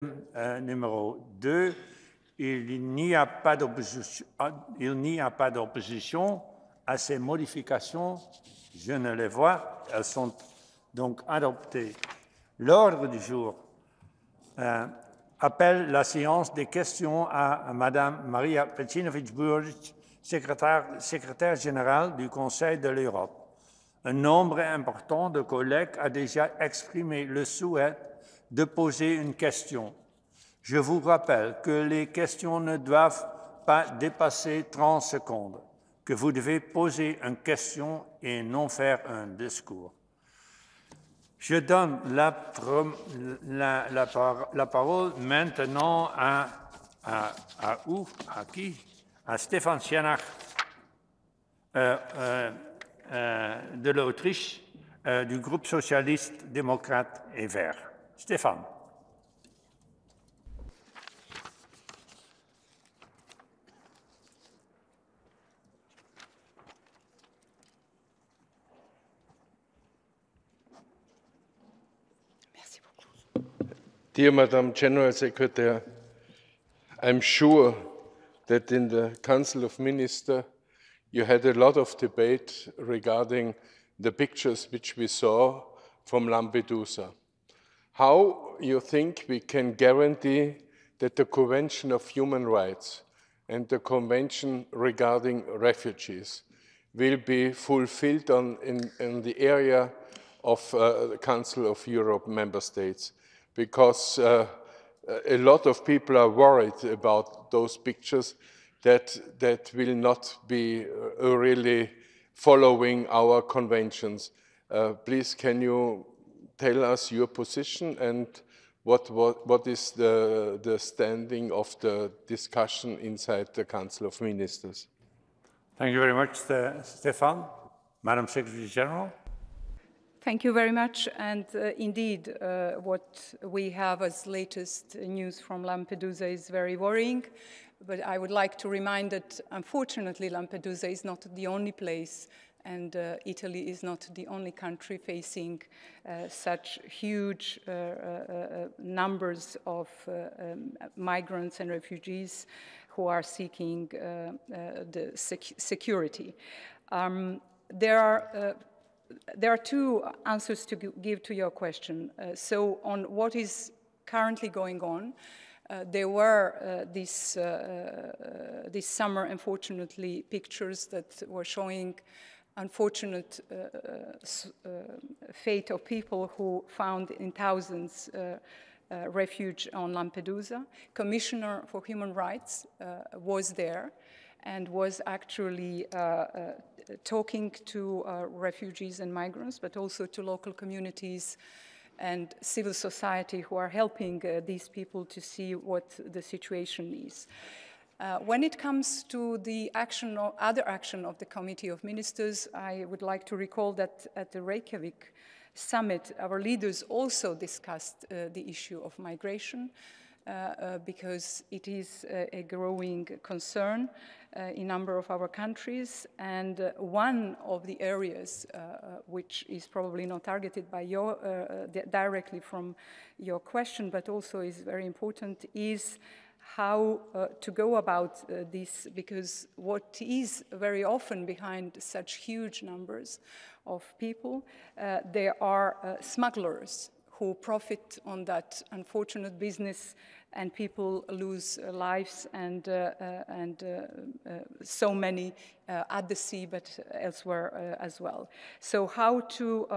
Numéro 2, il n'y a pas d'opposition à ces modifications. Je ne les vois. Elles sont donc adoptées. L'ordre du jour appelle la séance des questions à Madame Maria Pecinovic-Burg, secrétaire générale du Conseil de l'Europe. Un nombre important de collègues a déjà exprimé le souhait de poser une question. Je vous rappelle que les questions ne doivent pas dépasser 30 secondes, que vous devez poser une question et non faire un discours. Je donne la parole maintenant à Stefan Cianach de l'Autriche, du groupe socialiste, démocrate et vert. Stefan. Dear Madam General Secretary, I'm sure that in the Council of Ministers you had a lot of debate regarding the pictures which we saw from Lampedusa. How you think we can guarantee that the Convention of Human Rights and the Convention regarding refugees will be fulfilled in the area of the Council of Europe member states? Because a lot of people are worried about those pictures that will not be really following our conventions. Please, can you tell us your position and what is the standing of the discussion inside the Council of Ministers? Thank you very much, Stefan. Madam Secretary General. Thank you very much. And indeed, what we have as latest news from Lampedusa is very worrying. But I would like to remind that, unfortunately, Lampedusa is not the only place, and Italy is not the only country facing such huge numbers of migrants and refugees who are seeking the security. There are two answers to give to your question. So on what is currently going on, there were this summer, unfortunately, pictures that were showing unfortunate fate of people who found in thousands refuge on Lampedusa. Commissioner for Human Rights was there and was actually talking to refugees and migrants, but also to local communities and civil society who are helping these people to see what the situation is. When it comes to the other action of the Committee of Ministers, I would like to recall that at the Reykjavik summit, our leaders also discussed the issue of migration because it is a growing concern in a number of our countries. And one of the areas which is probably not targeted by directly from your question, but also is very important, is how to go about this, because what is very often behind such huge numbers of people, there are smugglers who profit on that unfortunate business, and people lose lives and so many at the sea, but elsewhere as well. So how to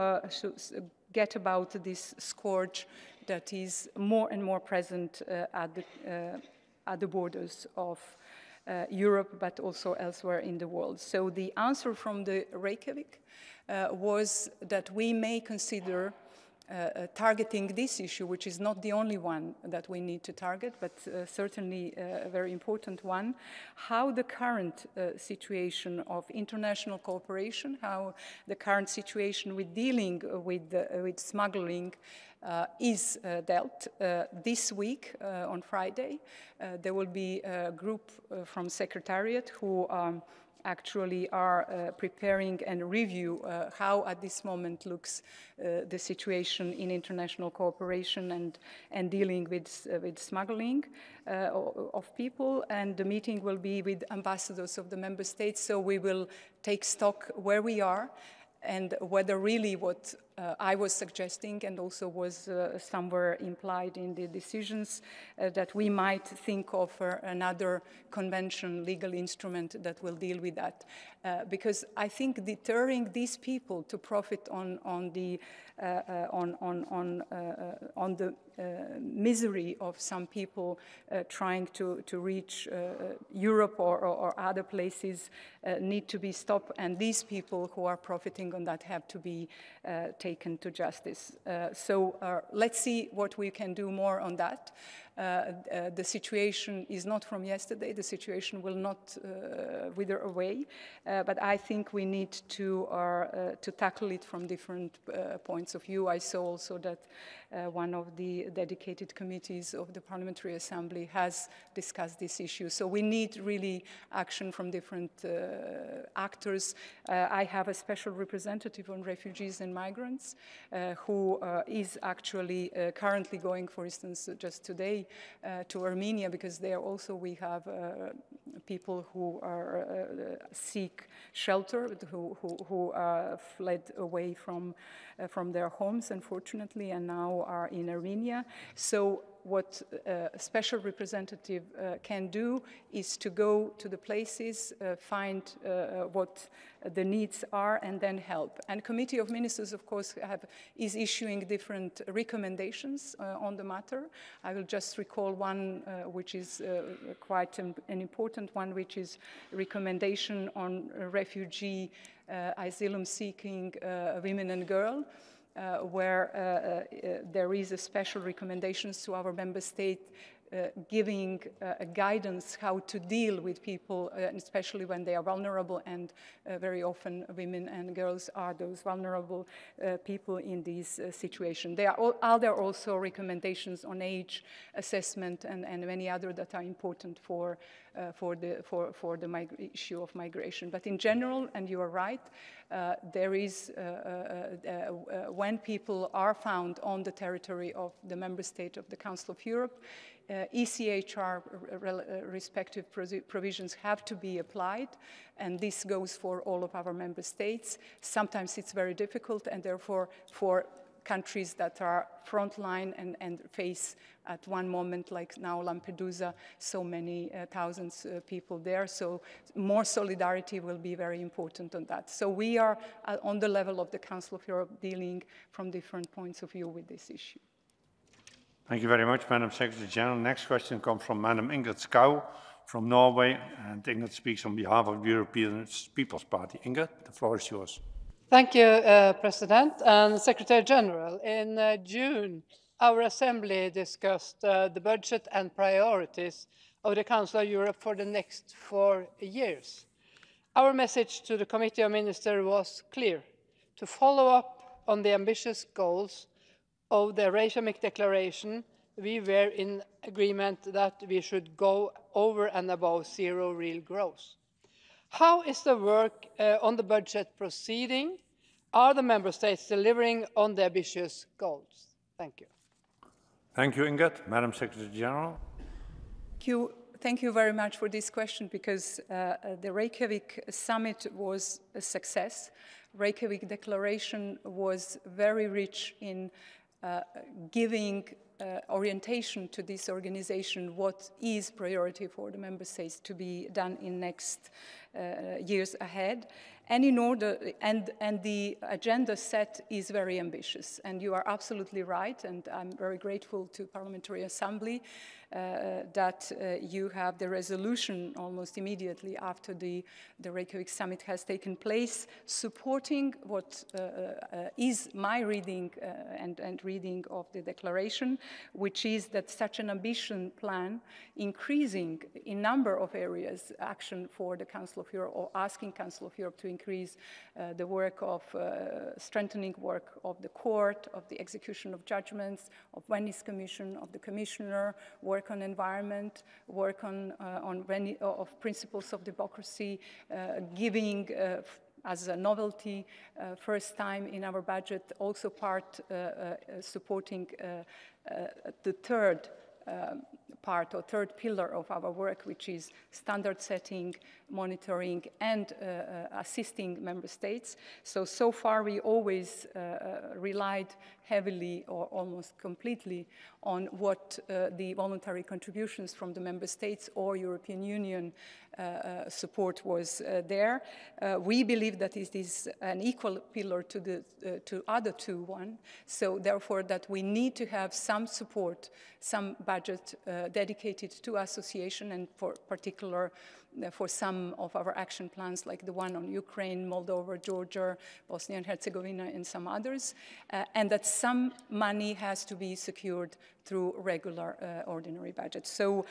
get about this scourge that is more and more present at the borders of Europe, but also elsewhere in the world. So the answer from the Reykjavik was that we may consider targeting this issue, which is not the only one that we need to target, but certainly a very important one, how the current situation of international cooperation, how the current situation with dealing with smuggling is dealt. This week, on Friday, there will be a group from Secretariat who actually are preparing and review how at this moment looks the situation in international cooperation and dealing with smuggling of people. And the meeting will be with ambassadors of the member states, so we will take stock where we are and whether really what I was suggesting and also was somewhere implied in the decisions that we might think of another convention, legal instrument that will deal with that. Because I think deterring these people to profit on the misery of some people trying to reach Europe or other places need to be stopped, and these people who are profiting on that have to be taken to justice. So let's see what we can do more on that. The situation is not from yesterday. The situation will not wither away, but I think we need to tackle it from different points of view. I saw also that one of the dedicated committees of the Parliamentary Assembly has discussed this issue. So we need really action from different actors. I have a special representative on refugees and migrants who is actually currently going, for instance, just today to Armenia, because there also we have people who are seek shelter, who fled away from their homes, unfortunately, and now are in Armenia. So what a special representative can do is to go to the places, find what the needs are, and then help. And Committee of Ministers, of course, is issuing different recommendations on the matter. I will just recall one which is quite an important one, which is recommendation on refugee asylum-seeking women and girls. Where there is a special recommendations to our member state giving a guidance how to deal with people, especially when they are vulnerable, and very often women and girls are those vulnerable people in these situations. There are also recommendations on age assessment and many other that are important for the issue of migration. But in general, and you are right, there is, when people are found on the territory of the member state of the Council of Europe, ECHR respective provisions have to be applied, and this goes for all of our member states. Sometimes it's very difficult, and therefore for countries that are frontline and face at one moment, like now Lampedusa, so many thousands of people there. So more solidarity will be very important on that. So we are on the level of the Council of Europe dealing from different points of view with this issue. Thank you very much, Madam Secretary General. Next question comes from Madam Ingrid Skau from Norway, and Ingrid speaks on behalf of the European People's Party. Ingrid, the floor is yours. Thank you, President and Secretary General. In June, our Assembly discussed the budget and priorities of the Council of Europe for the next 4 years. Our message to the Committee of Ministers was clear: to follow up on the ambitious goals of the Reykjavik Declaration. We were in agreement that we should go over and above zero real growth. How is the work on the budget proceeding? Are the member states delivering on the ambitious goals? Thank you. Thank you, Ingrid. Madam Secretary General. Thank you very much for this question, because the Reykjavik summit was a success. Reykjavik Declaration was very rich in giving orientation to this organization, what is priority for the member states to be done in next years ahead. And in order, and the agenda set is very ambitious, and you are absolutely right, and I'm very grateful to Parliamentary Assembly that you have the resolution almost immediately after the Reykjavik summit has taken place, supporting what is my reading and reading of the declaration, which is that such an ambition plan, increasing in number of areas action for the Council of Europe, or asking Council of Europe to increase the work of strengthening work of the court, of the execution of judgments, of Venice Commission, of the Commissioner, work on environment, work on of principles of democracy, giving as a novelty, first time in our budget, also part supporting the third part or third pillar of our work, which is standard setting, monitoring, and assisting member states. So far we always relied heavily or almost completely on what the voluntary contributions from the member states or European Union support was there. We believe that it is an equal pillar to the other two one, so therefore that we need to have some support, some budget dedicated to association, and for particular for some of our action plans, like the one on Ukraine, Moldova, Georgia, Bosnia and Herzegovina, and some others, and that some money has to be secured through regular ordinary budget. So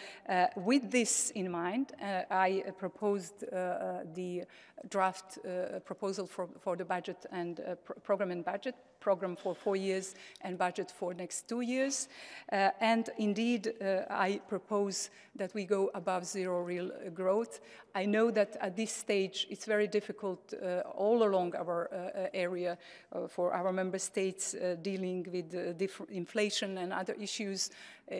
with this in mind, I proposed the draft proposal for the budget and program and budget, program for 4 years and budget for next 2 years. And indeed, I propose that we go above zero real growth. I know that at this stage, it's very difficult all along our area for our member states dealing with different inflation and other issues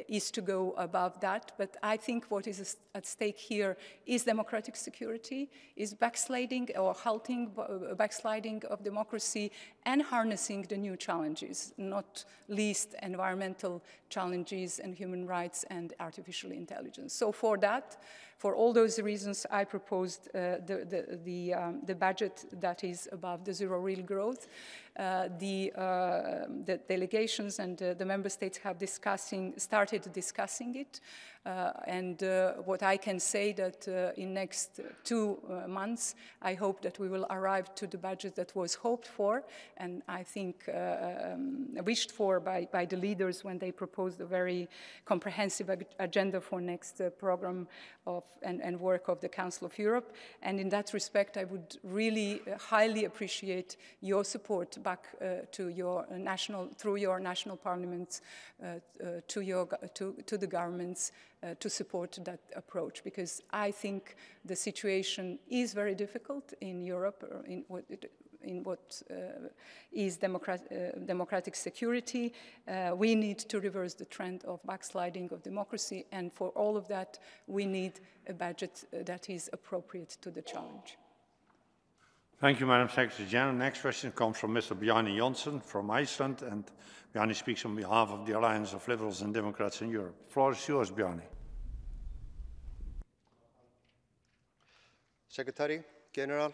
is to go above that. But I think what is at stake here is democratic security, is backsliding or halting backsliding of democracy, and harnessing the new challenges, not least environmental challenges and human rights and artificial intelligence. So for that, for all those reasons, I proposed the budget that is above the zero real growth. The delegations and the member states have started discussing it. And what I can say that in next 2 months, I hope that we will arrive to the budget that was hoped for, and I think wished for by the leaders when they proposed a very comprehensive agenda for next program of and work of the Council of Europe. And in that respect, I would really highly appreciate your support back to your through your national parliaments, to the governments, to support that approach, because I think the situation is very difficult in Europe, in what is democratic security. We need to reverse the trend of backsliding of democracy, and for all of that, we need a budget that is appropriate to the challenge. Thank you, Madam Secretary General. Next question comes from Mr. Bjarni Jonsson from Iceland, and Bjarni speaks on behalf of the Alliance of Liberals and Democrats in Europe. The floor is yours, Bjarni. Secretary General,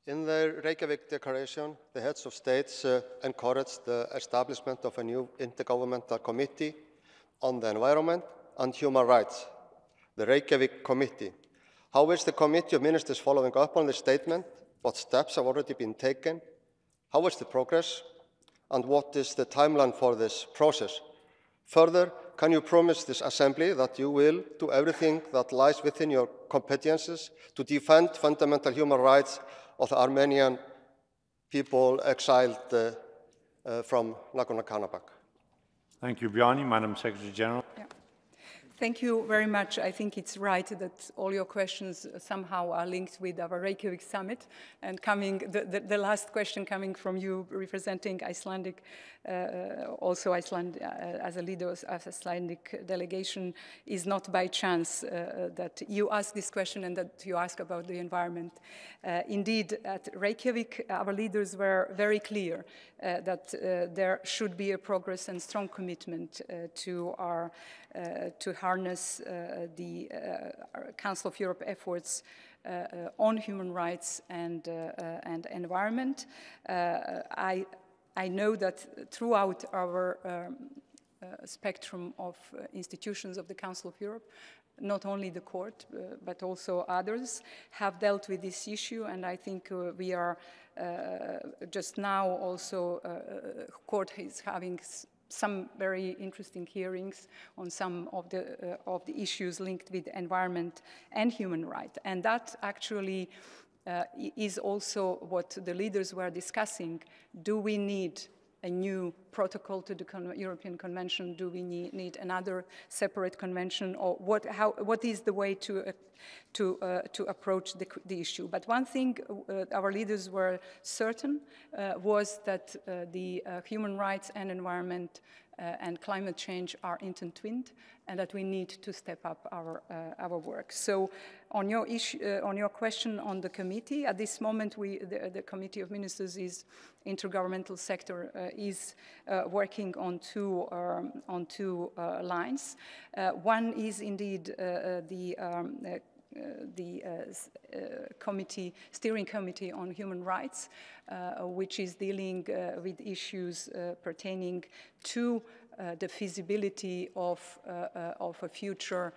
in the Reykjavik Declaration, the heads of states encouraged the establishment of a new intergovernmental committee on the environment and human rights, the Reykjavik Committee. How is the Committee of Ministers following up on this statement? What steps have already been taken? How is the progress? And what is the timeline for this process? Further, can you promise this Assembly that you will do everything that lies within your competences to defend fundamental human rights of the Armenian people exiled from Nagorno-Karabakh? Thank you, Bjarni. Madam Secretary General. Yeah. Thank you very much. I think it's right that all your questions somehow are linked with our Reykjavik summit, and the last question coming from you representing Icelandic, also Iceland as a leader of Icelandic delegation, is not by chance that you ask this question and that you ask about the environment. Indeed, at Reykjavik, our leaders were very clear that there should be a progress and strong commitment to harness the Council of Europe efforts on human rights and environment. I know that throughout our spectrum of institutions of the Council of Europe, not only the court, but also others have dealt with this issue, and I think we are just now also, court is having some very interesting hearings on some of the issues linked with the environment and human rights. And that actually is also what the leaders were discussing. Do we need a new protocol to the European Convention? Do we need another separate convention? Or what is the way to approach the issue? But one thing our leaders were certain was that the human rights and environment and climate change are intertwined, and that we need to step up our work. So, on your question on the committee, at this moment, the Committee of Ministers intergovernmental sector is working on two lines. One is indeed the steering committee on human rights, which is dealing with issues pertaining to the feasibility of a future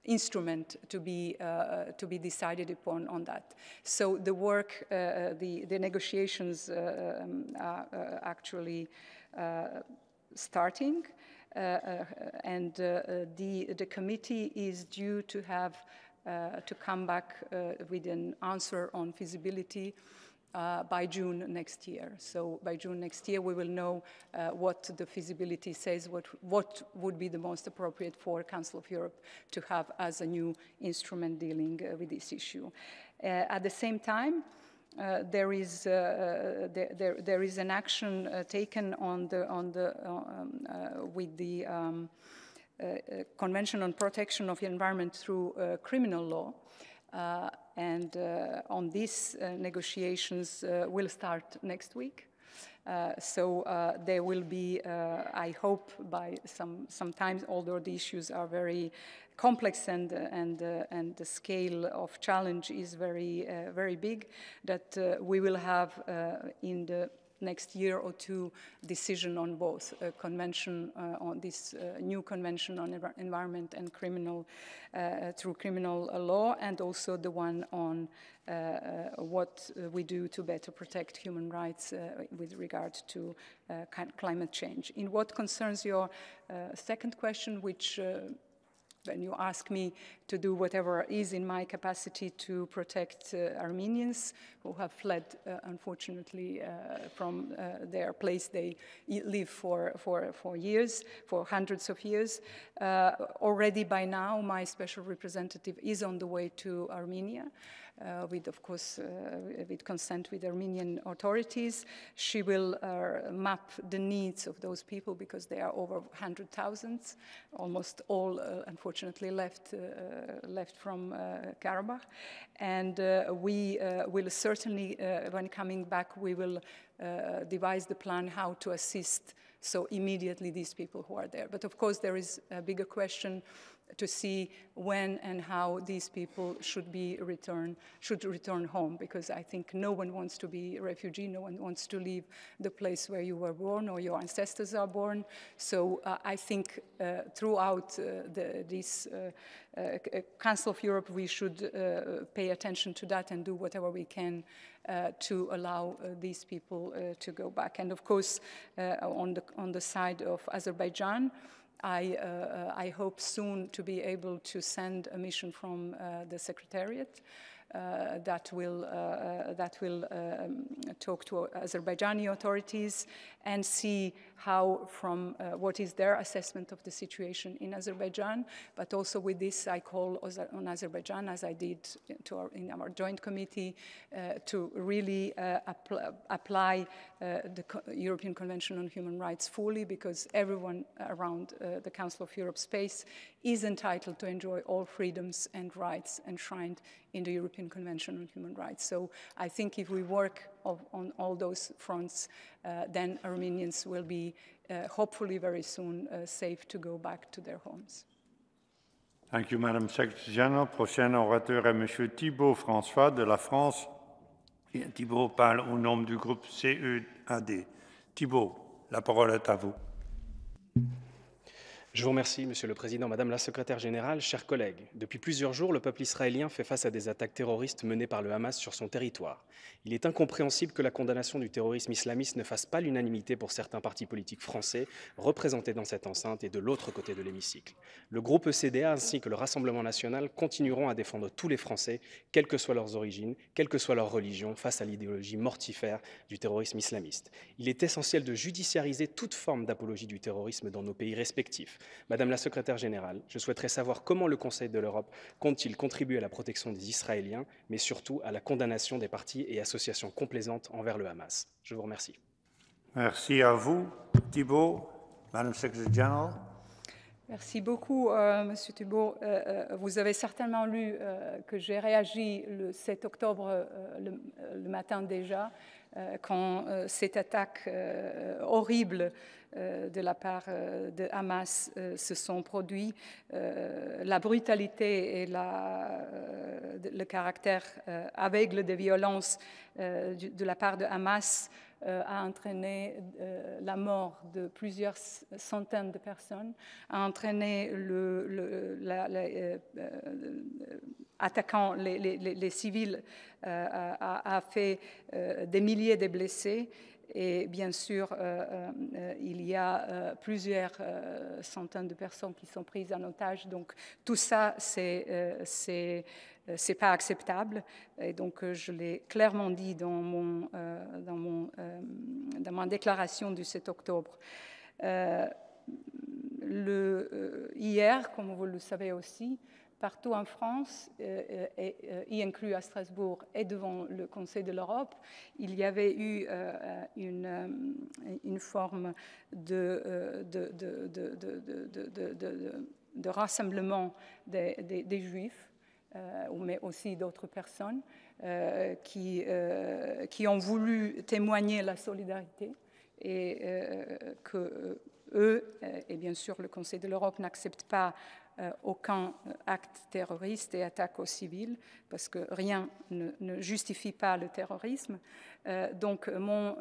instrument to be decided upon on that. So the work, the negotiations are actually starting. And the committee is due to have to come back with an answer on feasibility by June next year. So by June next year, we will know what the feasibility says, what would be the most appropriate for Council of Europe to have as a new instrument dealing with this issue. At the same time, there is an action taken with the Convention on Protection of the Environment through criminal law, and on these negotiations will start next week. So there will be, I hope, by some time, although the issues are very complex and the scale of challenge is very big, that we will have in the next year or two decision on both a convention on this new convention on environment and criminal through criminal law, and also the one on what we do to better protect human rights with regard to climate change. In what concerns your second question, which when you ask me to do whatever is in my capacity to protect Armenians who have fled, unfortunately, from their place they live for years, for hundreds of years. Already by now, my special representative is on the way to Armenia. With, of course, with consent with Armenian authorities. She will map the needs of those people, because they are over 100,000, almost all, unfortunately, left from Karabakh. And we will certainly, when coming back, we will devise the plan how to assist so immediately these people who are there. But of course, there is a bigger question to see when and how these people should return home, because I think no one wants to be a refugee, no one wants to leave the place where you were born or your ancestors are born. So I think throughout this Council of Europe, we should pay attention to that and do whatever we can to allow these people to go back. And of course, on the side of Azerbaijan, I hope soon to be able to send a mission from the Secretariat that will talk to Azerbaijani authorities and see how, from what is their assessment of the situation in Azerbaijan. But also with this, I call on Azerbaijan, as I did in our joint committee, to really apply the European Convention on Human Rights fully, because everyone around the Council of Europe space is entitled to enjoy all freedoms and rights enshrined in the European Convention on Human Rights. So I think if we work on all those fronts, then Armenians will be hopefully very soon safe to go back to their homes. Thank you, Madam Secretary General. Prochain orateur est Monsieur Thibault François de la France. Thibault parle au nom du groupe CEAD. Thibault, la parole est à vous. Je vous remercie, Monsieur le Président, Madame la Secrétaire générale, chers collègues. Depuis plusieurs jours, le peuple israélien fait face à des attaques terroristes menées par le Hamas sur son territoire. Il est incompréhensible que la condamnation du terrorisme islamiste ne fasse pas l'unanimité pour certains partis politiques français représentés dans cette enceinte et de l'autre côté de l'hémicycle. Le groupe ECDA ainsi que le Rassemblement national continueront à défendre tous les Français, quelles que soient leurs origines, quelle que soit leur religion, face à l'idéologie mortifère du terrorisme islamiste. Il est essentiel de judiciariser toute forme d'apologie du terrorisme dans nos pays respectifs. Madame la Secrétaire générale, je souhaiterais savoir comment le Conseil de l'Europe compte-t-il contribuer à la protection des Israéliens, mais surtout à la condamnation des partis et associations complaisantes envers le Hamas. Je vous remercie. Merci à vous. Thibault, Madame Secretary General. Merci beaucoup, Monsieur Thibault. Vous avez certainement lu que j'ai réagi le 7 octobre le matin déjà, quand cette attaque horrible de la part de Hamas se sont produits. La brutalité et le caractère aveugle de violence de la part de Hamas a entraîné la mort de plusieurs centaines de personnes, a entraîné attaquant les civils, a fait des milliers de blessés. Et bien sûr, il y a plusieurs centaines de personnes qui sont prises en otage. Donc tout ça, c'est pas acceptable. Et donc je l'ai clairement dit dans ma déclaration du 7 octobre. Hier, comme vous le savez aussi, partout en France, y inclus à Strasbourg et devant le Conseil de l'Europe, il y avait eu une forme de rassemblement des Juifs, mais aussi d'autres personnes qui ont voulu témoigner la solidarité et que eux, et bien sûr le Conseil de l'Europe, n'acceptent pas aucun acte terroriste et attaque aux civils, parce que rien ne justifie pas le terrorisme. Donc mon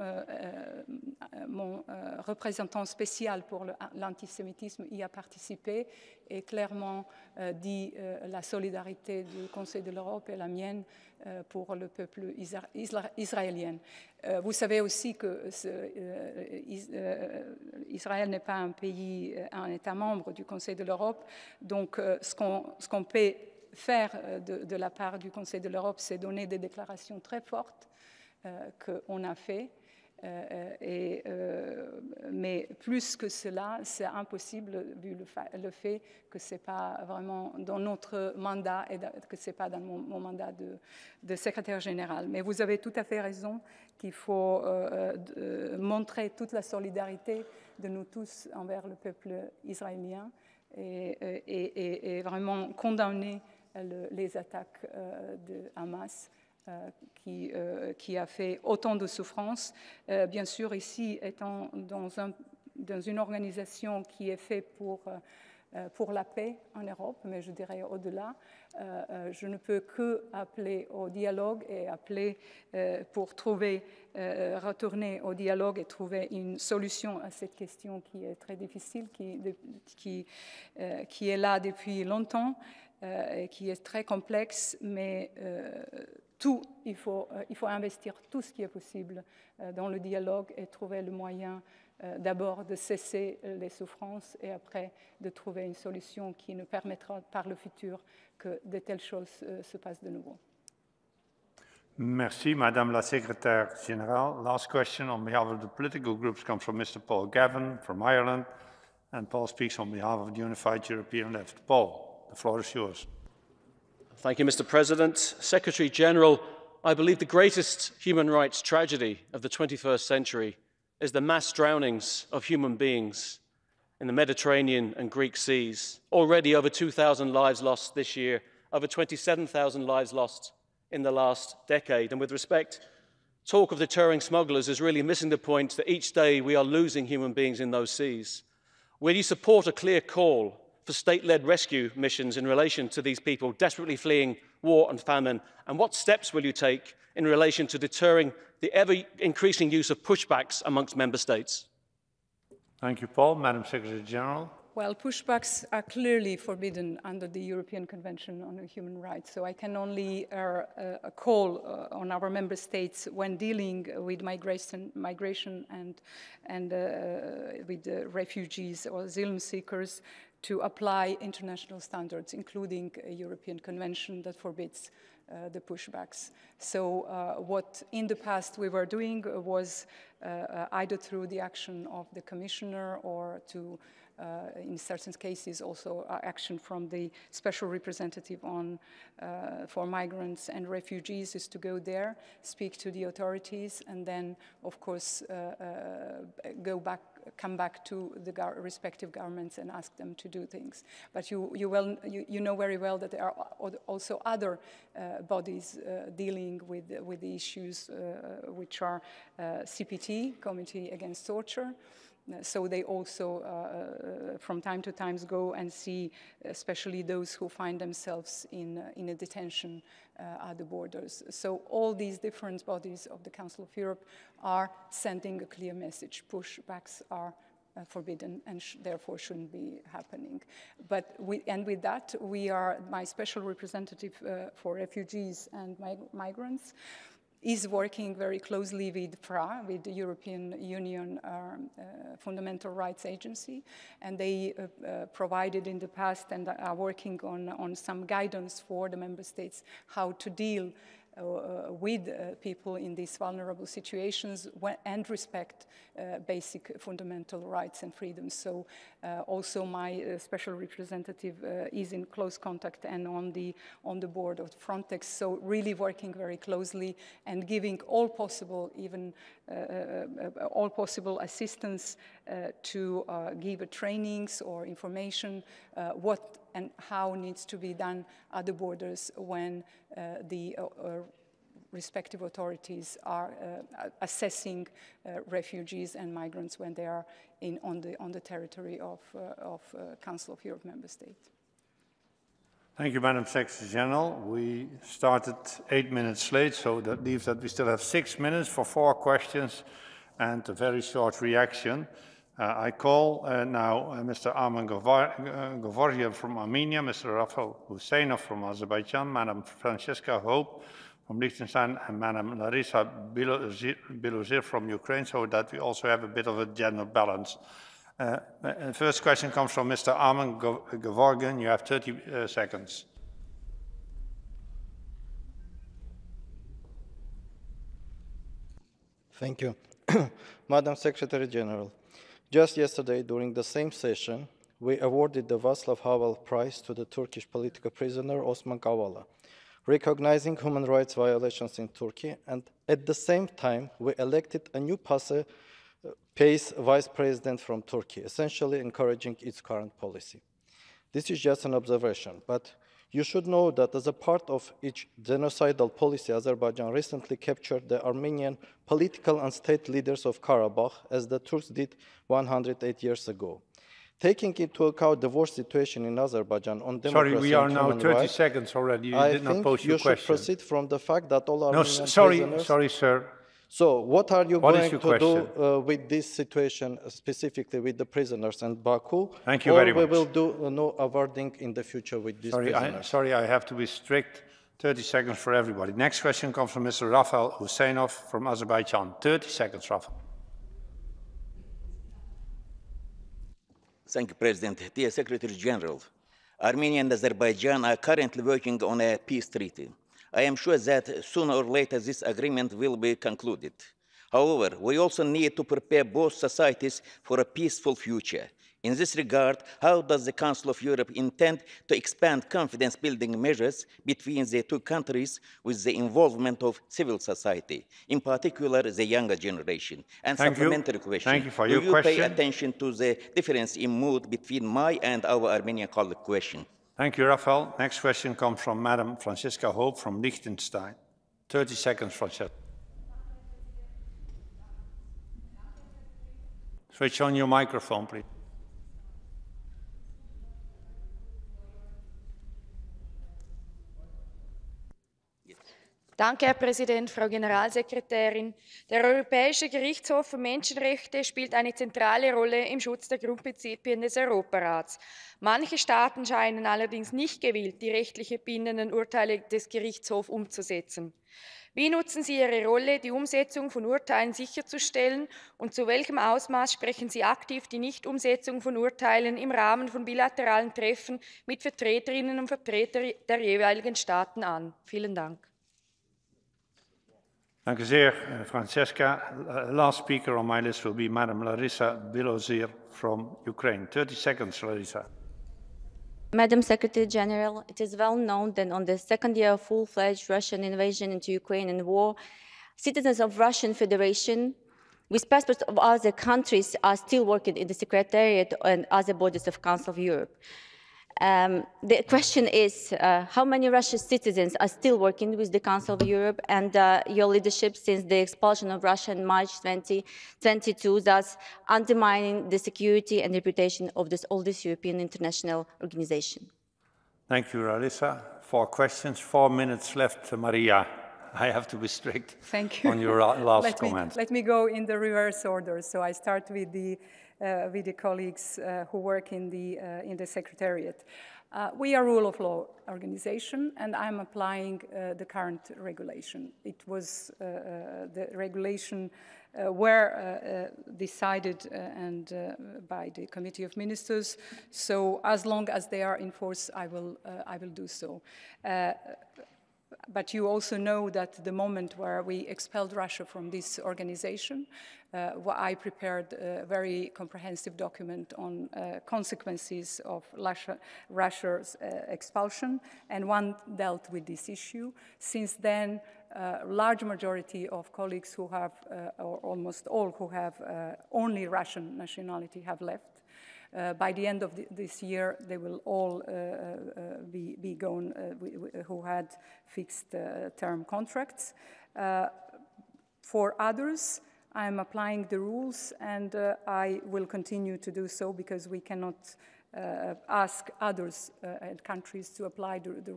représentant spécial pour l'antisémitisme y a participé et clairement dit la solidarité du Conseil de l'Europe et la mienne pour le peuple israélien. Vous savez aussi que Israël n'est pas un pays, un État membre du Conseil de l'Europe. Donc, ce qu'on peut faire de la part du Conseil de l'Europe, c'est donner des déclarations très fortes qu'on a fait. Mais plus que cela, c'est impossible vu le fait que ce n'est pas vraiment dans notre mandat et que ce n'est pas dans mon mandat de secrétaire général. Mais vous avez tout à fait raison qu'il faut montrer toute la solidarité de nous tous envers le peuple israélien et vraiment condamner les attaques de Hamas. Qui a fait autant de souffrances. Bien sûr, ici, étant dans une organisation qui est faite pour la paix en Europe, mais je dirais au-delà, je ne peux que appeler au dialogue et appeler pour retourner au dialogue et trouver une solution à cette question qui est très difficile, qui est là depuis longtemps et qui est très complexe, mais il faut investir tout ce qui est possible dans le dialogue et trouver le moyen d'abord de cesser les souffrances et après de trouver une solution qui nous permettra par le futur que de telles choses se passent de nouveau. Merci, Madame la Secrétaire Générale. Last question on behalf of the political groups comes from Mr. Paul Gavin from Ireland, and Paul speaks on behalf of the Unified European Left. Paul, the floor is yours. Thank you, Mr. President. Secretary General, I believe the greatest human rights tragedy of the 21st century is the mass drownings of human beings in the Mediterranean and Greek seas. Already over 2,000 lives lost this year, over 27,000 lives lost in the last decade. And with respect, talk of deterring smugglers is really missing the point that each day we are losing human beings in those seas. Will you support a clear call for state-led rescue missions in relation to these people desperately fleeing war and famine? And what steps will you take in relation to deterring the ever-increasing use of pushbacks amongst member states? Thank you, Paul. Madam Secretary General. Well, pushbacks are clearly forbidden under the European Convention on Human Rights, so I can only call on our member states when dealing with migration and with refugees or asylum seekers to apply international standards, including a European Convention that forbids the pushbacks. So what in the past we were doing was either through the action of the Commissioner or to in certain cases also action from the Special Representative for Migrants and Refugees is to go there, speak to the authorities, and then, of course, come back to the respective governments and ask them to do things. But you know very well that there are also other bodies dealing with the issues which are CPT, Committee Against Torture. So they also, from time to time, go and see, especially those who find themselves in a detention at the borders. So all these different bodies of the Council of Europe are sending a clear message. Pushbacks are forbidden and therefore shouldn't be happening. But with that, my special representative for refugees and migrants is working very closely with FRA, with the European Union Fundamental Rights Agency, and they provided in the past and are working on some guidance for the member states how to deal with people in these vulnerable situations and respect basic fundamental rights and freedoms. So also my special representative is in close contact and on the board of Frontex, so really working very closely and giving all possible, even all possible assistance to give trainings or information what and how needs to be done at the borders when the respective authorities are assessing refugees and migrants when they are on the territory of Council of Europe member states. Thank you, Madam Secretary General. We started 8 minutes late, so that leaves that we still have 6 minutes for 4 questions and a very short reaction. I call now Mr. Armen Gevorgiev from Armenia, Mr. Rafael Husseinov from Azerbaijan, Madam Francesca Hope from Liechtenstein, and Madam Larisa Biluzir from Ukraine, so that we also have a bit of a gender balance. First question comes from Mr. Armen Gevorgiev. You have 30 seconds. Thank you. Madam Secretary General, just yesterday during the same session, we awarded the Václav Havel Prize to the Turkish political prisoner Osman Kavala, recognizing human rights violations in Turkey, and at the same time, we elected a new PACE vice president from Turkey, essentially encouraging its current policy. This is just an observation, but you should know that as a part of its genocidal policy, Azerbaijan recently captured the Armenian political and state leaders of Karabakh, as the Turks did 108 years ago. Taking into account the war situation in Azerbaijan on democracy and human rights... Sorry, we are now 30 rights, seconds already. You did not post your question. I think you should proceed from the fact that all Armenian prisoners... Sorry, sir. So, what are you going to do with this situation, specifically with the prisoners and Baku? Thank you very much. Or we will do no awarding in the future with these prisoners? Sorry, I have to be strict. 30 seconds for everybody. Next question comes from Mr. Rafael Husseinov from Azerbaijan. 30 seconds, Rafael. Thank you, President. Dear Secretary General, Armenia and Azerbaijan are currently working on a peace treaty. I am sure that sooner or later this agreement will be concluded. However, we also need to prepare both societies for a peaceful future. In this regard, how does the Council of Europe intend to expand confidence-building measures between the two countries with the involvement of civil society, in particular the younger generation? And supplementary question. Thank you for your question. Will you pay attention to the difference in mood between my and our Armenian colleague question? Thank you, Rafael. Next question comes from Madam Francesca Hope from Liechtenstein. 30 seconds, Francesca. Switch on your microphone, please. Danke, Herr Präsident, Frau Generalsekretärin. Der Europäische Gerichtshof für Menschenrechte spielt eine zentrale Rolle im Schutz der Grundprinzipien des Europarats. Manche Staaten scheinen allerdings nicht gewillt, die rechtlich bindenden Urteile des Gerichtshofs umzusetzen. Wie nutzen Sie Ihre Rolle, die Umsetzung von Urteilen sicherzustellen, und zu welchem Ausmaß sprechen Sie aktiv die Nichtumsetzung von Urteilen im Rahmen von bilateralen Treffen mit Vertreterinnen und Vertretern der jeweiligen Staaten an? Vielen Dank. Danke sehr, Francesca. Last speaker on my list will be Madam Larissa Bilozir from Ukraine. 30 seconds, Larissa. Madam Secretary General, it is well known that on the second year of full-fledged Russian invasion into Ukraine and war, citizens of Russian Federation with passports of other countries are still working in the Secretariat and other bodies of Council of Europe. The question is, how many Russian citizens are still working with the Council of Europe and your leadership since the expulsion of Russia in March 2022, thus undermining the security and reputation of this oldest European international organization? Thank you, Larissa. 4 questions, 4 minutes left, Maria. I have to be strict on your last comment. Let me go in the reverse order. So I start with the colleagues who work in the Secretariat. We are a rule of law organization, and I'm applying the current regulation. It was the regulation were decided by the Committee of Ministers. So as long as they are in force, I will do so. But you also know that the moment where we expelled Russia from this organization, I prepared a very comprehensive document on consequences of Russia's expulsion, and one dealt with this issue. Since then, a large majority of colleagues who have, or almost all who have only Russian nationality have left. By the end of this year, they will all be gone who had fixed term contracts. For others, I'm applying the rules, and I will continue to do so because we cannot ask others and countries to apply the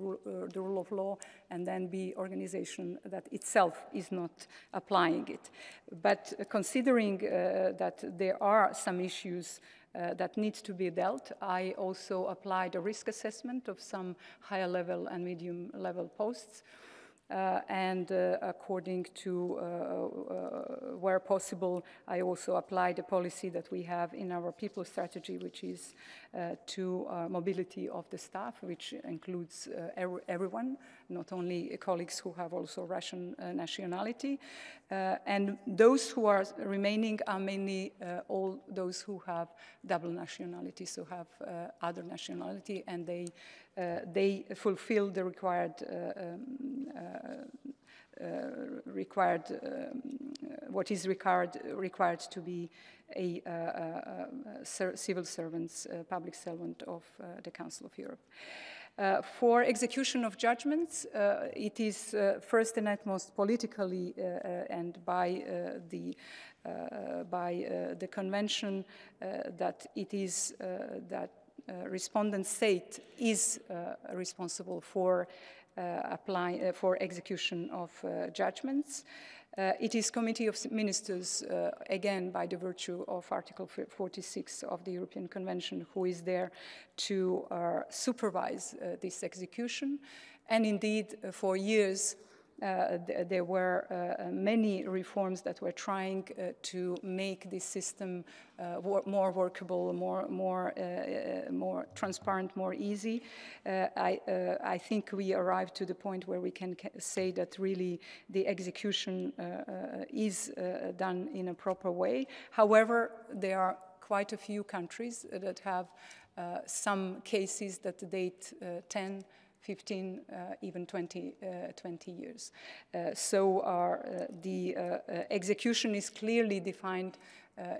rule of law and then be an organization that itself is not applying it. But considering that there are some issues that needs to be dealt, I also applied a risk assessment of some higher level and medium level posts. And according to where possible, I also applied a policy that we have in our people strategy, which is to mobility of the staff, which includes everyone, not only colleagues who have also Russian nationality. And those who are remaining are mainly all those who have double nationality, so have other nationality, and they fulfill the required what is required to be a civil servant, public servant of the Council of Europe. For execution of judgments, it is first and foremost politically and by the convention that it is that respondent state is responsible for for execution of judgments. It is Committee of Ministers, again, by the virtue of Article 46 of the European Convention, who is there to supervise this execution. And indeed, for years, there were many reforms that were trying to make this system more workable, more transparent, more easy. I think we arrived to the point where we can say that really the execution is done in a proper way. However, there are quite a few countries that have some cases that date 10, 15, even 20 years. So the execution is clearly defined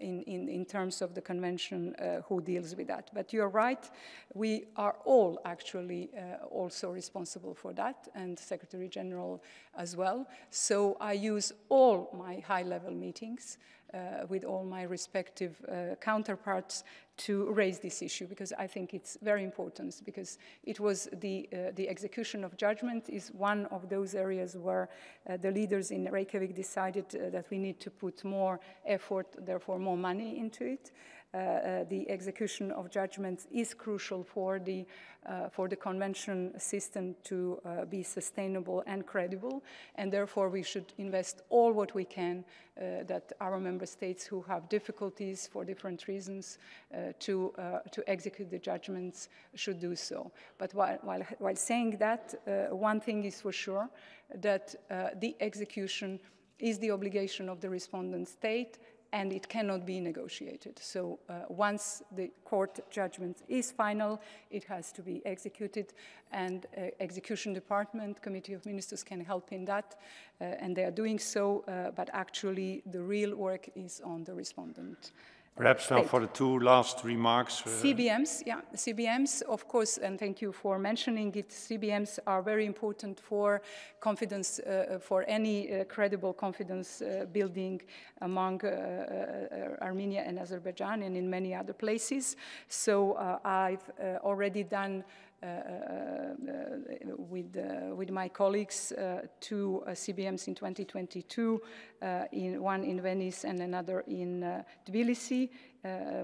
in terms of the convention who deals with that. But you're right, we are all actually also responsible for that, and Secretary General as well. So I use all my high-level meetings with all my respective counterparts to raise this issue, because I think it's very important, because it was the execution of judgment is one of those areas where the leaders in Reykjavik decided that we need to put more effort, therefore more money into it. The execution of judgments is crucial for the convention system to be sustainable and credible, and therefore we should invest all what we can that our member states who have difficulties for different reasons to execute the judgments should do so. But while saying that, one thing is for sure, that the execution is the obligation of the respondent state, and it cannot be negotiated. So once the court judgment is final, it has to be executed, and execution department, Committee of Ministers can help in that, and they are doing so, but actually the real work is on the respondent. Perhaps now for the two last remarks. CBMs, yeah, CBMs, of course, and thank you for mentioning it. CBMs are very important for confidence, for any credible confidence building among Armenia and Azerbaijan and in many other places. So I've already done with my colleagues two CBMs in 2022, one in Venice and another in Tbilisi,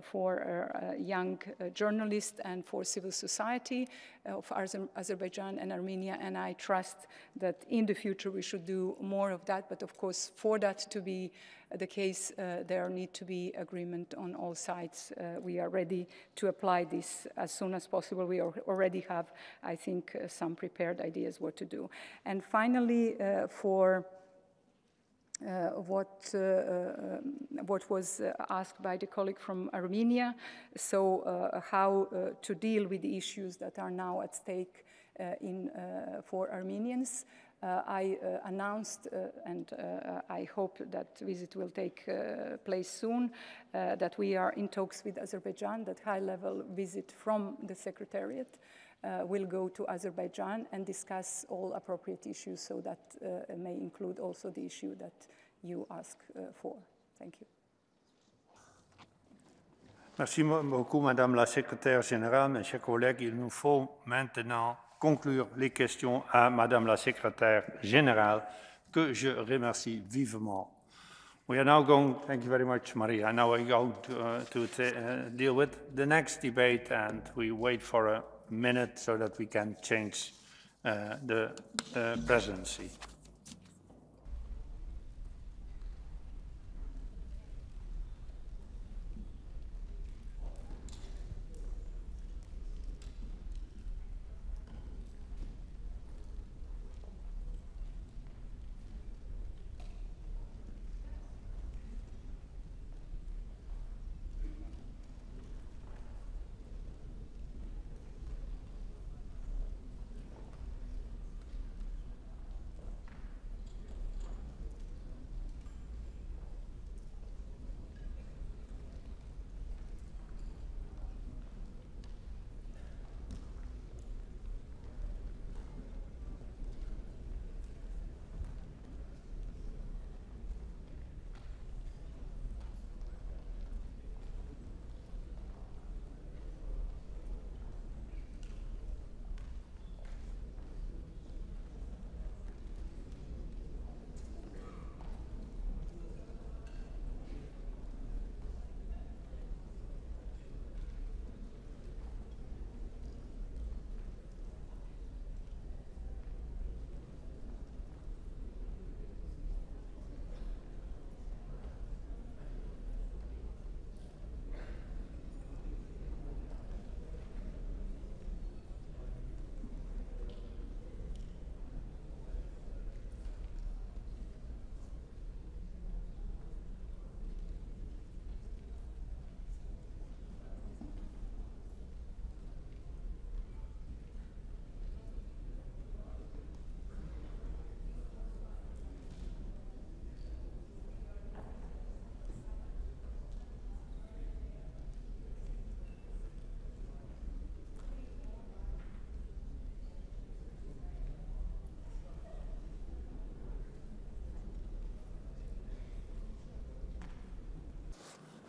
for young journalists and for civil society of Azerbaijan and Armenia, and I trust that in the future we should do more of that. But of course, for that to be the case, there need to be agreement on all sides. We are ready to apply this as soon as possible. We already have, I think, some prepared ideas what to do. And finally, for what was asked by the colleague from Armenia, so how to deal with the issues that are now at stake for Armenians. I announced, and I hope that visit will take place soon, that we are in talks with Azerbaijan, that high-level visit from the Secretariat will go to Azerbaijan and discuss all appropriate issues, so that may include also the issue that you ask for. Thank you. Merci beaucoup, Madame la Secrétaire générale. Mes chers collègues, il nous faut maintenant conclure les questions à Madame la Secrétaire générale, que je remercie vivement. We are now going, thank you very much, Maria. Now we go to deal with the next debate, and we wait for a minute so that we can change the presidency.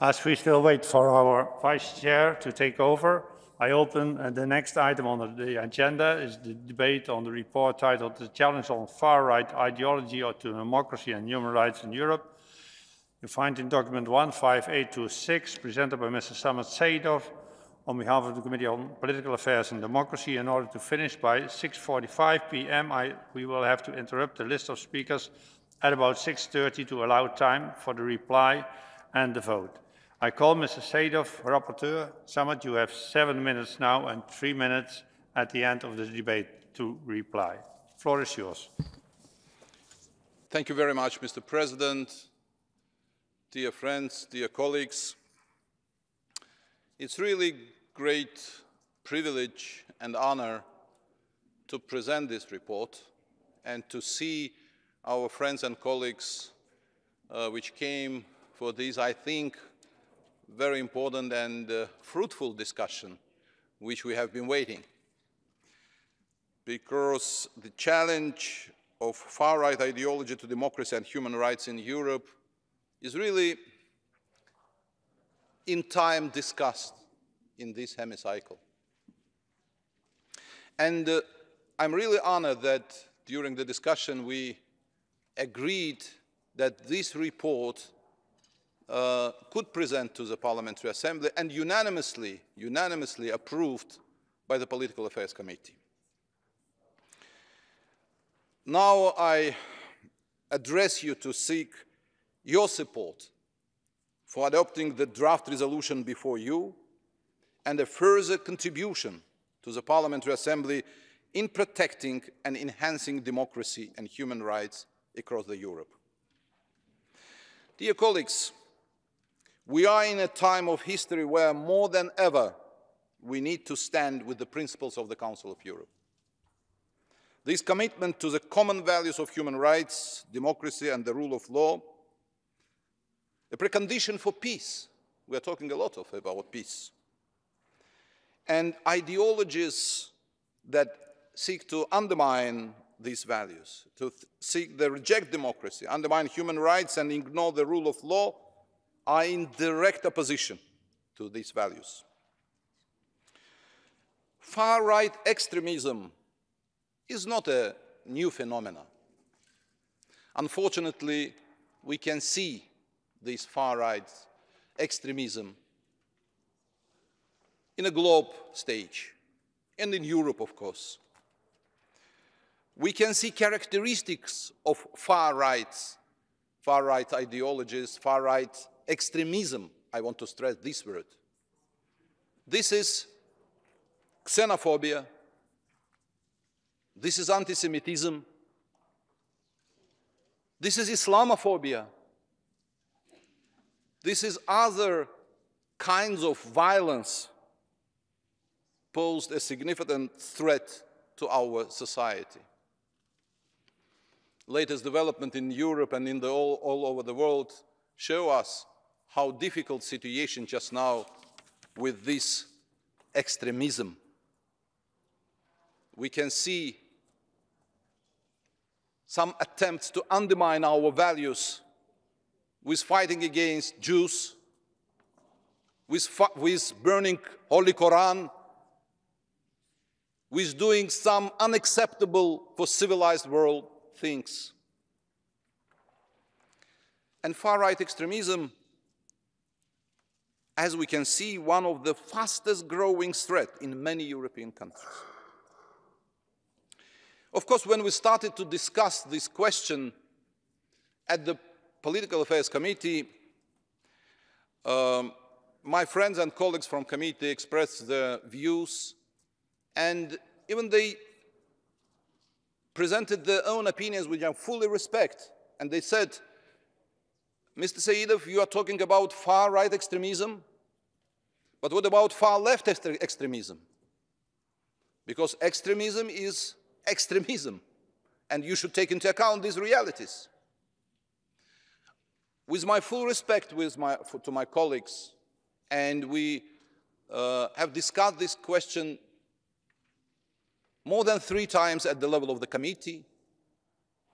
As we still wait for our Vice Chair to take over, I open the next item on the agenda is the debate on the report titled The Challenge on Far-Right Ideology to Democracy and Human Rights in Europe. You find in document 15826 presented by Mr. Samad Saidov on behalf of the Committee on Political Affairs and Democracy. In order to finish by 6:45 p.m., we will have to interrupt the list of speakers at about 6:30 to allow time for the reply and the vote. I call Mr. Saidov, Rapporteur. Samad, you have 7 minutes now and 3 minutes at the end of the debate to reply. The floor is yours. Thank you very much, Mr. President. Dear friends, dear colleagues, it's really great privilege and honor to present this report and to see our friends and colleagues which came for this, I think, very important and fruitful discussion which we have been waiting. Because the challenge of far-right ideology to democracy and human rights in Europe is really in time discussed in this hemicycle. And I'm really honored that during the discussion we agreed that this report could present to the Parliamentary Assembly and unanimously approved by the Political Affairs Committee. Now I address you to seek your support for adopting the draft resolution before you and a further contribution to the Parliamentary Assembly in protecting and enhancing democracy and human rights across Europe. Dear colleagues, we are in a time of history where more than ever we need to stand with the principles of the Council of Europe. This commitment to the common values of human rights, democracy and the rule of law, a precondition for peace. We are talking a lot about peace. And ideologies that seek to undermine these values, to seek to reject democracy, undermine human rights and ignore the rule of law are in direct opposition to these values. Far-right extremism is not a new phenomenon. Unfortunately, we can see this far-right extremism in a globe stage, and in Europe, of course. We can see characteristics of far-right ideologies, far-right extremism. I want to stress this word. This is xenophobia. This is anti-Semitism. This is Islamophobia. This is other kinds of violence posed a significant threat to our society. Latest development in Europe and in all over the world show us how difficult situation just now with this extremism. We can see some attempts to undermine our values with fighting against Jews, with burning Holy Quran, with doing some unacceptable for civilized world things. And far-right extremism, as we can see, one of the fastest growing threats in many European countries. Of course, when we started to discuss this question at the Political Affairs Committee, my friends and colleagues from committee expressed their views, and even they presented their own opinions, which I fully respect. And they said, Mr. Saidov, you are talking about far-right extremism, but what about far-left extremism? Because extremism is extremism, and you should take into account these realities. With my full respect to my colleagues, and we have discussed this question more than 3 times at the level of the committee,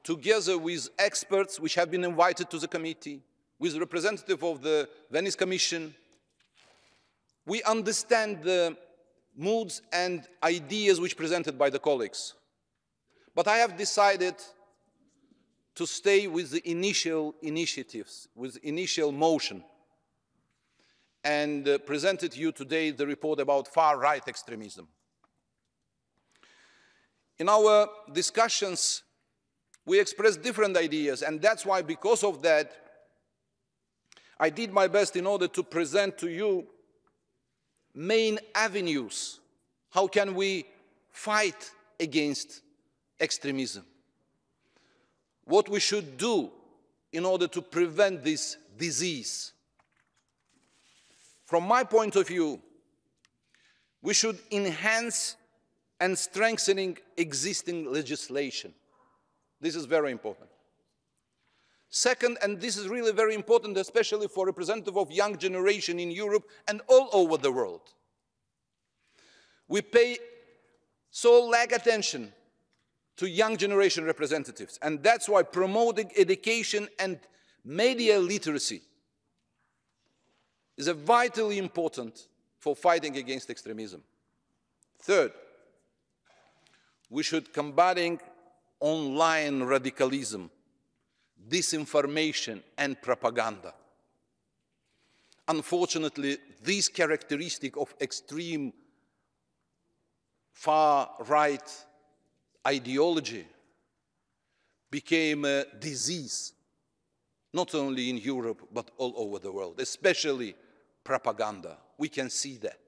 together with experts which have been invited to the committee, with the representative of the Venice Commission. We understand the moods and ideas which presented by the colleagues. But I have decided to stay with the initial initiatives, with initial motion, and presented to you today the report about far-right extremism. In our discussions, we expressed different ideas, and that's why, because of that, I did my best in order to present to you main avenues. How can we fight against extremism? What we should do in order to prevent this disease. From my point of view, we should enhance and strengthen existing legislation. This is very important. Second, and this is really very important, especially for representative of young generation in Europe and all over the world. We pay so lack attention to young generation representatives, and that's why promoting education and media literacy is vitally important for fighting against extremism. Third, we should combating online radicalism, disinformation and propaganda. Unfortunately, this characteristic of extreme far-right ideology became a disease, not only in Europe, but all over the world, especially propaganda. We can see that.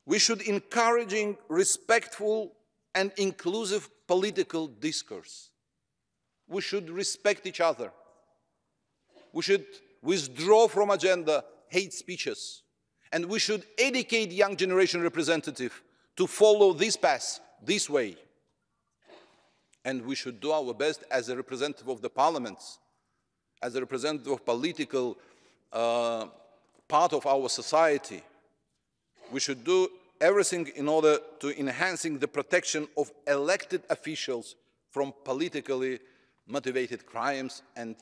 We should encourage respectful and inclusive political discourse. We should respect each other. We should withdraw from agenda hate speeches. And we should educate young generation representatives to follow this path, this way. And we should do our best as a representative of the parliaments, as a representative of political part of our society. We should do everything in order to enhancing the protection of elected officials from politically motivated crimes and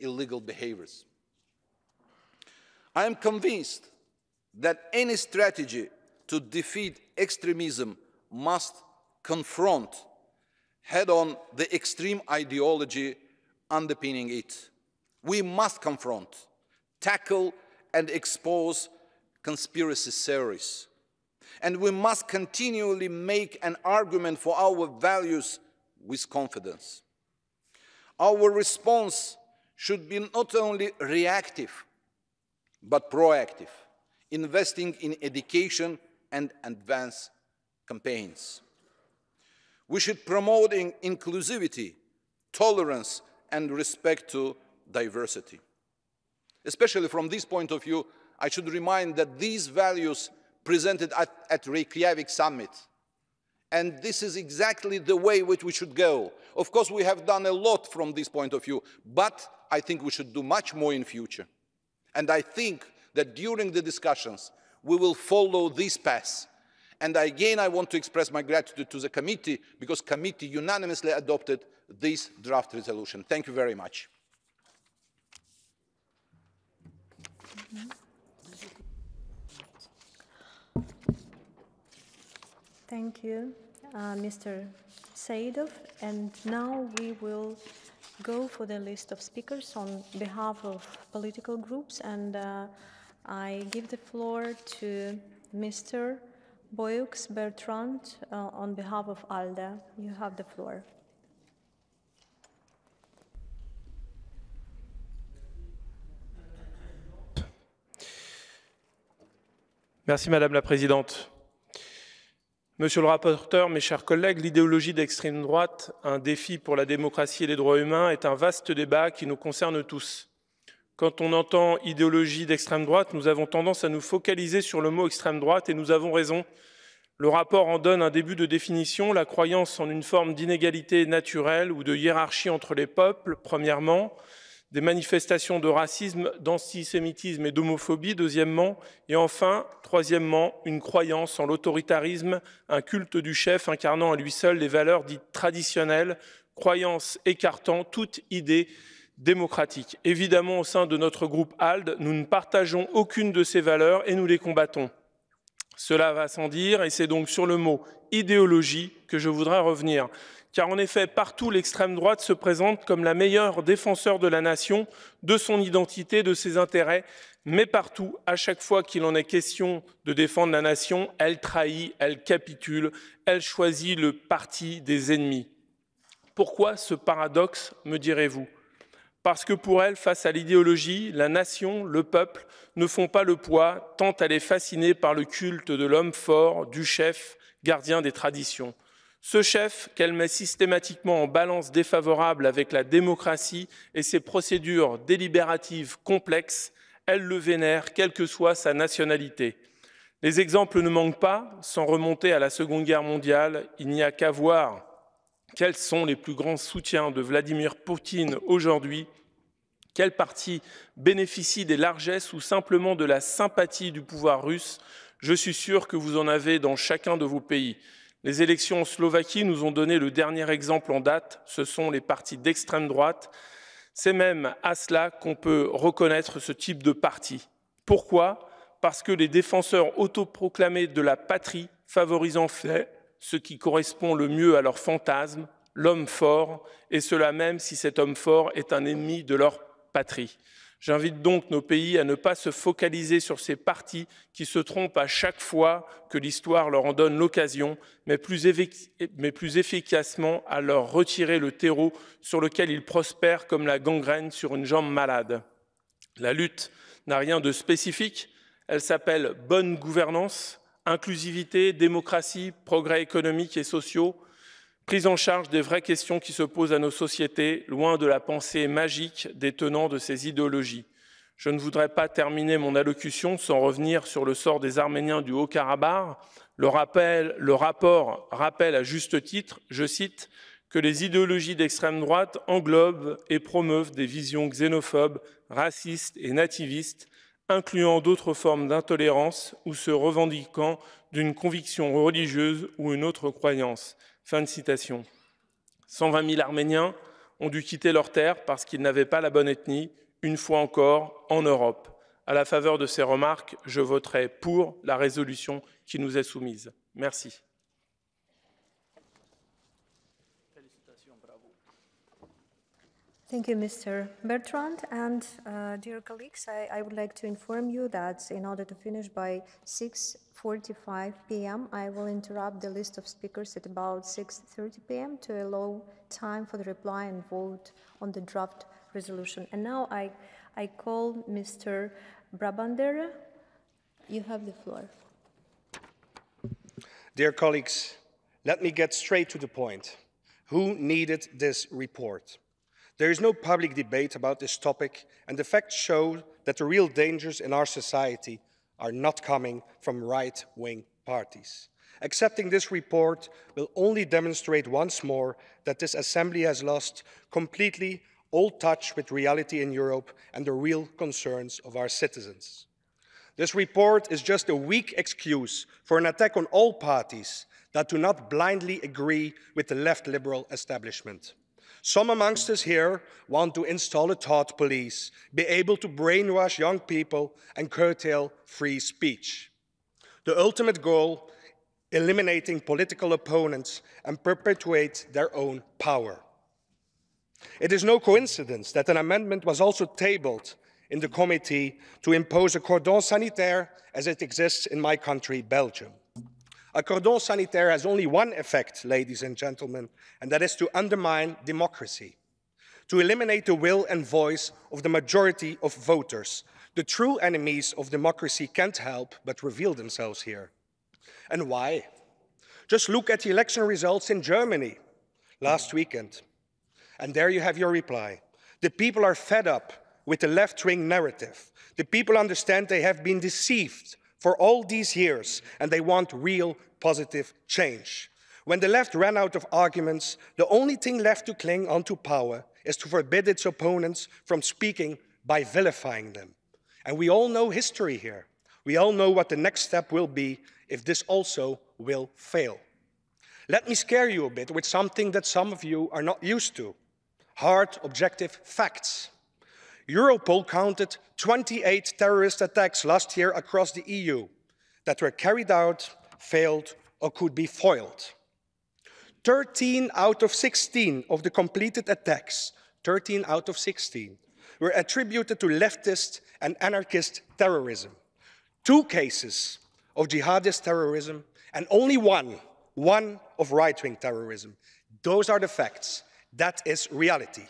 illegal behaviors. I am convinced that any strategy to defeat extremism must confront head-on the extreme ideology underpinning it. We must confront, tackle and expose conspiracy theories. And we must continually make an argument for our values with confidence. Our response should be not only reactive, but proactive, investing in education and advanced campaigns. We should promote inclusivity, tolerance, and respect to diversity. Especially from this point of view, I should remind that these values presented at Reykjavik summit. And this is exactly the way which we should go. Of course, we have done a lot from this point of view, but I think we should do much more in future. And I think that during the discussions, we will follow this path. And again, I want to express my gratitude to the committee, because committee unanimously adopted this draft resolution. Thank you very much. Thank you, Mr. Saidov. And now we will go for the list of speakers on behalf of political groups. And I give the floor to Mr. Boyux Bertrand on behalf of ALDE. You have the floor. Merci Madame la Présidente. Monsieur le rapporteur, mes chers collègues, l'idéologie d'extrême droite, un défi pour la démocratie et les droits humains, est un vaste débat qui nous concerne tous. Quand on entend idéologie d'extrême droite, nous avons tendance à nous focaliser sur le mot extrême droite et nous avons raison. Le rapport en donne un début de définition, la croyance en une forme d'inégalité naturelle ou de hiérarchie entre les peuples, premièrement, des manifestations de racisme, d'antisémitisme et d'homophobie, deuxièmement, et enfin, troisièmement, une croyance en l'autoritarisme, un culte du chef incarnant à lui seul les valeurs dites traditionnelles croyance écartant toute idée démocratique. Évidemment, au sein de notre groupe ALDE, nous ne partageons aucune de ces valeurs et nous les combattons. Cela va sans dire, et c'est donc sur le mot idéologie que je voudrais revenir. Car en effet, partout, l'extrême droite se présente comme la meilleure défenseur de la nation, de son identité, de ses intérêts, mais partout, à chaque fois qu'il en est question de défendre la nation, elle trahit, elle capitule, elle choisit le parti des ennemis. Pourquoi ce paradoxe, me direz-vous? Parce que pour elle, face à l'idéologie, la nation, le peuple, ne font pas le poids, tant elle est fascinée par le culte de l'homme fort, du chef, gardien des traditions. Ce chef qu'elle met systématiquement en balance défavorable avec la démocratie et ses procédures délibératives complexes, elle le vénère, quelle que soit sa nationalité. Les exemples ne manquent pas, sans remonter à la Seconde Guerre mondiale, il n'y a qu'à voir quels sont les plus grands soutiens de Vladimir Poutine aujourd'hui, quel parti bénéficie des largesses ou simplement de la sympathie du pouvoir russe. Je suis sûr que vous en avez dans chacun de vos pays. Les élections en Slovaquie nous ont donné le dernier exemple en date, ce sont les partis d'extrême droite. C'est même à cela qu'on peut reconnaître ce type de parti. Pourquoi? Parce que les défenseurs autoproclamés de la patrie favorisent en fait ce qui correspond le mieux à leur fantasme, l'homme fort, et cela même si cet homme fort est un ennemi de leur patrie. J'invite donc nos pays à ne pas se focaliser sur ces partis qui se trompent à chaque fois que l'histoire leur en donne l'occasion, mais plus efficacement à leur retirer le terreau sur lequel ils prospèrent comme la gangrène sur une jambe malade. La lutte n'a rien de spécifique, elle s'appelle bonne gouvernance, inclusivité, démocratie, progrès économiques et sociaux, prise en charge des vraies questions qui se posent à nos sociétés, loin de la pensée magique des tenants de ces idéologies. Je ne voudrais pas terminer mon allocution sans revenir sur le sort des Arméniens du Haut-Karabakh. Le rapport rappelle à juste titre, je cite, que les idéologies d'extrême droite englobent et promeuvent des visions xénophobes, racistes et nativistes, incluant d'autres formes d'intolérance ou se revendiquant d'une conviction religieuse ou une autre croyance. Fin de citation. 120 000 Arméniens ont dû quitter leur terre parce qu'ils n'avaient pas la bonne ethnie, une fois encore, en Europe. À la faveur de ces remarques, je voterai pour la résolution qui nous est soumise. Merci. Thank you, Mr. Bertrand. And dear colleagues, I would like to inform you that in order to finish by 6:45 p.m., I will interrupt the list of speakers at about 6:30 p.m. to allow time for the reply and vote on the draft resolution. And now I call Mr. Brabander. You have the floor. Dear colleagues, let me get straight to the point. Who needed this report? There is no public debate about this topic, and the facts show that the real dangers in our society are not coming from right-wing parties. Accepting this report will only demonstrate once more that this Assembly has lost completely all touch with reality in Europe and the real concerns of our citizens. This report is just a weak excuse for an attack on all parties that do not blindly agree with the left liberal establishment. Some amongst us here want to install a thought police, be able to brainwash young people and curtail free speech. The ultimate goal, eliminating political opponents and perpetuate their own power. It is no coincidence that an amendment was also tabled in the committee to impose a cordon sanitaire as it exists in my country, Belgium. A cordon sanitaire has only one effect, ladies and gentlemen, and that is to undermine democracy, to eliminate the will and voice of the majority of voters. The true enemies of democracy can't help but reveal themselves here. And why? Just look at the election results in Germany last weekend. And there you have your reply. The people are fed up with the left-wing narrative. The people understand they have been deceived for all these years, and they want real positive change. When the left ran out of arguments, the only thing left to cling onto power is to forbid its opponents from speaking by vilifying them. And we all know history here. We all know what the next step will be if this also will fail. Let me scare you a bit with something that some of you are not used to. Hard, objective facts. Europol counted 28 terrorist attacks last year across the EU that were carried out, failed, or could be foiled. 13 out of 16 of the completed attacks, 13 out of 16, were attributed to leftist and anarchist terrorism. 2 cases of jihadist terrorism, and only one of right-wing terrorism. Those are the facts. That is reality.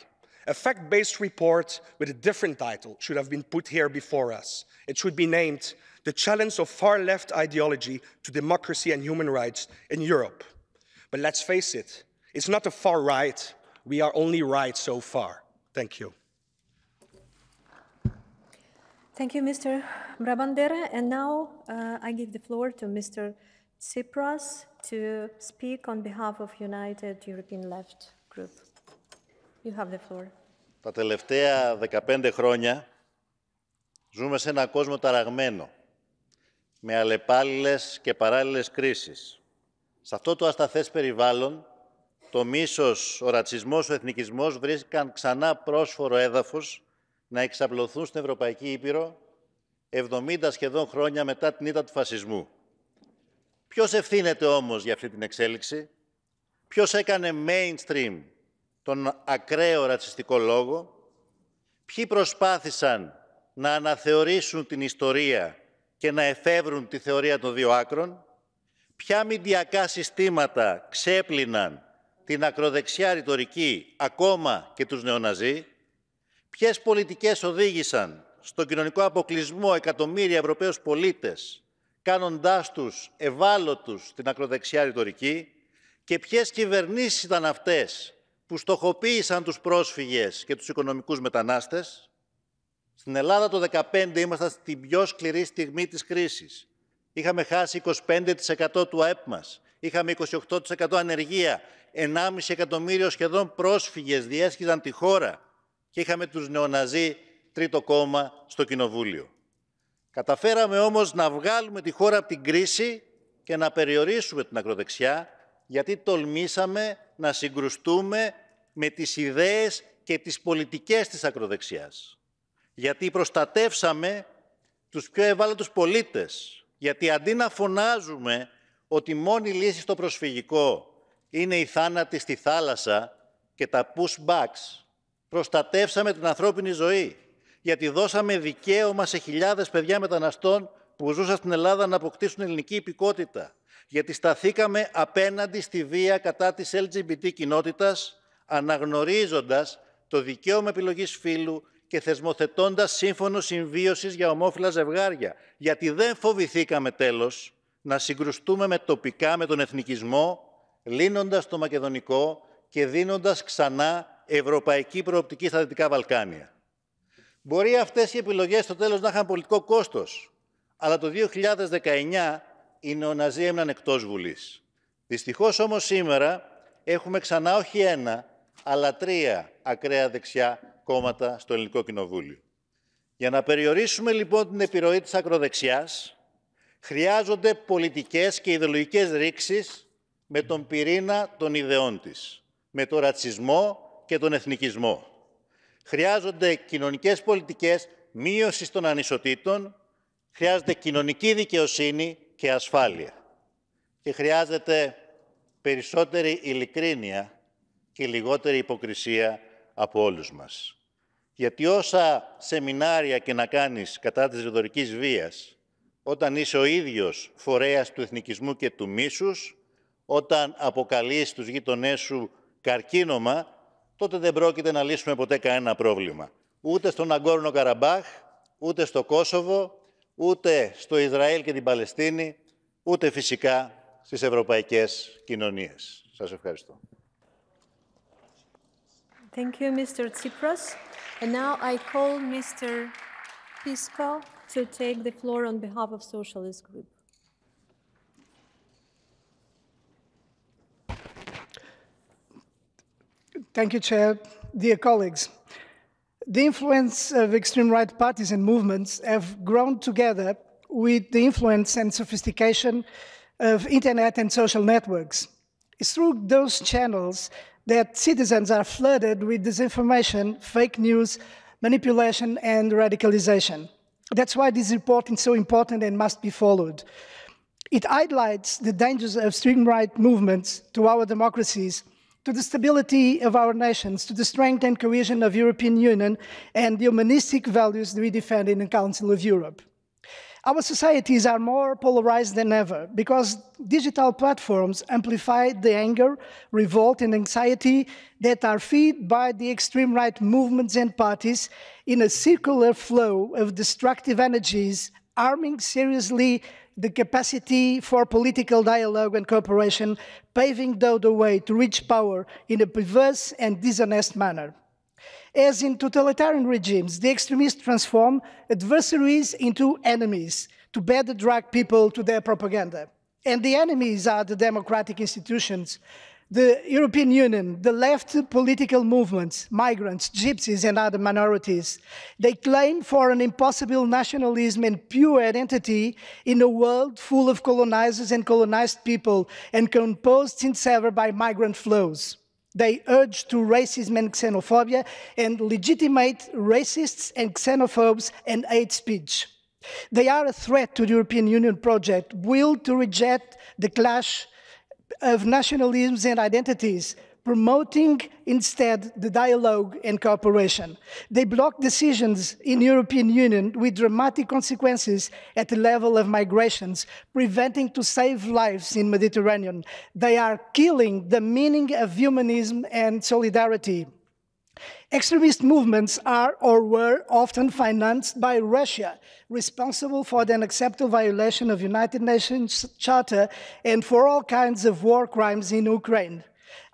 A fact-based report with a different title should have been put here before us. It should be named The Challenge of Far-Left Ideology to Democracy and Human Rights in Europe. But let's face it, it's not a far right. We are only right so far. Thank you. Thank you, Mr. Brabandere. And now I give the floor to Mr. Tsipras to speak on behalf of United European Left Group. You have the floor. Τα τελευταία 15 χρόνια ζούμε σε έναν κόσμο ταραγμένο, με αλλεπάλληλες και παράλληλες κρίσεις. Σε αυτό το ασταθές περιβάλλον, το μίσος, ο ρατσισμός, ο εθνικισμός βρίσκαν ξανά πρόσφορο έδαφος να εξαπλωθούν στην Ευρωπαϊκή Ήπειρο 70 σχεδόν χρόνια μετά την ήττα του φασισμού. Ποιος ευθύνεται όμως για αυτή την εξέλιξη? Ποιος έκανε mainstream τον ακραίο ρατσιστικό λόγο? Ποιοι προσπάθησαν να αναθεωρήσουν την ιστορία και να εφεύρουν τη θεωρία των δύο άκρων? Ποια μηντιακά συστήματα ξέπλυναν την ακροδεξιά ρητορική, ακόμα και τους νεοναζί? Ποιες πολιτικές οδήγησαν στον κοινωνικό αποκλεισμό εκατομμύρια Ευρωπαίους πολίτες, κάνοντάς τους ευάλωτους στην ακροδεξιά ρητορική? Και ποιες κυβερνήσεις ήταν αυτές που στοχοποίησαν τους πρόσφυγες και τους οικονομικούς μετανάστες? Στην Ελλάδα το 2015 ήμασταν στην πιο σκληρή στιγμή της κρίσης. Είχαμε χάσει 25% του ΑΕΠ μας. Είχαμε 28% ανεργία. 1,5 εκατομμύριο σχεδόν πρόσφυγες διέσχιζαν τη χώρα. Και είχαμε τους νεοναζί τρίτο κόμμα στο Κοινοβούλιο. Καταφέραμε όμως να βγάλουμε τη χώρα από την κρίση και να περιορίσουμε την ακροδεξιά, γιατί τολμήσαμε να συγκρουστούμε με τις ιδέες και τις πολιτικές της ακροδεξιάς. Γιατί προστατεύσαμε τους πιο ευάλωτους πολίτες. Γιατί αντί να φωνάζουμε ότι μόνη λύση στο προσφυγικό είναι η θάνατη στη θάλασσα και τα pushbacks, προστατεύσαμε την ανθρώπινη ζωή. Γιατί δώσαμε δικαίωμα σε χιλιάδες παιδιά μεταναστών που ζούσαν στην Ελλάδα να αποκτήσουν ελληνική υπηκότητα. Γιατί σταθήκαμε απέναντι στη βία κατά της LGBT κοινότητας, αναγνωρίζοντας το δικαίωμα επιλογής φύλου και θεσμοθετώντας σύμφωνο συμβίωσης για ομόφυλα ζευγάρια. Γιατί δεν φοβηθήκαμε τέλος να συγκρουστούμε με τοπικά με τον εθνικισμό, λύνοντας το μακεδονικό και δίνοντας ξανά ευρωπαϊκή προοπτική στα Δυτικά Βαλκάνια. Μπορεί αυτές οι επιλογές στο τέλος να είχαν πολιτικό κόστος, αλλά το 2019 οι νεοναζί έμειναν εκτός Βουλής. Δυστυχώς όμως σήμερα έχουμε ξανά όχι ένα, αλλά 3 ακραία δεξιά κόμματα στο Ελληνικό Κοινοβούλιο. Για να περιορίσουμε λοιπόν την επιρροή της ακροδεξιάς, χρειάζονται πολιτικές και ιδεολογικές ρήξεις με τον πυρήνα των ιδεών της, με τον ρατσισμό και τον εθνικισμό. Χρειάζονται κοινωνικές πολιτικές μείωσης των ανισοτήτων, χρειάζεται κοινωνική δικαιοσύνη και ασφάλεια. Και χρειάζεται περισσότερη ειλικρίνεια και λιγότερη υποκρισία από όλους μας. Γιατί όσα σεμινάρια και να κάνεις κατά της ρητορικής βίας, όταν είσαι ο ίδιος φορέας του εθνικισμού και του μίσους, όταν αποκαλείς τους γείτονές σου καρκίνωμα, τότε δεν πρόκειται να λύσουμε ποτέ κανένα πρόβλημα. Ούτε στον Ναγκόρνο Καραμπάχ, ούτε στο Κόσοβο, ούτε στο Ισραήλ και την Παλαιστίνη, ούτε φυσικά στις ευρωπαϊκές κοινωνίες. Σας ευχαριστώ. Thank you, Mr. Tsipras. And now I call Mr. Pisco to take the floor on behalf of Socialist Group. Thank you, Chair. Dear colleagues, the influence of extreme right parties and movements have grown together with the influence and sophistication of internet and social networks. It's through those channels that citizens are flooded with disinformation, fake news, manipulation, and radicalization. That's why this report is so important and must be followed. It highlights the dangers of extreme right movements to our democracies, to the stability of our nations, to the strength and cohesion of the European Union, and the humanistic values that we defend in the Council of Europe. Our societies are more polarized than ever because digital platforms amplify the anger, revolt, and anxiety that are fed by the extreme right movements and parties in a circular flow of destructive energies, harming seriously the capacity for political dialogue and cooperation, paving the way to reach power in a perverse and dishonest manner. As in totalitarian regimes, the extremists transform adversaries into enemies to better drag people to their propaganda. And the enemies are the democratic institutions, the European Union, the left political movements, migrants, gypsies, and other minorities. They claim for an impossible nationalism and pure identity in a world full of colonizers and colonized people and composed since ever by migrant flows. They urge to racism and xenophobia and legitimate racists and xenophobes and hate speech. They are a threat to the European Union project, willed to reject the clash of nationalisms and identities, promoting instead the dialogue and cooperation. They block decisions in the European Union with dramatic consequences at the level of migrations, preventing to save lives in the Mediterranean. They are killing the meaning of humanism and solidarity. Extremist movements are or were often financed by Russia, responsible for the unacceptable violation of United Nations Charter and for all kinds of war crimes in Ukraine.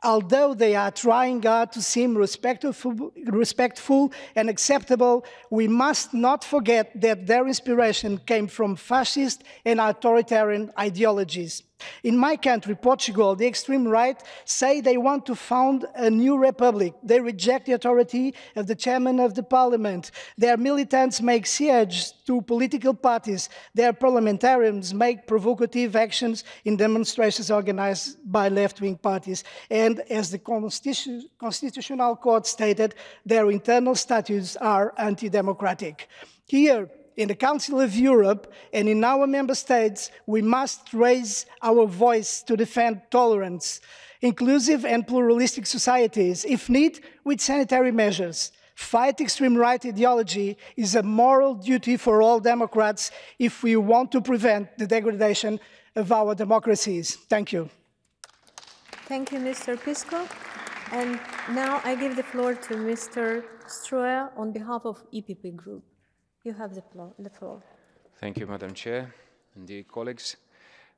Although they are trying hard to seem respectful and acceptable, we must not forget that their inspiration came from fascist and authoritarian ideologies. In my country, Portugal, the extreme right say they want to found a new republic. They reject the authority of the chairman of the parliament. Their militants make siege to political parties. Their parliamentarians make provocative actions in demonstrations organized by left-wing parties. And as the Constitutional Court stated, their internal statutes are anti-democratic. Here, in the Council of Europe and in our member states, we must raise our voice to defend tolerance, inclusive and pluralistic societies, if need, with sanitary measures. Fight extreme right ideology is a moral duty for all Democrats if we want to prevent the degradation of our democracies. Thank you. Thank you, Mr. Pisco. And now I give the floor to Mr. Struer on behalf of EPP Group. You have the floor. Thank you, Madam Chair and dear colleagues.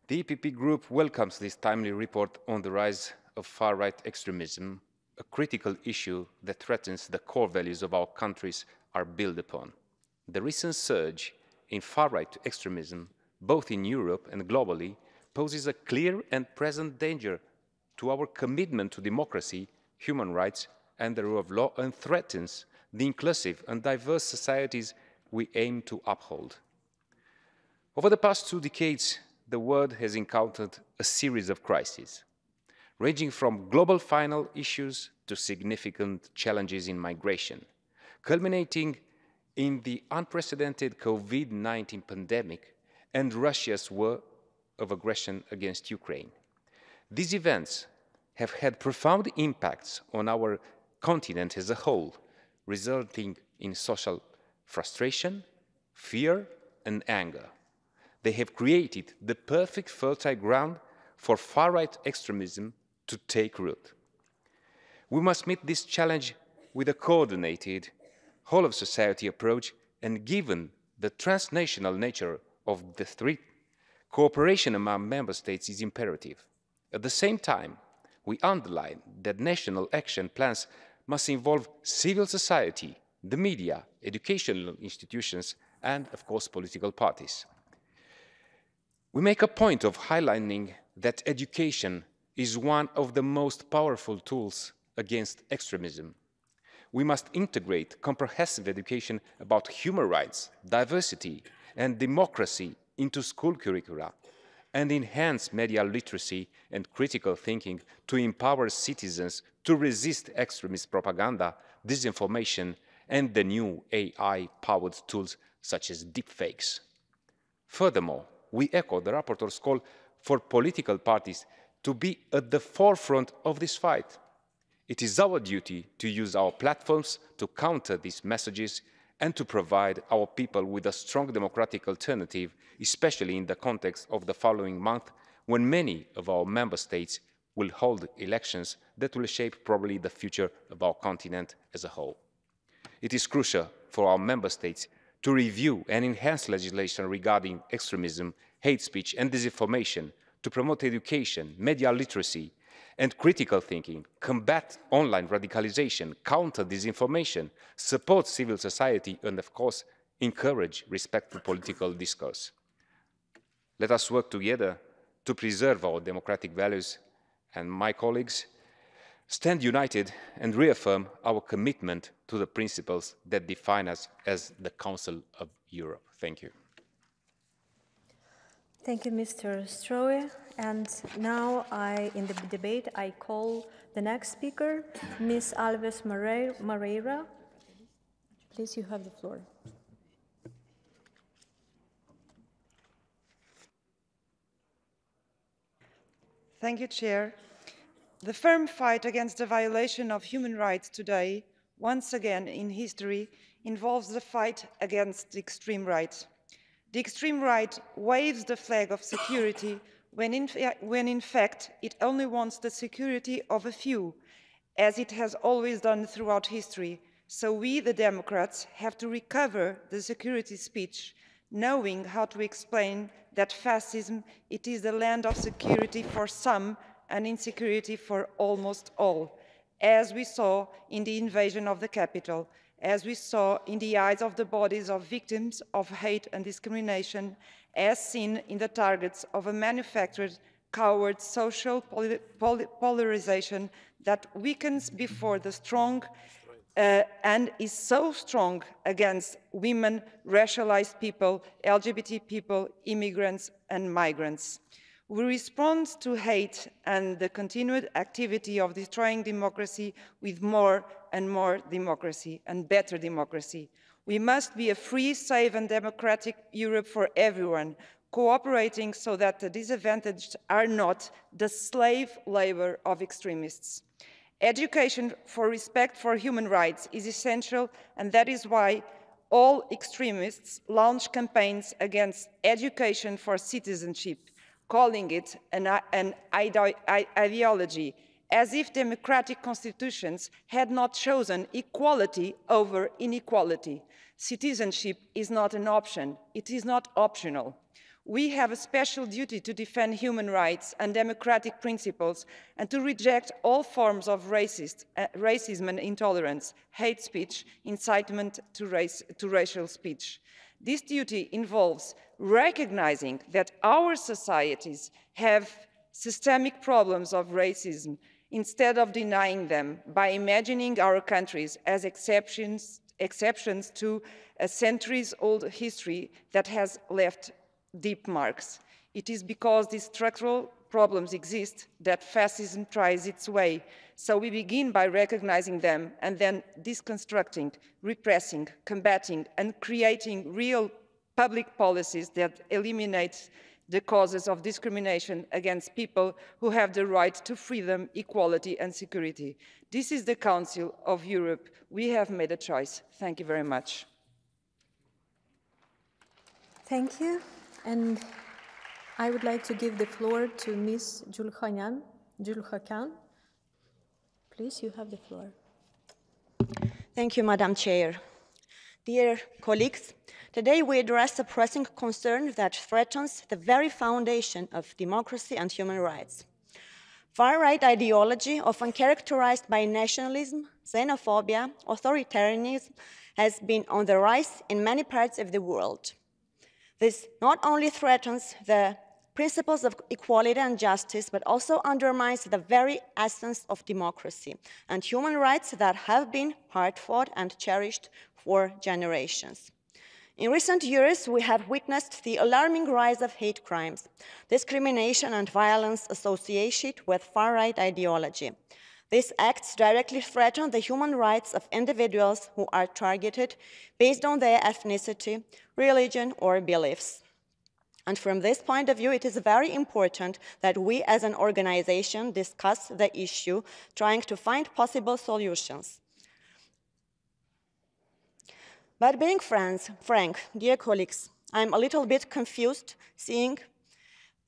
The EPP Group welcomes this timely report on the rise of far-right extremism, a critical issue that threatens the core values of our countries are built upon. The recent surge in far-right extremism, both in Europe and globally, poses a clear and present danger to our commitment to democracy, human rights, and the rule of law, and threatens the inclusive and diverse societies we aim to uphold. Over the past 2 decades, the world has encountered a series of crises, ranging from global final issues to significant challenges in migration, culminating in the unprecedented COVID-19 pandemic and Russia's war of aggression against Ukraine. These events have had profound impacts on our continent as a whole, resulting in social frustration, fear, and anger. They have created the perfect fertile ground for far-right extremism to take root. We must meet this challenge with a coordinated, whole-of-society approach, and given the transnational nature of the threat, cooperation among member states is imperative. At the same time, we underline that national action plans must involve civil society, the media, educational institutions, and, of course, political parties. We make a point of highlighting that education is one of the most powerful tools against extremism. We must integrate comprehensive education about human rights, diversity, and democracy into school curricula, and enhance media literacy and critical thinking to empower citizens to resist extremist propaganda, disinformation, and the new AI-powered tools such as deepfakes. Furthermore, we echo the rapporteur's call for political parties to be at the forefront of this fight. It is our duty to use our platforms to counter these messages and to provide our people with a strong democratic alternative, especially in the context of the following month, when many of our member states will hold elections that will shape probably the future of our continent as a whole. It is crucial for our member states to review and enhance legislation regarding extremism, hate speech and disinformation, to promote education, media literacy and critical thinking, combat online radicalization, counter disinformation, support civil society and, of course, encourage respectful political discourse. Let us work together to preserve our democratic values, and my colleagues, stand united and reaffirm our commitment to the principles that define us as the Council of Europe. Thank you. Thank you, Mr. Strohe. And now, in the debate, I call the next speaker, Ms. Alves Moreira. Please, you have the floor. Thank you, Chair. The firm fight against the violation of human rights today, once again in history, involves the fight against the extreme right. The extreme right waves the flag of security when in fact it only wants the security of a few, as it has always done throughout history. So we, the Democrats, have to recover the security speech, knowing how to explain that fascism, it is the land of security for some and insecurity for almost all, as we saw in the invasion of the capital, as we saw in the eyes of the bodies of victims of hate and discrimination, as seen in the targets of a manufactured, coward social polarization that weakens before the strong and is so strong against women, racialized people, LGBT people, immigrants, and migrants. We respond to hate and the continued activity of destroying democracy with more and more democracy and better democracy. We must be a free, safe, and democratic Europe for everyone, cooperating so that the disadvantaged are not the slave labor of extremists. Education for respect for human rights is essential, and that is why all extremists launch campaigns against education for citizenship, calling it an ideology, as if democratic constitutions had not chosen equality over inequality. Citizenship is not an option, it is not optional. We have a special duty to defend human rights and democratic principles and to reject all forms of racism and intolerance, hate speech, incitement to racial speech. This duty involves recognizing that our societies have systemic problems of racism instead of denying them by imagining our countries as exceptions to a centuries-old history that has left deep marks. It is because these structural problems exist that fascism tries its way. So we begin by recognizing them and then deconstructing, repressing, combating, and creating real public policies that eliminate the causes of discrimination against people who have the right to freedom, equality, and security. This is the Council of Europe. We have made a choice. Thank you very much. Thank you. And I would like to give the floor to Ms. Julhakan. Please, you have the floor. Thank you, Madam Chair. Dear colleagues, today we address a pressing concern that threatens the very foundation of democracy and human rights. Far-right ideology, often characterized by nationalism, xenophobia, authoritarianism, has been on the rise in many parts of the world. This not only threatens the principles of equality and justice, but also undermines the very essence of democracy and human rights that have been hard-fought and cherished for generations. In recent years, we have witnessed the alarming rise of hate crimes, discrimination and violence associated with far-right ideology. These acts directly threaten the human rights of individuals who are targeted based on their ethnicity, religion, or beliefs. And from this point of view, it is very important that we as an organization discuss the issue, trying to find possible solutions. But being frank, dear colleagues, I'm a little bit confused seeing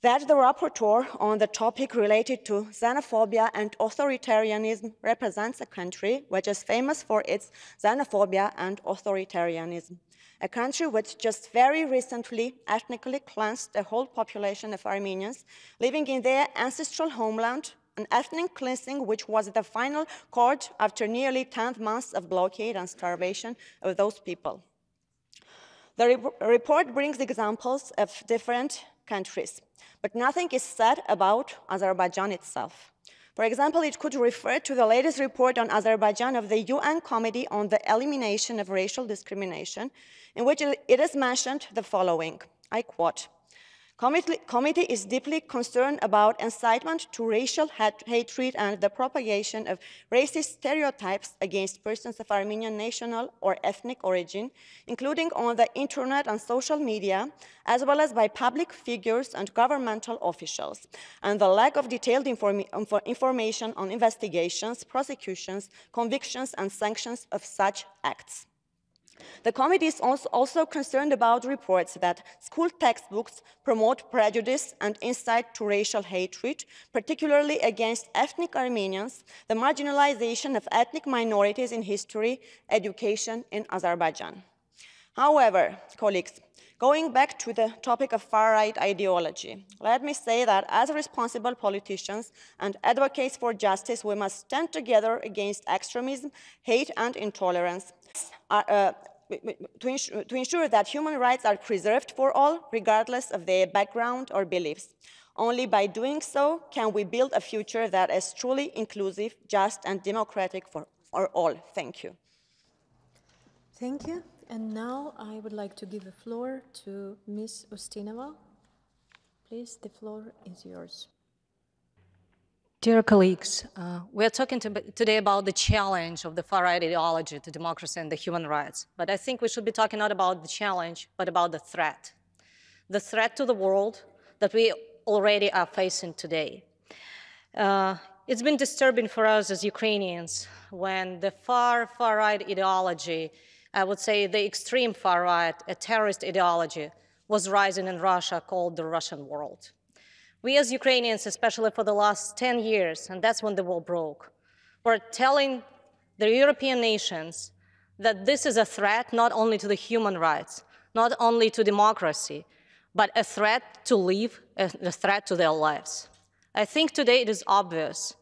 that the rapporteur on the topic related to xenophobia and authoritarianism represents a country which is famous for its xenophobia and authoritarianism. A country which just very recently ethnically cleansed the whole population of Armenians living in their ancestral homeland, an ethnic cleansing which was the final chord after nearly 10 months of blockade and starvation of those people. The report brings examples of different countries, but nothing is said about Azerbaijan itself. For example, it could refer to the latest report on Azerbaijan of the UN Committee on the Elimination of Racial Discrimination, in which it is mentioned the following, I quote, Committee is deeply concerned about incitement to racial hatred and the propagation of racist stereotypes against persons of Armenian national or ethnic origin, including on the internet and social media, as well as by public figures and governmental officials, and the lack of detailed information on investigations, prosecutions, convictions, and sanctions of such acts. The committee is also concerned about reports that school textbooks promote prejudice and incite to racial hatred, particularly against ethnic Armenians, the marginalization of ethnic minorities in history, education in Azerbaijan. However, colleagues, going back to the topic of far-right ideology, let me say that as responsible politicians and advocates for justice, we must stand together against extremism, hate, and intolerance. To ensure that human rights are preserved for all, regardless of their background or beliefs. Only by doing so can we build a future that is truly inclusive, just, and democratic for all. Thank you. Thank you. And now I would like to give the floor to Ms. Ustinova. Please, the floor is yours. Dear colleagues, we are talking today about the challenge of the far-right ideology to democracy and the human rights. But I think we should be talking not about the challenge, but about the threat. The threat to the world that we already are facing today. It's been disturbing for us as Ukrainians when the far-right ideology, I would say the extreme far-right, a terrorist ideology, was rising in Russia called the Russian world. We as Ukrainians, especially for the last 10 years, and that's when the war broke, were telling the European nations that this is a threat not only to the human rights, not only to democracy, but a threat to live, a threat to their lives. I think today it is obvious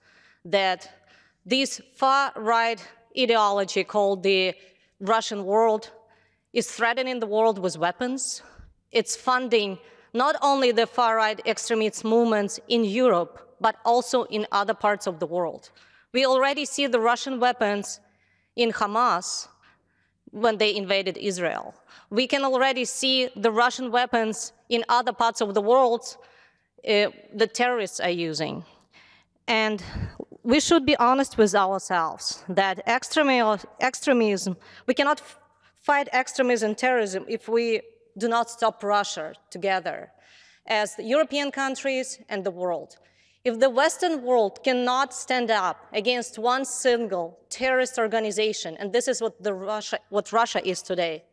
that this far-right ideology called the Russian world is threatening the world with weapons. It's funding not only the far-right extremist movements in Europe, but also in other parts of the world. We already see the Russian weapons in Hamas when they invaded Israel. We can already see the Russian weapons in other parts of the world the terrorists are using. And we should be honest with ourselves that extremism, we cannot fight extremism and terrorism if we do not stop Russia together as the European countries and the world. If the Western world cannot stand up against one single terrorist organization, and this is what Russia is today,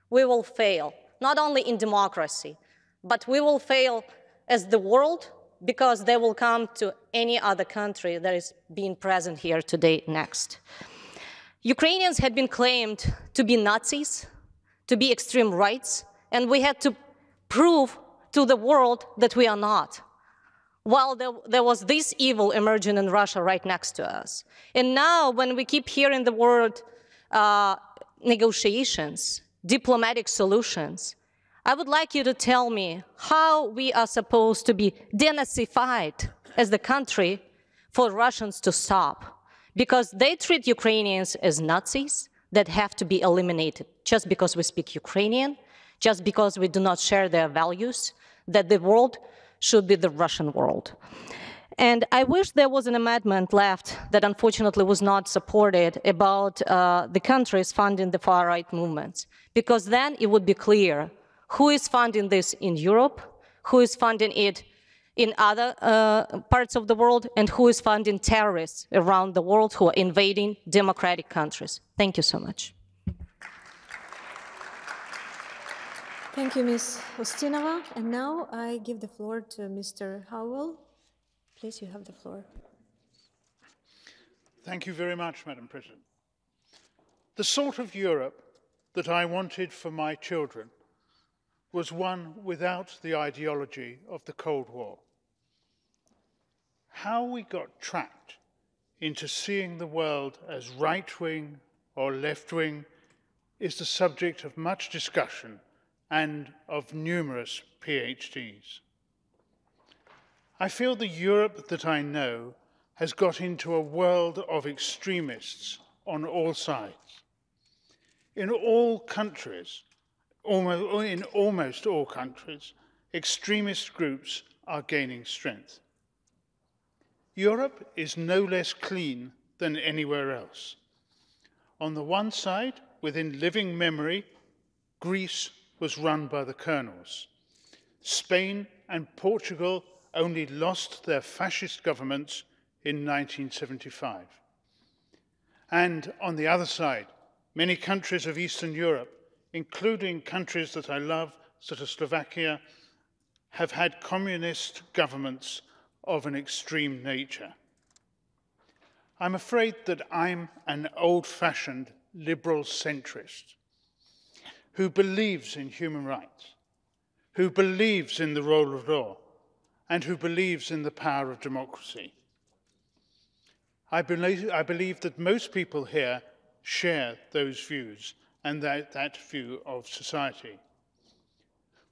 we will fail, not only in democracy, but we will fail as the world because they will come to any other country that is being present here today next. Ukrainians had been claimed to be Nazis, to be extreme rights, and we had to prove to the world that we are not. While there was this evil emerging in Russia right next to us. And now when we keep hearing the word negotiations, diplomatic solutions, I would like you to tell me how we are supposed to be denazified as the country for Russians to stop. Because they treat Ukrainians as Nazis that have to be eliminated just because we speak Ukrainian, just because we do not share their values, that the world should be the Russian world. And I wish there was an amendment left that unfortunately was not supported about the countries funding the far-right movements, because then it would be clear who is funding this in Europe, who is funding it in other parts of the world, and who is funding terrorists around the world who are invading democratic countries. Thank you so much. Thank you, Ms. Ustinova. And now I give the floor to Mr. Howell. Please, you have the floor. Thank you very much, Madam President. The sort of Europe that I wanted for my children was one without the ideology of the Cold War. How we got trapped into seeing the world as right-wing or left-wing is the subject of much discussion and of numerous PhDs. I feel the Europe that I know has got into a world of extremists on all sides. In all countries, in almost all countries, extremist groups are gaining strength. Europe is no less clean than anywhere else. On the one side, within living memory, Greece was run by the colonels. Spain and Portugal only lost their fascist governments in 1975. And on the other side, many countries of Eastern Europe, including countries that I love, such as Slovakia, have had communist governments of an extreme nature. I'm afraid that I'm an old-fashioned liberal centrist who believes in human rights, who believes in the rule of law, and who believes in the power of democracy. I believe that most people here share those views and that view of society.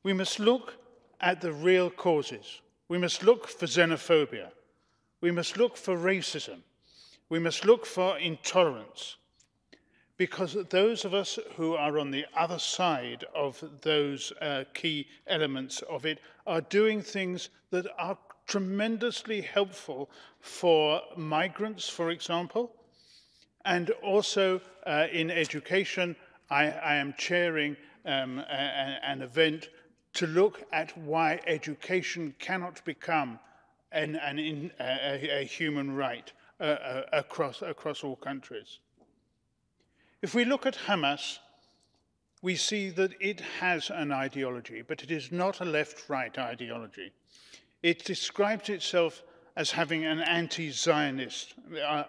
We must look at the real causes. We must look for xenophobia. We must look for racism. We must look for intolerance. Because those of us who are on the other side of those key elements of it are doing things that are tremendously helpful for migrants, for example, and also in education. I am chairing an event to look at why education cannot become a human right across all countries. If we look at Hamas, we see that it has an ideology, but it is not a left-right ideology. It describes itself as having an anti-Zionist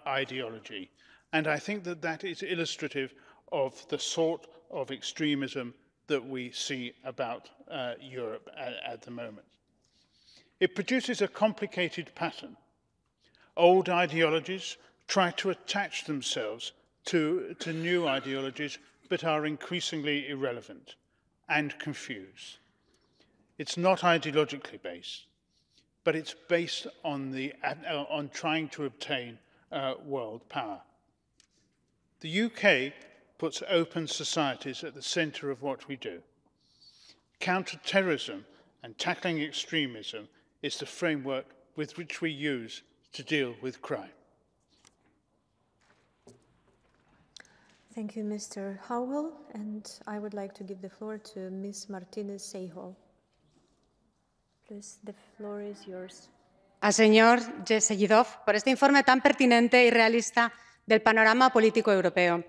ideology, and I think that that is illustrative of the sort of extremism that we see about Europe at the moment. It produces a complicated pattern. Old ideologies try to attach themselves to new ideologies, but are increasingly irrelevant and confused. It's not ideologically based, but it's based on trying to obtain world power. The UK puts open societies at the centre of what we do. Counter-terrorism and tackling extremism is the framework with which we use to deal with crime. Thank you, Mr. Howell, and I would like to give the floor to Ms. Martinez-Seijo. Please, the floor is yours. Al señor Seguidov por este informe tan pertinente y realista del panorama político europeo.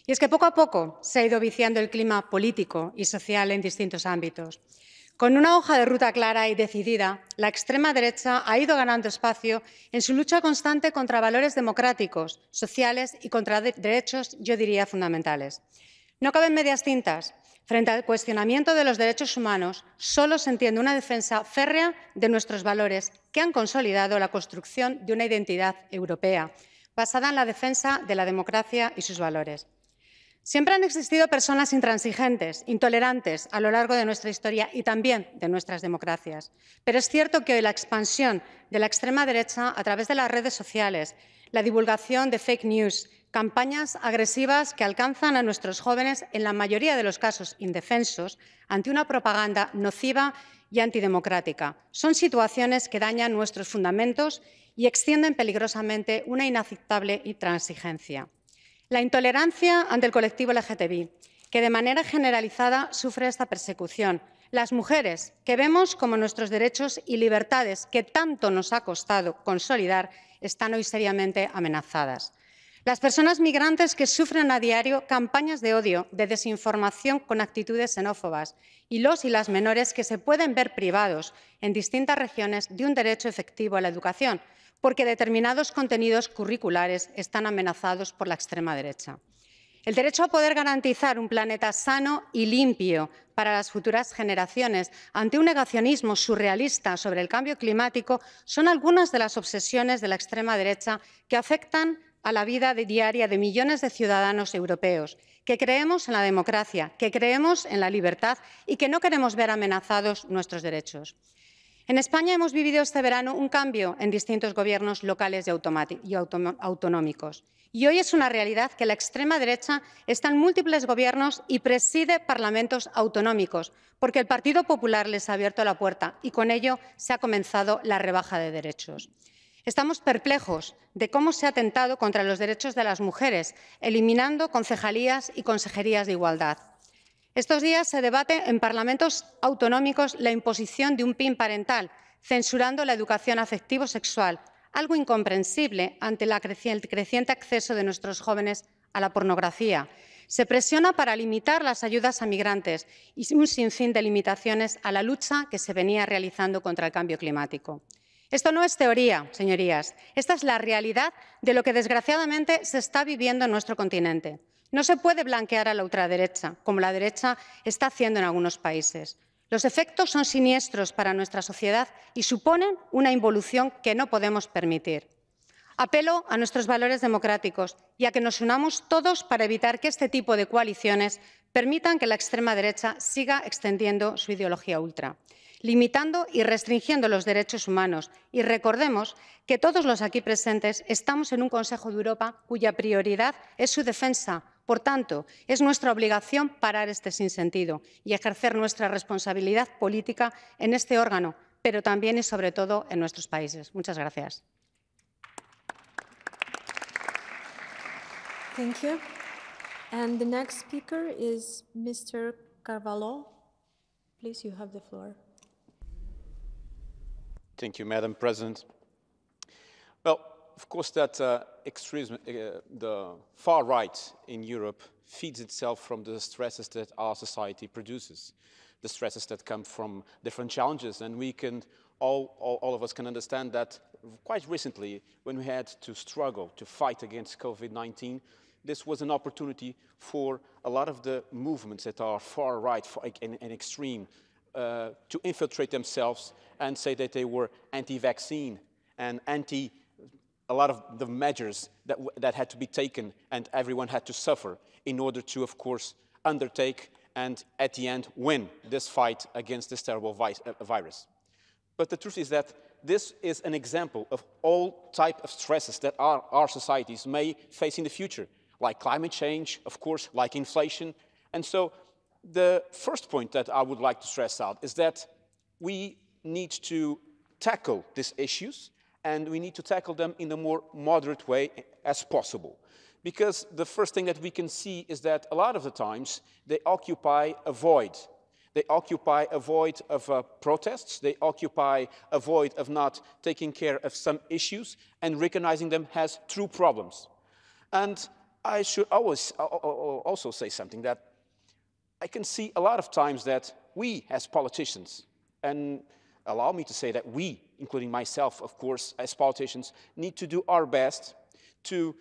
Y es que poco a poco se ha ido viciando el clima político y social en distintos ámbitos. Con una hoja de ruta clara y decidida, la extrema derecha ha ido ganando espacio en su lucha constante contra valores democráticos, sociales y contra derechos, yo diría, fundamentales. No caben medias tintas. Frente al cuestionamiento de los derechos humanos, solo se entiende una defensa férrea de nuestros valores que han consolidado la construcción de una identidad europea, basada en la defensa de la democracia y sus valores. Siempre han existido personas intransigentes, intolerantes a lo largo de nuestra historia y también de nuestras democracias. Pero es cierto que hoy la expansión de la extrema derecha a través de las redes sociales, la divulgación de fake news, campañas agresivas que alcanzan a nuestros jóvenes, en la mayoría de los casos indefensos, ante una propaganda nociva y antidemocrática. Son situaciones que dañan nuestros fundamentos y extienden peligrosamente una inaceptable intransigencia. La intolerancia ante el colectivo LGTBI, que de manera generalizada sufre esta persecución. Las mujeres, que vemos como nuestros derechos y libertades que tanto nos ha costado consolidar, están hoy seriamente amenazadas. Las personas migrantes que sufren a diario campañas de odio, de desinformación con actitudes xenófobas, y los y las menores que se pueden ver privados en distintas regiones de un derecho efectivo a la educación, porque determinados contenidos curriculares están amenazados por la extrema derecha. El derecho a poder garantizar un planeta sano y limpio para las futuras generaciones ante un negacionismo surrealista sobre el cambio climático son algunas de las obsesiones de la extrema derecha que afectan a la vida diaria de millones de ciudadanos europeos, que creemos en la democracia, que creemos en la libertad y que no queremos ver amenazados nuestros derechos. En España hemos vivido este verano un cambio en distintos gobiernos locales y autonómicos. Y hoy es una realidad que la extrema derecha está en múltiples gobiernos y preside parlamentos autonómicos, porque el Partido Popular les ha abierto la puerta y con ello se ha comenzado la rebaja de derechos. Estamos perplejos de cómo se ha atentado contra los derechos de las mujeres, eliminando concejalías y consejerías de igualdad. Estos días se debate en parlamentos autonómicos la imposición de un PIN parental, censurando la educación afectivo-sexual, algo incomprensible ante el creciente acceso de nuestros jóvenes a la pornografía. Se presiona para limitar las ayudas a migrantes y un sinfín de limitaciones a la lucha que se venía realizando contra el cambio climático. Esto no es teoría, señorías. Esta es la realidad de lo que, desgraciadamente, se está viviendo en nuestro continente. No se puede blanquear a la ultraderecha, como la derecha está haciendo en algunos países. Los efectos son siniestros para nuestra sociedad y suponen una involución que no podemos permitir. Apelo a nuestros valores democráticos y a que nos unamos todos para evitar que este tipo de coaliciones permitan que la extrema derecha siga extendiendo su ideología ultra, limitando y restringiendo los derechos humanos. Y recordemos que todos los aquí presentes estamos en un Consejo de Europa cuya prioridad es su defensa. Por tanto, es nuestra obligación parar este sinsentido y ejercer nuestra responsabilidad política en este órgano, pero también y sobre todo en nuestros países. Muchas gracias. Thank you. And the next speaker is Mr. Carvalho. Please, you have the floor. Thank you, Madam President. Well, of course, that extremism, the far right in Europe feeds itself from the stresses that our society produces, the stresses that come from different challenges. And we can, all of us can understand that quite recently, when we had to struggle to fight against COVID-19, this was an opportunity for a lot of the movements that are far right and extreme to infiltrate themselves and say that they were anti-vaccine and anti a lot of the measures that had to be taken and everyone had to suffer in order to, of course, undertake and at the end win this fight against this terrible virus. But the truth is that this is an example of all types of stresses that our societies may face in the future, like climate change, of course, like inflation. And so the first point that I would like to stress out is that we need to tackle these issues, and we need to tackle them in a more moderate way as possible. Because the first thing that we can see is that a lot of the times they occupy a void. They occupy a void of protests. They occupy a void of not taking care of some issues and recognizing them as true problems. And I should always also say something that I can see a lot of times that we as politicians, and allow me to say that we, including myself, of course, as politicians, need to do our best to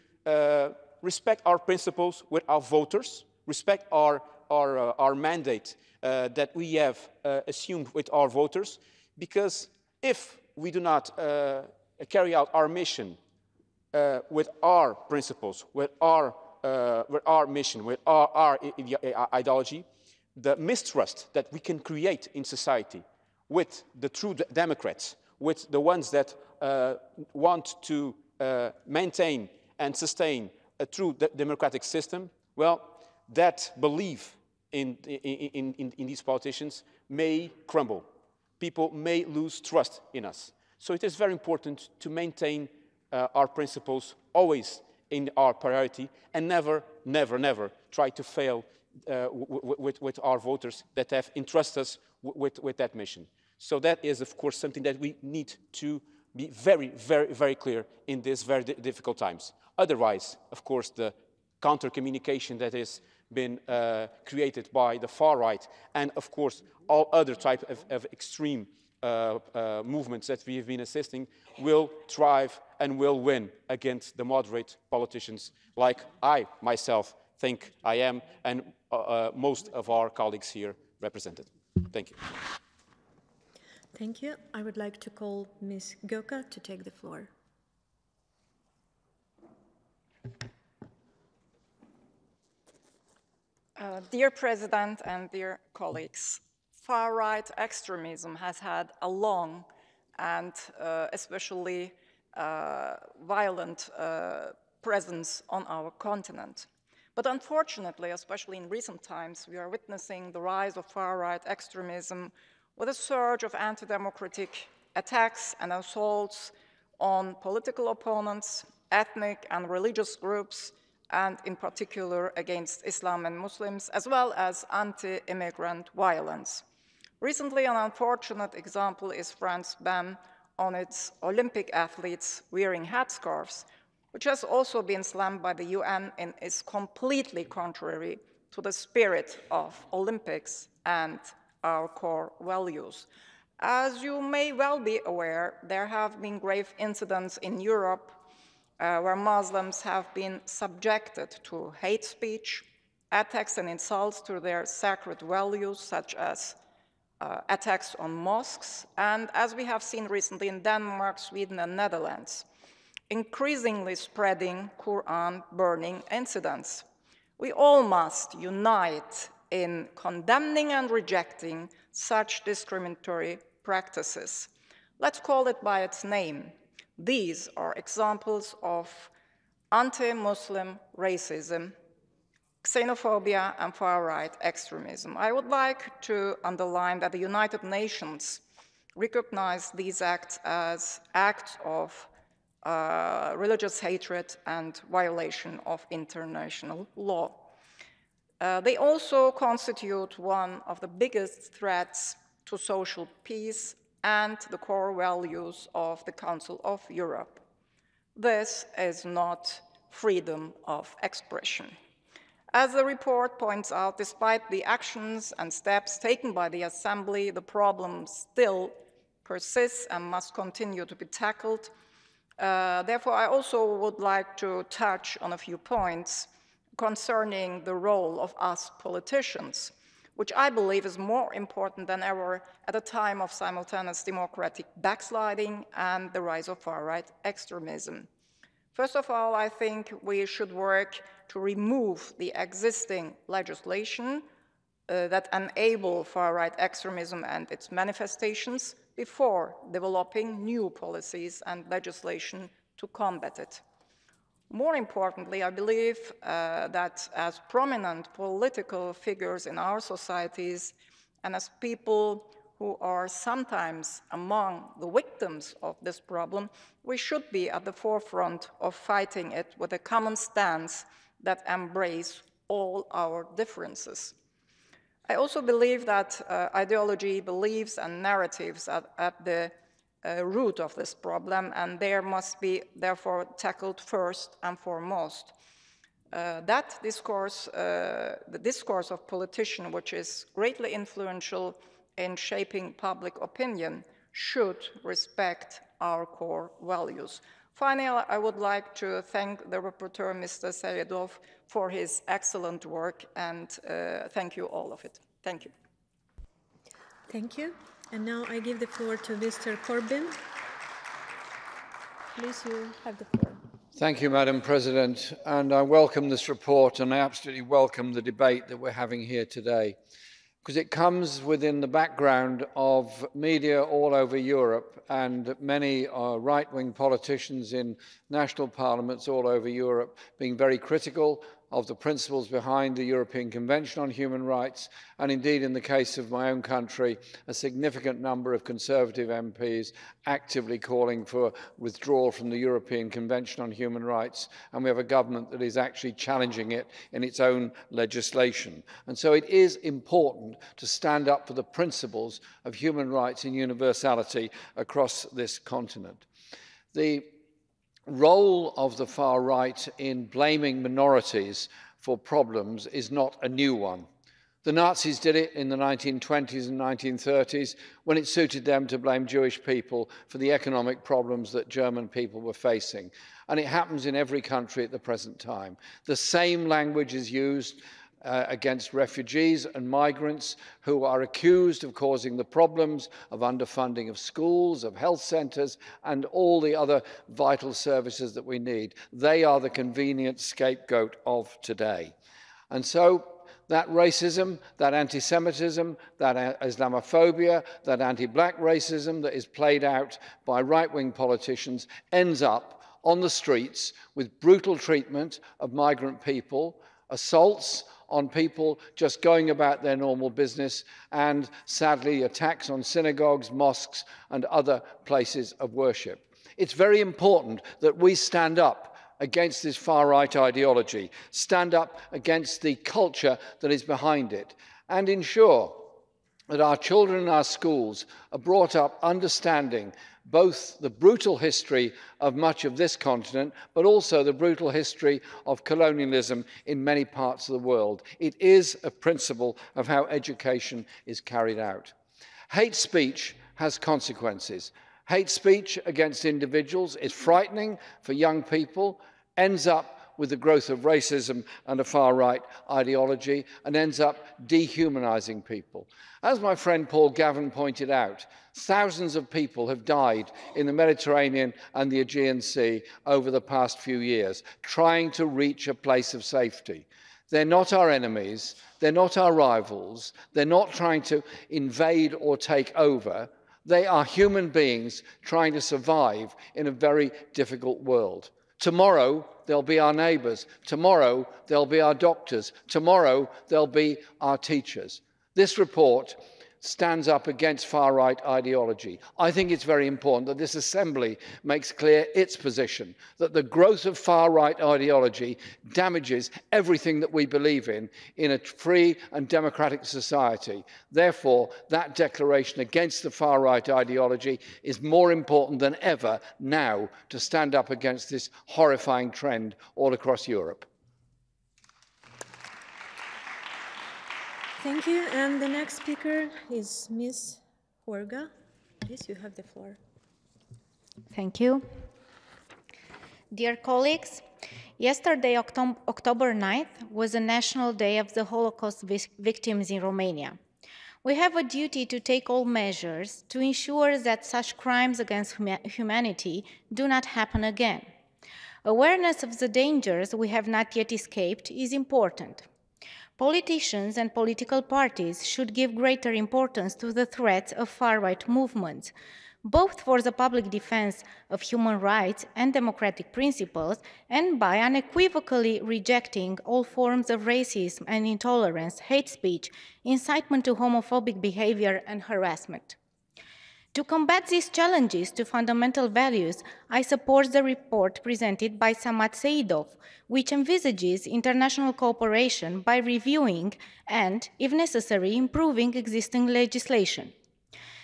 respect our principles with our voters, respect our mandate that we have assumed with our voters, because if we do not carry out our mission with our principles, with our mission, with our ideology, the mistrust that we can create in society with the true Democrats, with the ones that want to maintain and sustain a true democratic system, well, that belief in these politicians may crumble. People may lose trust in us. So it is very important to maintain our principles always in our priority and never, never, never try to fail with our voters that have entrusted us with that mission. So that is, of course, something that we need to be very, very, very clear in these very difficult times. Otherwise, of course, the counter-communication that has been created by the far right and, of course, all other types of extreme movements that we have been assisting will thrive and will win against the moderate politicians like I myself think I am and most of our colleagues here represented. Thank you. Thank you. I would like to call Ms. Göke to take the floor. Dear President and dear colleagues, far-right extremism has had a long and especially violent presence on our continent. But unfortunately, especially in recent times, we are witnessing the rise of far-right extremism with a surge of anti-democratic attacks and assaults on political opponents, ethnic and religious groups, and in particular against Islam and Muslims, as well as anti-immigrant violence. Recently, an unfortunate example is France's ban on its Olympic athletes wearing headscarves, which has also been slammed by the UN and is completely contrary to the spirit of Olympics and our core values. As you may well be aware, there have been grave incidents in Europe where Muslims have been subjected to hate speech, attacks and insults to their sacred values, such as attacks on mosques, and as we have seen recently in Denmark, Sweden, and Netherlands, increasingly spreading Quran burning incidents. We all must unite in condemning and rejecting such discriminatory practices. Let's call it by its name. These are examples of anti-Muslim racism, xenophobia, and far-right extremism. I would like to underline that the United Nations recognize these acts as acts of religious hatred and violation of international law. They also constitute one of the biggest threats to social peace and the core values of the Council of Europe. This is not freedom of expression. As the report points out, despite the actions and steps taken by the Assembly, the problem still persists and must continue to be tackled. Therefore, I also would like to touch on a few points concerning the role of us politicians, which I believe is more important than ever at a time of simultaneous democratic backsliding and the rise of far-right extremism. First of all, I think we should work to remove the existing legislation that enable far-right extremism and its manifestations before developing new policies and legislation to combat it. More importantly, I believe that as prominent political figures in our societies and as people who are sometimes among the victims of this problem, we should be at the forefront of fighting it with a common stance that embraces all our differences. I also believe that ideology, beliefs, and narratives are at the root of this problem, and they must be therefore tackled first and foremost. That discourse, the discourse of politicians, which is greatly influential in shaping public opinion, should respect our core values. Finally, I would like to thank the rapporteur, Mr. Seydov, for his excellent work, and thank you all of it. Thank you. Thank you. And now I give the floor to Mr. Corbyn. Please, you have the floor. Thank you, Madam President, and I welcome this report and I absolutely welcome the debate that we're having here today. because it comes within the background of media all over Europe and many right-wing politicians in national parliaments all over Europe being very critical of the principles behind the European Convention on Human Rights, and indeed in the case of my own country, a significant number of Conservative MPs actively calling for withdrawal from the European Convention on Human Rights, and we have a government that is actually challenging it in its own legislation. And so it is important to stand up for the principles of human rights and universality across this continent. The role of the far right in blaming minorities for problems is not a new one. The Nazis did it in the 1920s and 1930s when it suited them to blame Jewish people for the economic problems that German people were facing. And it happens in every country at the present time. The same language is used against refugees and migrants who are accused of causing the problems of underfunding of schools, of health centres, and all the other vital services that we need. They are the convenient scapegoat of today. And so that racism, that anti-Semitism, that Islamophobia, that anti-black racism that is played out by right-wing politicians ends up on the streets with brutal treatment of migrant people, assaults on people just going about their normal business, and sadly attacks on synagogues, mosques and other places of worship. It's very important that we stand up against this far-right ideology, stand up against the culture that is behind it, and ensure that our children in our schools are brought up understanding both the brutal history of much of this continent, but also the brutal history of colonialism in many parts of the world. It is a principle of how education is carried out. Hate speech has consequences. Hate speech against individuals is frightening for young people, ends up with the growth of racism and a far-right ideology, and ends up dehumanizing people. As my friend Paul Gavin pointed out, thousands of people have died in the Mediterranean and the Aegean Sea over the past few years, trying to reach a place of safety. They're not our enemies, they're not our rivals, they're not trying to invade or take over. They are human beings trying to survive in a very difficult world. Tomorrow, they'll be our neighbours. Tomorrow, they'll be our doctors. Tomorrow, they'll be our teachers. This report stands up against far-right ideology. I think it's very important that this Assembly makes clear its position, that the growth of far-right ideology damages everything that we believe in a free and democratic society. Therefore, that declaration against the far-right ideology is more important than ever now to stand up against this horrifying trend all across Europe. Thank you. And the next speaker is Ms. Huerga. Please, you have the floor. Thank you. Dear colleagues, yesterday, October 9th, was a National Day of the Holocaust Victims in Romania. We have a duty to take all measures to ensure that such crimes against humanity do not happen again. Awareness of the dangers we have not yet escaped is important. Politicians and political parties should give greater importance to the threats of far-right movements, both for the public defense of human rights and democratic principles, and by unequivocally rejecting all forms of racism and intolerance, hate speech, incitement to homophobic behavior, and harassment. To combat these challenges to fundamental values, I support the report presented by Samad Seidov, which envisages international cooperation by reviewing and, if necessary, improving existing legislation.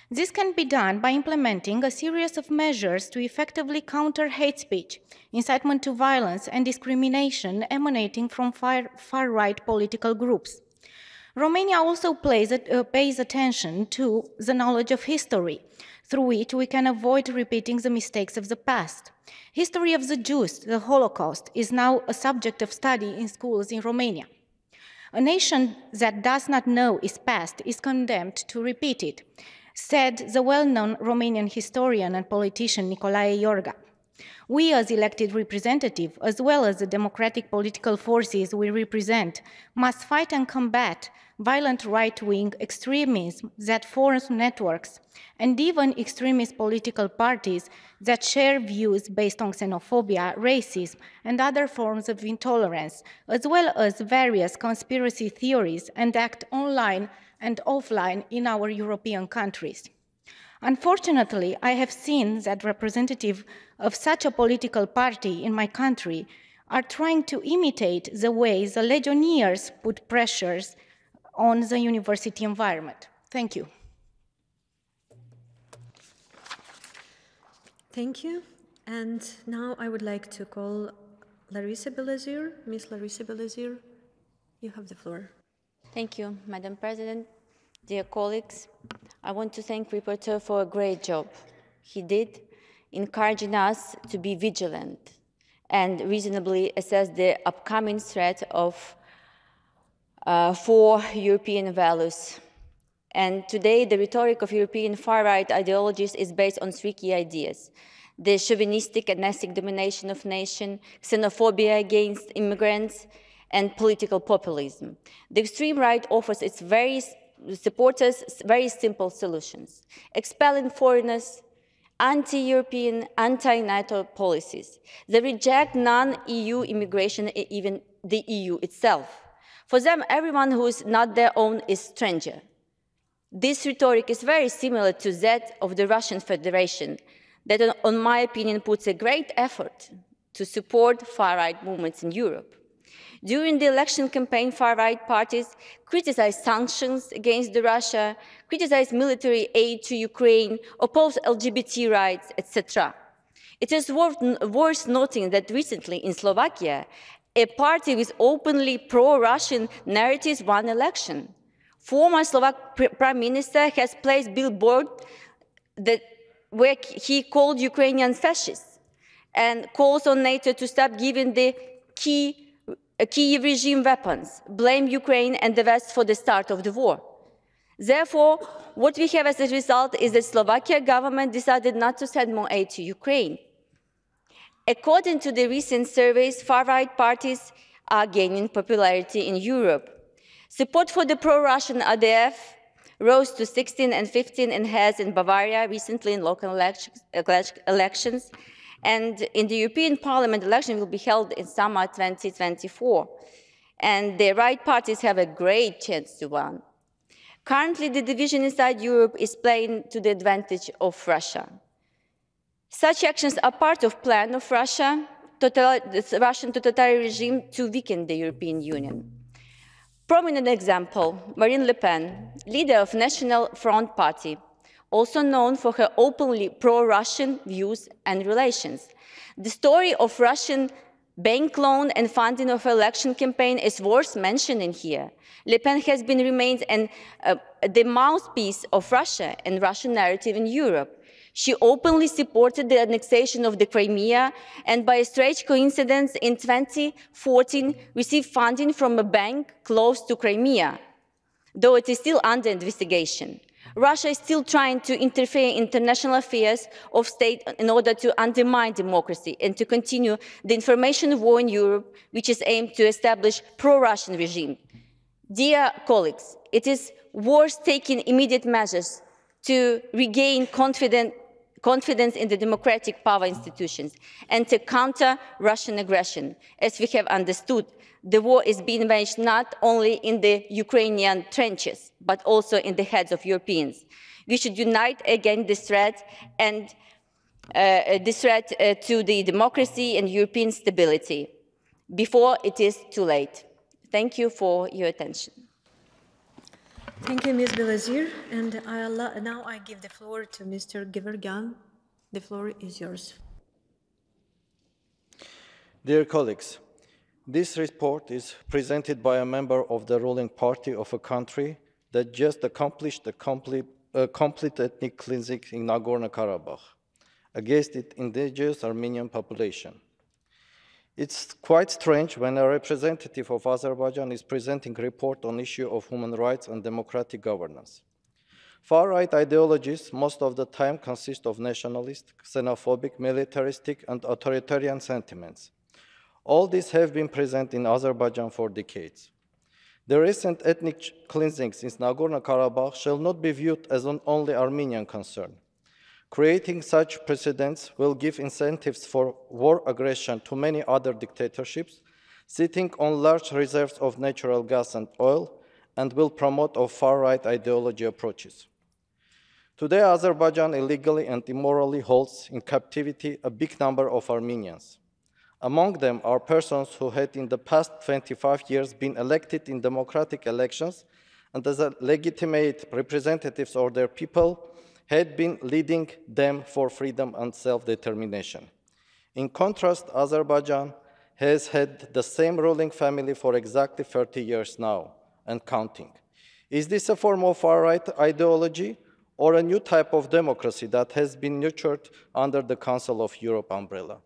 This can be done by implementing a series of measures to effectively counter hate speech, incitement to violence, and discrimination emanating from far-right political groups. Romania also pays attention to the knowledge of history, through which we can avoid repeating the mistakes of the past. History of the Jews, the Holocaust, is now a subject of study in schools in Romania. A nation that does not know its past is condemned to repeat it, said the well-known Romanian historian and politician Nicolae Iorga. We as elected representatives, as well as the democratic political forces we represent, must fight and combat violent right-wing extremism that forms networks, and even extremist political parties that share views based on xenophobia, racism, and other forms of intolerance, as well as various conspiracy theories, and act online and offline in our European countries. Unfortunately, I have seen that representatives of such a political party in my country are trying to imitate the way the legionnaires put pressures on the university environment. Thank you. Thank you. And now I would like to call Larissa Belazir. Ms. Larissa Belazir, you have the floor. Thank you, Madam President. Dear colleagues, I want to thank the rapporteur for a great job he did, encouraging us to be vigilant and reasonably assess the upcoming threat of for European values. And today, the rhetoric of European far-right ideologies is based on three key ideas: the chauvinistic and ethnic domination of nations, xenophobia against immigrants, and political populism. The extreme right offers its supporters very simple solutions: expelling foreigners, anti-European, anti-NATO policies. They reject non-EU immigration, even the EU itself. For them, everyone who is not their own is stranger. This rhetoric is very similar to that of the Russian Federation, that, in my opinion, puts a great effort to support far-right movements in Europe. During the election campaign, far-right parties criticized sanctions against Russia, criticized military aid to Ukraine, opposed LGBT rights, etc. It is worth noting that recently in Slovakia, a party with openly pro-Russian narratives won election. Former Slovak Prime Minister has placed billboards where he called Ukrainians fascists and calls on NATO to stop giving the Kyiv regime weapons, blame Ukraine and the West for the start of the war. Therefore, what we have as a result is that Slovakia government decided not to send more aid to Ukraine. According to the recent surveys, far-right parties are gaining popularity in Europe. Support for the pro-Russian RDF rose to 16 and 15 in Hesse and Bavaria recently in local elections. And in the European Parliament, election will be held in summer 2024. And the right parties have a great chance to win. Currently, the division inside Europe is playing to the advantage of Russia. Such actions are part of the plan of the Russian totalitarian regime to weaken the European Union. Prominent example, Marine Le Pen, leader of National Front Party, also known for her openly pro-Russian views and relations. The story of Russian bank loan and funding of her election campaign is worth mentioning here. Le Pen has remained the mouthpiece of Russia and Russian narrative in Europe. She openly supported the annexation of the Crimea and, by a strange coincidence, in 2014 received funding from a bank close to Crimea, though it is still under investigation. Russia is still trying to interfere in international affairs of state in order to undermine democracy and to continue the information war in Europe, which is aimed to establish pro-Russian regime. Dear colleagues, it is worth taking immediate measures to regain confidence in the democratic power institutions and to counter Russian aggression. As we have understood, the war is being waged not only in the Ukrainian trenches, but also in the heads of Europeans. We should unite against this threat and to the democracy and European stability before it is too late. Thank you for your attention. Thank you, Ms. Belazir. And now I give the floor to Mr. Gevorgyan. The floor is yours. Dear colleagues, this report is presented by a member of the ruling party of a country that just accomplished a complete ethnic cleansing in Nagorno-Karabakh against its indigenous Armenian population. It's quite strange when a representative of Azerbaijan is presenting a report on the issue of human rights and democratic governance. Far-right ideologies most of the time consist of nationalist, xenophobic, militaristic, and authoritarian sentiments. All these have been present in Azerbaijan for decades. The recent ethnic cleansings in Nagorno-Karabakh shall not be viewed as an only Armenian concern. Creating such precedents will give incentives for war aggression to many other dictatorships, sitting on large reserves of natural gas and oil, and will promote far-right ideology approaches. Today, Azerbaijan illegally and immorally holds in captivity a big number of Armenians. Among them are persons who had in the past 25 years been elected in democratic elections and as legitimate representatives of their people had been leading them for freedom and self-determination. In contrast, Azerbaijan has had the same ruling family for exactly 30 years now and counting. Is this a form of far-right ideology or a new type of democracy that has been nurtured under the Council of Europe umbrella?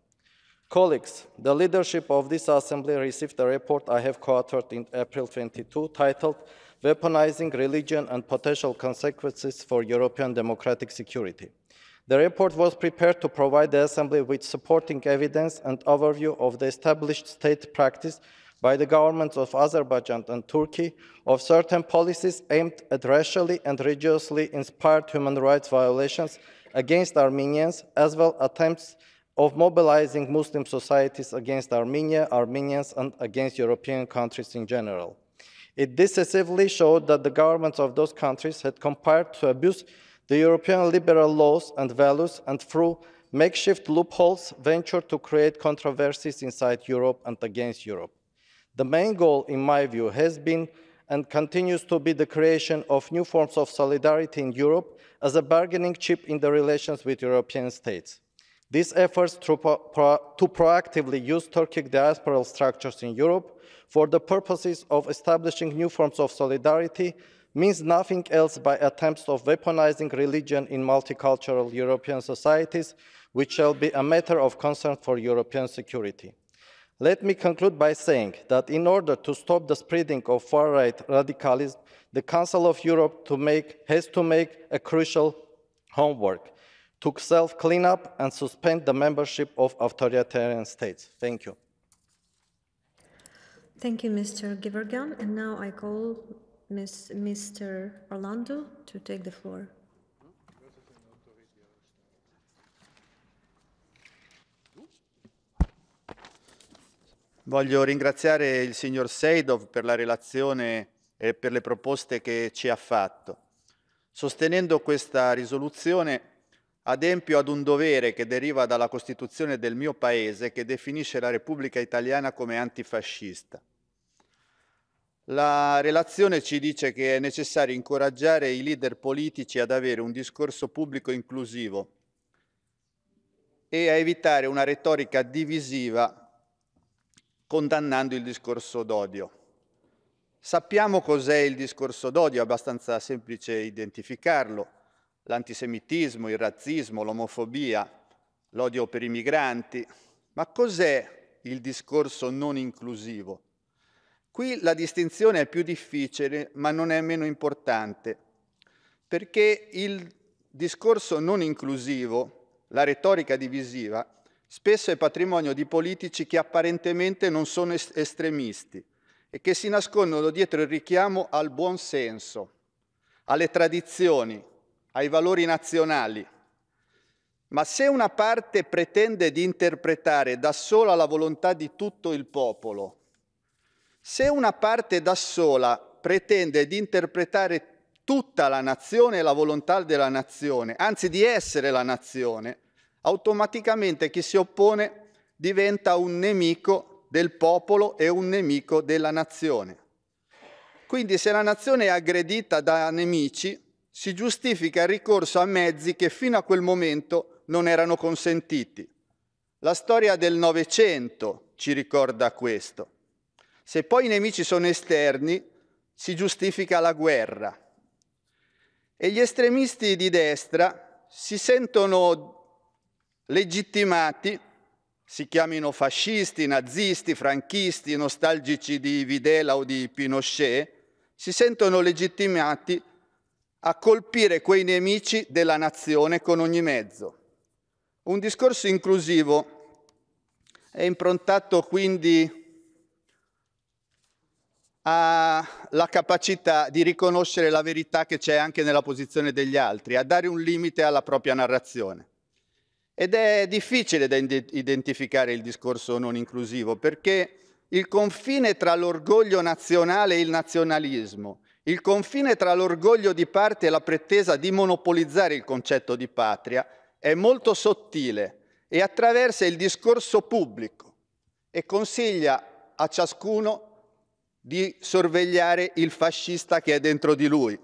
Colleagues, the leadership of this assembly received a report I have co-authored in April 22 titled Weaponizing Religion and Potential Consequences for European Democratic Security. The report was prepared to provide the Assembly with supporting evidence and overview of the established state practice by the governments of Azerbaijan and Turkey of certain policies aimed at racially and religiously inspired human rights violations against Armenians, as well as attempts of mobilizing Muslim societies against Armenia, Armenians, and against European countries in general. It decisively showed that the governments of those countries had conspired to abuse the European liberal laws and values and through makeshift loopholes ventured to create controversies inside Europe and against Europe. The main goal, in my view, has been and continues to be the creation of new forms of solidarity in Europe as a bargaining chip in the relations with European states. These efforts to proactively use Turkic diasporal structures in Europe for the purposes of establishing new forms of solidarity means nothing else by attempts of weaponizing religion in multicultural European societies, which shall be a matter of concern for European security. Let me conclude by saying that in order to stop the spreading of far-right radicalism, the Council of Europe has to make a crucial homework to self-clean up and suspend the membership of authoritarian states. Thank you. Thank you, Mr. Gevorgyan. And now I call Mr. Orlando to take the floor. Voglio ringraziare il signor Seydov per la relazione e per le proposte che ci ha fatto. Sostenendo questa risoluzione adempio ad un dovere che deriva dalla Costituzione del mio Paese che definisce la Repubblica Italiana come antifascista. La relazione ci dice che è necessario incoraggiare i leader politici ad avere un discorso pubblico inclusivo e a evitare una retorica divisiva condannando il discorso d'odio. Sappiamo cos'è il discorso d'odio, è abbastanza semplice identificarlo. L'antisemitismo, il razzismo, l'omofobia, l'odio per i migranti. Ma cos'è il discorso non inclusivo? Qui la distinzione è più difficile, ma non è meno importante, perché il discorso non inclusivo, la retorica divisiva, spesso è patrimonio di politici che apparentemente non sono estremisti e che si nascondono dietro il richiamo al buon senso, alle tradizioni, ai valori nazionali. Ma se una parte pretende di interpretare da sola la volontà di tutto il popolo, se una parte da sola pretende di interpretare tutta la nazione e la volontà della nazione, anzi di essere la nazione, automaticamente chi si oppone diventa un nemico del popolo e un nemico della nazione. Quindi se la nazione è aggredita da nemici, si giustifica il ricorso a mezzi che fino a quel momento non erano consentiti. La storia del Novecento ci ricorda questo. Se poi i nemici sono esterni, si giustifica la guerra. E gli estremisti di destra si sentono legittimati, si chiamino fascisti, nazisti, franchisti, nostalgici di Videla o di Pinochet, si sentono legittimati a colpire quei nemici della nazione con ogni mezzo. Un discorso inclusivo è improntato quindi alla capacità di riconoscere la verità che c'è anche nella posizione degli altri, a dare un limite alla propria narrazione. Ed è difficile da identificare il discorso non inclusivo, perché il confine tra l'orgoglio nazionale e il nazionalismo, il confine tra l'orgoglio di parte e la pretesa di monopolizzare il concetto di patria è molto sottile e attraversa il discorso pubblico e consiglia a ciascuno di sorvegliare il fascista che è dentro di lui.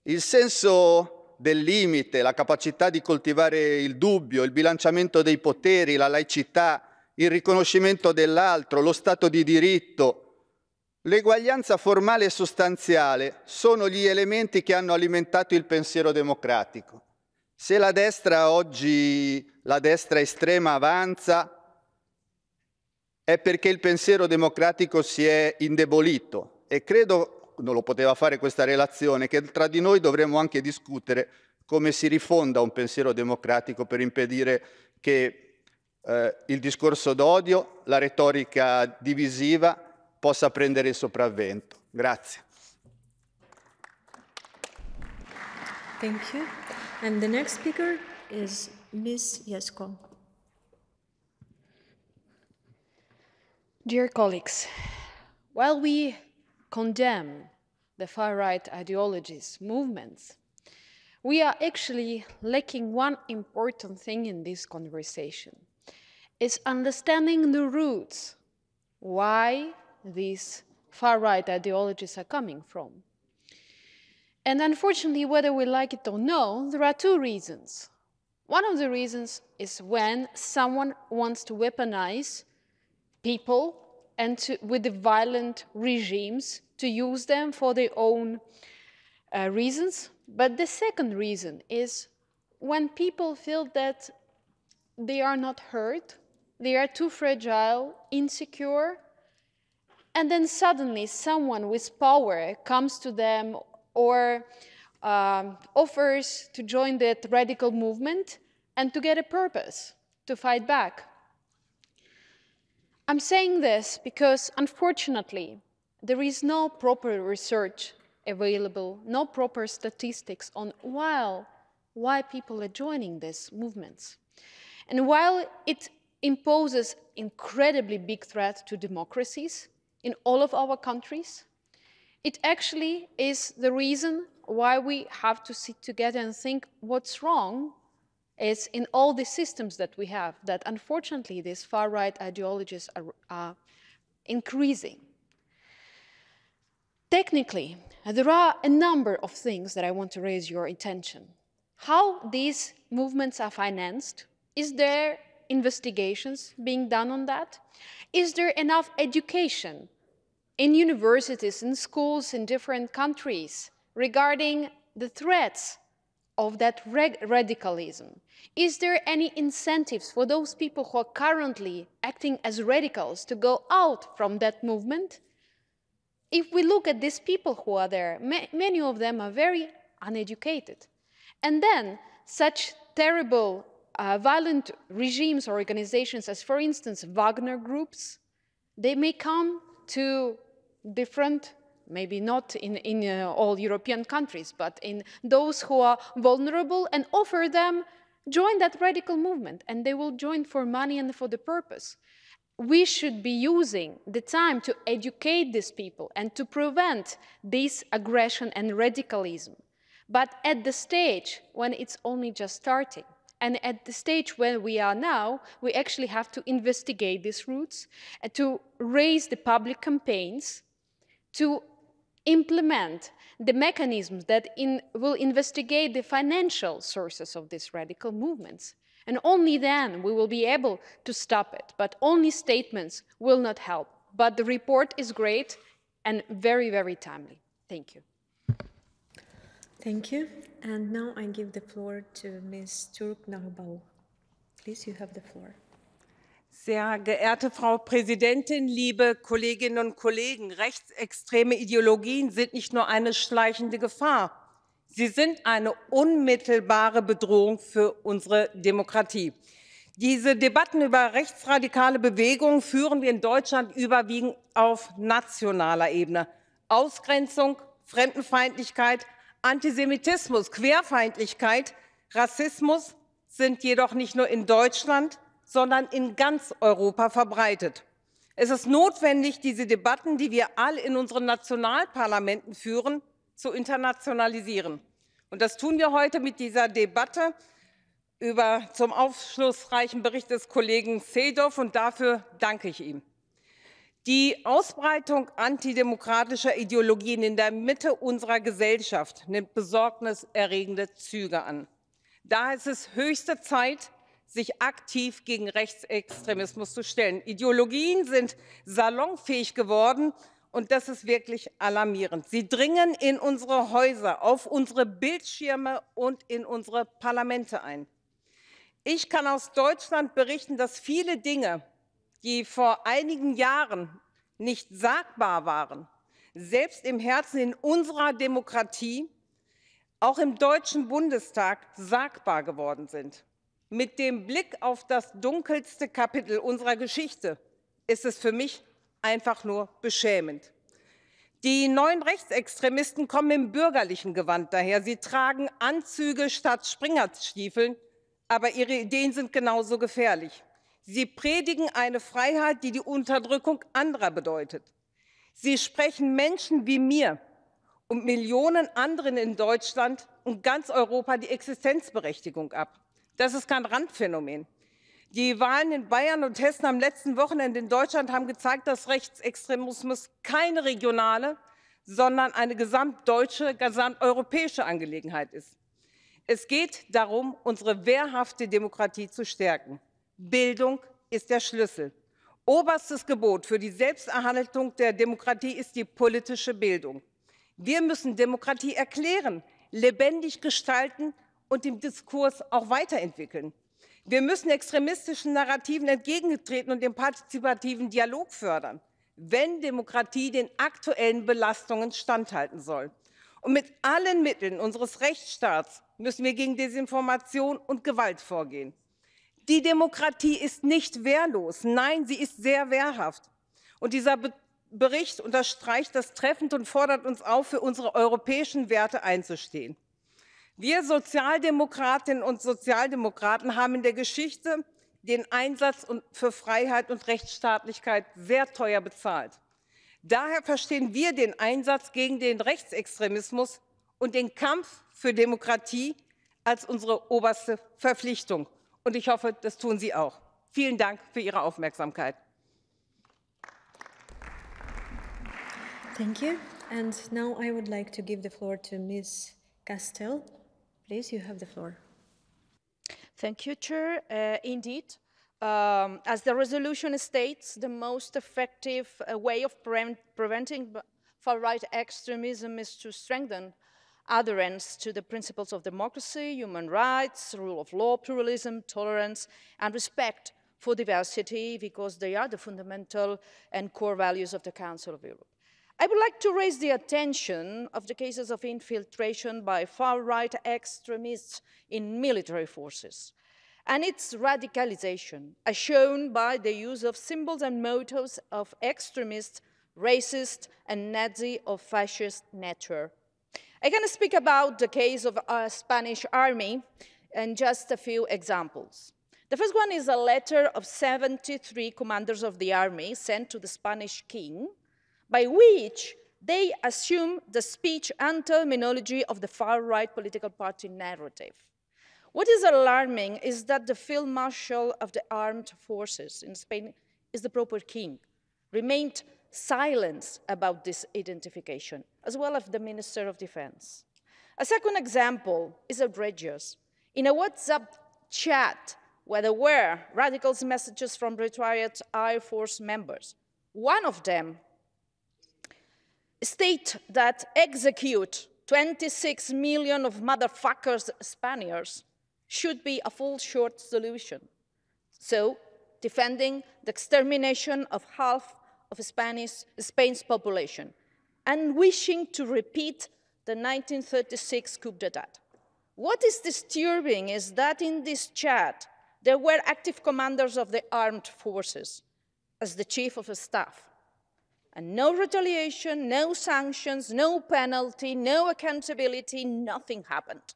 Il senso del limite, la capacità di coltivare il dubbio, il bilanciamento dei poteri, la laicità, il riconoscimento dell'altro, lo Stato di diritto, l'eguaglianza formale e sostanziale sono gli elementi che hanno alimentato il pensiero democratico. Se la destra oggi, la destra estrema avanza, è perché il pensiero democratico si è indebolito e credo, non lo poteva fare questa relazione, che tra di noi dovremmo anche discutere come si rifonda un pensiero democratico per impedire che il discorso d'odio, la retorica divisiva possa prendere il sopravvento. Grazie. Thank you. And the next speaker is Ms. Jesko. Dear colleagues, while we condemn the far-right ideologies, movements, we are actually lacking one important thing in this conversation. Is understanding the roots, why these far-right ideologies are coming from. And unfortunately, whether we like it or no, there are two reasons. One of the reasons is when someone wants to weaponize people and with the violent regimes to use them for their own reasons. But the second reason is when people feel that they are not heard, they are too fragile, insecure, and then suddenly someone with power comes to them or offers to join that radical movement and to get a purpose, to fight back. I'm saying this because, unfortunately, there is no proper research available, no proper statistics on why people are joining these movements. And while it imposes incredibly big threat to democracies in all of our countries, it actually is the reason why we have to sit together and think what's wrong is in all the systems that we have, that unfortunately these far-right ideologies are increasing. Technically, there are a number of things that I want to raise your attention. How these movements are financed? Is there investigations being done on that? Is there enough education in universities, in schools, in different countries regarding the threats of that radicalism? Is there any incentives for those people who are currently acting as radicals to go out from that movement? If we look at these people who are there, many of them are very uneducated. And then such terrible violent regimes or organizations as, for instance, Wagner groups, they may come to different, maybe not in all European countries, but in those who are vulnerable and offer them, join that radical movement, and they will join for money and for the purpose. We should be using the time to educate these people and to prevent this aggression and radicalism. But at the stage when it's only just starting, and at the stage where we are now, we actually have to investigate these roots, and to raise the public campaigns, to implement the mechanisms that will investigate the financial sources of these radical movements. And only then we will be able to stop it. But only statements will not help. But the report is great and very, very timely. Thank you. Thank you. And now I give the floor to Ms. Turk Narbau. Please, you have the floor. Sehr geehrte Frau Präsidentin, liebe Kolleginnen und Kollegen, rechtsextreme Ideologien sind nicht nur eine schleichende Gefahr, Sie sind eine unmittelbare Bedrohung für unsere Demokratie. Diese Debatten über rechtsradikale Bewegungen führen wir in Deutschland überwiegend auf nationaler Ebene. Ausgrenzung, Fremdenfeindlichkeit, Antisemitismus, Querfeindlichkeit, Rassismus sind jedoch nicht nur in Deutschland, sondern in ganz Europa verbreitet. Es ist notwendig, diese Debatten, die wir alle in unseren Nationalparlamenten führen, zu internationalisieren. Und das tun wir heute mit dieser Debatte zum aufschlussreichen Bericht des Kollegen Seehofer, und dafür danke ich ihm. Die Ausbreitung antidemokratischer Ideologien in der Mitte unserer Gesellschaft nimmt besorgniserregende Züge an. Daher ist es höchste Zeit, sich aktiv gegen Rechtsextremismus zu stellen. Ideologien sind salonfähig geworden, und das ist wirklich alarmierend. Sie dringen in unsere Häuser, auf unsere Bildschirme und in unsere Parlamente ein. Ich kann aus Deutschland berichten, dass viele Dinge, die vor einigen Jahren nicht sagbar waren, selbst im Herzen in unserer Demokratie, auch im Deutschen Bundestag sagbar geworden sind. Mit dem Blick auf das dunkelste Kapitel unserer Geschichte ist es für mich einfach nur beschämend. Die neuen Rechtsextremisten kommen im bürgerlichen Gewand daher. Sie tragen Anzüge statt Springerstiefeln, aber ihre Ideen sind genauso gefährlich. Sie predigen eine Freiheit, die die Unterdrückung anderer bedeutet. Sie sprechen Menschen wie mir und Millionen anderen in Deutschland und ganz Europa die Existenzberechtigung ab. Das ist kein Randphänomen. Die Wahlen in Bayern und Hessen am letzten Wochenende in Deutschland haben gezeigt, dass Rechtsextremismus keine regionale, sondern eine gesamtdeutsche, gesamteuropäische Angelegenheit ist. Es geht darum, unsere wehrhafte Demokratie zu stärken. Bildung ist der Schlüssel. Oberstes Gebot für die Selbsterhaltung der Demokratie ist die politische Bildung. Wir müssen Demokratie erklären, lebendig gestalten und im Diskurs auch weiterentwickeln. Wir müssen extremistischen Narrativen entgegentreten und den partizipativen Dialog fördern, wenn Demokratie den aktuellen Belastungen standhalten soll. Und mit allen Mitteln unseres Rechtsstaats müssen wir gegen Desinformation und Gewalt vorgehen. Die Demokratie ist nicht wehrlos, nein, sie ist sehr wehrhaft. Und dieser Bericht unterstreicht das treffend und fordert uns auf, für unsere europäischen Werte einzustehen. Wir Sozialdemokratinnen und Sozialdemokraten haben in der Geschichte den Einsatz für Freiheit und Rechtsstaatlichkeit sehr teuer bezahlt. Daher verstehen wir den Einsatz gegen den Rechtsextremismus und den Kampf für Demokratie als unsere oberste Verpflichtung. Und ich hoffe, das tun Sie auch. Vielen Dank für Ihre Aufmerksamkeit. Thank you. And now I would like to give the floor to Ms. Castell. Please, you have the floor. Thank you, Chair. Indeed, as the resolution states, the most effective way of preventing far-right extremism is to strengthen adherence to the principles of democracy, human rights, rule of law, pluralism, tolerance, and respect for diversity, because they are the fundamental and core values of the Council of Europe. I would like to raise the attention of the cases of infiltration by far-right extremists in military forces and its radicalization, as shown by the use of symbols and mottos of extremist, racist, and Nazi or fascist nature. I can speak about the case of a Spanish army and just a few examples. The first one is a letter of 73 commanders of the army sent to the Spanish king, by which they assume the speech and terminology of the far-right political party narrative. What is alarming is that the field marshal of the armed forces in Spain is the proper king, remained silent about this identification, as well as the Minister of Defense. A second example is outrageous. In a WhatsApp chat where there were radical messages from retired Air Force members, one of them state that execute 26 million of motherfuckers Spaniards should be a full short solution. So, defending the extermination of half of Spain's population and wishing to repeat the 1936 coup d'etat. What is disturbing is that in this chat, there were active commanders of the armed forces as the chief of staff. And no retaliation, no sanctions, no penalty, no accountability, nothing happened.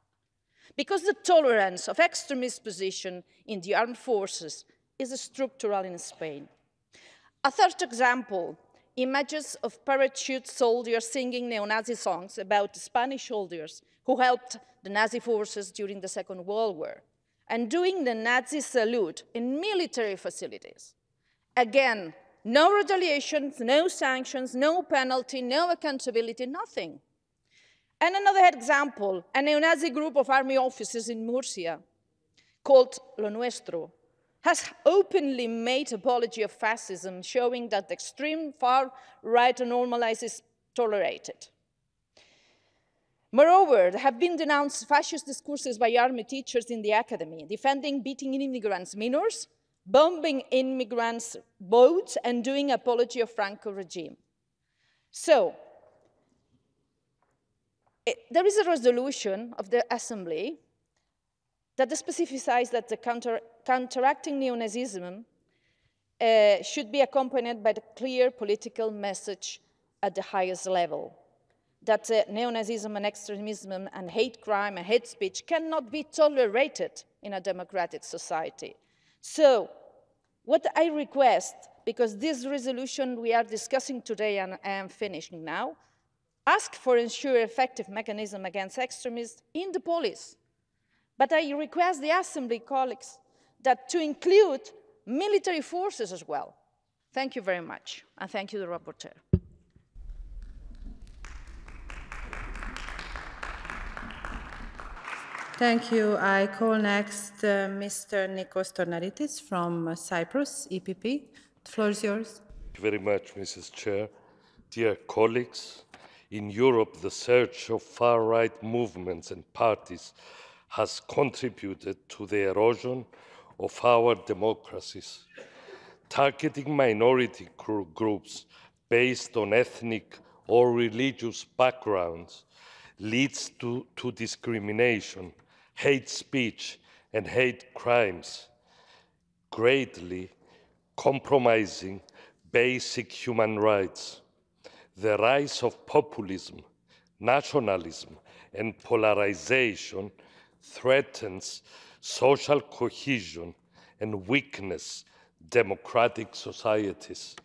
Because the tolerance of extremist position in the armed forces is structural in Spain. A third example, images of parachute soldiers singing neo-Nazi songs about Spanish soldiers who helped the Nazi forces during the Second World War, and doing the Nazi salute in military facilities. Again, no retaliations, no sanctions, no penalty, no accountability, nothing. And another example, a neo-Nazi group of army officers in Murcia, called Lo Nuestro, has openly made apology of fascism, showing that the extreme far-right normalized is tolerated. Moreover, there have been denounced fascist discourses by army teachers in the academy, defending beating immigrants minors, bombing immigrants' boats, and doing apology of Franco regime. So, there is a resolution of the Assembly that specifies that the counteracting neo-Nazism should be accompanied by the clear political message at the highest level, that neo-Nazism and extremism and hate crime and hate speech cannot be tolerated in a democratic society. So, what I request, because this resolution we are discussing today, and I am finishing now, ask for ensure effective mechanism against extremists in the police. But I request the Assembly colleagues that to include military forces as well. Thank you very much, and thank you, the rapporteur. Thank you. I call next Mr. Nikos Tornaritis from Cyprus, EPP. The floor is yours. Thank you very much, Mrs. Chair. Dear colleagues, in Europe, the surge of far-right movements and parties has contributed to the erosion of our democracies. Targeting minority groups based on ethnic or religious backgrounds leads to discrimination, hate speech, and hate crimes, greatly compromising basic human rights. The rise of populism, nationalism, and polarization threatens social cohesion and weakens democratic societies.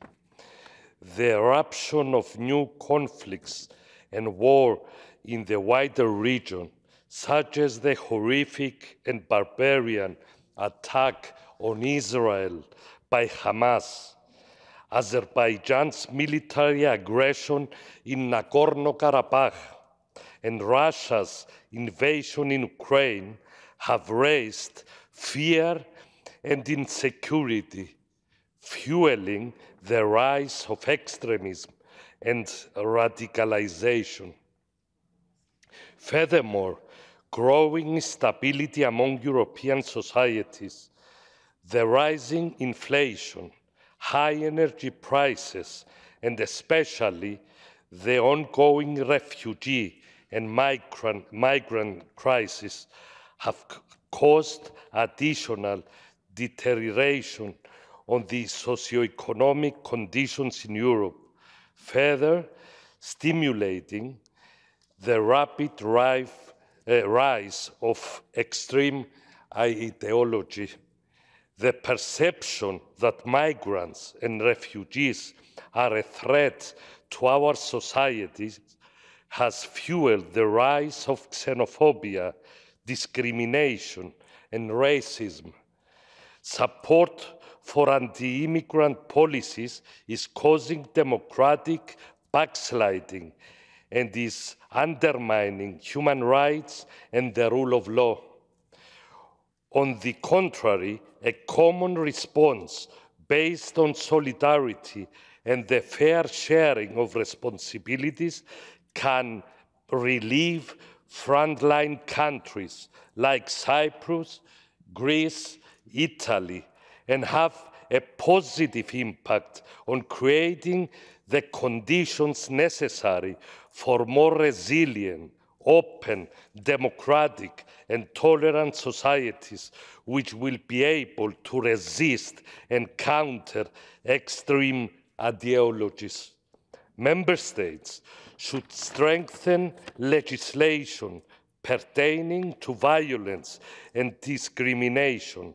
The eruption of new conflicts and war in the wider region, such as the horrific and barbarian attack on Israel by Hamas, Azerbaijan's military aggression in Nagorno-Karabakh, and Russia's invasion in Ukraine have raised fear and insecurity, fueling the rise of extremism and radicalization. Furthermore, growing instability among European societies, the rising inflation, high energy prices, and especially the ongoing refugee and migrant crisis have caused additional deterioration on the socioeconomic conditions in Europe, further stimulating the rapid rise of extreme ideology. The perception that migrants and refugees are a threat to our societies has fueled the rise of xenophobia, discrimination, and racism. Support for anti-immigrant policies is causing democratic backsliding and is undermining human rights and the rule of law. On the contrary, a common response based on solidarity and the fair sharing of responsibilities can relieve frontline countries like Cyprus, Greece, Italy, and have a positive impact on creating the conditions necessary for more resilient, open, democratic and tolerant societies which will be able to resist and counter extreme ideologies. Member States should strengthen legislation pertaining to violence and discrimination,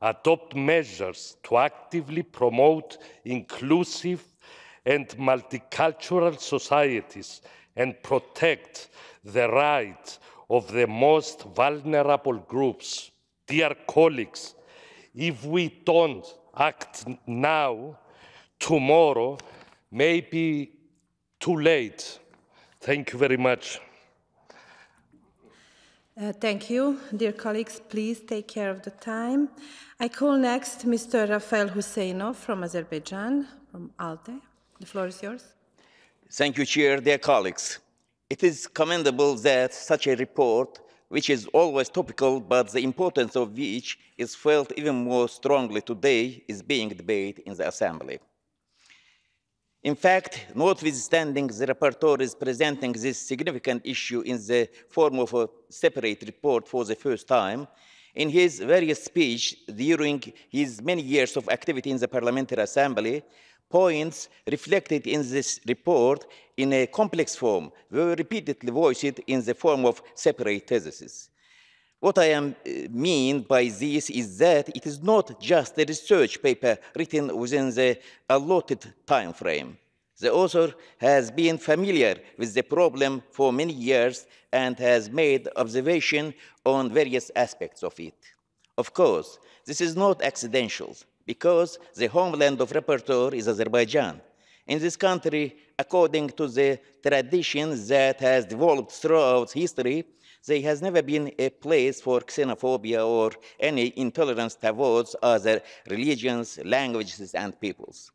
adopt measures to actively promote inclusive and multicultural societies, and protect the rights of the most vulnerable groups. Dear colleagues, if we don't act now, tomorrow may be too late. Thank you very much. Thank you. Dear colleagues, please take care of the time. I call next Mr. Rafael Husseinov from Azerbaijan, from ALDE. The floor is yours. Thank you, Chair. Dear colleagues, it is commendable that such a report, which is always topical, but the importance of which is felt even more strongly today, is being debated in the Assembly. In fact, notwithstanding the rapporteur is presenting this significant issue in the form of a separate report for the first time, in his various speeches during his many years of activity in the Parliamentary Assembly, points reflected in this report in a complex form were repeatedly voiced in the form of separate theses. What I mean by this is that it is not just a research paper written within the allotted time frame. The author has been familiar with the problem for many years and has made observation on various aspects of it. Of course, this is not accidental, because the homeland of rapporteur is Azerbaijan. In this country, according to the tradition that has developed throughout history, there has never been a place for xenophobia or any intolerance towards other religions, languages, and peoples.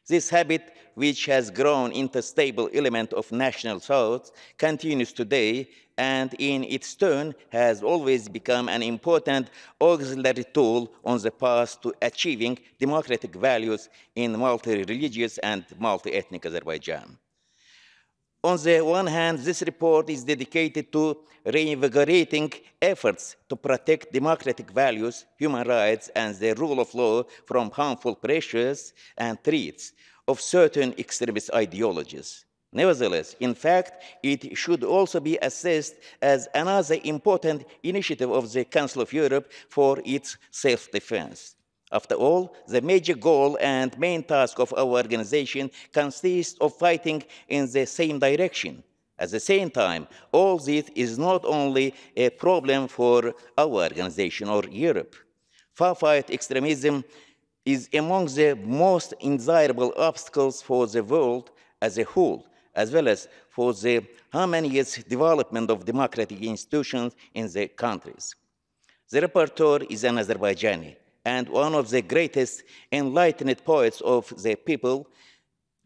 This habit, which has grown into a stable element of national thought, continues today and in its turn has always become an important auxiliary tool on the path to achieving democratic values in multi-religious and multi-ethnic Azerbaijan. On the one hand, this report is dedicated to reinvigorating efforts to protect democratic values, human rights, and the rule of law from harmful pressures and threats of certain extremist ideologies. Nevertheless, in fact, it should also be assessed as another important initiative of the Council of Europe for its self-defense. After all, the major goal and main task of our organization consists of fighting in the same direction. At the same time, all this is not only a problem for our organization or Europe. Far-right extremism is among the most undesirable obstacles for the world as a whole, as well as for the harmonious development of democratic institutions in the countries. The rapporteur is an Azerbaijani, and one of the greatest enlightened poets of the people,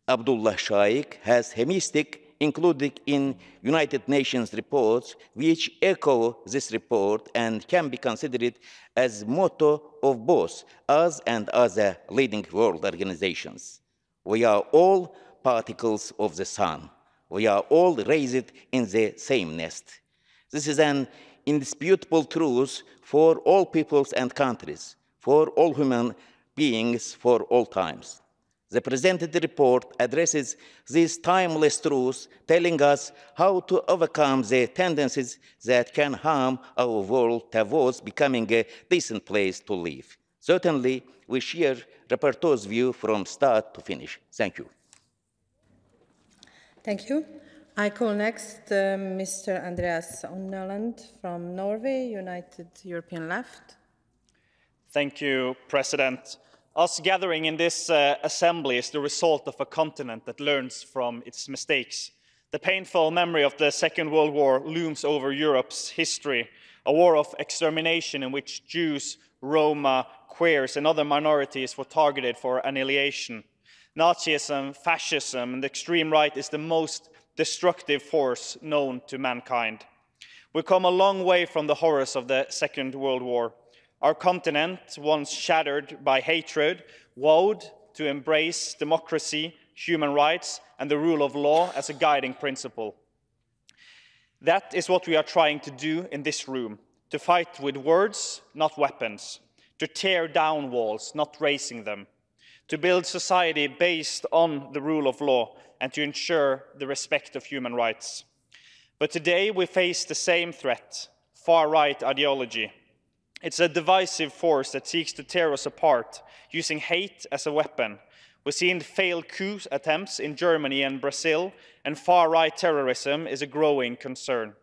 Abdullah Shaikh, has a mystic included in United Nations reports which echo this report and can be considered as motto of both us and other leading world organizations. We are all particles of the sun. We are all raised in the same nest. This is an indisputable truth for all peoples and countries, for all human beings, for all times. The presented report addresses these timeless truths, telling us how to overcome the tendencies that can harm our world towards becoming a decent place to live. Certainly, we share rapporteur's view from start to finish. Thank you. Thank you. I call next Mr. Andreas Onneland from Norway, United European Left. Thank you, President. Us gathering in this assembly is the result of a continent that learns from its mistakes. The painful memory of the Second World War looms over Europe's history, a war of extermination in which Jews, Roma, queers, and other minorities were targeted for annihilation. Nazism, fascism, and the extreme right is the most destructive force known to mankind. We've come a long way from the horrors of the Second World War. Our continent, once shattered by hatred, vowed to embrace democracy, human rights, and the rule of law as a guiding principle. That is what we are trying to do in this room, to fight with words, not weapons, to tear down walls, not raising them, to build society based on the rule of law, and to ensure the respect of human rights. But today we face the same threat, far-right ideology. It's a divisive force that seeks to tear us apart, using hate as a weapon. We've seen failed coup attempts in Germany and Brazil, and far-right terrorism is a growing concern.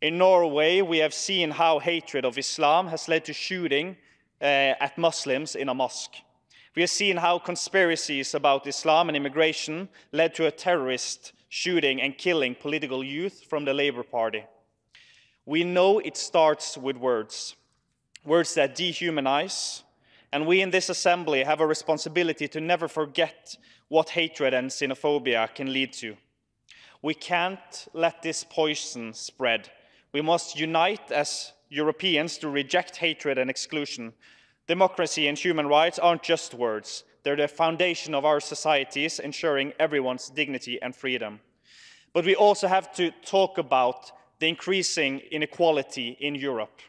In Norway, we have seen how hatred of Islam has led to shooting at Muslims in a mosque. We have seen how conspiracies about Islam and immigration led to a terrorist shooting and killing political youth from the Labour Party. We know it starts with words, words that dehumanize, and we in this assembly have a responsibility to never forget what hatred and xenophobia can lead to. We can't let this poison spread. We must unite as Europeans to reject hatred and exclusion. Democracy and human rights aren't just words. They're the foundation of our societies, ensuring everyone's dignity and freedom. But we also have to talk about the increasing inequality in Europe,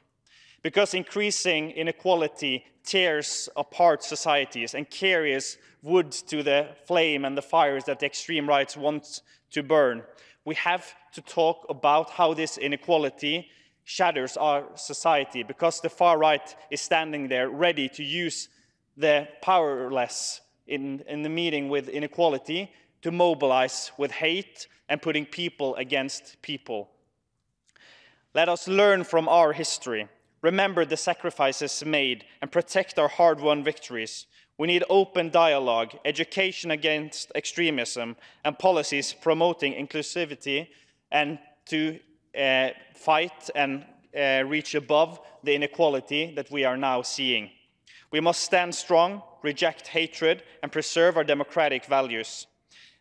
because increasing inequality tears apart societies and carries wood to the flame and the fires that the extreme right wants to burn. We have to talk about how this inequality shatters our society, because the far right is standing there ready to use the powerless in the meeting with inequality to mobilize with hate and putting people against people. Let us learn from our history, remember the sacrifices made, and protect our hard-won victories. We need open dialogue, education against extremism, and policies promoting inclusivity and to fight and reach above the inequality that we are now seeing. We must stand strong, reject hatred, and preserve our democratic values.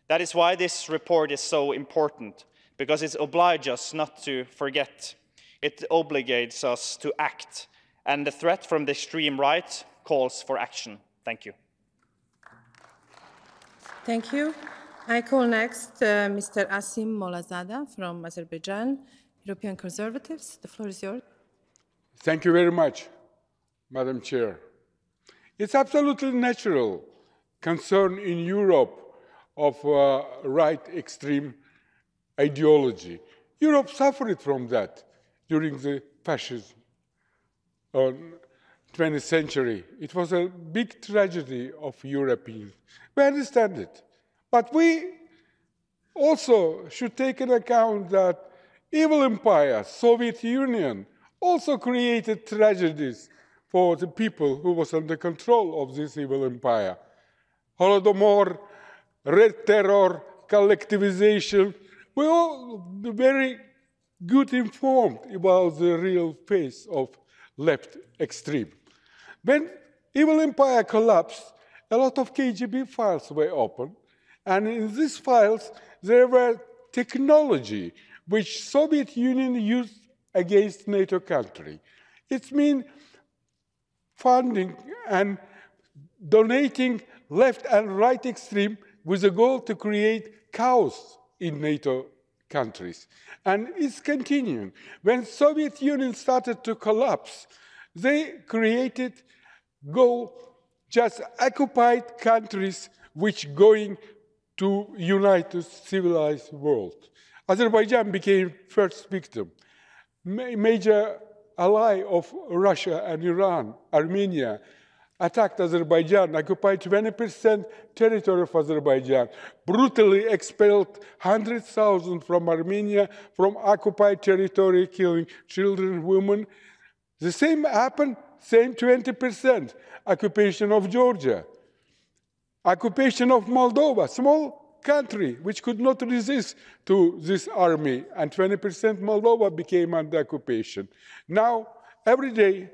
That is why this report is so important, because it obliges us not to forget. It obligates us to act, and the threat from the extreme right calls for action. Thank you. Thank you. I call next Mr. Asim Molazada from Azerbaijan, European Conservatives. The floor is yours. Thank you very much, Madam Chair. It's absolutely natural concern in Europe of right extreme ideology. Europe suffered from that during the fascism of 20th century. It was a big tragedy of Europeans. We understand it. But we also should take into account that evil empire, Soviet Union, also created tragedies for the people who was under control of this evil empire. Holodomor, Red Terror, collectivization, we all very good informed about the real face of left extreme. When evil empire collapsed, a lot of KGB files were opened, and in these files there were technology which Soviet Union used against NATO country. It means funding and donating left and right extreme with the goal to create chaos in NATO countries. And it's continuing. When Soviet Union started to collapse, they created just occupied countries which going to unite the civilized world. Azerbaijan became first victim. Major ally of Russia and Iran, Armenia, attacked Azerbaijan, occupied 20% territory of Azerbaijan, brutally expelled 100,000 from Armenia, from occupied territory, killing children, women. The same happened, same 20%, occupation of Georgia, occupation of Moldova, small country which could not resist to this army, and 20% Moldova became under occupation. Now, every day,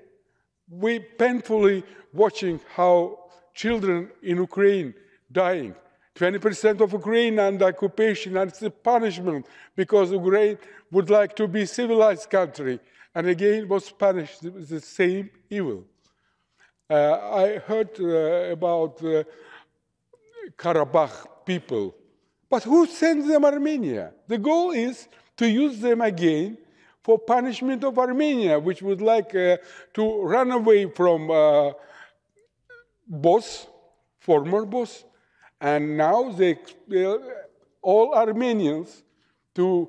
we painfully watching how children in Ukraine dying. 20% of Ukraine under occupation, and it's a punishment because Ukraine would like to be a civilized country, and again was punished with the same evil. I heard about Karabakh people, but who sends them Armenia? The goal is to use them again for punishment of Armenia, which would like to run away from boss, former boss, and now they all Armenians to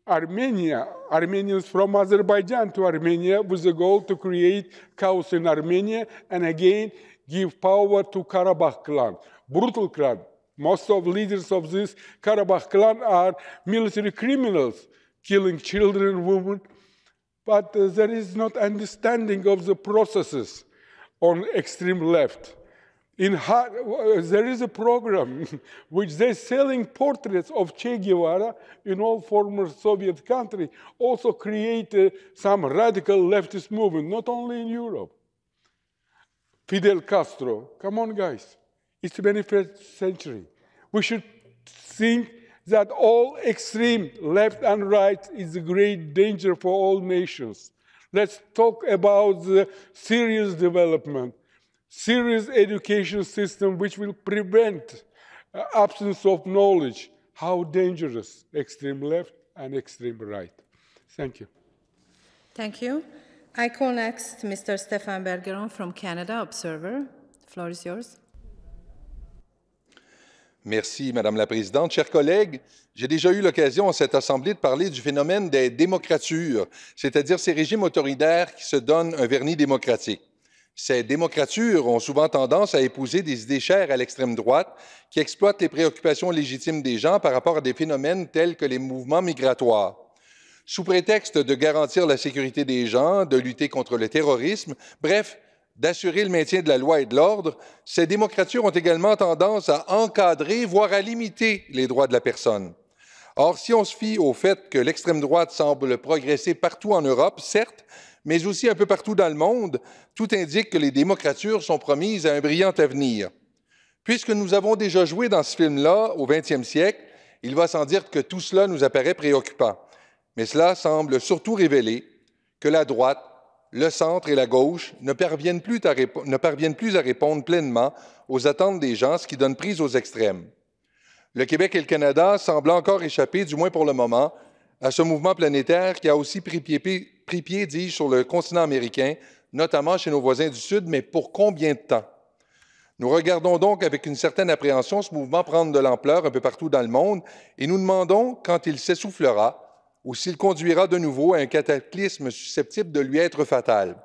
Armenia, Armenians from Azerbaijan to Armenia, with the goal to create chaos in Armenia and again give power to Karabakh clan, brutal clan. Most of leaders of this Karabakh clan are military criminals, killing children, women, but there is not understanding of the processes on extreme left. There is a program which they're selling portraits of Che Guevara in all former Soviet countries, also create some radical leftist movement, not only in Europe. Fidel Castro, come on guys, it's the 21st century. We should think that all extreme left and right is a great danger for all nations. Let's talk about the serious development, serious education system which will prevent absence of knowledge. How dangerous extreme left and extreme right. Thank you. Thank you. I call next Mr. Stéphane Bergeron from Canada, Observer. The floor is yours. Merci, Madame la Présidente. Chers collègues, j'ai déjà eu l'occasion à cette Assemblée de parler du phénomène des démocratures, c'est-à-dire ces régimes autoritaires qui se donnent un vernis démocratique. Ces démocratures ont souvent tendance à épouser des idées chères à l'extrême droite qui exploitent les préoccupations légitimes des gens par rapport à des phénomènes tels que les mouvements migratoires. Sous prétexte de garantir la sécurité des gens, de lutter contre le terrorisme, bref, d'assurer le maintien de la loi et de l'ordre, ces démocratures ont également tendance à encadrer, voire à limiter les droits de la personne. Or, si on se fie au fait que l'extrême droite semble progresser partout en Europe, certes, mais aussi un peu partout dans le monde, tout indique que les démocratures sont promises à un brillant avenir. Puisque nous avons déjà joué dans ce film-là au XXe siècle, il va sans dire que tout cela nous apparaît préoccupant. Mais cela semble surtout révéler que la droite, le centre et la gauche ne parviennent plus à répondre pleinement aux attentes des gens, ce qui donne prise aux extrêmes. Le Québec et le Canada semblent encore échapper, du moins pour le moment, à ce mouvement planétaire qui a aussi pris pied, dis-je, sur le continent américain, notamment chez nos voisins du Sud, mais pour combien de temps? Nous regardons donc avec une certaine appréhension ce mouvement prendre de l'ampleur un peu partout dans le monde et nous demandons quand il s'essoufflera ou s'il conduira de nouveau à un cataclysme susceptible de lui être fatal.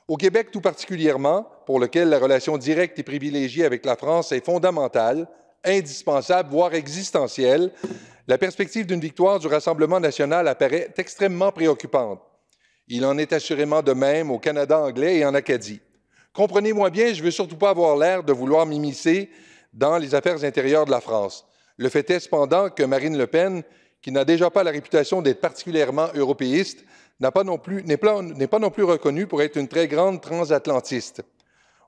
Au Québec tout particulièrement, pour lequel la relation directe et privilégiée avec la France est fondamentale, indispensable, voire existentielle, la perspective d'une victoire du Rassemblement national apparaît extrêmement préoccupante. Il en est assurément de même au Canada anglais et en Acadie. Comprenez-moi bien, je ne veux surtout pas avoir l'air de vouloir m'immiscer dans les affaires intérieures de la France. Le fait est cependant que Marine Le Pen, qui n'a déjà pas la réputation d'être particulièrement européiste, n'est pas non plus reconnue pour être une très grande transatlantiste.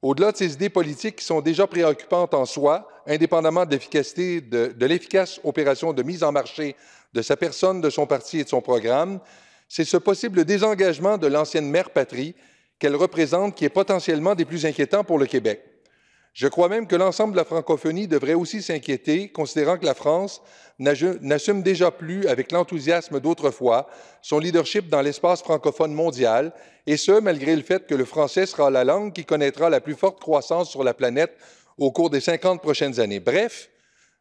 Au-delà de ces idées politiques qui sont déjà préoccupantes en soi, indépendamment de l'efficacité de l'efficace opération de mise en marché de sa personne, de son parti et de son programme, c'est ce possible désengagement de l'ancienne mère patrie qu'elle représente qui est potentiellement des plus inquiétants pour le Québec. Je crois même que l'ensemble de la francophonie devrait aussi s'inquiéter, considérant que la France n'assume déjà plus avec l'enthousiasme d'autrefois son leadership dans l'espace francophone mondial, et ce, malgré le fait que le français sera la langue qui connaîtra la plus forte croissance sur la planète au cours des 50 prochaines années. Bref,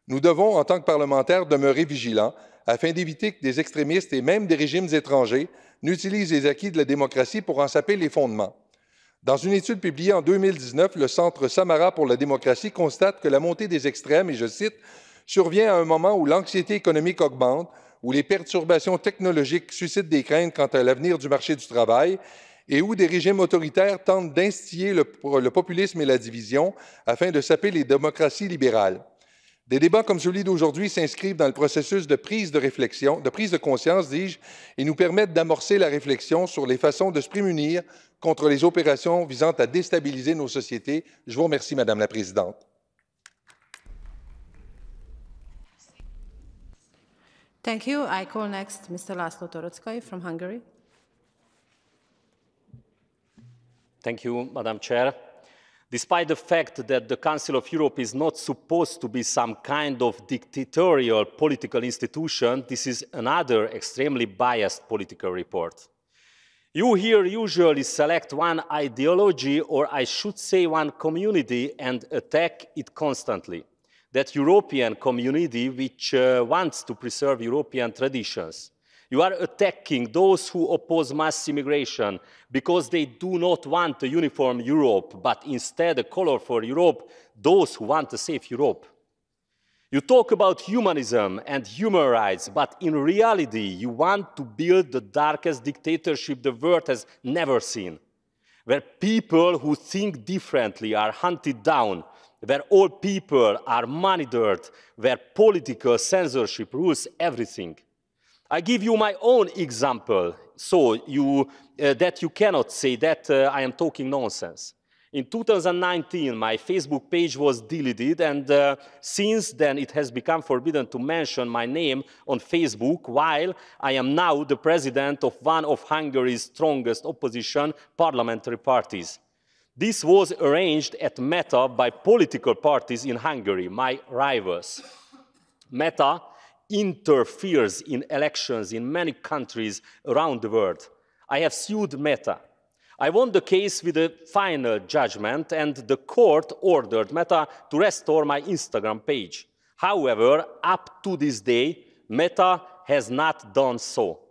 nous devons, en tant que parlementaires, demeurer vigilants afin d'éviter que des extrémistes et même des régimes étrangers n'utilisent les acquis de la démocratie pour en saper les fondements. Dans une étude publiée en 2019, le Centre Samara pour la démocratie constate que la montée des extrêmes, et je cite, survient à un moment où l'anxiété économique augmente, où les perturbations technologiques suscitent des craintes quant à l'avenir du marché du travail et où des régimes autoritaires tentent d'instiller le populisme et la division afin de saper les démocraties libérales. Des débats comme celui d'aujourd'hui s'inscrivent dans le processus de prise de réflexion, de prise de conscience, dis-je, et nous permettent d'amorcer la réflexion sur les façons de se prémunir contre les opérations visant à déstabiliser nos sociétés. Je vous remercie, Madame la Présidente. Thank you. I call next Mr. Laszlo Toroczkai from Hungary. Thank you, Madam Chair. Despite the fact that the Council of Europe is not supposed to be some kind of dictatorial political institution, this is another extremely biased political report. You here usually select one ideology, or I should say one community, and attack it constantly. That European community which wants to preserve European traditions. You are attacking those who oppose mass immigration because they do not want a uniform Europe, but instead a colorful Europe, those who want to save Europe. You talk about humanism and human rights, but in reality, you want to build the darkest dictatorship the world has never seen, where people who think differently are hunted down, where all people are monitored, where political censorship rules everything. I give you my own example, so that you cannot say that I am talking nonsense. In 2019, my Facebook page was deleted, and since then it has become forbidden to mention my name on Facebook, while I am now the president of one of Hungary's strongest opposition parliamentary parties. This was arranged at Meta by political parties in Hungary, my rivals. Meta interferes in elections in many countries around the world. I have sued Meta. I won the case with a final judgment, and the court ordered Meta to restore my Instagram page. However, up to this day, Meta has not done so.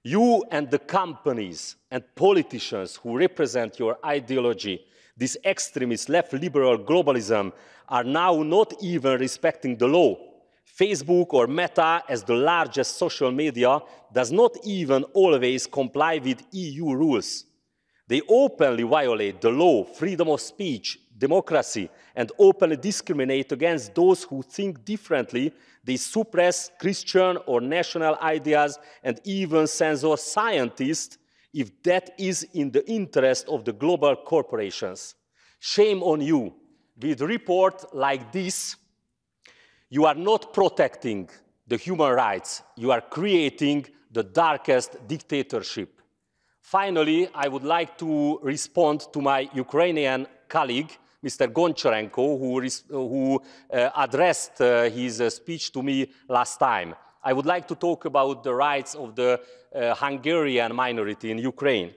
You and the companies and politicians who represent your ideology, this extremist left liberal globalism, are now not even respecting the law. Facebook or Meta, as the largest social media, does not even always comply with EU rules. They openly violate the law, freedom of speech, democracy, and openly discriminate against those who think differently. They suppress Christian or national ideas and even censor scientists if that is in the interest of the global corporations. Shame on you. With a report like this, you are not protecting the human rights. You are creating the darkest dictatorship. Finally, I would like to respond to my Ukrainian colleague, Mr. Goncharenko, who addressed his speech to me last time. I would like to talk about the rights of the Hungarian minority in Ukraine.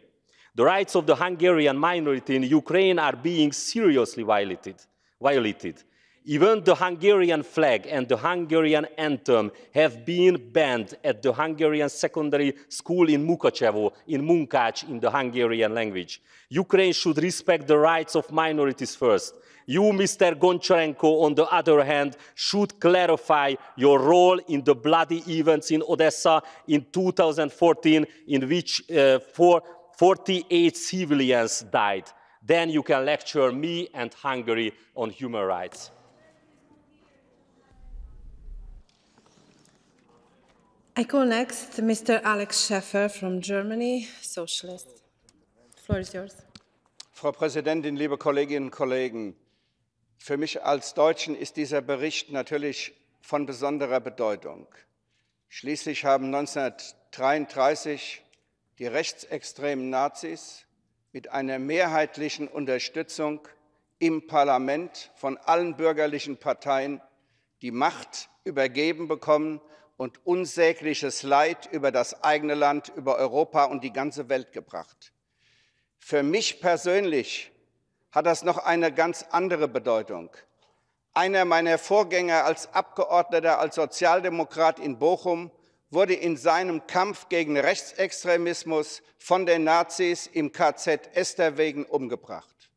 The rights of the Hungarian minority in Ukraine are being seriously violated. Even the Hungarian flag and the Hungarian anthem have been banned at the Hungarian secondary school in Mukachevo, in Munkács, in the Hungarian language. Ukraine should respect the rights of minorities first. You, Mr. Goncharenko, on the other hand, should clarify your role in the bloody events in Odessa in 2014, in which 48 civilians died. Then you can lecture me and Hungary on human rights. I call next Mr. Alex Schäfer from Germany, Socialist. The floor is yours. Frau Präsidentin, liebe Kolleginnen und Kollegen! Für mich als Deutschen ist dieser Bericht natürlich von besonderer Bedeutung. Schließlich haben 1933 die rechtsextremen Nazis mit einer mehrheitlichen Unterstützung im Parlament von allen bürgerlichen Parteien die Macht übergeben bekommen und unsägliches Leid über das eigene Land, über Europa und die ganze Welt gebracht. Für mich persönlich hat das noch eine ganz andere Bedeutung. Einer meiner Vorgänger als Abgeordneter, als Sozialdemokrat in Bochum, wurde in seinem Kampf gegen Rechtsextremismus von den Nazis im KZ Esterwegen umgebracht.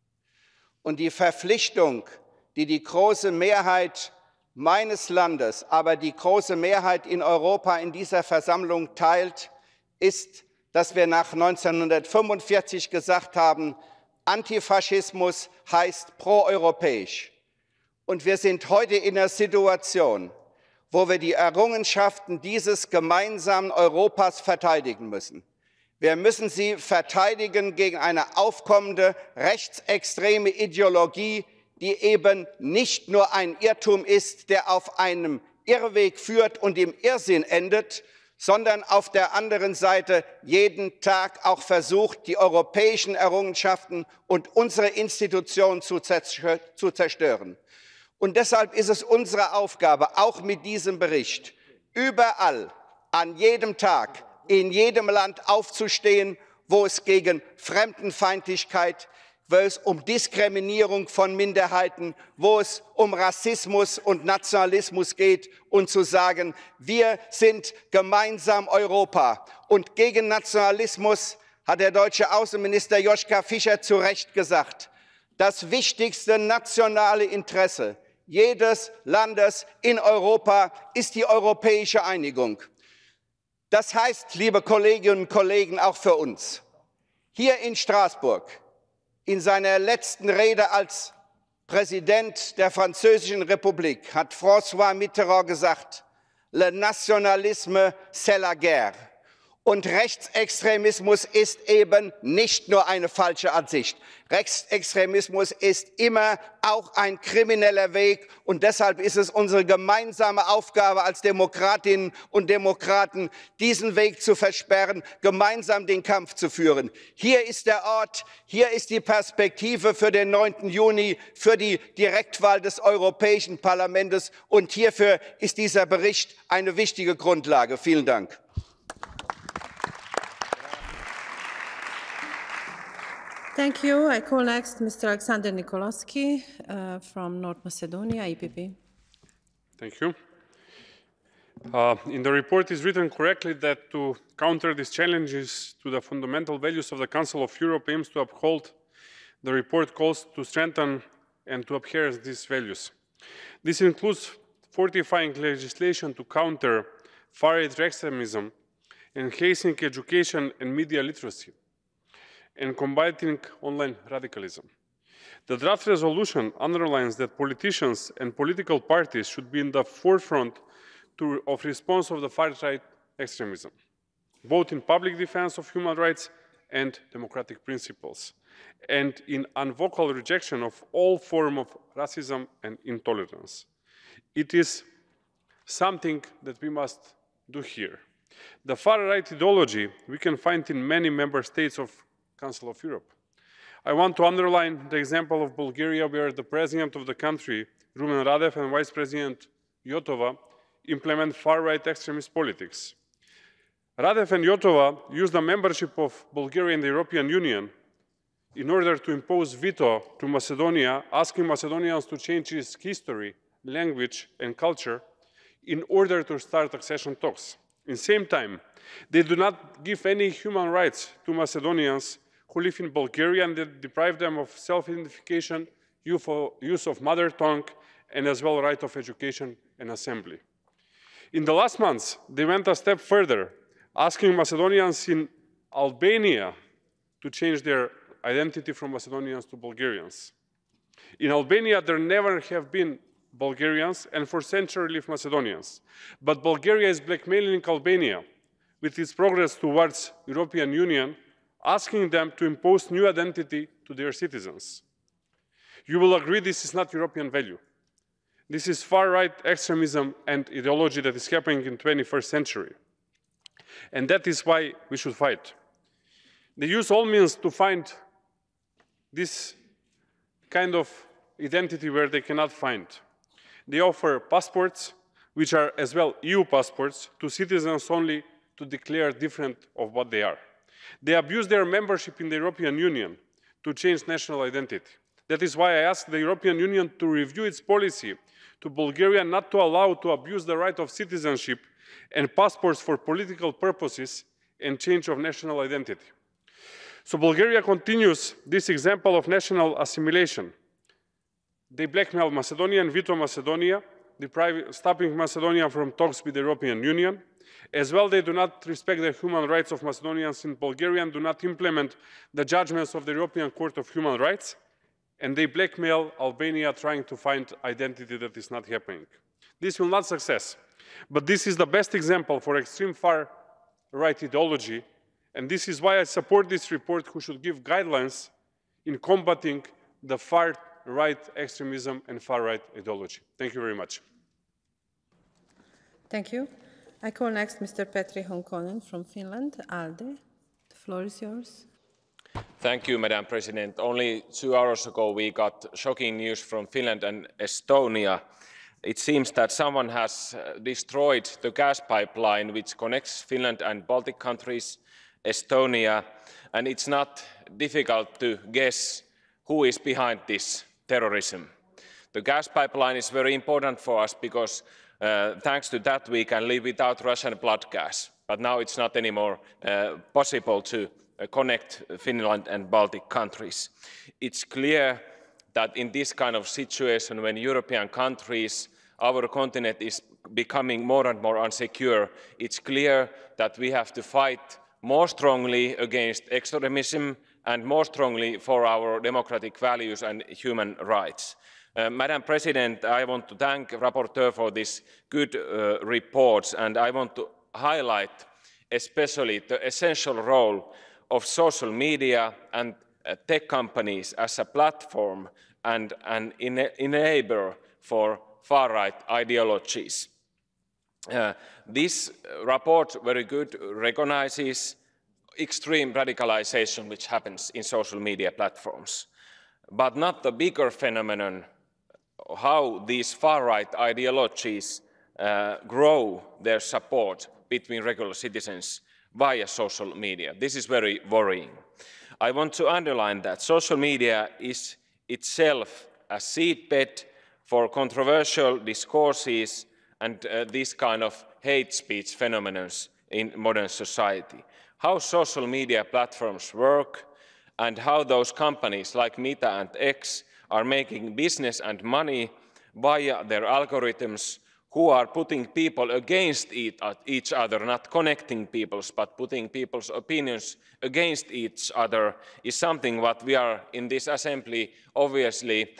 Und die Verpflichtung, die die große Mehrheit meines Landes, aber die große Mehrheit in Europa in dieser Versammlung teilt, ist, dass wir nach 1945 gesagt haben, Antifaschismus heißt proeuropäisch. Und wir sind heute in einer Situation, wo wir die Errungenschaften dieses gemeinsamen Europas verteidigen müssen. Wir müssen sie verteidigen gegen eine aufkommende rechtsextreme Ideologie, die eben nicht nur ein Irrtum ist, der auf einem Irrweg führt und im Irrsinn endet, sondern auf der anderen Seite jeden Tag auch versucht, die europäischen Errungenschaften und unsere Institutionen zu zerstören. Und deshalb ist es unsere Aufgabe, auch mit diesem Bericht, überall, an jedem Tag, in jedem Land aufzustehen, wo es gegen Fremdenfeindlichkeit, wo es um Diskriminierung von Minderheiten, wo es um Rassismus und Nationalismus geht und zu sagen, wir sind gemeinsam Europa. Und gegen Nationalismus hat der deutsche Außenminister Joschka Fischer zu Recht gesagt, das wichtigste nationale Interesse jedes Landes in Europa ist die europäische Einigung. Das heißt, liebe Kolleginnen und Kollegen, auch für uns, hier in Straßburg, in seiner letzten Rede als Präsident der Französischen Republik hat François Mitterrand gesagt, le nationalisme c'est la guerre. Und Rechtsextremismus ist eben nicht nur eine falsche Ansicht. Rechtsextremismus ist immer auch ein krimineller Weg. Und deshalb ist es unsere gemeinsame Aufgabe als Demokratinnen und Demokraten, diesen Weg zu versperren, gemeinsam den Kampf zu führen. Hier ist der Ort, hier ist die Perspektive für den 9. Juni, für die Direktwahl des Europäischen Parlaments. Und hierfür ist dieser Bericht eine wichtige Grundlage. Vielen Dank. Thank you. I call next Mr. Alexander Nikolowski from North Macedonia, EPP. Thank you. In the report is written correctly that to counter these challenges to the fundamental values of the Council of Europe aims to uphold. The report calls to strengthen and to adhere to these values. This includes fortifying legislation to counter far-right extremism, enhancing education and media literacy, and combating online radicalism. The draft resolution underlines that politicians and political parties should be in the forefront of response of the far-right extremism, both in public defense of human rights and democratic principles, and in unvocal rejection of all forms of racism and intolerance. It is something that we must do here. The far-right ideology we can find in many member states of Council of Europe. I want to underline the example of Bulgaria, where the president of the country, Rumen Radev, and Vice President Yotova implement far-right extremist politics. Radev and Yotova used the membership of Bulgaria in the European Union in order to impose veto to Macedonia, asking Macedonians to change its history, language, and culture in order to start accession talks. At the same time, they do not give any human rights to Macedonians who live in Bulgaria, and they deprive them of self-identification, use of mother tongue, and as well right of education and assembly. In the last months, they went a step further, asking Macedonians in Albania to change their identity from Macedonians to Bulgarians. In Albania, there never have been Bulgarians, and for centuries live Macedonians. But Bulgaria is blackmailing Albania with its progress towards European Union, asking them to impose new identity to their citizens. You will agree this is not European value. This is far-right extremism and ideology that is happening in the 21st century. And that is why we should fight. They use all means to find this kind of identity where they cannot find. They offer passports, which are as well EU passports, to citizens only to declare different of what they are. They abuse their membership in the European Union to change national identity. That is why I ask the European Union to review its policy to Bulgaria not to allow to abuse the right of citizenship and passports for political purposes and change of national identity. So Bulgaria continues this example of national assimilation. They blackmail Macedonia and veto Macedonia, stopping Macedonia from talks with the European Union. As well, they do not respect the human rights of Macedonians in Bulgaria and do not implement the judgments of the European Court of Human Rights. And they blackmail Albania, trying to find identity that is not happening. This will not success. But this is the best example for extreme far-right ideology. And this is why I support this report, who should give guidelines in combating the far-right extremism and far-right ideology. Thank you very much. Thank you. I call next Mr. Petri Honkonen from Finland, ALDE. The floor is yours. Thank you, Madam President. Only 2 hours ago, we got shocking news from Finland and Estonia. It seems that someone has destroyed the gas pipeline which connects Finland and Baltic countries, Estonia, and it's not difficult to guess who is behind this terrorism. The gas pipeline is very important for us because thanks to that we can live without Russian blood gas, but now it's not anymore possible to connect Finland and Baltic countries. It's clear that in this kind of situation, when European countries, our continent is becoming more and more insecure, it's clear that we have to fight more strongly against extremism and more strongly for our democratic values and human rights. Madam President, I want to thank the rapporteur for this good report, and I want to highlight especially the essential role of social media and tech companies as a platform and an enabler for far-right ideologies. This report very good recognizes extreme radicalization which happens in social media platforms, but not the bigger phenomenon, how these far-right ideologies grow their support between regular citizens via social media. This is very worrying. I want to underline that social media is itself a seedbed for controversial discourses and this kind of hate speech phenomena in modern society. How social media platforms work and how those companies like Meta and X are making business and money via their algorithms, who are putting people against each other, not connecting peoples, but putting people's opinions against each other, is something what we are in this assembly obviously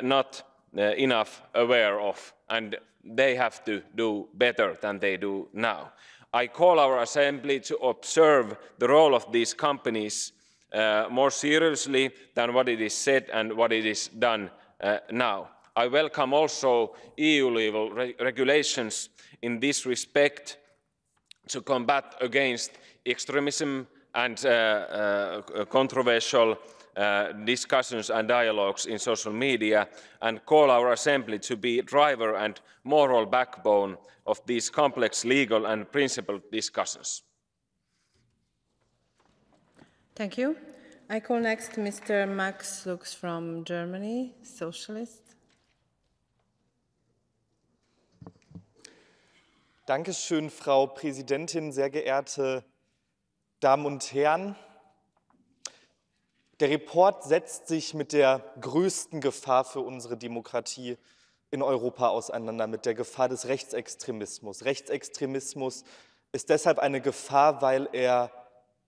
not enough aware of, and they have to do better than they do now. I call our assembly to observe the role of these companies more seriously than what it is said and what it is done now. I welcome also EU-level regulations in this respect to combat against extremism and controversial discussions and dialogues in social media, and call our assembly to be driver and moral backbone of these complex legal and principled discussions. Thank you. I call next Mr. Max Lux from Germany, Socialist. Dankeschön, Frau Präsidentin, sehr geehrte Damen und Herren. Der Report setzt sich mit der größten Gefahr für unsere Demokratie in Europa auseinander, mit der Gefahr des Rechtsextremismus. Rechtsextremismus ist deshalb eine Gefahr, weil er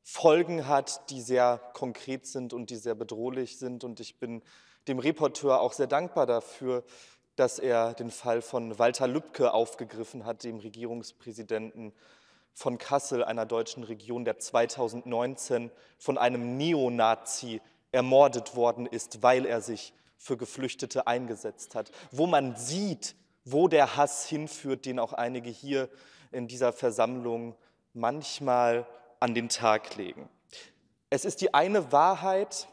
Folgen hat, die sehr konkret sind und die sehr bedrohlich sind. Und ich bin dem Reporteur auch sehr dankbar dafür, dass er den Fall von Walter Lübcke aufgegriffen hat, dem Regierungspräsidenten von Kassel, einer deutschen Region, der 2019 von einem Neonazi ermordet worden ist, weil er sich für Geflüchtete eingesetzt hat. Wo man sieht, wo der Hass hinführt, den auch einige hier in dieser Versammlung manchmal an den Tag legen. Es ist die eine Wahrheit,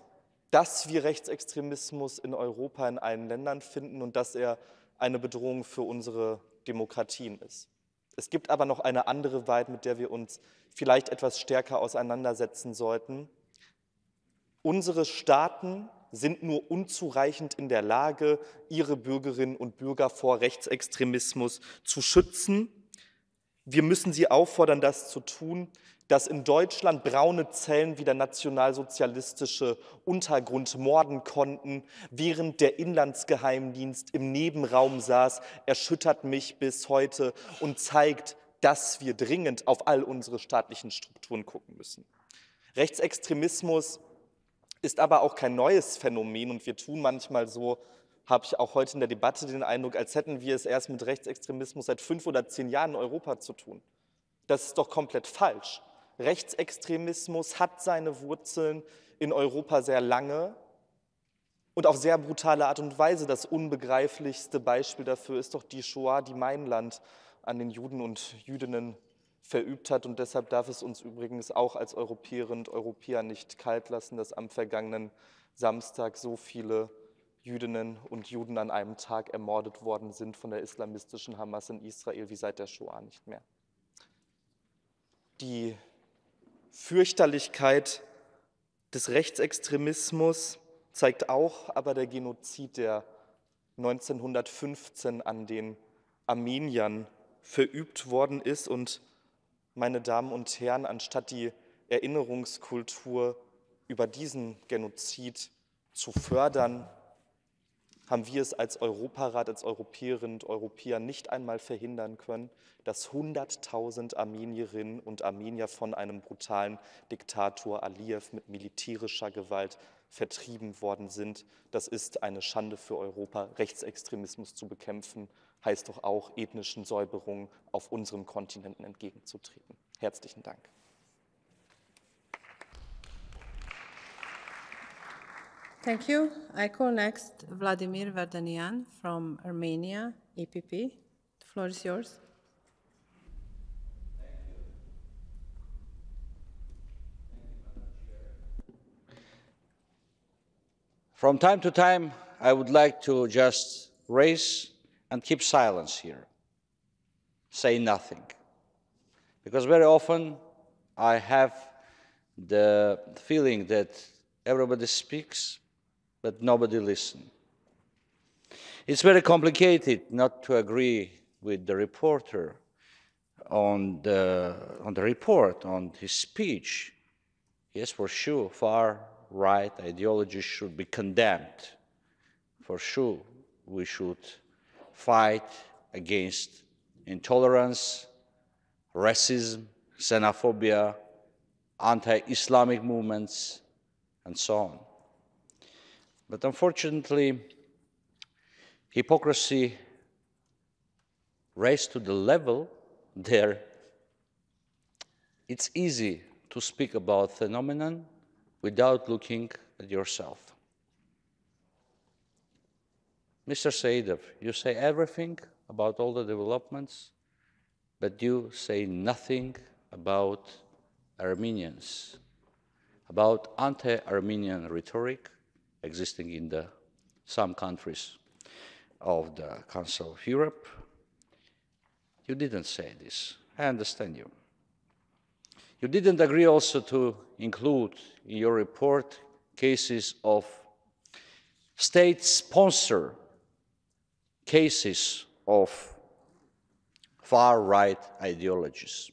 dass wir Rechtsextremismus in Europa in allen Ländern finden und dass er eine Bedrohung für unsere Demokratien ist. Es gibt aber noch eine andere Wahrheit, mit der wir uns vielleicht etwas stärker auseinandersetzen sollten. Unsere Staaten sind nur unzureichend in der Lage, ihre Bürgerinnen und Bürger vor Rechtsextremismus zu schützen. Wir müssen sie auffordern, das zu tun, dass in Deutschland braune Zellen wie der nationalsozialistische Untergrund morden konnten, während der Inlandsgeheimdienst im Nebenraum saß, erschüttert mich bis heute und zeigt, dass wir dringend auf all unsere staatlichen Strukturen gucken müssen. Rechtsextremismus ist aber auch kein neues Phänomen und wir tun manchmal so, habe ich auch heute in der Debatte den Eindruck, als hätten wir es erst mit Rechtsextremismus seit 5 oder 10 Jahren in Europa zu tun. Das ist doch komplett falsch. Rechtsextremismus hat seine Wurzeln in Europa sehr lange und auf sehr brutale Art und Weise. Das unbegreiflichste Beispiel dafür ist doch die Shoah, die mein Land an den Juden und Jüdinnen verübt hat. Und deshalb darf es uns übrigens auch als Europäerinnen und Europäer nicht kalt lassen, dass am vergangenen Samstag so viele Jüdinnen und Juden an einem Tag ermordet worden sind von der islamistischen Hamas in Israel wie seit der Shoah nicht mehr. Die Fürchterlichkeit des Rechtsextremismus zeigt auch aber der Genozid, der 1915 an den Armeniern verübt worden ist. Und meine Damen und Herren, anstatt die Erinnerungskultur über diesen Genozid zu fördern, haben wir es als Europarat, als Europäerinnen und Europäer nicht einmal verhindern können, dass 100.000 Armenierinnen und Armenier von einem brutalen Diktator Aliyev mit militärischer Gewalt vertrieben worden sind. Das ist eine Schande für Europa. Rechtsextremismus zu bekämpfen, heißt doch auch, ethnischen Säuberungen auf unserem Kontinenten entgegenzutreten. Herzlichen Dank. Thank you. I call next Vladimir Vardanian from Armenia, EPP. The floor is yours. From time to time, I would like to just raise and keep silence here, say nothing. Because very often I have the feeling that everybody speaks, but nobody listens. It's very complicated not to agree with the reporter on the report, on his speech. Yes, for sure, far-right ideology should be condemned. For sure, we should fight against intolerance, racism, xenophobia, anti-Islamic movements, and so on. But unfortunately, hypocrisy raised to the level there, it's easy to speak about phenomenon without looking at yourself. Mr. Saidov, you say everything about all the developments, but you say nothing about Armenians, about anti-Armenian rhetoric existing in some countries of the Council of Europe. You didn't say this. I understand you. You didn't agree also to include in your report cases of state-sponsored cases of far-right ideologies.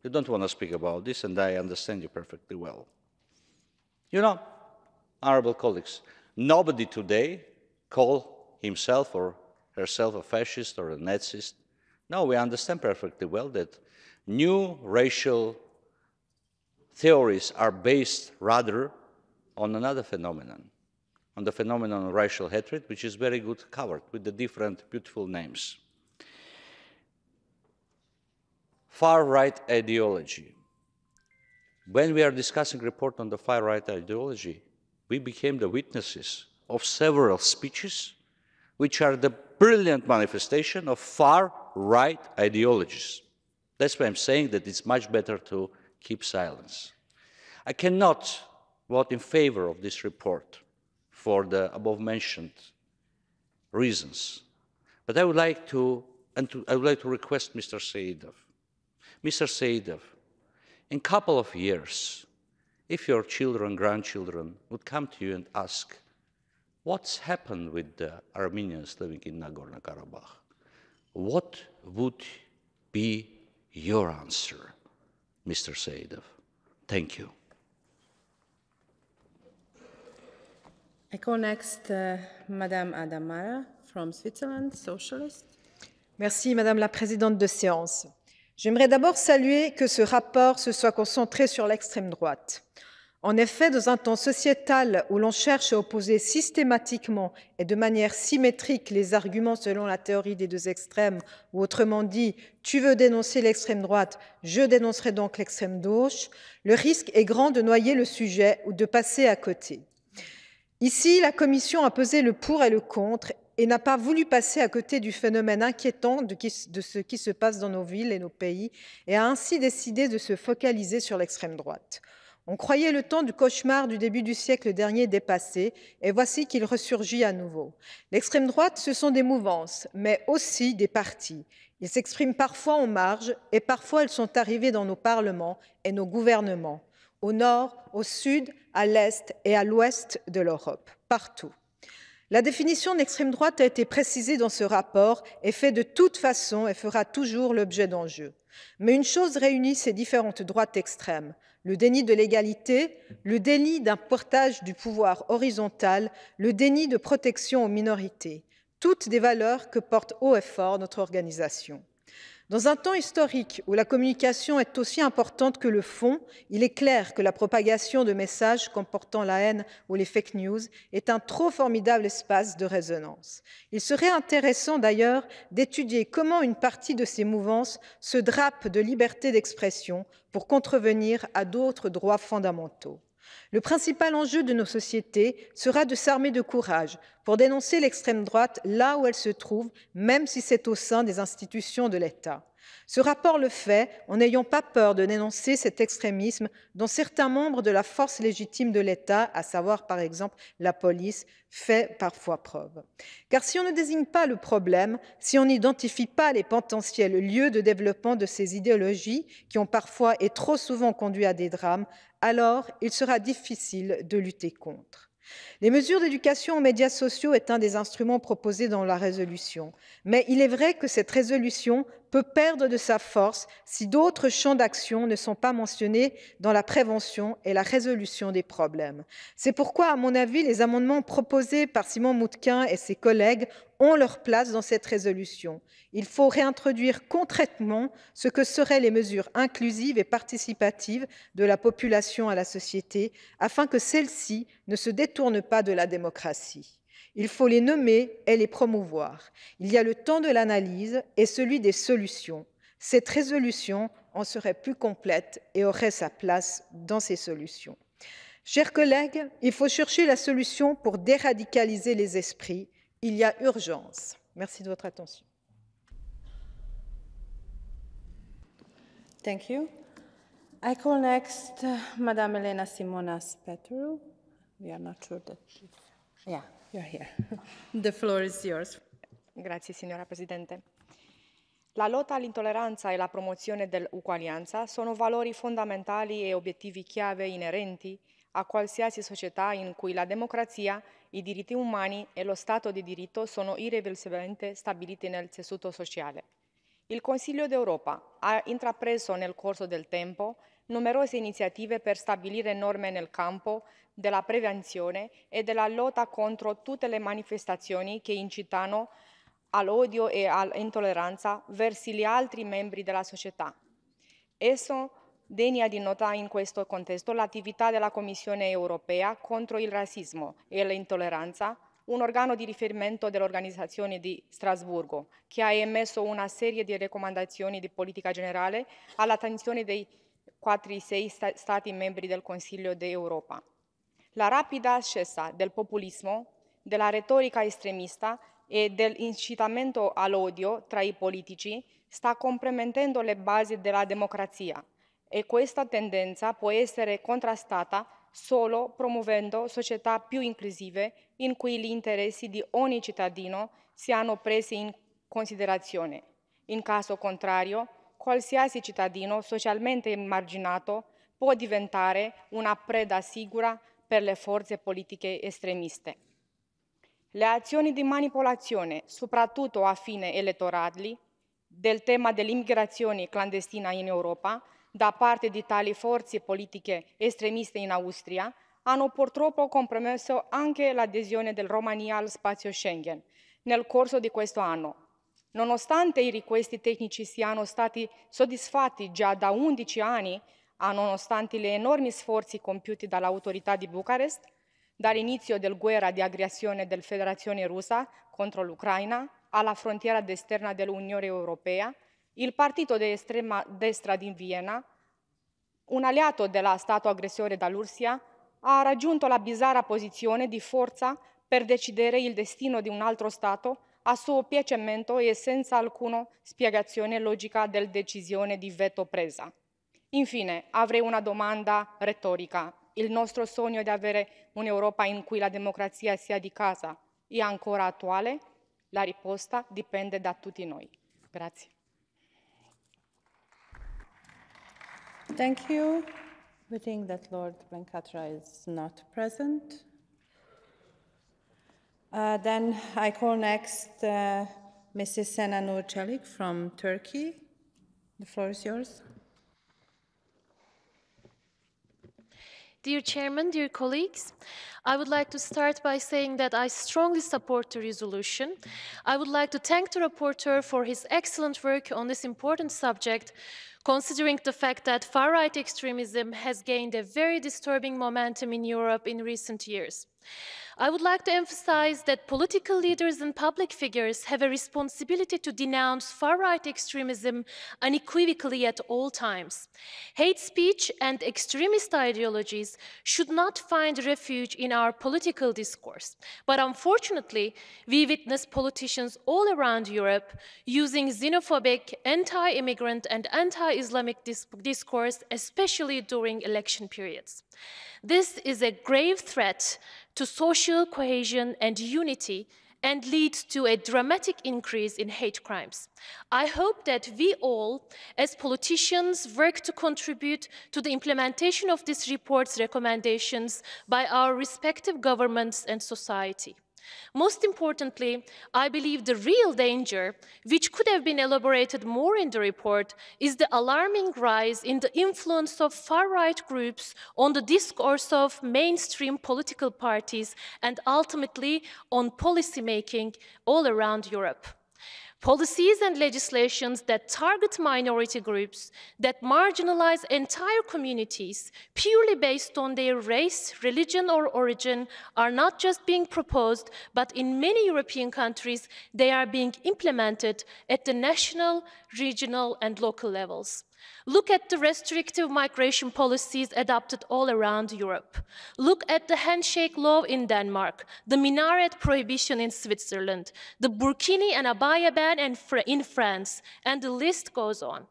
You don't want to speak about this, and I understand you perfectly well. You know, honorable colleagues, nobody today call himself or herself a fascist or a Nazist. No, we understand perfectly well that new racial theories are based rather on another phenomenon, on the phenomenon of racial hatred, which is very good covered with the different beautiful names. Far-right ideology. When we are discussing a report on the far-right ideology, we became the witnesses of several speeches which are the brilliant manifestation of far-right ideologies. That's why I'm saying that it's much better to keep silence. I cannot vote in favor of this report for the above-mentioned reasons, but I would like to request Mr. Saidov. Mr. Saidov, in a couple of years, if your children, grandchildren would come to you and ask, what's happened with the Armenians living in Nagorno-Karabakh? What would be your answer, Mr. Saidov? Thank you. I call next Madame Adamara from Switzerland, Socialist. Merci, Madame la Présidente de séance. J'aimerais d'abord saluer que ce rapport se soit concentré sur l'extrême droite. En effet, dans un temps sociétal où l'on cherche à opposer systématiquement et de manière symétrique les arguments selon la théorie des deux extrêmes, ou autrement dit, tu veux dénoncer l'extrême droite, je dénoncerai donc l'extrême gauche, le risque est grand de noyer le sujet ou de passer à côté. Ici, la Commission a pesé le pour et le contre et n'a pas voulu passer à côté du phénomène inquiétant de ce qui se passe dans nos villes et nos pays, et a ainsi décidé de se focaliser sur l'extrême droite. On croyait le temps du cauchemar du début du siècle dernier dépassé, et voici qu'il ressurgit à nouveau. L'extrême droite, ce sont des mouvances, mais aussi des partis. Ils s'expriment parfois en marge, et parfois elles sont arrivées dans nos parlements et nos gouvernements, au nord, au sud, à l'est et à l'ouest de l'Europe, partout. La définition de l'extrême droite a été précisée dans ce rapport et fait de toute façon et fera toujours l'objet d'enjeux. Mais une chose réunit ces différentes droites extrêmes: le déni de l'égalité, le déni d'un partage du pouvoir horizontal, le déni de protection aux minorités, toutes des valeurs que porte haut et fort notre organisation. Dans un temps historique où la communication est aussi importante que le fond, il est clair que la propagation de messages comportant la haine ou les fake news est un trop formidable espace de résonance. Il serait intéressant d'ailleurs d'étudier comment une partie de ces mouvances se drape de liberté d'expression pour contrevenir à d'autres droits fondamentaux. Le principal enjeu de nos sociétés sera de s'armer de courage pour dénoncer l'extrême droite là où elle se trouve, même si c'est au sein des institutions de l'État. Ce rapport le fait en n'ayant pas peur de dénoncer cet extrémisme dont certains membres de la force légitime de l'État, à savoir par exemple la police, fait parfois preuve. Car si on ne désigne pas le problème, si on n'identifie pas les potentiels lieux de développement de ces idéologies qui ont parfois et trop souvent conduit à des drames, alors il sera difficile de lutter contre. Les mesures d'éducation aux médias sociaux est un des instruments proposés dans la résolution, mais il est vrai que cette résolution peut perdre de sa force si d'autres champs d'action ne sont pas mentionnés dans la prévention et la résolution des problèmes. C'est pourquoi, à mon avis, les amendements proposés par Simon Moutquin et ses collègues ont leur place dans cette résolution. Il faut réintroduire concrètement ce que seraient les mesures inclusives et participatives de la population à la société, afin que celles-ci ne se détournent pas de la démocratie. Il faut les nommer et les promouvoir. Il y a le temps de l'analyse et celui des solutions. Cette résolution en serait plus complète et aurait sa place dans ces solutions. Chers collègues, il faut chercher la solution pour déradicaliser les esprits. Il y a urgence. Merci de votre attention. Thank you. I call next Madame Elena Simonas-Petrou. We are not sure that... Yeah, you're here. The floor is yours. Grazie, signora Presidente. La lotta all'intolleranza e la promozione dell'uguaglianza sono valori fondamentali e obiettivi chiave inerenti a qualsiasi società in cui la democrazia, i diritti umani e lo Stato di diritto sono irreversibilmente stabiliti nel tessuto sociale. Il Consiglio d'Europa ha intrapreso nel corso del tempo numerose iniziative per stabilire norme nel campo della prevenzione e della lotta contro tutte le manifestazioni che incitano all'odio e all'intolleranza verso gli altri membri della società. Esso degna di nota in questo contesto l'attività della Commissione europea contro il razzismo e l'intolleranza, un organo di riferimento dell'Organizzazione di Strasburgo, che ha emesso una serie di raccomandazioni di politica generale all'attenzione dei 4-6 Stati membri del Consiglio d'Europa. La rapida ascesa del populismo, della retorica estremista e dell'incitamento all'odio tra i politici sta compromettendo le basi della democrazia e questa tendenza può essere contrastata solo promuovendo società più inclusive in cui gli interessi di ogni cittadino siano presi in considerazione. In caso contrario, qualsiasi cittadino socialmente emarginato può diventare una preda sicura per le forze politiche estremiste. Le azioni di manipolazione, soprattutto a fini elettorali, del tema dell'immigrazione clandestina in Europa, da parte di tali forze politiche estremiste in Austria, hanno purtroppo compromesso anche l'adesione della Romania al spazio Schengen nel corso di questo anno. Nonostante i richiesti tecnici siano stati soddisfatti già da 11 anni, nonostante gli enormi sforzi compiuti dall'autorità di Bucarest, dall'inizio della guerra di aggressione della Federazione Russa contro l'Ucraina alla frontiera esterna dell'Unione Europea, il partito di estrema destra di Vienna, un alleato dello Stato aggressore dall'Ursia, ha raggiunto la bizzarra posizione di forza per decidere il destino di un altro Stato a suo piacimento e senza alcuna spiegazione logica della decisione di veto presa. Infine, avrei una domanda retorica. Il nostro sogno di avere un'Europa in cui la democrazia sia di casa è ancora attuale? La risposta dipende da tutti noi. Grazie. Thank you. We think that Lord Venkatra is not present. Then I call next Mrs. Sena Nurçelik from Turkey. The floor is yours. Dear Chairman, dear colleagues, I would like to start by saying that I strongly support the resolution. I would like to thank the rapporteur for his excellent work on this important subject, considering the fact that far-right extremism has gained a very disturbing momentum in Europe in recent years. I would like to emphasize that political leaders and public figures have a responsibility to denounce far-right extremism unequivocally at all times. Hate speech and extremist ideologies should not find refuge in our political discourse. But unfortunately, we witness politicians all around Europe using xenophobic, anti-immigrant and anti-Islamic discourse, especially during election periods. This is a grave threat to social cohesion and unity and leads to a dramatic increase in hate crimes. I hope that we all, as politicians, work to contribute to the implementation of this report's recommendations by our respective governments and society. Most importantly, I believe the real danger, which could have been elaborated more in the report, is the alarming rise in the influence of far-right groups on the discourse of mainstream political parties and ultimately on policymaking all around Europe. Policies and legislations that target minority groups, that marginalize entire communities purely based on their race, religion, or origin are not just being proposed, but in many European countries, they are being implemented at the national, regional, and local levels. Look at the restrictive migration policies adopted all around Europe. Look at the handshake law in Denmark, the minaret prohibition in Switzerland, the burkini and abaya ban in France, and the list goes on.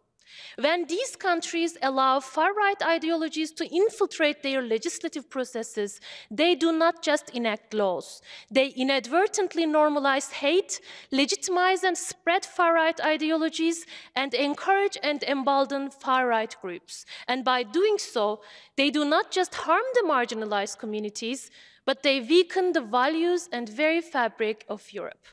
When these countries allow far-right ideologies to infiltrate their legislative processes, they do not just enact laws. They inadvertently normalize hate, legitimize and spread far-right ideologies, and encourage and embolden far-right groups. And by doing so, they do not just harm the marginalized communities, but they weaken the values and very fabric of Europe.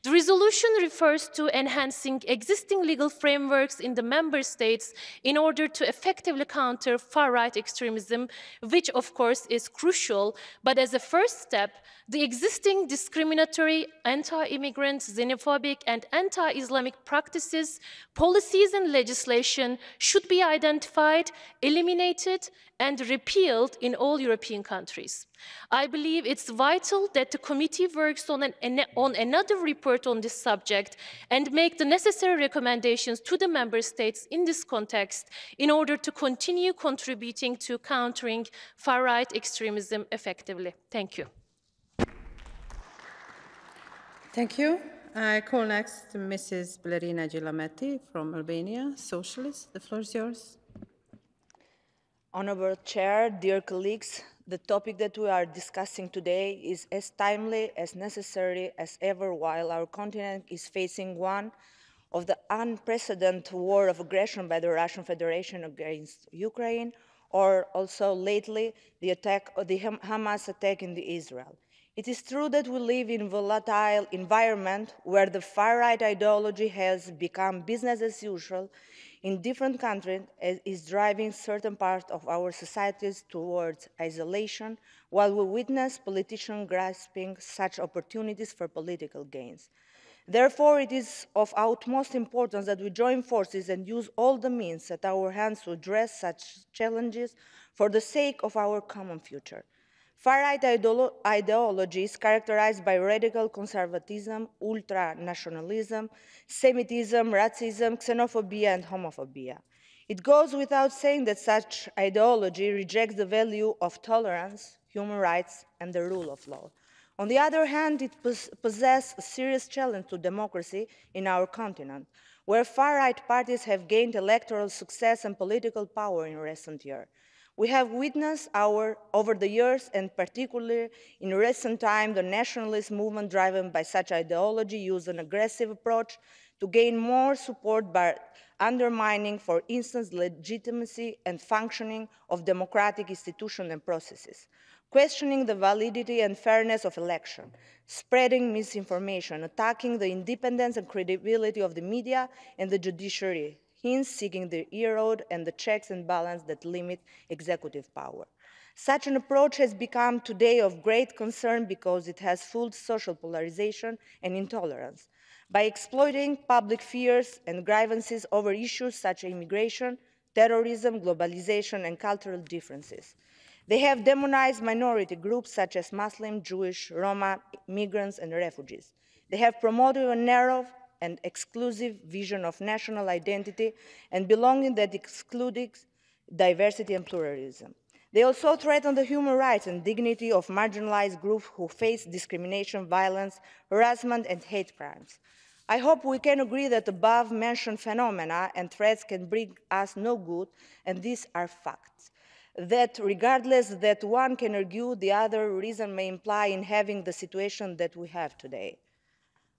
The resolution refers to enhancing existing legal frameworks in the member states in order to effectively counter far-right extremism, which of course is crucial, but as a first step, the existing discriminatory, anti-immigrant, xenophobic, and anti-Islamic practices, policies, and legislation should be identified, eliminated, and repealed in all European countries. I believe it's vital that the committee works on another report on this subject and make the necessary recommendations to the member states in this context in order to continue contributing to countering far-right extremism effectively. Thank you. Thank you. I call next Mrs. Blerina Gilameti from Albania, Socialist. The floor is yours. Honorable Chair, dear colleagues, the topic that we are discussing today is as timely, as necessary as ever while our continent is facing one of the unprecedented war of aggression by the Russian Federation against Ukraine, or also lately the Hamas attack in Israel. It is true that we live in a volatile environment where the far-right ideology has become business as usual in different countries and is driving certain parts of our societies towards isolation, while we witness politicians grasping such opportunities for political gains. Therefore, it is of utmost importance that we join forces and use all the means at our hands to address such challenges for the sake of our common future. Far-right ideology is characterized by radical conservatism, ultra-nationalism, Semitism, racism, xenophobia, and homophobia. It goes without saying that such ideology rejects the value of tolerance, human rights, and the rule of law. On the other hand, it poses a serious challenge to democracy in our continent, where far-right parties have gained electoral success and political power in recent years. We have witnessed over the years, and particularly in recent time, the nationalist movement driven by such ideology use an aggressive approach to gain more support by undermining, for instance, the legitimacy and functioning of democratic institutions and processes, questioning the validity and fairness of elections, spreading misinformation, attacking the independence and credibility of the media and the judiciary, hence seeking the erode and the checks and balances that limit executive power. Such an approach has become today of great concern because it has fueled social polarization and intolerance. By exploiting public fears and grievances over issues such as immigration, terrorism, globalization, and cultural differences. They have demonized minority groups such as Muslim, Jewish, Roma, migrants, and refugees. They have promoted a narrow and exclusive vision of national identity and belonging that excludes diversity and pluralism. They also threaten the human rights and dignity of marginalized groups who face discrimination, violence, harassment, and hate crimes. I hope we can agree that above-mentioned phenomena and threats can bring us no good, and these are facts. That regardless that one can argue, the other reason may imply in having the situation that we have today.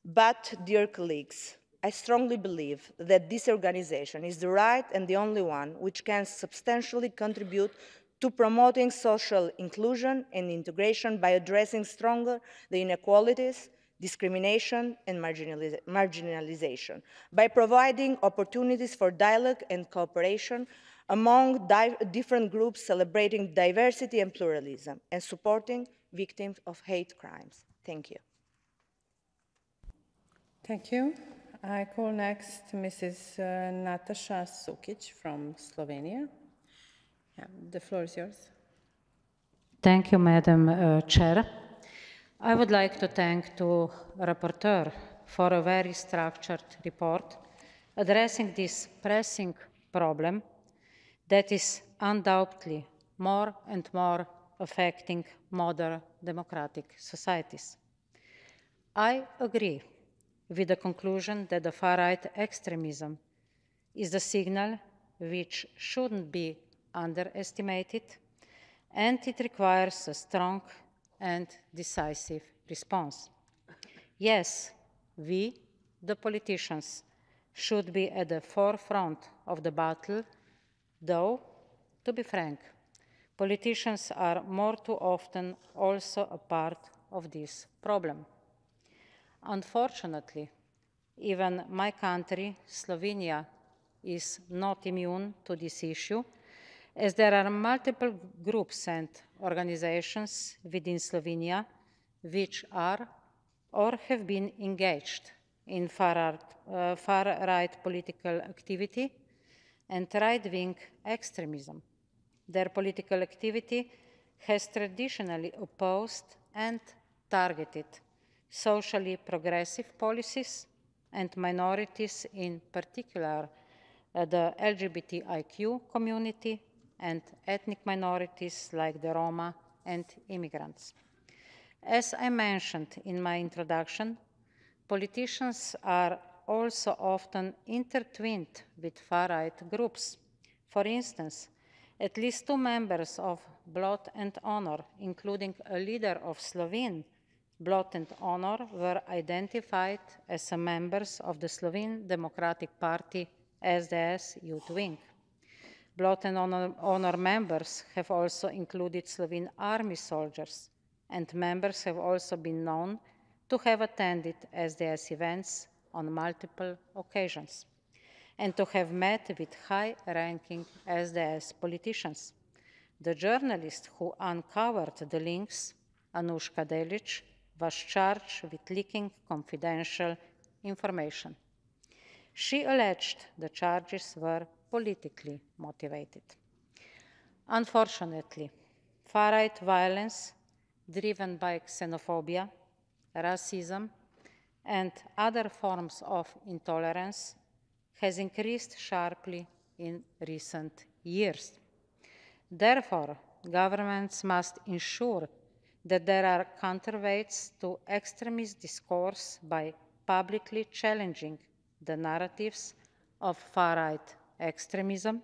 But, dear colleagues, I strongly believe that this organization is the right and the only one which can substantially contribute to promoting social inclusion and integration by addressing stronger the inequalities, discrimination, and marginalization, by providing opportunities for dialogue and cooperation among different groups celebrating diversity and pluralism, and supporting victims of hate crimes. Thank you. Thank you. I call next Mrs. Nataša Sukic from Slovenia. Yeah, the floor is yours. Thank you, Madam Chair. I would like to thank the rapporteur for a very structured report addressing this pressing problem that is undoubtedly more and more affecting modern democratic societies. I agree with the conclusion that the far-right extremism is the signal which shouldn't be underestimated, and it requires a strong and decisive response. Yes, we, the politicians, should be at the forefront of the battle, though, to be frank, politicians are more too often also a part of this problem. Unfortunately, even my country, Slovenia, is not immune to this issue, as there are multiple groups and organizations within Slovenia which are or have been engaged in far-right political activity and right-wing extremism. Their political activity has traditionally opposed and targeted socially progressive policies and minorities, in particular the LGBTIQ community and ethnic minorities like the Roma and immigrants. As I mentioned in my introduction, politicians are also often intertwined with far-right groups. For instance, at least 2 members of Blood and Honor, including a leader of Slovene Blood and Honor, were identified as members of the Slovene Democratic Party SDS Youth Wing. Blood and Honor members have also included Slovene army soldiers, and members have also been known to have attended SDS events on multiple occasions, and to have met with high-ranking SDS politicians. The journalist who uncovered the links, Anushka Delic, was charged with leaking confidential information. She alleged the charges were politically motivated. Unfortunately, far-right violence driven by xenophobia, racism, and other forms of intolerance has increased sharply in recent years. Therefore, governments must ensure that there are counterweights to extremist discourse by publicly challenging the narratives of far-right extremism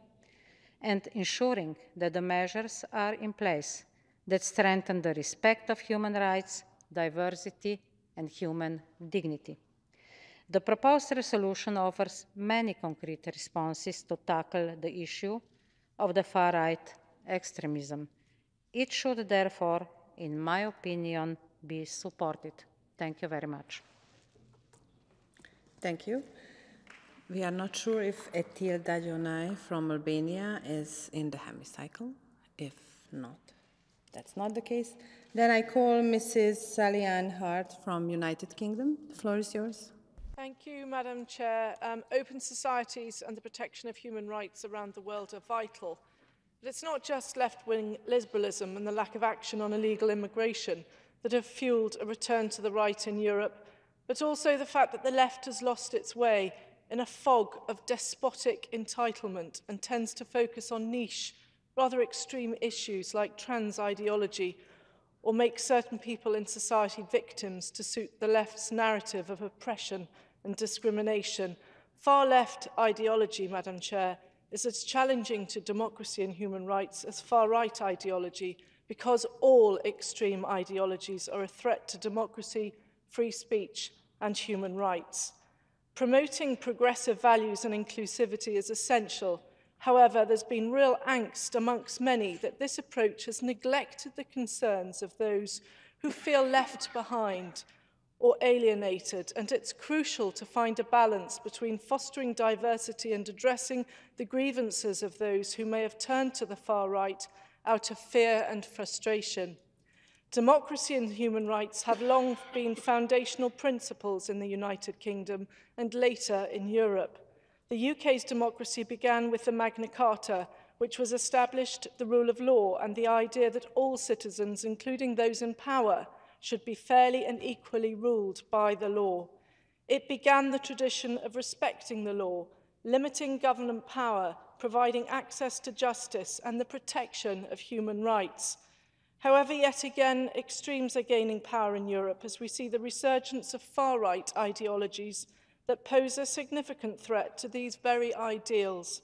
and ensuring that the measures are in place that strengthen the respect of human rights, diversity, and human dignity. The proposed resolution offers many concrete responses to tackle the issue of the far-right extremism. It should therefore, in my opinion, be supported. Thank you very much. Thank you. We are not sure if Etil Dajonai from Albania is in the hemicycle. If not, that's not the case. Then I call Mrs. Sally-Ann Hart from United Kingdom. The floor is yours. Thank you, Madam Chair. Open societies and the protection of human rights around the world are vital. But it's not just left-wing liberalism and the lack of action on illegal immigration that have fueled a return to the right in Europe, but also the fact that the left has lost its way in a fog of despotic entitlement and tends to focus on niche, rather extreme issues like trans ideology, or make certain people in society victims to suit the left's narrative of oppression and discrimination. Far-left ideology, Madam Chair, is as challenging to democracy and human rights as far-right ideology, because all extreme ideologies are a threat to democracy, free speech, and human rights. Promoting progressive values and inclusivity is essential. However, there's been real angst amongst many that this approach has neglected the concerns of those who feel left behind or alienated, and it's crucial to find a balance between fostering diversity and addressing the grievances of those who may have turned to the far right out of fear and frustration. Democracy and human rights have long been foundational principles in the United Kingdom and later in Europe. The UK's democracy began with the Magna Carta, which was established the rule of law and the idea that all citizens, including those in power, should be fairly and equally ruled by the law. It began the tradition of respecting the law, limiting government power, providing access to justice and the protection of human rights. However, yet again, extremes are gaining power in Europe as we see the resurgence of far-right ideologies that pose a significant threat to these very ideals.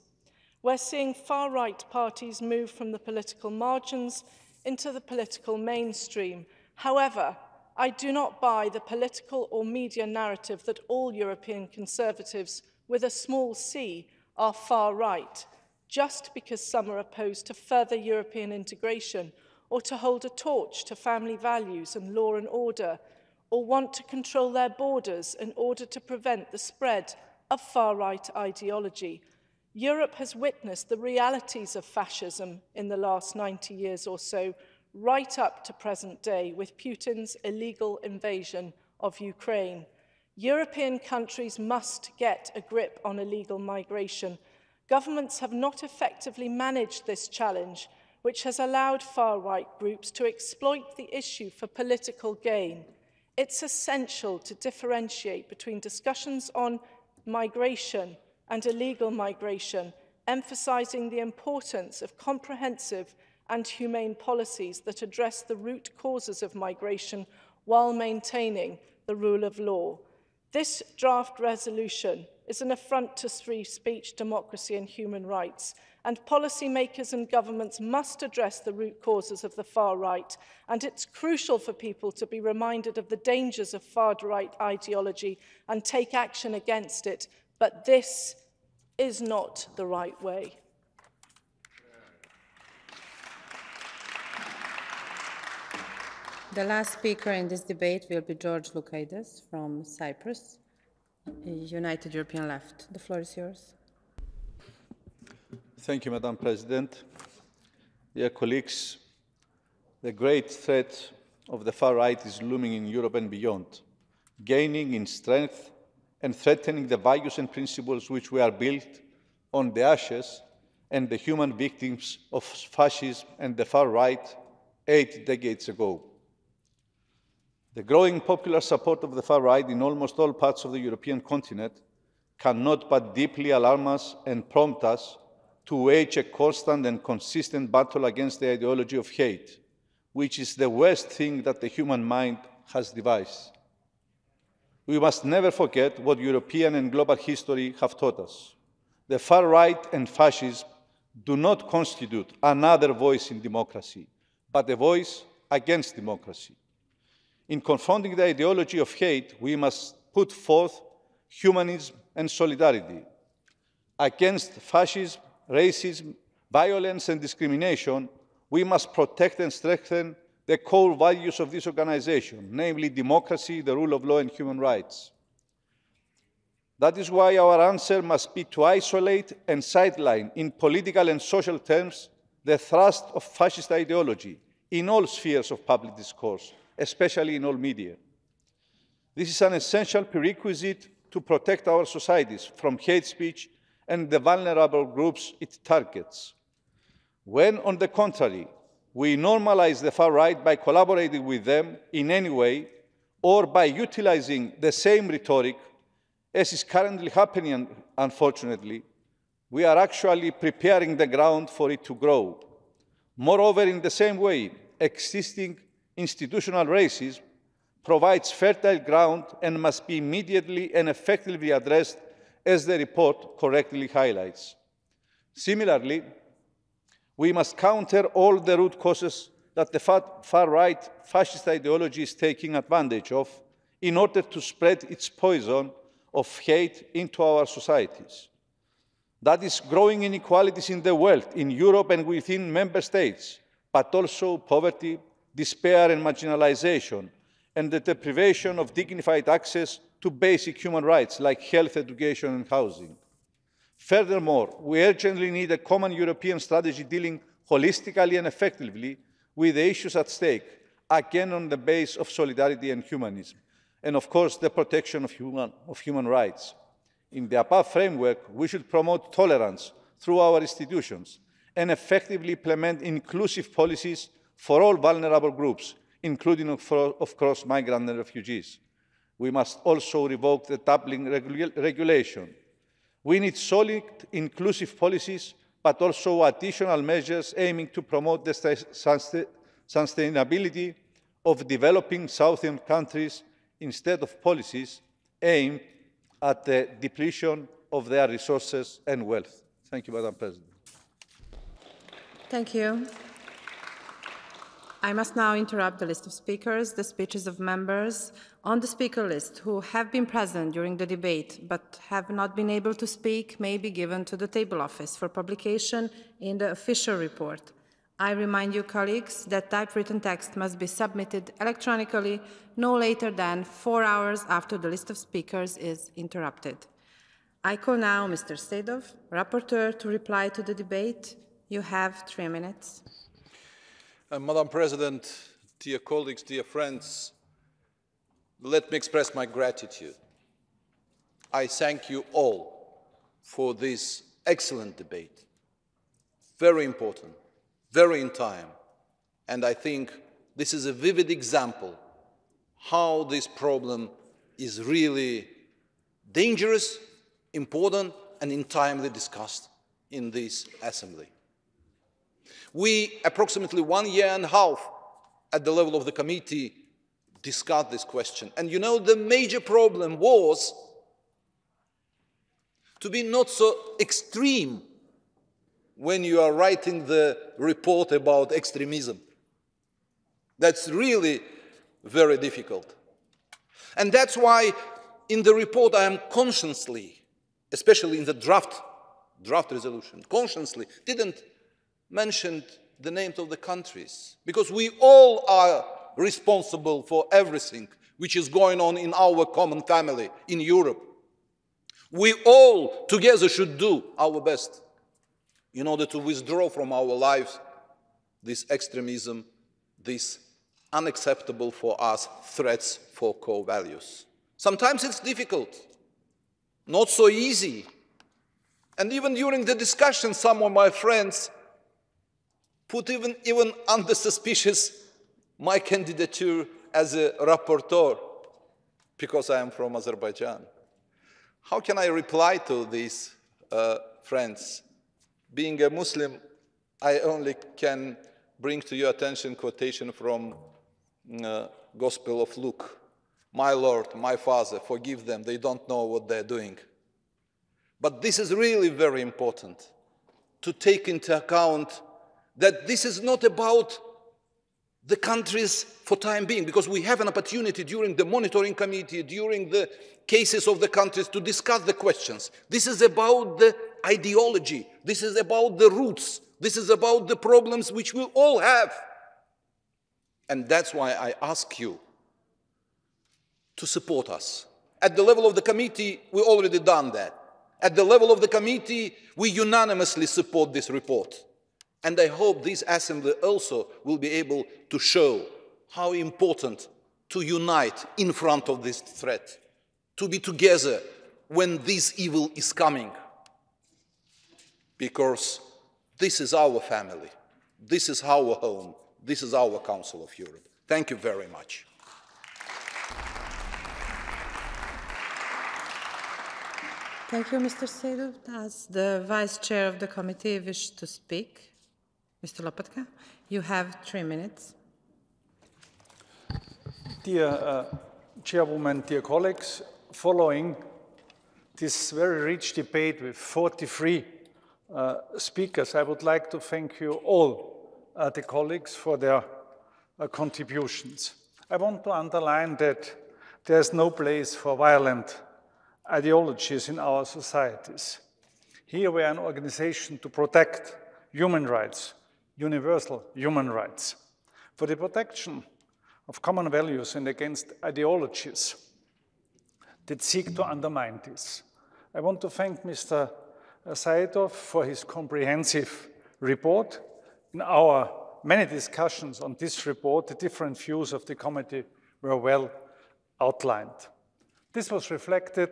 We're seeing far-right parties move from the political margins into the political mainstream. However, I do not buy the political or media narrative that all European conservatives, with a small c, are far-right, just because some are opposed to further European integration or to hold a torch to family values and law and order, or want to control their borders in order to prevent the spread of far-right ideology. Europe has witnessed the realities of fascism in the last 90 years or so, right up to present day with Putin's illegal invasion of Ukraine. European countries must get a grip on illegal migration. Governments have not effectively managed this challenge, which has allowed far-right groups to exploit the issue for political gain. It's essential to differentiate between discussions on migration and illegal migration, emphasising the importance of comprehensive and humane policies that address the root causes of migration while maintaining the rule of law. This draft resolution is an affront to free speech, democracy and human rights, and policymakers and governments must address the root causes of the far right, and it's crucial for people to be reminded of the dangers of far right ideology and take action against it, but this is not the right way. The last speaker in this debate will be George Loukaides from Cyprus, United European Left. The floor is yours. Thank you, Madam President. Dear colleagues, the great threat of the far right is looming in Europe and beyond, gaining in strength and threatening the values and principles which were built on the ashes and the human victims of fascism and the far right 8 decades ago. The growing popular support of the far right in almost all parts of the European continent cannot but deeply alarm us and prompt us to wage a constant and consistent battle against the ideology of hate, which is the worst thing that the human mind has devised. We must never forget what European and global history have taught us. The far right and fascism do not constitute another voice in democracy, but a voice against democracy. In confronting the ideology of hate, we must put forth humanism and solidarity. Against fascism, racism, violence and discrimination, we must protect and strengthen the core values of this organization, namely democracy, the rule of law, and human rights. That is why our answer must be to isolate and sideline, in political and social terms, the thrust of fascist ideology in all spheres of public discourse, especially in all media. This is an essential prerequisite to protect our societies from hate speech and the vulnerable groups it targets. When, on the contrary, we normalize the far right by collaborating with them in any way or by utilizing the same rhetoric, as is currently happening, unfortunately, we are actually preparing the ground for it to grow. Moreover, in the same way, existing institutional racism provides fertile ground and must be immediately and effectively addressed, as the report correctly highlights. Similarly, we must counter all the root causes that the far-right fascist ideology is taking advantage of in order to spread its poison of hate into our societies. That is growing inequalities in the world, in Europe and within member states, but also poverty, despair and marginalization, and the deprivation of dignified access to basic human rights like health, education and housing. Furthermore, we urgently need a common European strategy dealing holistically and effectively with the issues at stake, again on the basis of solidarity and humanism, and of course the protection of human rights. In the above framework, we should promote tolerance through our institutions and effectively implement inclusive policies for all vulnerable groups, including, of course, migrants and refugees. We must also revoke the Dublin regulation. We need solid, inclusive policies, but also additional measures aiming to promote the sustainability of developing southern countries instead of policies aimed at the depletion of their resources and wealth. Thank you, Madam President. Thank you. I must now interrupt the list of speakers. The speeches of members on the speaker list who have been present during the debate but have not been able to speak may be given to the table office for publication in the official report. I remind you, colleagues, that typewritten text must be submitted electronically no later than 4 hours after the list of speakers is interrupted. I call now Mr. Sedov, rapporteur, to reply to the debate. You have 3 minutes. Madam President, dear colleagues, dear friends, let me express my gratitude. I thank you all for this excellent debate. Very important, very in time, and I think this is a vivid example how this problem is really dangerous, important, and untimely discussed in this Assembly. We, approximately 1.5 years at the level of the committee, discussed this question. And you know, the major problem was to be not so extreme when you are writing the report about extremism. That's really very difficult. And that's why in the report I am consciously, especially in the draft resolution, consciously didn't mention the names of the countries, because we all are responsible for everything which is going on in our common family in Europe. We all together should do our best in order to withdraw from our lives this extremism, these unacceptable for us threats for core values. Sometimes it's difficult, not so easy. And even during the discussion, some of my friends put even under suspicion my candidature as a rapporteur, because I am from Azerbaijan. How can I reply to these friends? Being a Muslim, I only can bring to your attention quotation from Gospel of Luke. My Lord, my Father, forgive them, they don't know what they're doing. But this is really very important to take into account that this is not about the countries for time being, because we have an opportunity during the monitoring committee, during the cases of the countries to discuss the questions. This is about the ideology. This is about the roots. This is about the problems which we all have. And that's why I ask you to support us. At the level of the committee, we've already done that. At the level of the committee, we unanimously support this report. And I hope this assembly also will be able to show how important to unite in front of this threat, to be together when this evil is coming. Because this is our family, this is our home, this is our Council of Europe. Thank you very much. Thank you, Mr. Seidel. Does the Vice Chair of the committee wish to speak? Mr. Lopatka, you have 3 minutes. Dear Chairwoman, dear colleagues, following this very rich debate with 43 speakers, I would like to thank you all, the colleagues, for their contributions. I want to underline that there is no place for violent ideologies in our societies. Here we are an organization to protect human rights, universal human rights, for the protection of common values and against ideologies that seek to undermine this. I want to thank Mr. Saidov for his comprehensive report. In our many discussions on this report, the different views of the committee were well outlined. This was reflected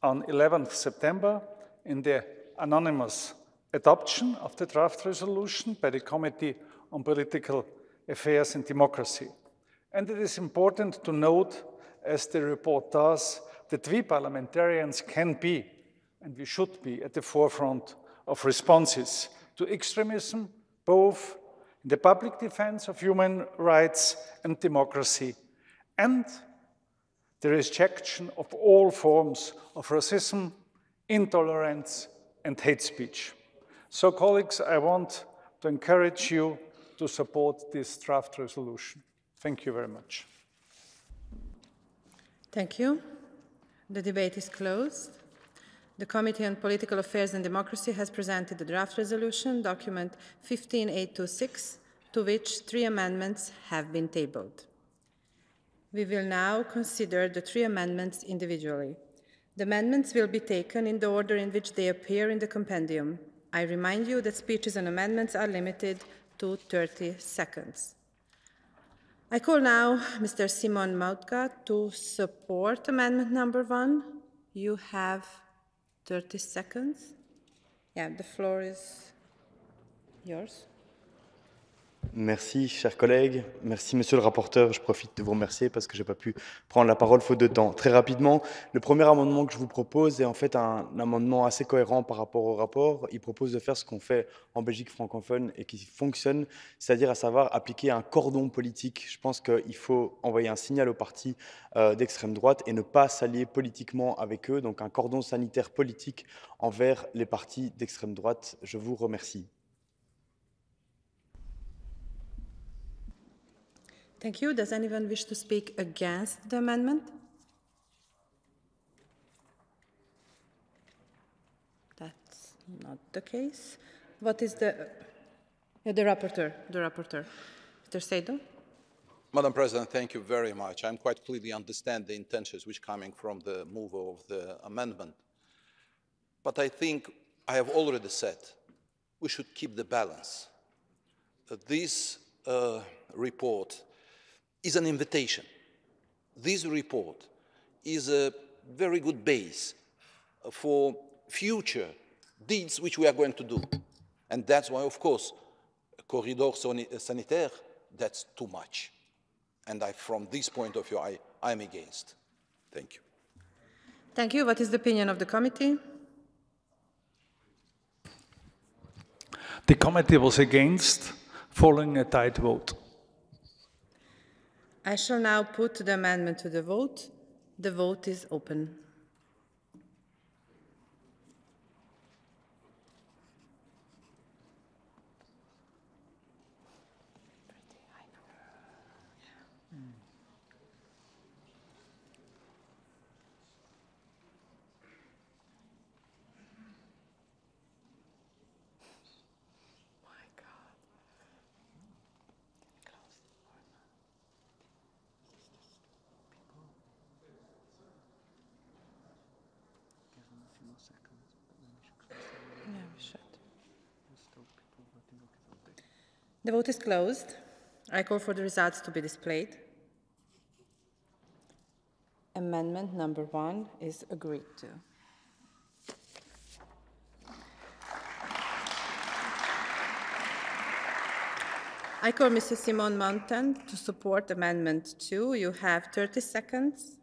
on 11th September in the anonymous adoption of the draft resolution by the Committee on Political Affairs and Democracy. And it is important to note, as the report does, that we parliamentarians can be, and we should be, at the forefront of responses to extremism, both in the public defense of human rights and democracy, and the rejection of all forms of racism, intolerance, and hate speech. So, colleagues, I want to encourage you to support this draft resolution. Thank you very much. Thank you. The debate is closed. The Committee on Political Affairs and Democracy has presented the draft resolution, document 15826, to which 3 amendments have been tabled. We will now consider the 3 amendments individually. The amendments will be taken in the order in which they appear in the compendium. I remind you that speeches and amendments are limited to 30 seconds. I call now Mr. Simon Mautka to support amendment number 1. You have 30 seconds. Yeah, the floor is yours. Merci, chers collègues. Merci, monsieur le rapporteur. Je profite de vous remercier parce que je n'ai pas pu prendre la parole faute de temps. Très rapidement, le premier amendement que je vous propose est en fait un amendement assez cohérent par rapport au rapport. Il propose de faire ce qu'on fait en Belgique francophone et qui fonctionne, c'est-à-dire à savoir appliquer un cordon politique. Je pense qu'il faut envoyer un signal aux partis d'extrême droite et ne pas s'allier politiquement avec eux. Donc un cordon sanitaire politique envers les partis d'extrême droite. Je vous remercie. Thank you. Does anyone wish to speak against the amendment? That's not the case. What is the rapporteur? The rapporteur. Mr. Seidel? Madam President, thank you very much. I quite clearly understand the intentions which are coming from the mover of the amendment. But I think I have already said we should keep the balance. This report is an invitation. This report is a very good base for future deeds which we are going to do. And that's why, of course, corridor sanitaire, that's too much. And from this point of view, I'm against. Thank you. Thank you. What is the opinion of the committee? The committee was against following a tight vote. I shall now put the amendment to the vote. The vote is open. The vote is closed. I call for the results to be displayed. Amendment number 1 is agreed to. I call Mr. Simon Mountain to support Amendment 2. You have 30 seconds.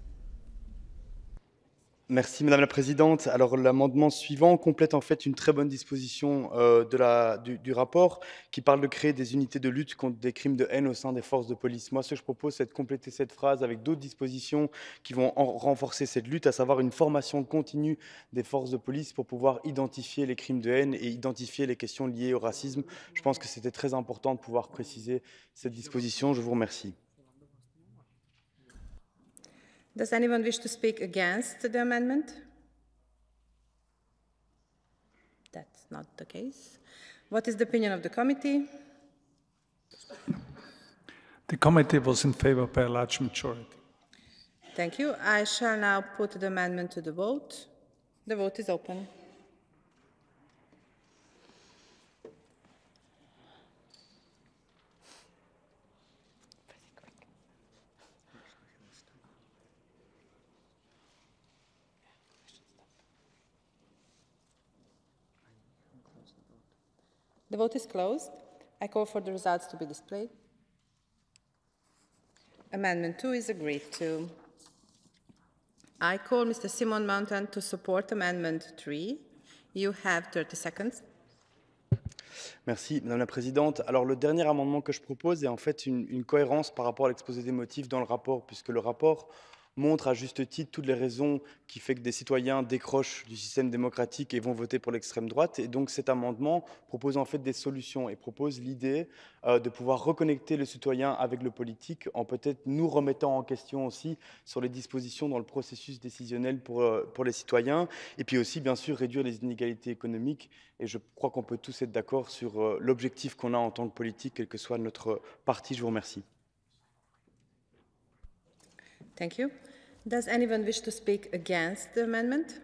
Merci Madame la Présidente. Alors l'amendement suivant complète en fait une très bonne disposition du rapport qui parle de créer des unités de lutte contre des crimes de haine au sein des forces de police. Moi ce que je propose c'est de compléter cette phrase avec d'autres dispositions qui vont renforcer cette lutte, à savoir une formation continue des forces de police pour pouvoir identifier les crimes de haine et identifier les questions liées au racisme. Je pense que c'était très important de pouvoir préciser cette disposition. Je vous remercie. Does anyone wish to speak against the amendment? That's not the case. What is the opinion of the committee? The committee was in favor by a large majority. Thank you. I shall now put the amendment to the vote. The vote is open. The vote is closed. I call for the results to be displayed. Amendment 2 is agreed to. I call Mr. Simon Mountain to support Amendment 3. You have 30 seconds. Merci Madame la Présidente. Alors le dernier amendement que je propose est en fait une cohérence par rapport à l'exposé des motifs dans le rapport, puisque le rapport montre à juste titre toutes les raisons qui font que des citoyens décrochent du système démocratique et vont voter pour l'extrême droite. Et donc cet amendement propose en fait des solutions et propose l'idée de pouvoir reconnecter le citoyen avec le politique en peut-être nous remettant en question aussi sur les dispositions dans le processus décisionnel pour les citoyens. Et puis aussi, bien sûr, réduire les inégalités économiques. Et je crois qu'on peut tous être d'accord sur l'objectif qu'on a en tant que politique, quel que soit notre parti. Je vous remercie. Thank you. Does anyone wish to speak against the amendment?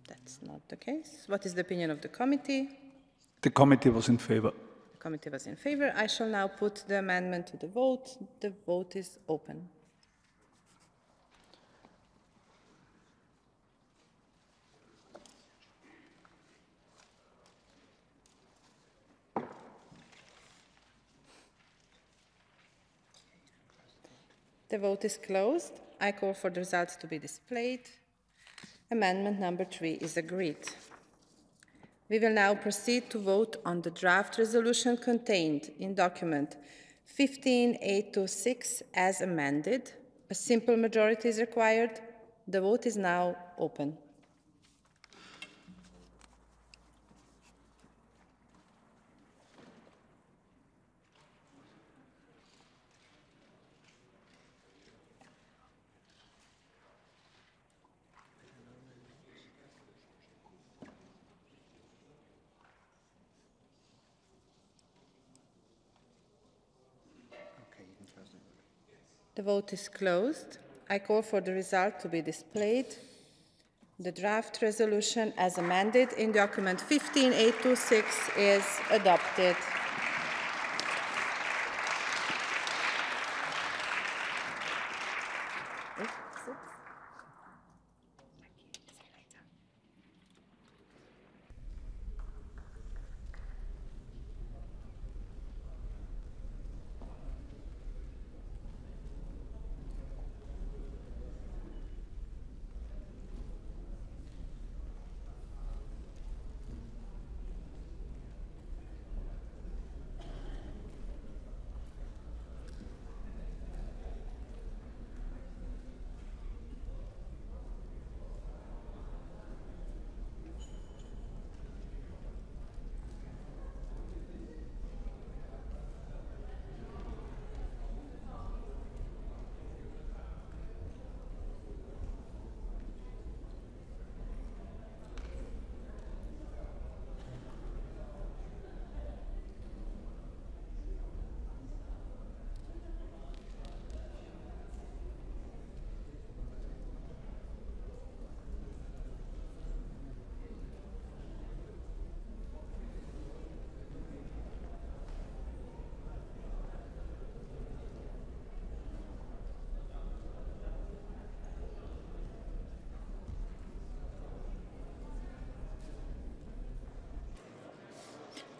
That's not the case. What is the opinion of the committee? The committee was in favor. The committee was in favor. I shall now put the amendment to the vote. The vote is open. The vote is closed. I call for the results to be displayed. Amendment number 3 is agreed. We will now proceed to vote on the draft resolution contained in document 15826 as amended. A simple majority is required. The vote is now open. The vote is closed. I call for the result to be displayed. The draft resolution as amended in document 15826 is adopted.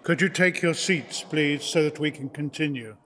Could you take your seats, please, so that we can continue?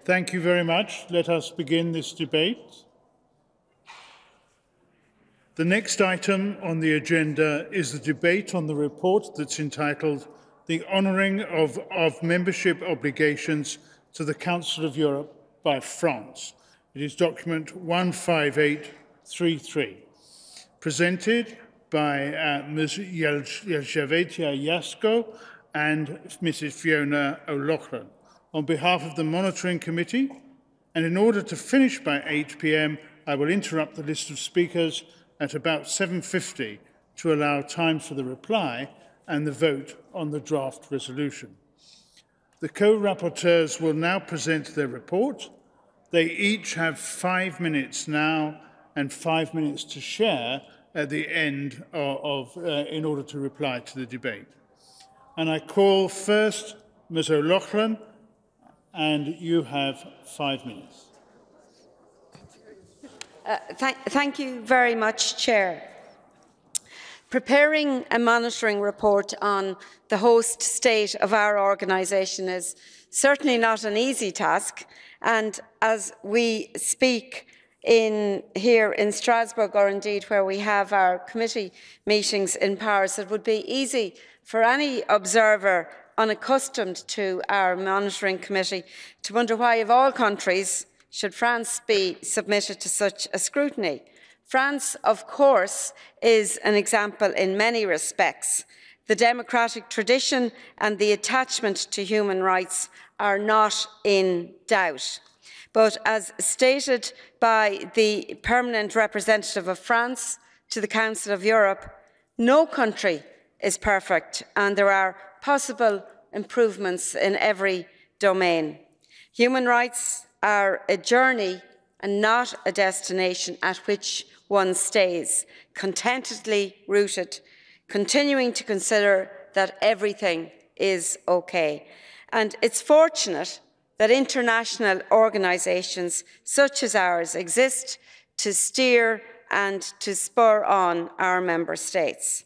Thank you very much. Let us begin this debate. The next item on the agenda is the debate on the report that's entitled The Honouring of Membership Obligations to the Council of Europe by France. It is document 15833, presented by Ms. Elżbieta Jasko and Mrs. Fiona O'Loughlin on behalf of the Monitoring Committee, and in order to finish by 8 p.m, I will interrupt the list of speakers at about 7:50 to allow time for the reply and the vote on the draft resolution. The co-rapporteurs will now present their report. They each have 5 minutes now and 5 minutes to share at the end in order to reply to the debate. And I call first Ms. O'Loughlin, and you have 5 minutes. Thank you very much, Chair. Preparing a monitoring report on the host state of our organisation is certainly not an easy task, and as we speak here in Strasbourg, or indeed where we have our committee meetings in Paris, it would be easy for any observer unaccustomed to our monitoring committee to wonder why, of all countries, should France be submitted to such a scrutiny. France, of course, is an example in many respects. The democratic tradition and the attachment to human rights are not in doubt. But as stated by the permanent representative of France to the Council of Europe, no country is perfect, and there are possible improvements in every domain. Human rights are a journey and not a destination at which one stays, contentedly rooted, continuing to consider that everything is okay. And it's fortunate that international organisations such as ours exist to steer and to spur on our member states.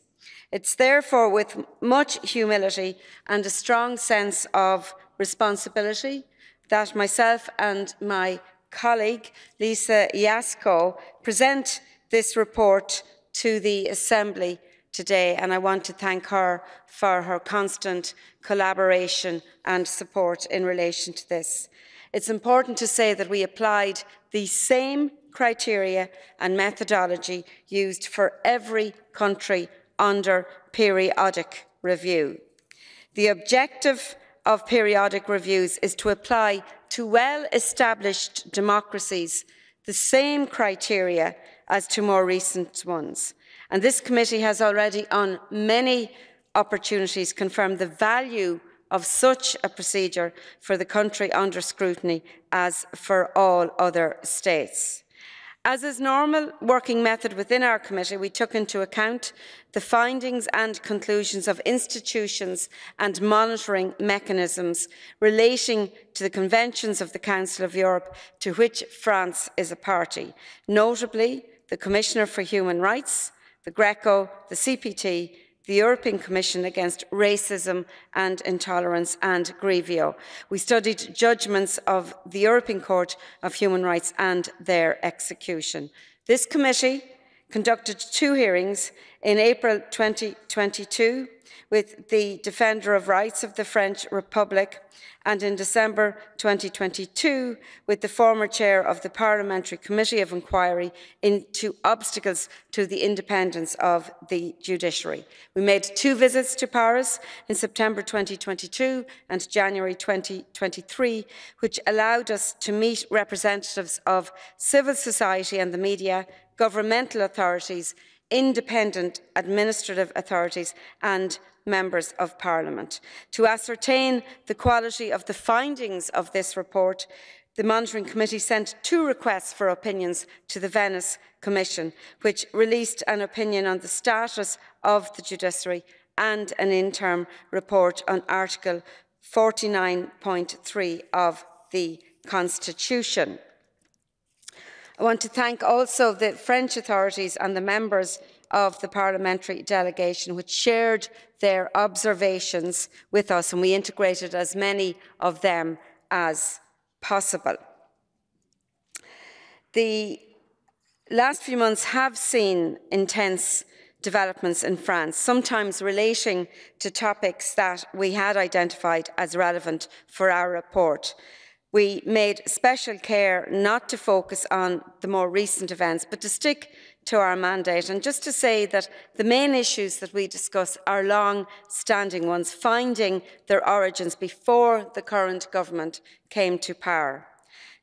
It's therefore with much humility and a strong sense of responsibility that myself and my colleague, Lisa Jasko, present this report to the Assembly today, and I want to thank her for her constant collaboration and support in relation to this. It's important to say that we applied the same criteria and methodology used for every country under periodic review. The objective of periodic reviews is to apply to well-established democracies the same criteria as to more recent ones. And this committee has already on many opportunities confirmed the value of such a procedure for the country under scrutiny as for all other states. As is normal working method within our committee, we took into account the findings and conclusions of institutions and monitoring mechanisms relating to the conventions of the Council of Europe to which France is a party, notably the Commissioner for Human Rights, the Greco, the CPT, the European Commission Against Racism and Intolerance, and Grevio. We studied judgments of the European Court of Human Rights and their execution. This committee conducted 2 hearings in April 2022 with the Defender of Rights of the French Republic, and in December 2022 with the former chair of the Parliamentary Committee of Inquiry into obstacles to the independence of the judiciary. We made 2 visits to Paris in September 2022 and January 2023, which allowed us to meet representatives of civil society and the media, governmental authorities, independent administrative authorities and members of Parliament. To ascertain the quality of the findings of this report, the Monitoring Committee sent 2 requests for opinions to the Venice Commission, which released an opinion on the status of the judiciary and an interim report on Article 49.3 of the Constitution. I want to thank also the French authorities and the members of the parliamentary delegation, which shared their observations with us, and we integrated as many of them as possible. The last few months have seen intense developments in France, sometimes relating to topics that we had identified as relevant for our report. We made special care not to focus on the more recent events, but to stick to our mandate, and just to say that the main issues that we discuss are long-standing ones, finding their origins before the current government came to power.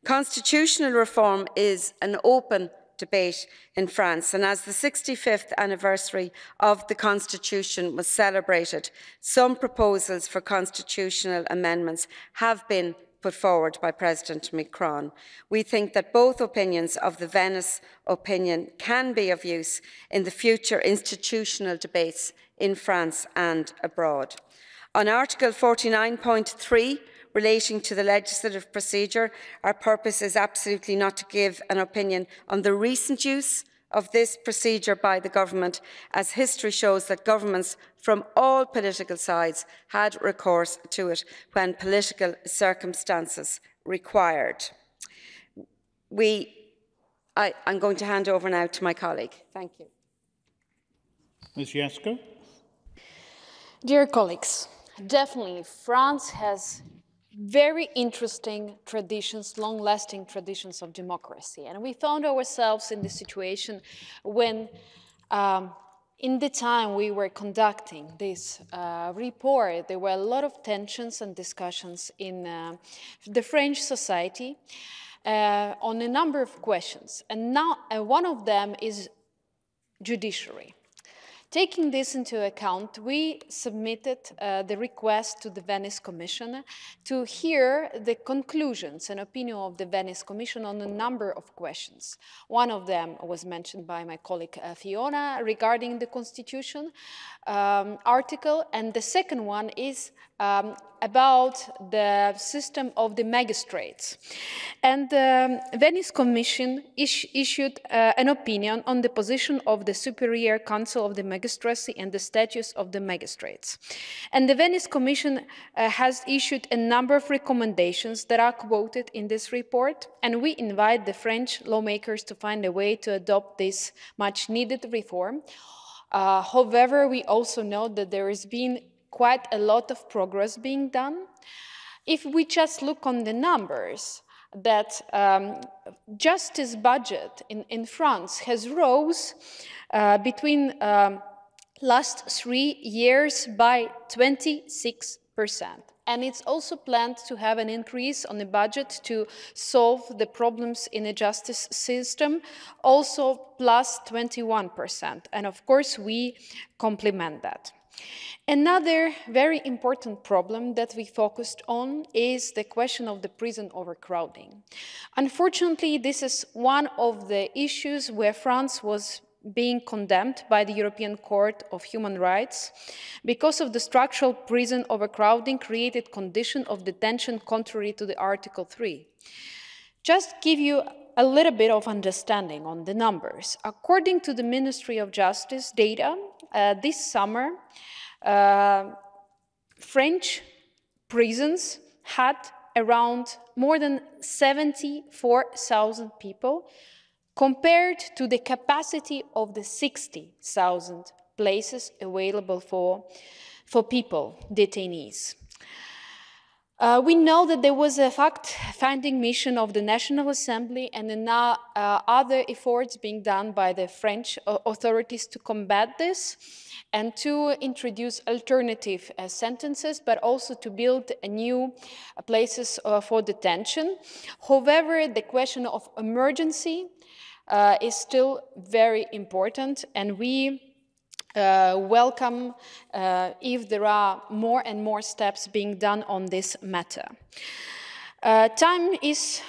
Constitutional reform is an open debate in France, and as the 65th anniversary of the Constitution was celebrated, some proposals for constitutional amendments have been put forward by President Macron. We think that both opinions of the Venice opinion can be of use in the future institutional debates in France and abroad. On Article 49.3, relating to the legislative procedure, our purpose is absolutely not to give an opinion on the recent use of this procedure by the government, as history shows that governments from all political sides had recourse to it when political circumstances required. I'm going to hand over now to my colleague. Thank you. Ms. Jasko. Dear colleagues, definitely France has very interesting traditions, long-lasting traditions of democracy. And we found ourselves in the situation when, in the time we were conducting this report, there were a lot of tensions and discussions in the French society on a number of questions. And now one of them is judiciary. Taking this into account, we submitted the request to the Venice Commission to hear the conclusions and opinion of the Venice Commission on a number of questions. One of them was mentioned by my colleague Fiona regarding the Constitution article, and the second one is about the system of the magistrates. And the Venice Commission issued an opinion on the position of the Superior Council of the Magistracy and the status of the magistrates. And the Venice Commission has issued a number of recommendations that are quoted in this report, and we invite the French lawmakers to find a way to adopt this much needed reform. However, we also know that there has been quite a lot of progress being done. If we just look on the numbers, that justice budget in France has rose between last 3 years by 26%. And it's also planned to have an increase on the budget to solve the problems in the justice system, also plus 21%. And of course, we complement that. Another very important problem that we focused on is the question of the prison overcrowding. Unfortunately, this is one of the issues where France was being condemned by the European Court of Human Rights because of the structural prison overcrowding created condition of detention contrary to the Article 3. Just give you a little bit of understanding on the numbers. According to the Ministry of Justice data, this summer, French prisons had around more than 74,000 people compared to the capacity of the 60,000 places available for people, detainees. We know that there was a fact-finding mission of the National Assembly and now other efforts being done by the French authorities to combat this and to introduce alternative sentences, but also to build new places for detention. However, the question of emergency is still very important, and we welcome if there are more and more steps being done on this matter. Time is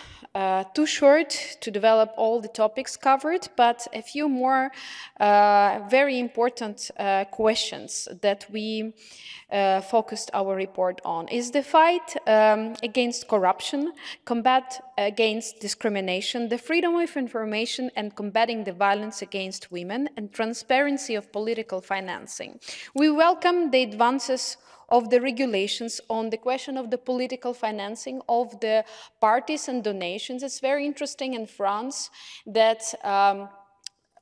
too short to develop all the topics covered, but a few more very important questions that we focused our report on is the fight against corruption, combat against discrimination, the freedom of information and combating the violence against women, and transparency of political financing. We welcome the advances of the regulations on the question of the political financing of the parties and donations. It's very interesting in France that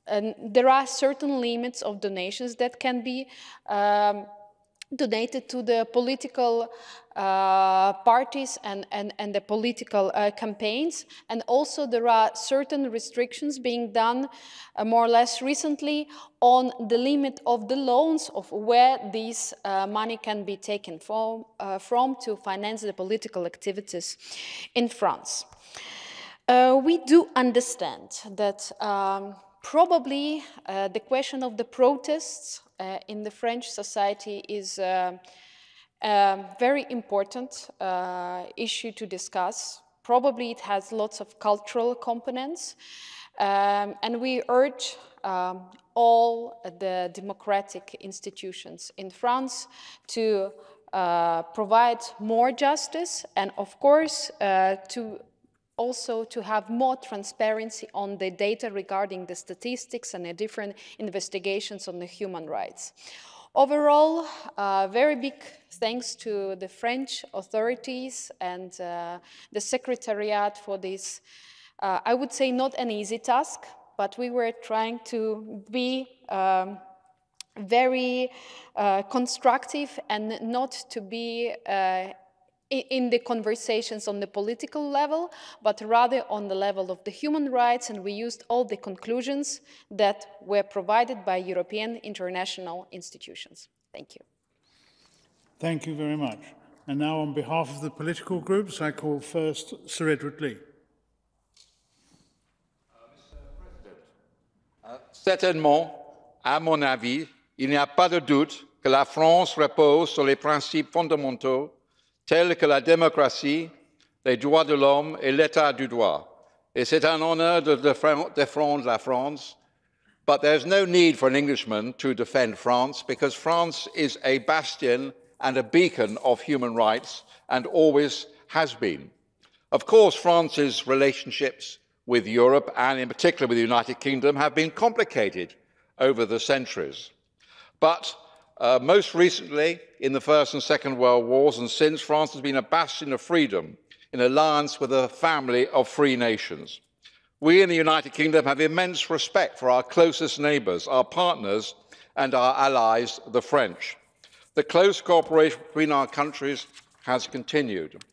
there are certain limits of donations that can be donated to the political parties and the political campaigns. And also there are certain restrictions being done more or less recently on the limit of the loans of where this money can be taken from to finance the political activities in France. We do understand that probably the question of the protests in the French society is a very important issue to discuss. Probably it has lots of cultural components, and we urge all the democratic institutions in France to provide more justice and, of course, also to have more transparency on the data regarding the statistics and the different investigations on the human rights. Overall, very big thanks to the French authorities and the Secretariat for this, I would say not an easy task, but we were trying to be very constructive and not to be in the conversations on the political level, but rather on the level of the human rights, and we used all the conclusions that were provided by European international institutions. Thank you. Thank you very much. And now on behalf of the political groups, I call first Sir Edward Lee. Certainement, à mon avis, il n'y a pas de doute que la France repose sur les principes fondamentaux tels que la démocratie, les droits de l'homme et l'état du droit. Et c'est un honneur de défendre la France, but there's no need for an Englishman to defend France because France is a bastion and a beacon of human rights and always has been. Of course, France's relationships with Europe and in particular with the United Kingdom have been complicated over the centuries. But most recently, in the First and Second World Wars and since, France has been a bastion of freedom in alliance with a family of free nations. We in the United Kingdom have immense respect for our closest neighbours, our partners and our allies, the French. The close cooperation between our countries has continued.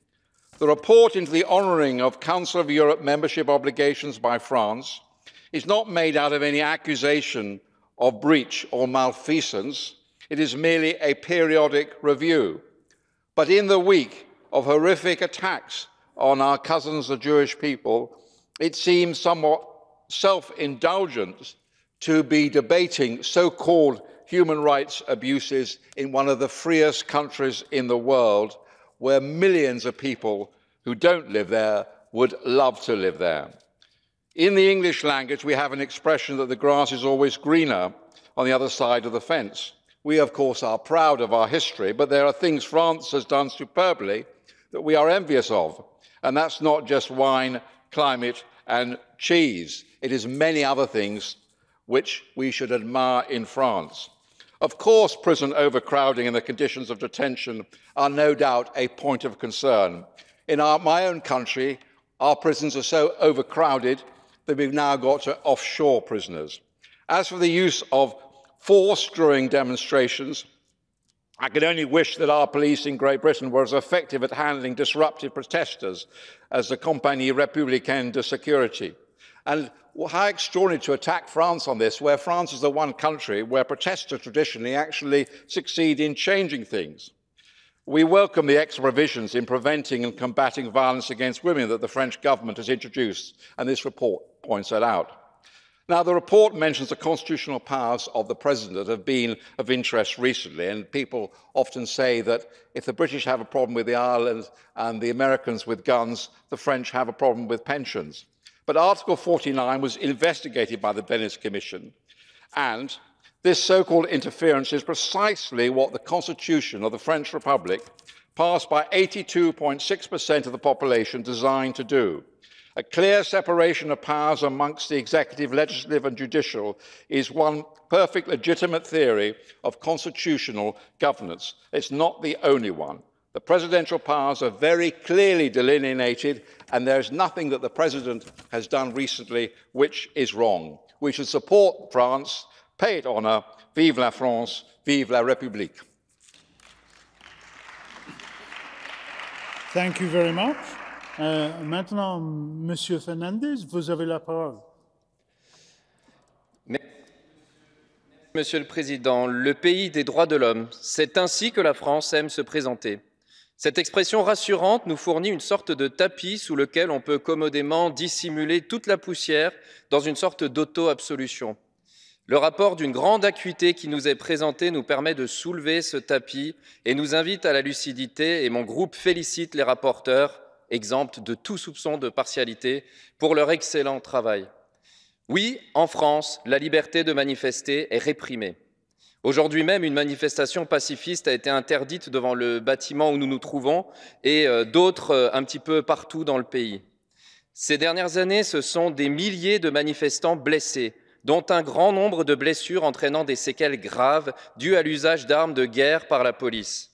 The report into the honouring of Council of Europe membership obligations by France is not made out of any accusation of breach or malfeasance. It is merely a periodic review. But in the week of horrific attacks on our cousins, the Jewish people, it seems somewhat self-indulgent to be debating so-called human rights abuses in one of the freest countries in the world, where millions of people who don't live there would love to live there. In the English language, we have an expression that the grass is always greener on the other side of the fence. We, of course, are proud of our history, but there are things France has done superbly that we are envious of. And that's not just wine, climate, and cheese. It is many other things which we should admire in France. Of course, prison overcrowding and the conditions of detention are no doubt a point of concern. In my own country, our prisons are so overcrowded that we've now got to offshore prisoners. As for the use of force during demonstrations, I can only wish that our police in Great Britain were as effective at handling disruptive protesters as the Compagnie Républicaine de Sécurité. And how extraordinary to attack France on this, where France is the one country where protesters traditionally actually succeed in changing things. We welcome the extra provisions in preventing and combating violence against women that the French government has introduced, and this report points that out. Now, the report mentions the constitutional powers of the president that have been of interest recently, and people often say that if the British have a problem with the Ireland and the Americans with guns, the French have a problem with pensions. But Article 49 was investigated by the Venice Commission, and this so-called interference is precisely what the Constitution of the French Republic, passed by 82.6% of the population, designed to do. A clear separation of powers amongst the executive, legislative and judicial is one perfect legitimate theory of constitutional governance. It's not the only one. The presidential powers are very clearly delineated, and there is nothing that the president has done recently which is wrong. We should support France, pay it honour. Vive la France, vive la République. Thank you very much. Maintenant, Monsieur Fernandez, vous avez la parole. Monsieur le Président, le pays des droits de l'homme, c'est ainsi que la France aime se présenter. Cette expression rassurante nous fournit une sorte de tapis sous lequel on peut commodément dissimuler toute la poussière dans une sorte d'auto-absolution. Le rapport d'une grande acuité qui nous est présenté nous permet de soulever ce tapis et nous invite à la lucidité, et mon groupe félicite les rapporteurs, exempts de tout soupçon de partialité, pour leur excellent travail. Oui, en France, la liberté de manifester est réprimée. Aujourd'hui même, une manifestation pacifiste a été interdite devant le bâtiment où nous nous trouvons et d'autres un petit peu partout dans le pays. Ces dernières années, ce sont des milliers de manifestants blessés, dont un grand nombre de blessures entraînant des séquelles graves dues à l'usage d'armes de guerre par la police.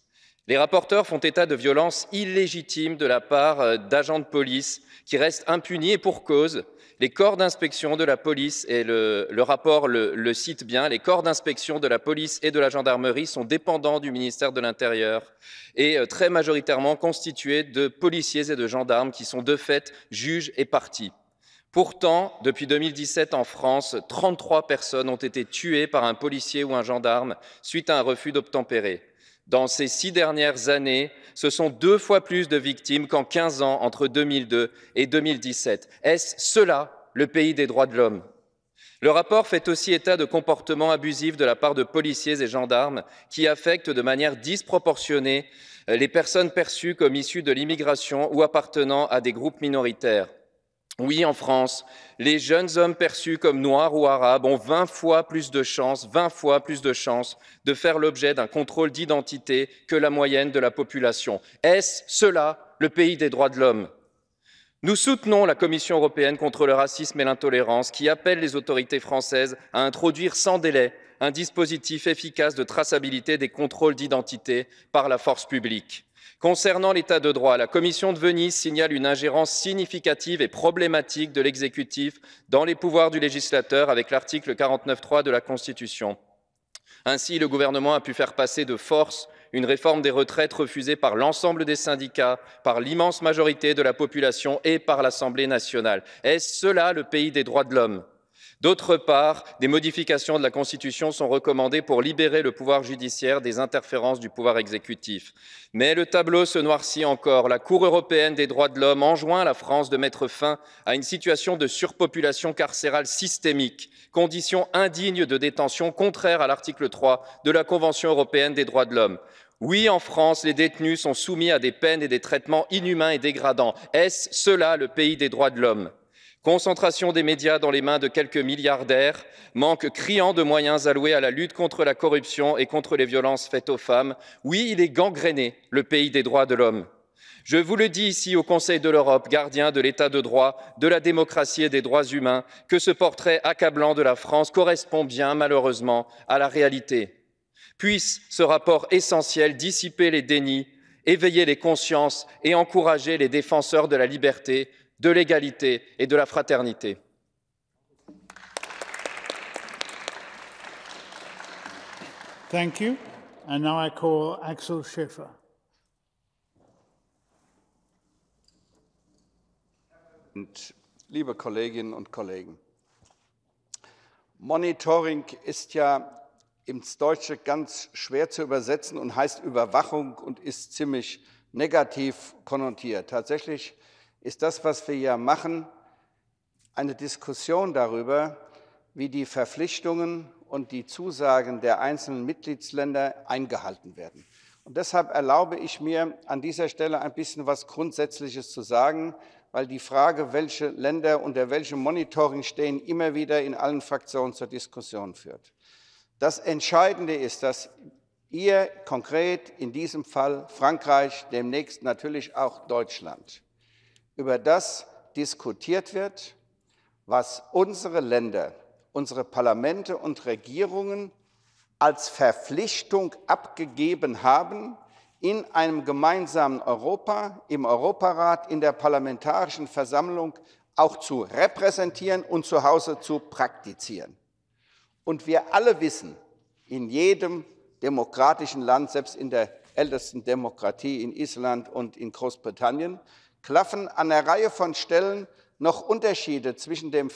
Les rapporteurs font état de violences illégitimes de la part d'agents de police qui restent impunis, et pour cause. Les corps d'inspection de la police, et le rapport le cite bien, les corps d'inspection de la police et de la gendarmerie sont dépendants du ministère de l'Intérieur et très majoritairement constitués de policiers et de gendarmes qui sont de fait juges et parties. Pourtant, depuis 2017 en France, 33 personnes ont été tuées par un policier ou un gendarme suite à un refus d'obtempérer. Dans ces 6 dernières années, ce sont 2 fois plus de victimes qu'en 15 ans entre 2002 et 2017. Est-ce cela le pays des droits de l'homme? Le rapport fait aussi état de comportements abusifs de la part de policiers et gendarmes qui affectent de manière disproportionnée les personnes perçues comme issues de l'immigration ou appartenant à des groupes minoritaires. Oui, en France, les jeunes hommes perçus comme noirs ou arabes ont 20 fois plus de chances de faire l'objet d'un contrôle d'identité que la moyenne de la population. Est-ce cela le pays des droits de l'homme? Nous soutenons la Commission européenne contre le racisme et l'intolérance qui appelle les autorités françaises à introduire sans délai un dispositif efficace de traçabilité des contrôles d'identité par la force publique. Concernant l'état de droit, la Commission de Venise signale une ingérence significative et problématique de l'exécutif dans les pouvoirs du législateur avec l'article 49.3 de la Constitution. Ainsi, le gouvernement a pu faire passer de force une réforme des retraites refusée par l'ensemble des syndicats, par l'immense majorité de la population et par l'Assemblée nationale. Est-ce cela le pays des droits de l'homme? D'autre part, des modifications de la Constitution sont recommandées pour libérer le pouvoir judiciaire des interférences du pouvoir exécutif. Mais le tableau se noircit encore. La Cour européenne des droits de l'homme enjoint à la France de mettre fin à une situation de surpopulation carcérale systémique, condition indigne de détention contraire à l'article 3 de la Convention européenne des droits de l'homme. Oui, en France, les détenus sont soumis à des peines et des traitements inhumains et dégradants. Est-ce cela le pays des droits de l'homme? Concentration des médias dans les mains de quelques milliardaires, manque criant de moyens alloués à la lutte contre la corruption et contre les violences faites aux femmes. Oui, il est gangréné, le pays des droits de l'homme. Je vous le dis ici au Conseil de l'Europe, gardien de l'état de droit, de la démocratie et des droits humains, que ce portrait accablant de la France correspond bien, malheureusement, à la réalité. Puisse ce rapport essentiel dissiper les dénis, éveiller les consciences et encourager les défenseurs de la liberté, de l'égalité et de la fraternité. Thank you. And now I call Axel Schäfer. Und liebe Kolleginnen und Kollegen, Monitoring ist ja ins Deutsche ganz schwer zu übersetzen und heißt Überwachung und ist ziemlich negativ konnotiert. Tatsächlich ist das, was wir hier machen, eine Diskussion darüber, wie die Verpflichtungen und die Zusagen der einzelnen Mitgliedsländer eingehalten werden. Und deshalb erlaube ich mir, an dieser Stelle ein bisschen was Grundsätzliches zu sagen, weil die Frage, welche Länder unter welchem Monitoring stehen, immer wieder in allen Fraktionen zur Diskussion führt. Das Entscheidende ist, dass ihr konkret in diesem Fall Frankreich, demnächst natürlich auch Deutschland, über das diskutiert wird, was unsere Länder, unsere Parlamente und Regierungen als Verpflichtung abgegeben haben, in einem gemeinsamen Europa, im Europarat, in der Parlamentarischen Versammlung auch zu repräsentieren und zu Hause zu praktizieren. Und wir alle wissen, in jedem demokratischen Land, selbst in der ältesten Demokratie in Island und in Großbritannien, klaffen an einer Reihe von Stellen noch Unterschiede zwischen dem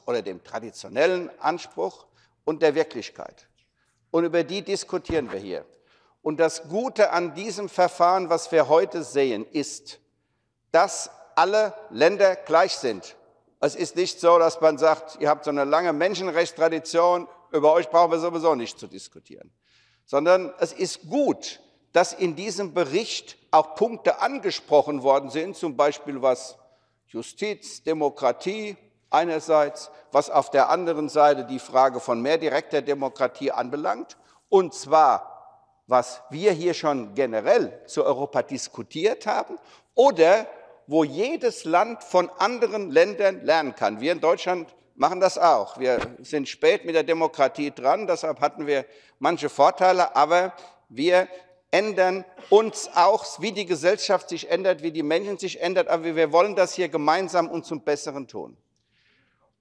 oder dem traditionellen Anspruch und der Wirklichkeit. Und über die diskutieren wir hier. Und das Gute an diesem Verfahren, was wir heute sehen, ist, dass alle Länder gleich sind. Es ist nicht so, dass man sagt, ihr habt so eine lange Menschenrechtstradition, über euch brauchen wir sowieso nicht zu diskutieren. Sondern es ist gut, dass in diesem Bericht auch Punkte angesprochen worden sind, zum Beispiel was Justiz, Demokratie einerseits, was auf der anderen Seite die Frage von mehr direkter Demokratie anbelangt, und zwar was wir hier schon generell zu Europa diskutiert haben oder wo jedes Land von anderen Ländern lernen kann. Wir in Deutschland machen das auch. Wir sind spät mit der Demokratie dran, deshalb hatten wir manche Vorteile, aber wir ändern uns auch, wie die Gesellschaft sich ändert, wie die Menschen sich ändern, aber wir wollen das hier gemeinsam und zum Besseren tun.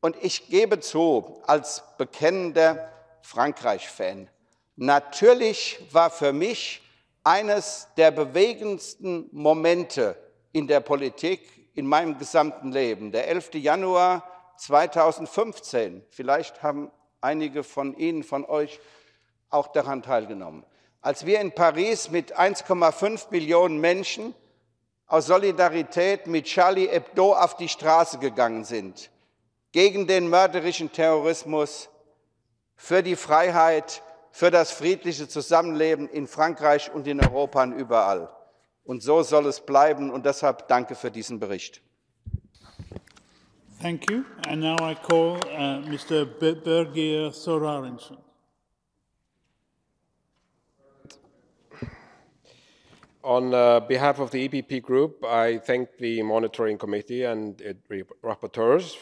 Und ich gebe zu, als bekennender Frankreich-Fan, natürlich war für mich eines der bewegendsten Momente in der Politik in meinem gesamten Leben, der 11. Januar 2015. Vielleicht haben einige von Ihnen, von euch auch daran teilgenommen. Als wir in Paris mit 1,5 Millionen Menschen aus Solidarität mit Charlie Hebdo auf die Straße gegangen sind, gegen den mörderischen Terrorismus, für die Freiheit, für das friedliche Zusammenleben in Frankreich und in Europa und überall. Und so soll es bleiben, und deshalb danke für diesen Bericht. Thank you. And now I call Mr. Birgir Thorarinsson. On behalf of the EPP Group, I thank the Monitoring Committee and its rapporteurs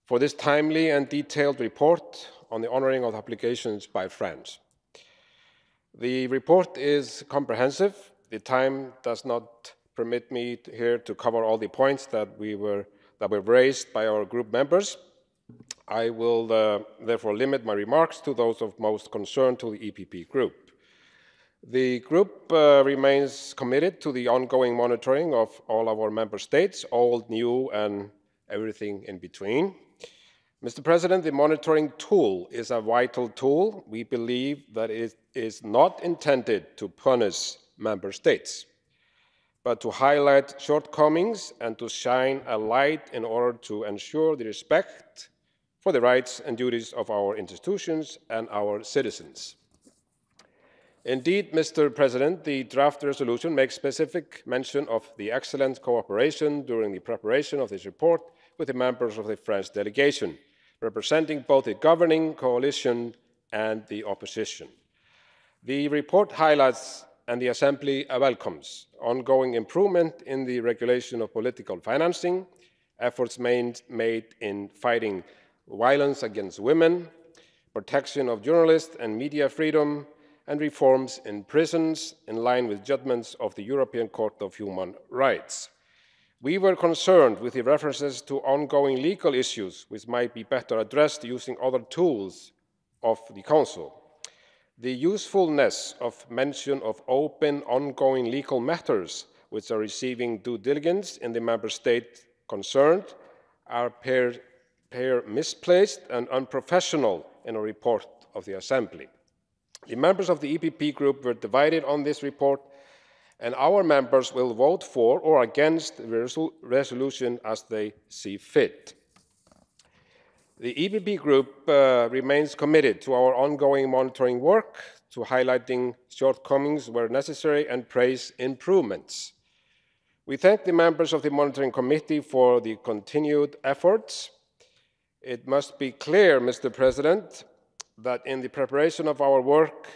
for this timely and detailed report on the honouring of applications by France. The report is comprehensive. The time does not permit me here to cover all the points that were raised by our group members. I will therefore limit my remarks to those of most concern to the EPP Group. The group remains committed to the ongoing monitoring of all our member states, old, new, and everything in between. Mr. President, the monitoring tool is a vital tool. We believe that it is not intended to punish member states, but to highlight shortcomings and to shine a light in order to ensure the respect for the rights and duties of our institutions and our citizens. Indeed, Mr. President, the draft resolution makes specific mention of the excellent cooperation during the preparation of this report with the members of the French delegation, representing both the governing coalition and the opposition. The report highlights and the Assembly welcomes ongoing improvement in the regulation of political financing, efforts made in fighting violence against women, protection of journalists and media freedom, and reforms in prisons in line with judgments of the European Court of Human Rights. We were concerned with the references to ongoing legal issues which might be better addressed using other tools of the Council. The usefulness of mention of open, ongoing legal matters which are receiving due diligence in the member state concerned are misplaced and unprofessional in a report of the Assembly. The members of the EPP group were divided on this report, and our members will vote for or against the resolution as they see fit. The EPP group remains committed to our ongoing monitoring work, to highlighting shortcomings where necessary and praise improvements. We thank the members of the Monitoring Committee for the continued efforts. It must be clear, Mr. President, that in the preparation of our work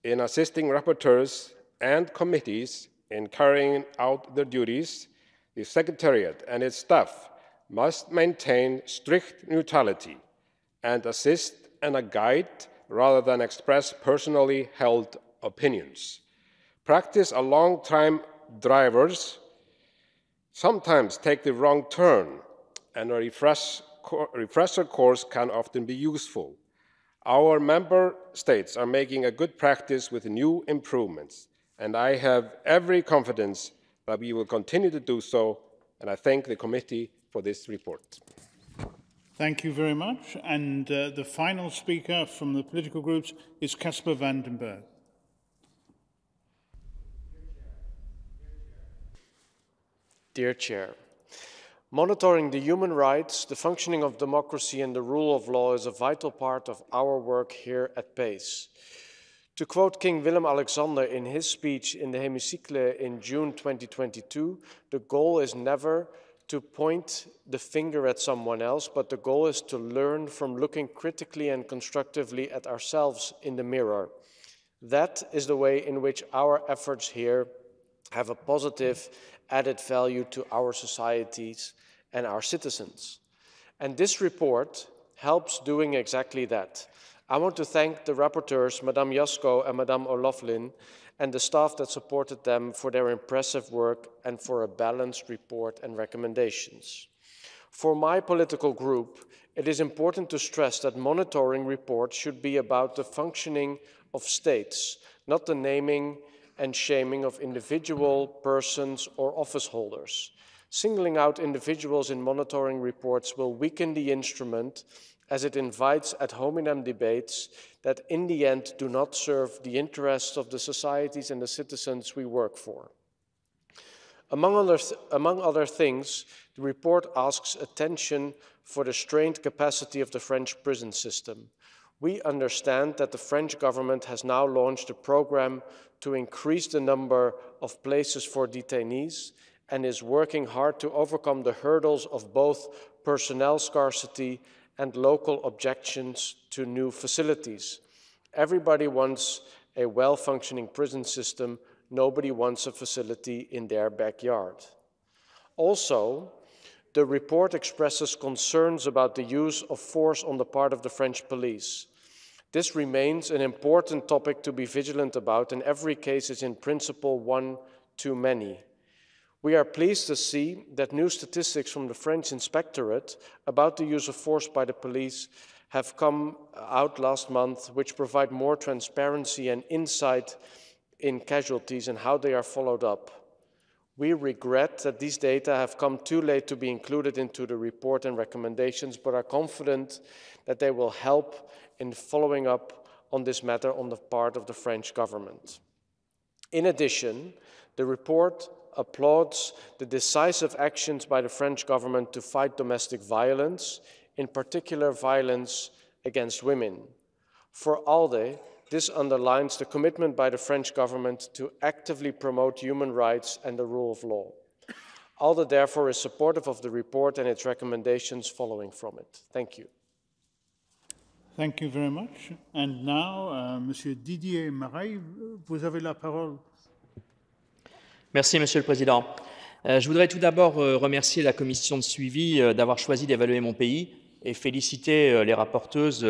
in assisting rapporteurs and committees in carrying out their duties, the Secretariat and its staff must maintain strict neutrality and assist and guide rather than express personally held opinions. Practice a long-time drivers sometimes take the wrong turn, and a refresher course can often be useful. Our member states are making a good practice with new improvements, and I have every confidence that we will continue to do so, and I thank the committee for this report. Thank you very much. And the final speaker from the political groups is Caspar van den Berg. Dear Chair, monitoring the human rights, the functioning of democracy and the rule of law is a vital part of our work here at PACE. To quote King Willem-Alexander in his speech in the Hemicycle in June 2022, the goal is never to point the finger at someone else, but the goal is to learn from looking critically and constructively at ourselves in the mirror. That is the way in which our efforts here have a positive added value to our societies and our citizens. And this report helps doing exactly that. I want to thank the rapporteurs, Madame Jasko and Madame O'Loughlin, and the staff that supported them for their impressive work and for a balanced report and recommendations. For my political group, it is important to stress that monitoring reports should be about the functioning of states, not the naming and shaming of individual persons or office holders. Singling out individuals in monitoring reports will weaken the instrument, as it invites ad hominem debates that in the end do not serve the interests of the societies and the citizens we work for. Among other things, the report asks attention for the strained capacity of the French prison system. We understand that the French government has now launched a program to increase the number of places for detainees and is working hard to overcome the hurdles of both personnel scarcity and local objections to new facilities. Everybody wants a well-functioning prison system. Nobody wants a facility in their backyard. Also, the report expresses concerns about the use of force on the part of the French police. This remains an important topic to be vigilant about, and every case is in principle one too many. We are pleased to see that new statistics from the French Inspectorate about the use of force by the police have come out last month, which provide more transparency and insight in casualties and how they are followed up. We regret that these data have come too late to be included into the report and recommendations, but are confident that they will help in following up on this matter on the part of the French government. In addition, the report applauds the decisive actions by the French government to fight domestic violence, in particular violence against women. For ALDE, this underlines the commitment by the French government to actively promote human rights and the rule of law. ALDE therefore is supportive of the report and its recommendations following from it. Thank you. Thank you very much. And now, Monsieur Didier Marais, vous avez la parole Merci, Monsieur le Président. Je voudrais tout d'abord remercier la commission de suivi d'avoir choisi d'évaluer mon pays et féliciter les rapporteuses,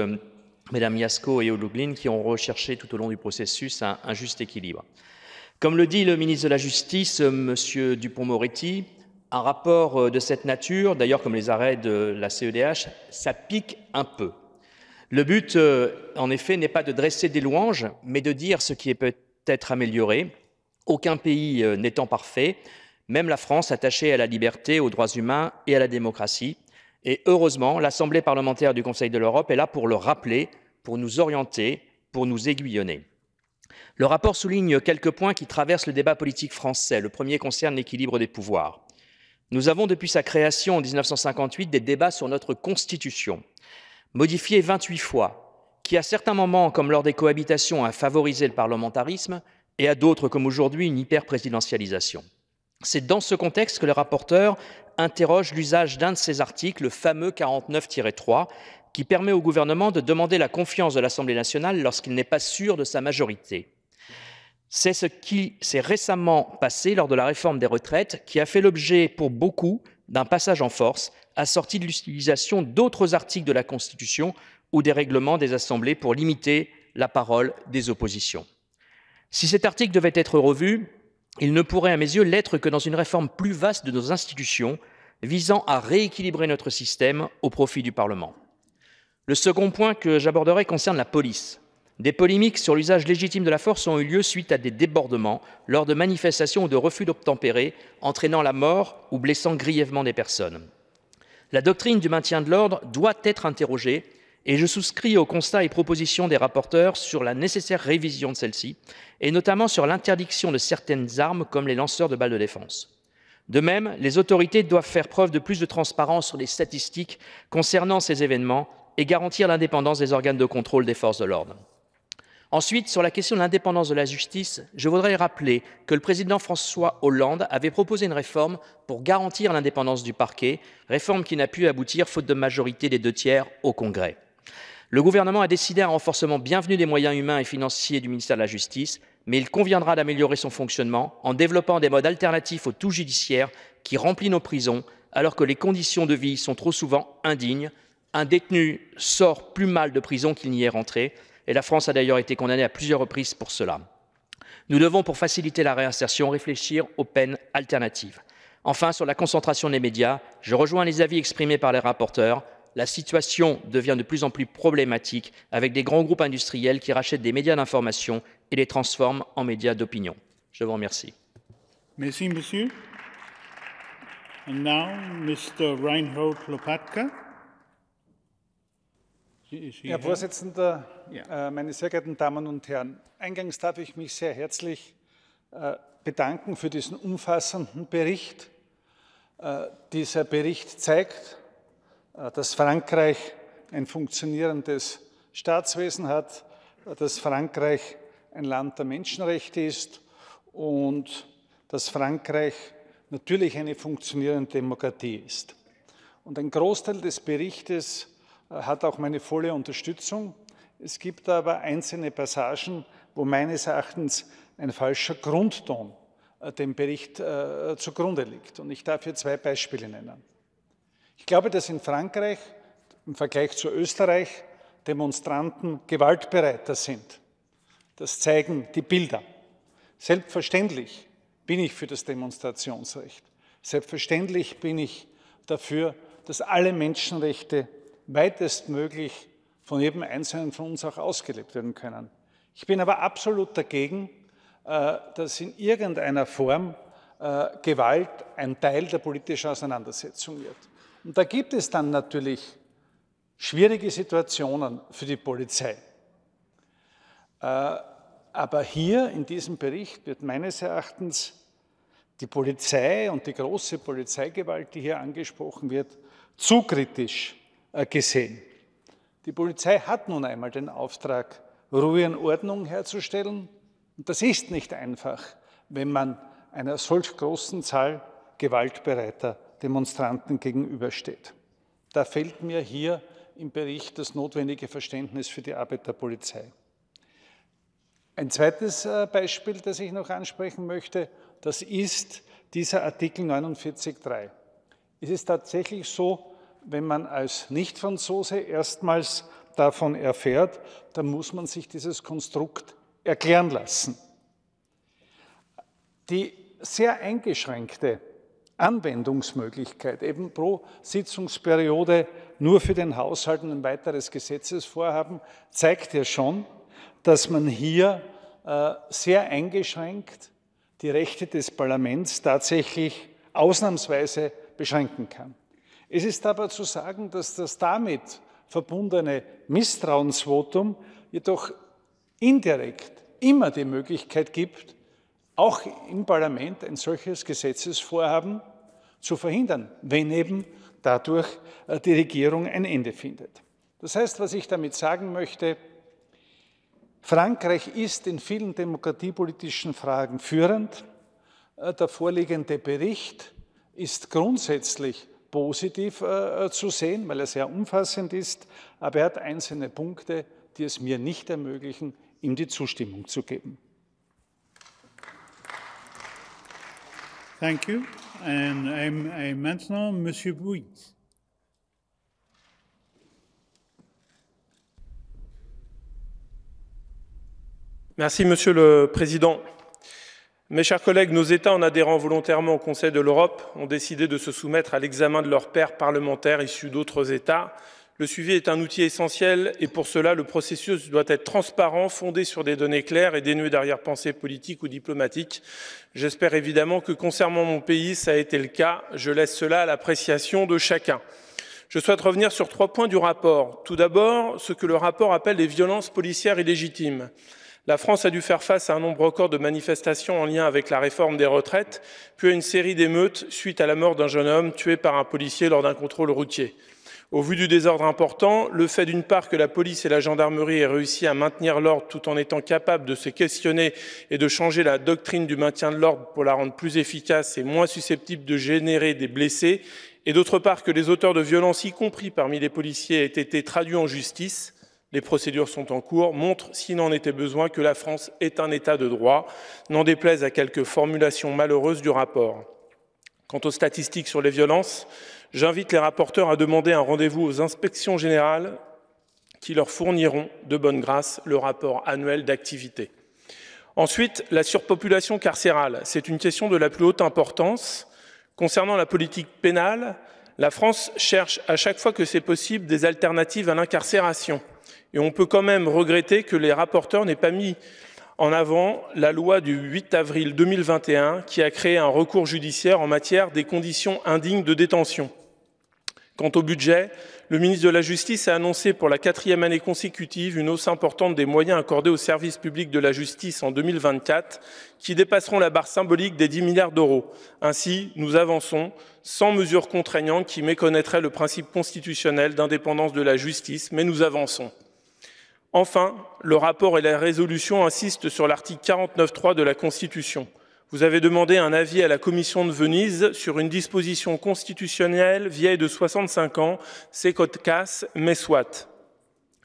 Mesdames Iasko et O'Loughlin, qui ont recherché tout au long du processus un juste équilibre. Comme le dit le ministre de la Justice, Monsieur Dupond-Moretti, un rapport de cette nature, d'ailleurs comme les arrêts de la CEDH, ça pique un peu. Le but, en effet, n'est pas de dresser des louanges, mais de dire ce qui peut être amélioré. Aucun pays n'étant parfait, même la France attachée à la liberté, aux droits humains et à la démocratie. Et heureusement, l'Assemblée parlementaire du Conseil de l'Europe est là pour le rappeler, pour nous orienter, pour nous aiguillonner. Le rapport souligne quelques points qui traversent le débat politique français. Le premier concerne l'équilibre des pouvoirs. Nous avons, depuis sa création en 1958, des débats sur notre Constitution, modifiée 28 fois, qui à certains moments, comme lors des cohabitations, a favorisé le parlementarisme, et à d'autres, comme aujourd'hui, une hyper-présidentialisation. C'est dans ce contexte que le rapporteur interroge l'usage d'un de ces articles, le fameux 49-3, qui permet au gouvernement de demander la confiance de l'Assemblée nationale lorsqu'il n'est pas sûr de sa majorité. C'est ce qui s'est récemment passé lors de la réforme des retraites, qui a fait l'objet pour beaucoup d'un passage en force, assorti de l'utilisation d'autres articles de la Constitution ou des règlements des assemblées pour limiter la parole des oppositions. Si cet article devait être revu, il ne pourrait à mes yeux l'être que dans une réforme plus vaste de nos institutions, visant à rééquilibrer notre système au profit du Parlement. Le second point que j'aborderai concerne la police. Des polémiques sur l'usage légitime de la force ont eu lieu suite à des débordements lors de manifestations ou de refus d'obtempérer, entraînant la mort ou blessant grièvement des personnes. La doctrine du maintien de l'ordre doit être interrogée et je souscris aux constats et propositions des rapporteurs sur la nécessaire révision de celle-ci, et notamment sur l'interdiction de certaines armes comme les lanceurs de balles de défense. De même, les autorités doivent faire preuve de plus de transparence sur les statistiques concernant ces événements et garantir l'indépendance des organes de contrôle des forces de l'ordre. Ensuite, sur la question de l'indépendance de la justice, je voudrais rappeler que le président François Hollande avait proposé une réforme pour garantir l'indépendance du parquet, réforme qui n'a pu aboutir faute de majorité des 2/3 au Congrès. Le gouvernement a décidé un renforcement bienvenu des moyens humains et financiers du ministère de la Justice, mais il conviendra d'améliorer son fonctionnement en développant des modes alternatifs au tout judiciaire qui remplit nos prisons alors que les conditions de vie sont trop souvent indignes. Un détenu sort plus mal de prison qu'il n'y est rentré, et la France a d'ailleurs été condamnée à plusieurs reprises pour cela. Nous devons, pour faciliter la réinsertion, réfléchir aux peines alternatives. Enfin, sur la concentration des médias, je rejoins les avis exprimés par les rapporteurs. La situation devient de plus en plus problématique avec des grands groupes industriels qui rachètent des médias d'information et les transforment en médias d'opinion. Je vous remercie. Merci, monsieur. And now, Mr. Reinhold Lopatka. Herr Vorsitzender, meine sehr geehrten Damen und Herren, eingangs darf ich mich sehr herzlich bedanken für diesen umfassenden Bericht. Dieser Bericht zeigt, dass Frankreich ein funktionierendes Staatswesen hat, dass Frankreich ein Land der Menschenrechte ist und dass Frankreich natürlich eine funktionierende Demokratie ist. Und ein Großteil des Berichtes hat auch meine volle Unterstützung. Es gibt aber einzelne Passagen, wo meines Erachtens ein falscher Grundton dem Bericht zugrunde liegt. Und ich darf hier zwei Beispiele nennen. Ich glaube, dass in Frankreich im Vergleich zu Österreich Demonstranten gewaltbereiter sind. Das zeigen die Bilder. Selbstverständlich bin ich für das Demonstrationsrecht. Selbstverständlich bin ich dafür, dass alle Menschenrechte weitestmöglich von jedem Einzelnen von uns auch ausgelebt werden können. Ich bin aber absolut dagegen, dass in irgendeiner Form Gewalt ein Teil der politischen Auseinandersetzung wird. Und da gibt es dann natürlich schwierige Situationen für die Polizei. Aber hier in diesem Bericht wird meines Erachtens die Polizei und die große Polizeigewalt, die hier angesprochen wird, zu kritisch gesehen. Die Polizei hat nun einmal den Auftrag, Ruhe und Ordnung herzustellen. Und das ist nicht einfach, wenn man einer solch großen Zahl gewaltbereiter Demonstranten gegenübersteht. Da fehlt mir hier im Bericht das notwendige Verständnis für die Arbeit der Polizei. Ein zweites Beispiel, das ich noch ansprechen möchte, das ist dieser Artikel 49.3. Es ist tatsächlich so, wenn man als Nicht-Franzose erstmals davon erfährt, dann muss man sich dieses Konstrukt erklären lassen. Die sehr eingeschränkte Anwendungsmöglichkeit, eben pro Sitzungsperiode nur für den Haushalt und ein weiteres Gesetzesvorhaben, zeigt ja schon, dass man hier sehr eingeschränkt die Rechte des Parlaments tatsächlich ausnahmsweise beschränken kann. Es ist aber zu sagen, dass das damit verbundene Misstrauensvotum jedoch indirekt immer die Möglichkeit gibt, auch im Parlament ein solches Gesetzesvorhaben zu verhindern, wenn eben dadurch die Regierung ein Ende findet. Das heißt, was ich damit sagen möchte, Frankreich ist in vielen demokratiepolitischen Fragen führend. Der vorliegende Bericht ist grundsätzlich positiv zu sehen, weil er sehr umfassend ist, aber er hat einzelne Punkte, die es mir nicht ermöglichen, ihm die Zustimmung zu geben. Thank you. And maintenant, Monsieur Bouy. Merci, Monsieur le Président. Mes chers collègues, nos États, en adhérant volontairement au Conseil de l'Europe, ont décidé de se soumettre à l'examen de leurs pairs parlementaires issus d'autres États. Le suivi est un outil essentiel et pour cela, le processus doit être transparent, fondé sur des données claires et dénué d'arrière-pensée politique ou diplomatique. J'espère évidemment que concernant mon pays, ça a été le cas. Je laisse cela à l'appréciation de chacun. Je souhaite revenir sur 3 points du rapport. Tout d'abord, ce que le rapport appelle les violences policières illégitimes. La France a dû faire face à un nombre record de manifestations en lien avec la réforme des retraites, puis à une série d'émeutes suite à la mort d'un jeune homme tué par un policier lors d'un contrôle routier. Au vu du désordre important, le fait d'une part que la police et la gendarmerie aient réussi à maintenir l'ordre tout en étant capables de se questionner et de changer la doctrine du maintien de l'ordre pour la rendre plus efficace et moins susceptible de générer des blessés, et d'autre part que les auteurs de violences, y compris parmi les policiers, aient été traduits en justice, les procédures sont en cours, montrent, s'il en était besoin, que la France est un État de droit, n'en déplaise à quelques formulations malheureuses du rapport. Quant aux statistiques sur les violences, j'invite les rapporteurs à demander un rendez-vous aux inspections générales qui leur fourniront de bonne grâce le rapport annuel d'activité. Ensuite, la surpopulation carcérale, c'est une question de la plus haute importance. Concernant la politique pénale, la France cherche à chaque fois que c'est possible des alternatives à l'incarcération. Et on peut quand même regretter que les rapporteurs n'aient pas mis en avant la loi du 8 avril 2021 qui a créé un recours judiciaire en matière des conditions indignes de détention. Quant au budget, le ministre de la Justice a annoncé pour la 4e année consécutive une hausse importante des moyens accordés aux services publics de la justice en 2024 qui dépasseront la barre symbolique des 10 milliards d'euros. Ainsi, nous avançons sans mesures contraignantes qui méconnaîtraient le principe constitutionnel d'indépendance de la justice, mais nous avançons. Enfin, le rapport et la résolution insistent sur l'article 49.3 de la Constitution. Vous avez demandé un avis à la Commission de Venise sur une disposition constitutionnelle vieille de 65 ans, c'est code casse, mais soit.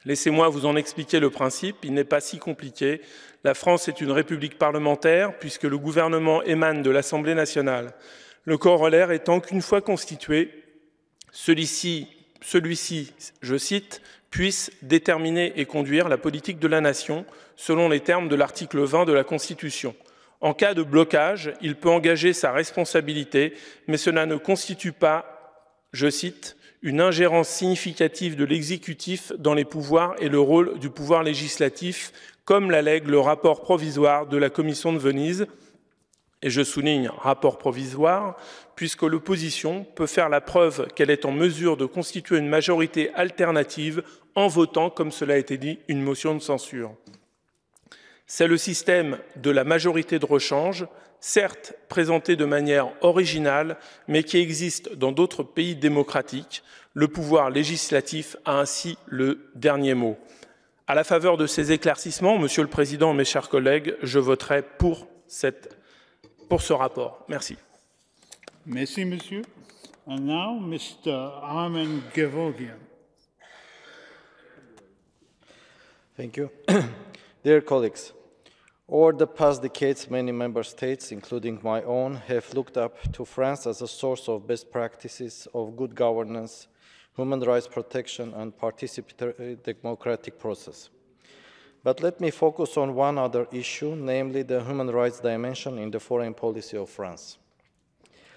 Laissez-moi vous en expliquer le principe, il n'est pas si compliqué. La France est une république parlementaire puisque le gouvernement émane de l'Assemblée nationale. Le corollaire étant qu'une fois constitué, celui-ci, je cite, puisse déterminer et conduire la politique de la nation selon les termes de l'article 20 de la Constitution. En cas de blocage, il peut engager sa responsabilité, mais cela ne constitue pas, je cite, une ingérence significative de l'exécutif dans les pouvoirs et le rôle du pouvoir législatif, comme l'allègue le rapport provisoire de la Commission de Venise. Et je souligne rapport provisoire, puisque l'opposition peut faire la preuve qu'elle est en mesure de constituer une majorité alternative en votant, comme cela a été dit, une motion de censure. C'est le système de la majorité de rechange, certes présenté de manière originale, mais qui existe dans d'autres pays démocratiques. Le pouvoir législatif a ainsi le dernier mot. À la faveur de ces éclaircissements, Monsieur le Président, mes chers collègues, je voterai pour ce rapport. Merci. Merci, monsieur. And now, Mr. Armen Gevorgian. Thank you. Dear colleagues, Over the past decades, many member states, including my own, have looked up to France as a source of best practices of good governance, human rights protection, and participatory democratic process. But let me focus on one other issue, namely the human rights dimension in the foreign policy of France.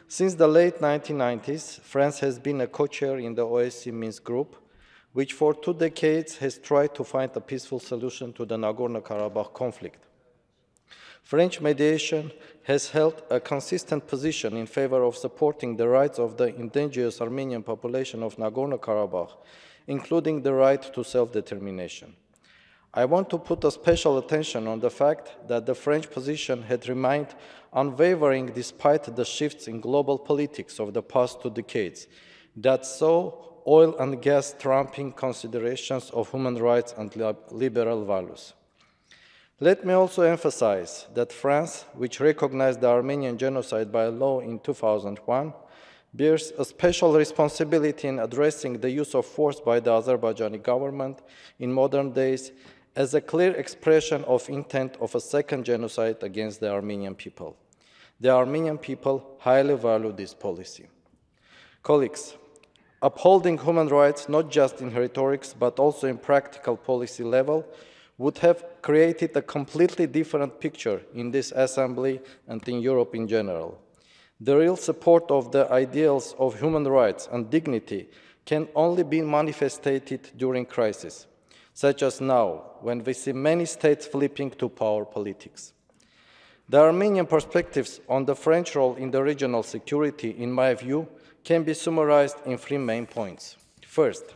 Since the late 1990s, France has been a co-chair in the OSCE Minsk Group, which for 2 decades has tried to find a peaceful solution to the Nagorno-Karabakh conflict. French mediation has held a consistent position in favor of supporting the rights of the indigenous Armenian population of Nagorno-Karabakh, including the right to self-determination. I want to put a special attention on the fact that the French position had remained unwavering despite the shifts in global politics of the past 2 decades that saw oil and gas trumping considerations of human rights and liberal values. Let me also emphasize that France, which recognized the Armenian genocide by law in 2001, bears a special responsibility in addressing the use of force by the Azerbaijani government in modern days as a clear expression of intent of a second genocide against the Armenian people. The Armenian people highly value this policy. Colleagues, upholding human rights not just in rhetoric but also in practical policy level would have created a completely different picture in this Assembly and in Europe in general. The real support of the ideals of human rights and dignity can only be manifested during crisis, such as now, when we see many states flipping to power politics. The Armenian perspectives on the French role in the regional security, in my view, can be summarized in 3 main points. First,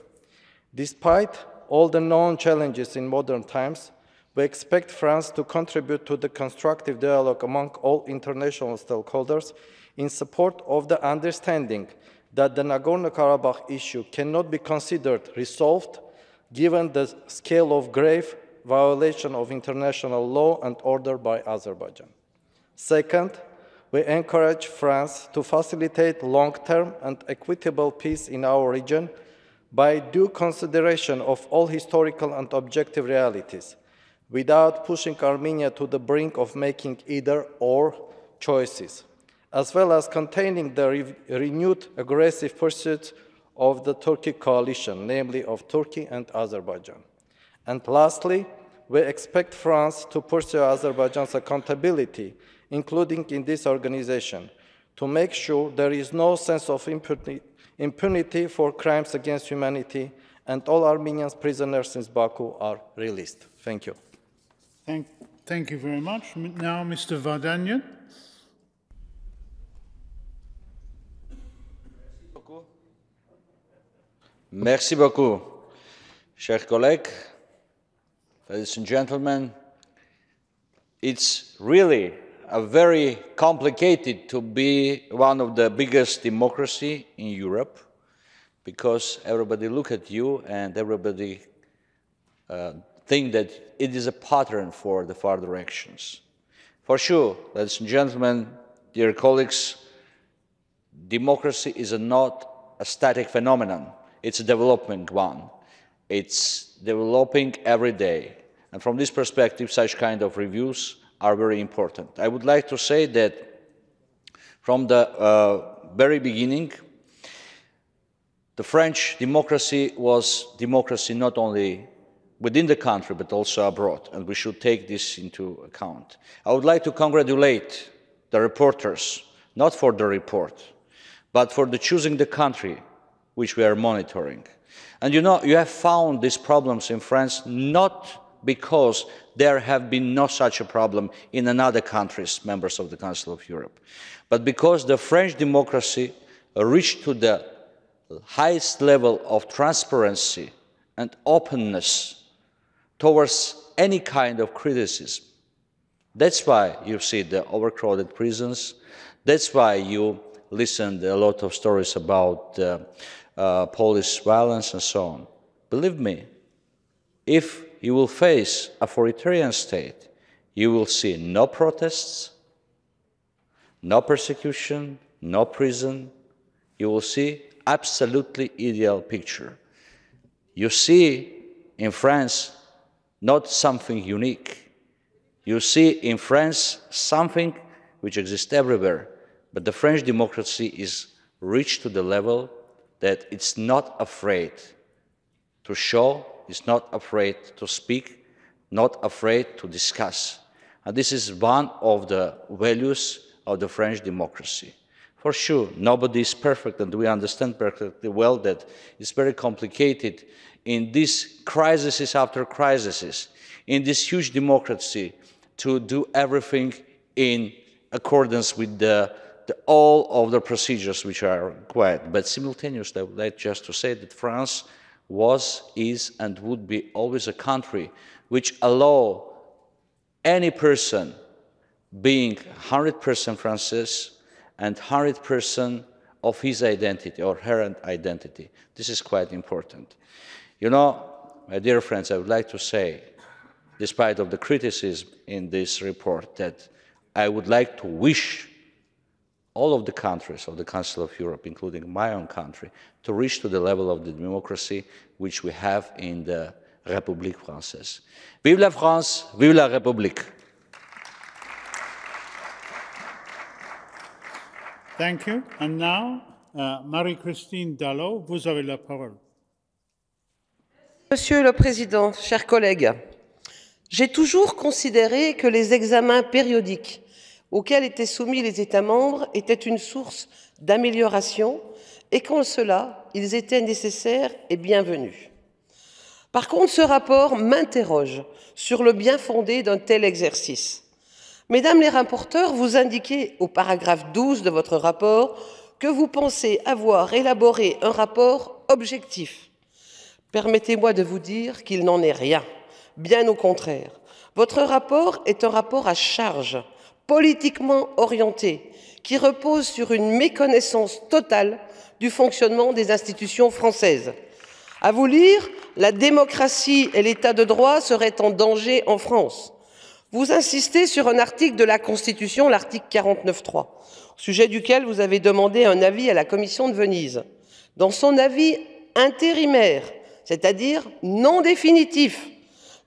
despite all the known challenges in modern times, we expect France to contribute to the constructive dialogue among all international stakeholders in support of the understanding that the Nagorno-Karabakh issue cannot be considered resolved given the scale of grave violation of international law and order by Azerbaijan. Second, we encourage France to facilitate long-term and equitable peace in our region by due consideration of all historical and objective realities, without pushing Armenia to the brink of making either-or choices, as well as containing the renewed aggressive pursuits of the Turkic coalition, namely of Turkey and Azerbaijan. And lastly, we expect France to pursue Azerbaijan's accountability, including in this organization, to make sure there is no sense of impunity for crimes against humanity, and all Armenian prisoners in Baku are released. Thank you. Thank you very much. Now, Mr. Vardanyan. Merci beaucoup. Chers collègues, ladies and gentlemen, it's really very complicated to be one of the biggest democracy in Europe, because everybody look at you and everybody think that it is a pattern for the further actions. For sure, ladies and gentlemen, dear colleagues, democracy is not a static phenomenon. It's a developing one. It's developing every day. And from this perspective, such kind of reviews are very important. I would like to say that from the very beginning, the French democracy was democracy not only within the country, but also abroad, and we should take this into account. I would like to congratulate the reporters, not for the report, but for choosing the country which we are monitoring. And you know, you have found these problems in France not because there have been no such a problem in another countries, members of the Council of Europe, but because the French democracy reached to the highest level of transparency and openness towards any kind of criticism. That's why you see the overcrowded prisons. That's why you listen to a lot of stories about police violence and so on. Believe me, if you will face an authoritarian state, you will see no protests, no persecution, no prison. You will see absolutely ideal picture. You see in France not something unique. You see in France something which exists everywhere, but the French democracy is reached to the level that it's not afraid to show, it's not afraid to speak, not afraid to discuss. And this is one of the values of the French democracy. For sure, nobody is perfect, and we understand perfectly well that it's very complicated in these crises after crises, in this huge democracy, to do everything in accordance with all of the procedures which are required. But simultaneously, I would like just to say that France was, is, and would be always a country which allows any person being 100% Francis and 100% of his identity or her identity. This is quite important. You know, my dear friends, I would like to say, despite of the criticism in this report, that I would like to wish all of the countries of the Council of Europe, including my own country, to reach to the level of the democracy which we have in the République française. Vive la France, vive la République. Thank you. And now, Marie-Christine Dallot, vous avez la parole. Monsieur le Président, chers collègues, j'ai toujours considéré que les examens périodiques auxquels étaient soumis les États membres étaient une source d'amélioration et qu'en cela, ils étaient nécessaires et bienvenus. Par contre, ce rapport m'interroge sur le bien-fondé d'un tel exercice. Mesdames les rapporteurs, vous indiquez au paragraphe 12 de votre rapport que vous pensez avoir élaboré un rapport objectif. Permettez-moi de vous dire qu'il n'en est rien. Bien au contraire. Votre rapport est un rapport à charge, politiquement orienté, qui repose sur une méconnaissance totale du fonctionnement des institutions françaises. À vous lire, la démocratie et l'état de droit seraient en danger en France. Vous insistez sur un article de la Constitution, l'article 49.3, au sujet duquel vous avez demandé un avis à la Commission de Venise. Dans son avis intérimaire, c'est-à-dire non définitif,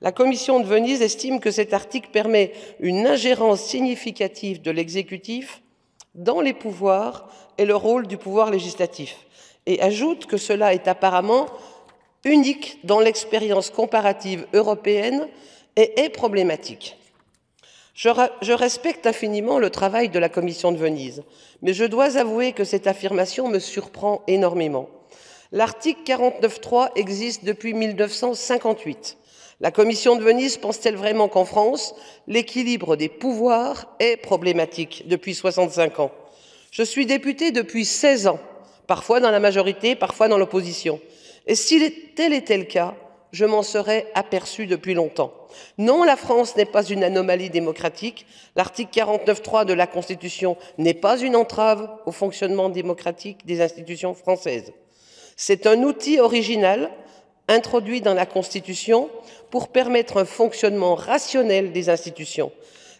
la Commission de Venise estime que cet article permet une ingérence significative de l'exécutif dans les pouvoirs et le rôle du pouvoir législatif, et ajoute que cela est apparemment unique dans l'expérience comparative européenne et est problématique. Je respecte infiniment le travail de la Commission de Venise, mais je dois avouer que cette affirmation me surprend énormément. L'article 49.3 existe depuis 1958. La Commission de Venise pense-t-elle vraiment qu'en France, l'équilibre des pouvoirs est problématique depuis 65 ans? Je suis députée depuis 16 ans, parfois dans la majorité, parfois dans l'opposition. Et si tel était le cas, je m'en serais aperçue depuis longtemps. Non, la France n'est pas une anomalie démocratique. L'article 49.3 de la Constitution n'est pas une entrave au fonctionnement démocratique des institutions françaises. C'est un outil original introduit dans la Constitution pour permettre un fonctionnement rationnel des institutions.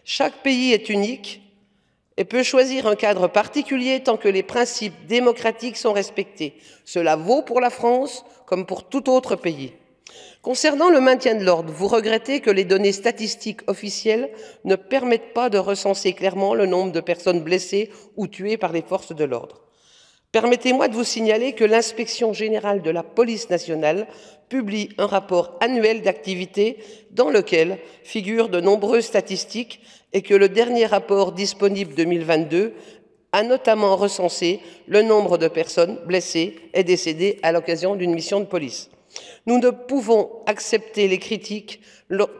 Chaque pays est unique et peut choisir un cadre particulier tant que les principes démocratiques sont respectés. Cela vaut pour la France comme pour tout autre pays. Concernant le maintien de l'ordre, vous regrettez que les données statistiques officielles ne permettent pas de recenser clairement le nombre de personnes blessées ou tuées par les forces de l'ordre. Permettez-moi de vous signaler que l'Inspection générale de la police nationale publie un rapport annuel d'activité dans lequel figurent de nombreuses statistiques et que le dernier rapport disponible 2022 a notamment recensé le nombre de personnes blessées et décédées à l'occasion d'une mission de police. Nous ne pouvons accepter les critiques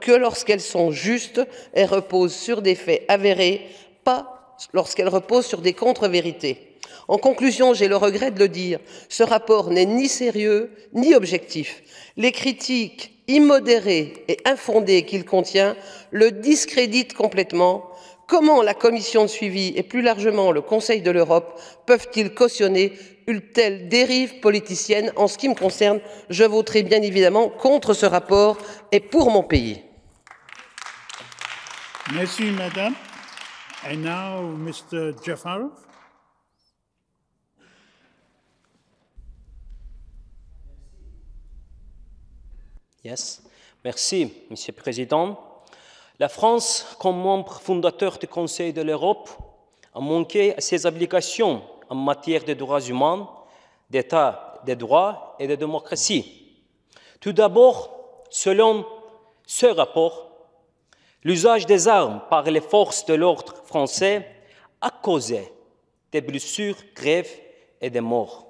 que lorsqu'elles sont justes et reposent sur des faits avérés, pas lorsqu'elles reposent sur des contre-vérités. En conclusion, j'ai le regret de le dire, ce rapport n'est ni sérieux ni objectif. Les critiques immodérées et infondées qu'il contient le discréditent complètement. Comment la commission de suivi et plus largement le Conseil de l'Europe peuvent-ils cautionner une telle dérive politicienne? En ce qui me concerne, je voterai bien évidemment contre ce rapport et pour mon pays. Merci, Madame. And now, Mr. Jafarov. Yes. Merci, Monsieur le Président. La France, comme membre fondateur du Conseil de l'Europe, a manqué à ses obligations en matière de droits humains, d'état de droit et de démocratie. Tout d'abord, selon ce rapport, l'usage des armes par les forces de l'ordre français a causé des blessures graves et des morts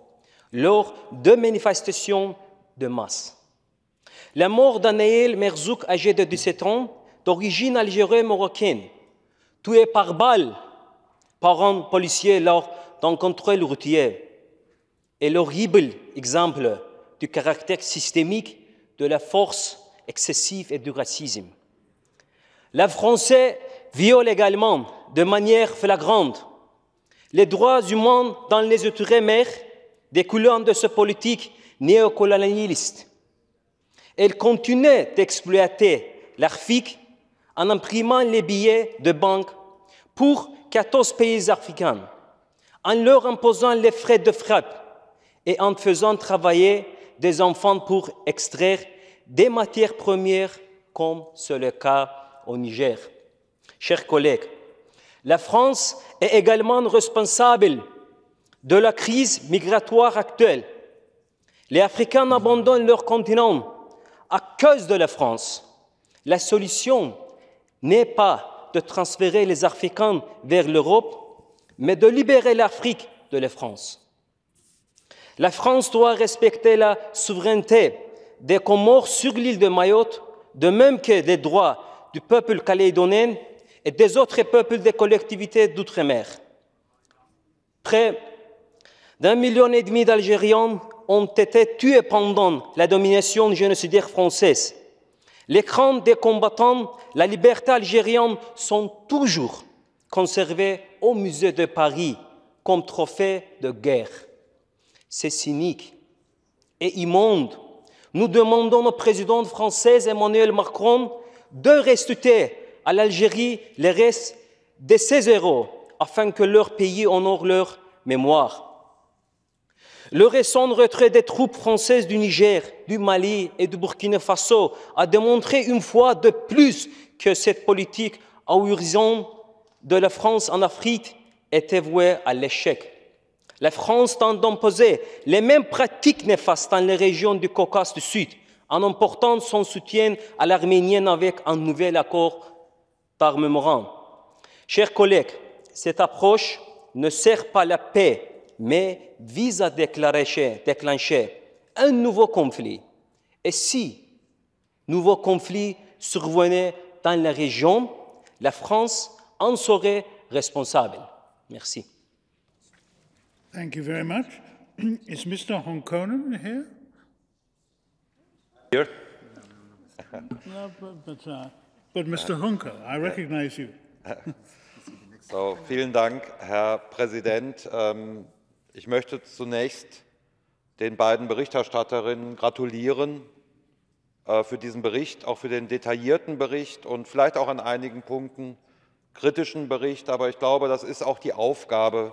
lors de manifestations de masse. La mort d'Anaël Merzouk, âgé de 17 ans, d'origine algéro-marocaine, tué par balle par un policier lors d'un contrôle routier, est l'horrible exemple du caractère systémique de la force excessive et du racisme. La France viole également de manière flagrante les droits humains dans les Outre-mer découlant de ce politique néocolonialiste. Elle continue d'exploiter l'Afrique en imprimant les billets de banque pour 14 pays africains, en leur imposant les frais de frappe et en faisant travailler des enfants pour extraire des matières premières, comme c'est le cas au Niger. Chers collègues, la France est également responsable de la crise migratoire actuelle. Les Africains abandonnent leur continent à cause de la France. La solution n'est pas de transférer les Africains vers l'Europe, mais de libérer l'Afrique de la France. La France doit respecter la souveraineté des Comores sur l'île de Mayotte, de même que les droits du peuple calédonien et des autres peuples des collectivités d'outre-mer. Près d'1,5 million d'Algériens ont été tués pendant la domination génocidaire française. Les crânes des combattants, la liberté algérienne sont toujours conservés au musée de Paris comme trophée de guerre. C'est cynique et immonde. Nous demandons au président français Emmanuel Macron de restituer à l'Algérie les restes de ses héros afin que leur pays honore leur mémoire. Le récent retrait des troupes françaises du Niger, du Mali et du Burkina Faso a démontré une fois de plus que cette politique à horizon de la France en Afrique était vouée à l'échec. La France tente d'imposer les mêmes pratiques néfastes dans les régions du Caucase du Sud, en emportant son soutien à l'Arménienne avec un nouvel accord d'armement. Chers collègues, cette approche ne sert pas la paix, mais vise à déclencher un nouveau conflit. Et si nouveau conflit survenait dans la région, la France en serait responsable. Merci. Thank you very much. Is Mr. Honkonen here? Here. No, but Mr. Honko, I recognize you. So, vielen Dank, Herr Präsident. Ich möchte zunächst den beiden Berichterstatterinnen gratulieren für diesen Bericht, auch für den detaillierten Bericht und vielleicht auch an einigen Punkten kritischen Bericht. Aber ich glaube, das ist auch die Aufgabe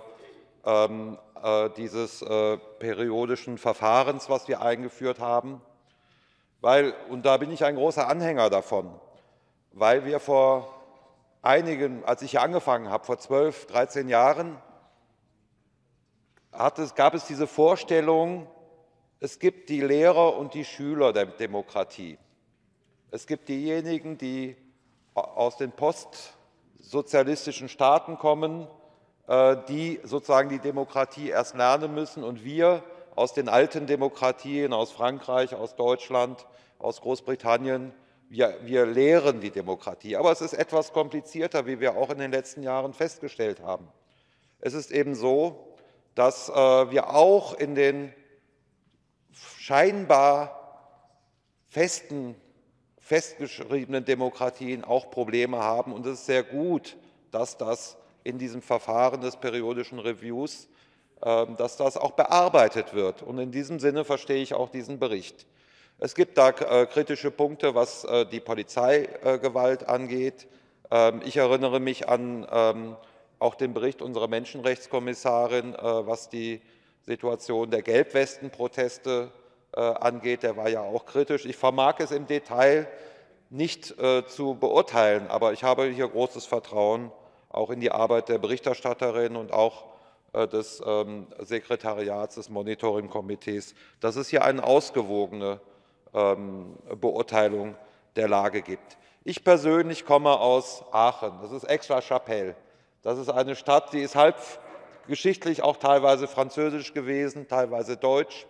dieses periodischen Verfahrens, was wir eingeführt haben. Weil, und da bin ich ein großer Anhänger davon, weil wir vor als ich hier angefangen habe, vor 12, 13 Jahren, gab es diese Vorstellung, es gibt die Lehrer und die Schüler der Demokratie. Es gibt diejenigen, die aus den postsozialistischen Staaten kommen, die sozusagen die Demokratie erst lernen müssen, und wir aus den alten Demokratien, aus Frankreich, aus Deutschland, aus Großbritannien, wir lehren die Demokratie. Aber es ist etwas komplizierter, wie wir auch in den letzten Jahren festgestellt haben. Es ist eben so, dass wir auch in den scheinbar festgeschriebenen Demokratien auch Probleme haben. Und es ist sehr gut, dass das in diesem Verfahren des periodischen Reviews, dass das auch bearbeitet wird. Und in diesem Sinne verstehe ich auch diesen Bericht. Es gibt da kritische Punkte, was die Polizeigewalt angeht. Ich erinnere mich an auch den Bericht unserer Menschenrechtskommissarin, was die Situation der Gelbwestenproteste angeht. Der war ja auch kritisch. Ich vermag es im Detail nicht zu beurteilen. Aber ich habe hier großes Vertrauen auch in die Arbeit der Berichterstatterin und auch des Sekretariats des Monitoring-Komitees, dass es hier eine ausgewogene Beurteilung der Lage gibt. Ich persönlich komme aus Aachen, das ist Aix-la-Chapelle. Das ist eine Stadt, die ist halb geschichtlich auch teilweise französisch gewesen, teilweise deutsch.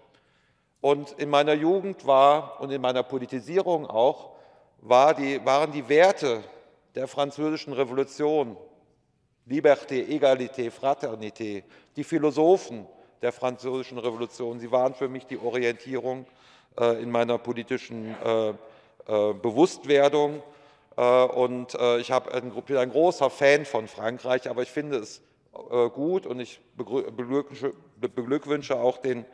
Und in meiner Jugend und in meiner Politisierung auch, waren die Werte der Französischen Revolution, Liberté, Égalité, Fraternité, die Philosophen der Französischen Revolution, sie waren für mich die Orientierung in meiner politischen Bewusstwerdung. Und ich bin ein großer Fan von Frankreich, aber ich finde es gut und ich beglückwünsche auch den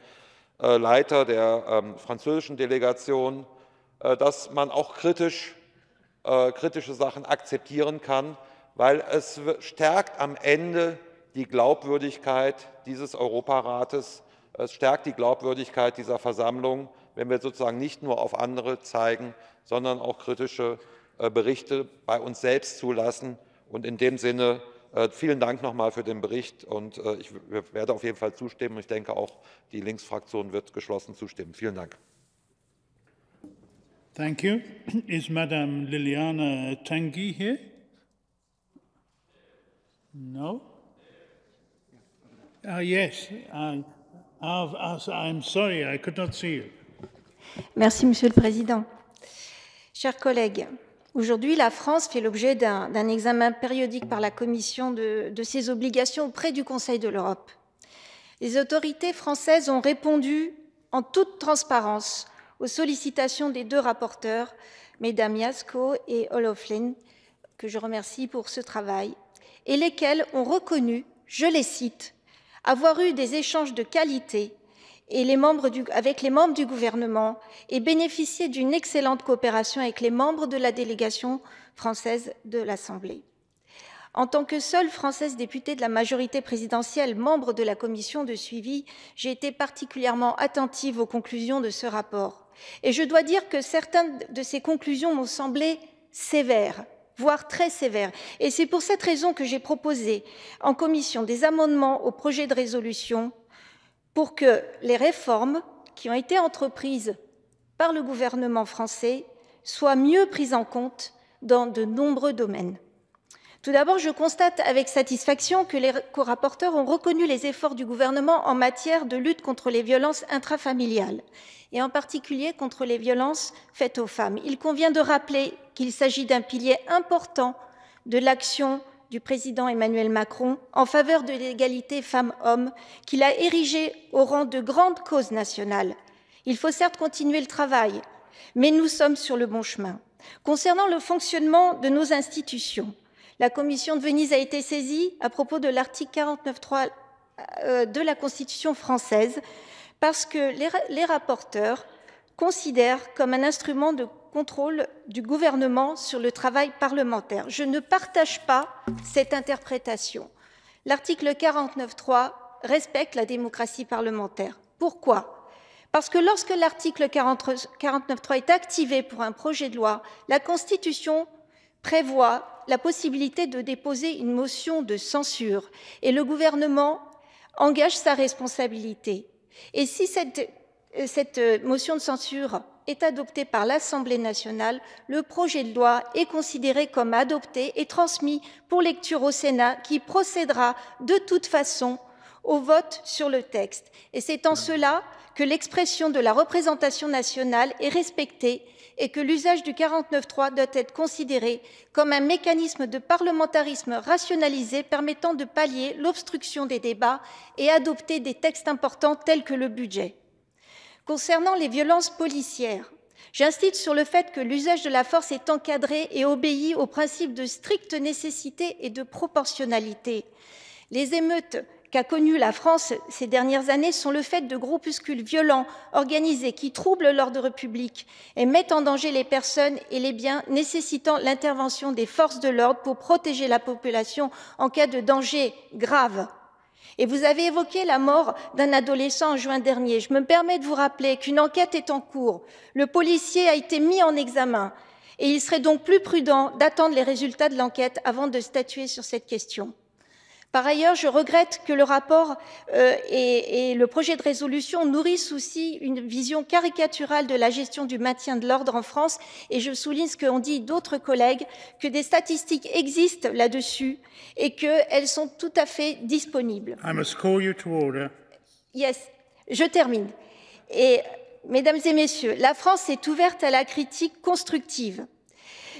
Leiter der französischen Delegation, dass man auch kritische Sachen akzeptieren kann, weil es stärkt am Ende die Glaubwürdigkeit dieses Europarates, es stärkt die Glaubwürdigkeit dieser Versammlung, wenn wir sozusagen nicht nur auf andere zeigen, sondern auch kritische Berichte bei uns selbst zulassen. Und in dem Sinne vielen Dank nochmal für den Bericht und ich werde auf jeden Fall zustimmen. Ich denke auch, die Linksfraktion wird geschlossen zustimmen. Vielen Dank. Thank you. Is Madame Liliana Tanguy here? No? Yes. I'm sorry, I could not see you. Merci, Monsieur le Président. Chers collègues, aujourd'hui, la France fait l'objet d'un examen périodique par la Commission de ses obligations auprès du Conseil de l'Europe. Les autorités françaises ont répondu en toute transparence aux sollicitations des deux rapporteurs, Mesdames Jaczko et O'Loughlin, que je remercie pour ce travail, et lesquels ont reconnu, je les cite, avoir eu des échanges de qualité avec les membres du gouvernement et bénéficier d'une excellente coopération avec les membres de la délégation française de l'Assemblée. En tant que seule Française députée de la majorité présidentielle, membre de la commission de suivi, j'ai été particulièrement attentive aux conclusions de ce rapport. Et je dois dire que certaines de ces conclusions m'ont semblé sévères, voire très sévères. Et c'est pour cette raison que j'ai proposé en commission des amendements au projet de résolution pour que les réformes qui ont été entreprises par le gouvernement français soient mieux prises en compte dans de nombreux domaines. Tout d'abord, je constate avec satisfaction que les co-rapporteurs ont reconnu les efforts du gouvernement en matière de lutte contre les violences intrafamiliales, et en particulier contre les violences faites aux femmes. Il convient de rappeler qu'il s'agit d'un pilier important de l'action du président Emmanuel Macron en faveur de l'égalité femmes-hommes, qu'il a érigée au rang de grande cause nationale. Il faut certes continuer le travail, mais nous sommes sur le bon chemin. Concernant le fonctionnement de nos institutions, la Commission de Venise a été saisie à propos de l'article 49.3 de la Constitution française parce que les rapporteurs considèrent comme un instrument de contrôle du gouvernement sur le travail parlementaire. Je ne partage pas cette interprétation. L'article 49.3 respecte la démocratie parlementaire. Pourquoi ? Parce que lorsque l'article 49.3 est activé pour un projet de loi, la Constitution prévoit la possibilité de déposer une motion de censure et le gouvernement engage sa responsabilité. Et si cette motion de censure est adoptée par l'Assemblée nationale, le projet de loi est considéré comme adopté et transmis pour lecture au Sénat qui procédera de toute façon au vote sur le texte. Et c'est en cela que l'expression de la représentation nationale est respectée et que l'usage du 49.3 doit être considéré comme un mécanisme de parlementarisme rationalisé permettant de pallier l'obstruction des débats et adopter des textes importants tels que le budget. Concernant les violences policières, j'insiste sur le fait que l'usage de la force est encadré et obéit aux principes de stricte nécessité et de proportionnalité. Les émeutes qu'a connues la France ces dernières années sont le fait de groupuscules violents, organisés, qui troublent l'ordre public et mettent en danger les personnes et les biens, nécessitant l'intervention des forces de l'ordre pour protéger la population en cas de danger grave. Et vous avez évoqué la mort d'un adolescent en juin dernier. Je me permets de vous rappeler qu'une enquête est en cours. Le policier a été mis en examen et il serait donc plus prudent d'attendre les résultats de l'enquête avant de statuer sur cette question. Par ailleurs, je regrette que le rapport et le projet de résolution nourrissent aussi une vision caricaturale de la gestion du maintien de l'ordre en France, et je souligne ce qu'ont dit d'autres collègues, que des statistiques existent là-dessus et qu'elles sont tout à fait disponibles. I must call you to order. Yes, je termine. Et, mesdames et messieurs, la France est ouverte à la critique constructive.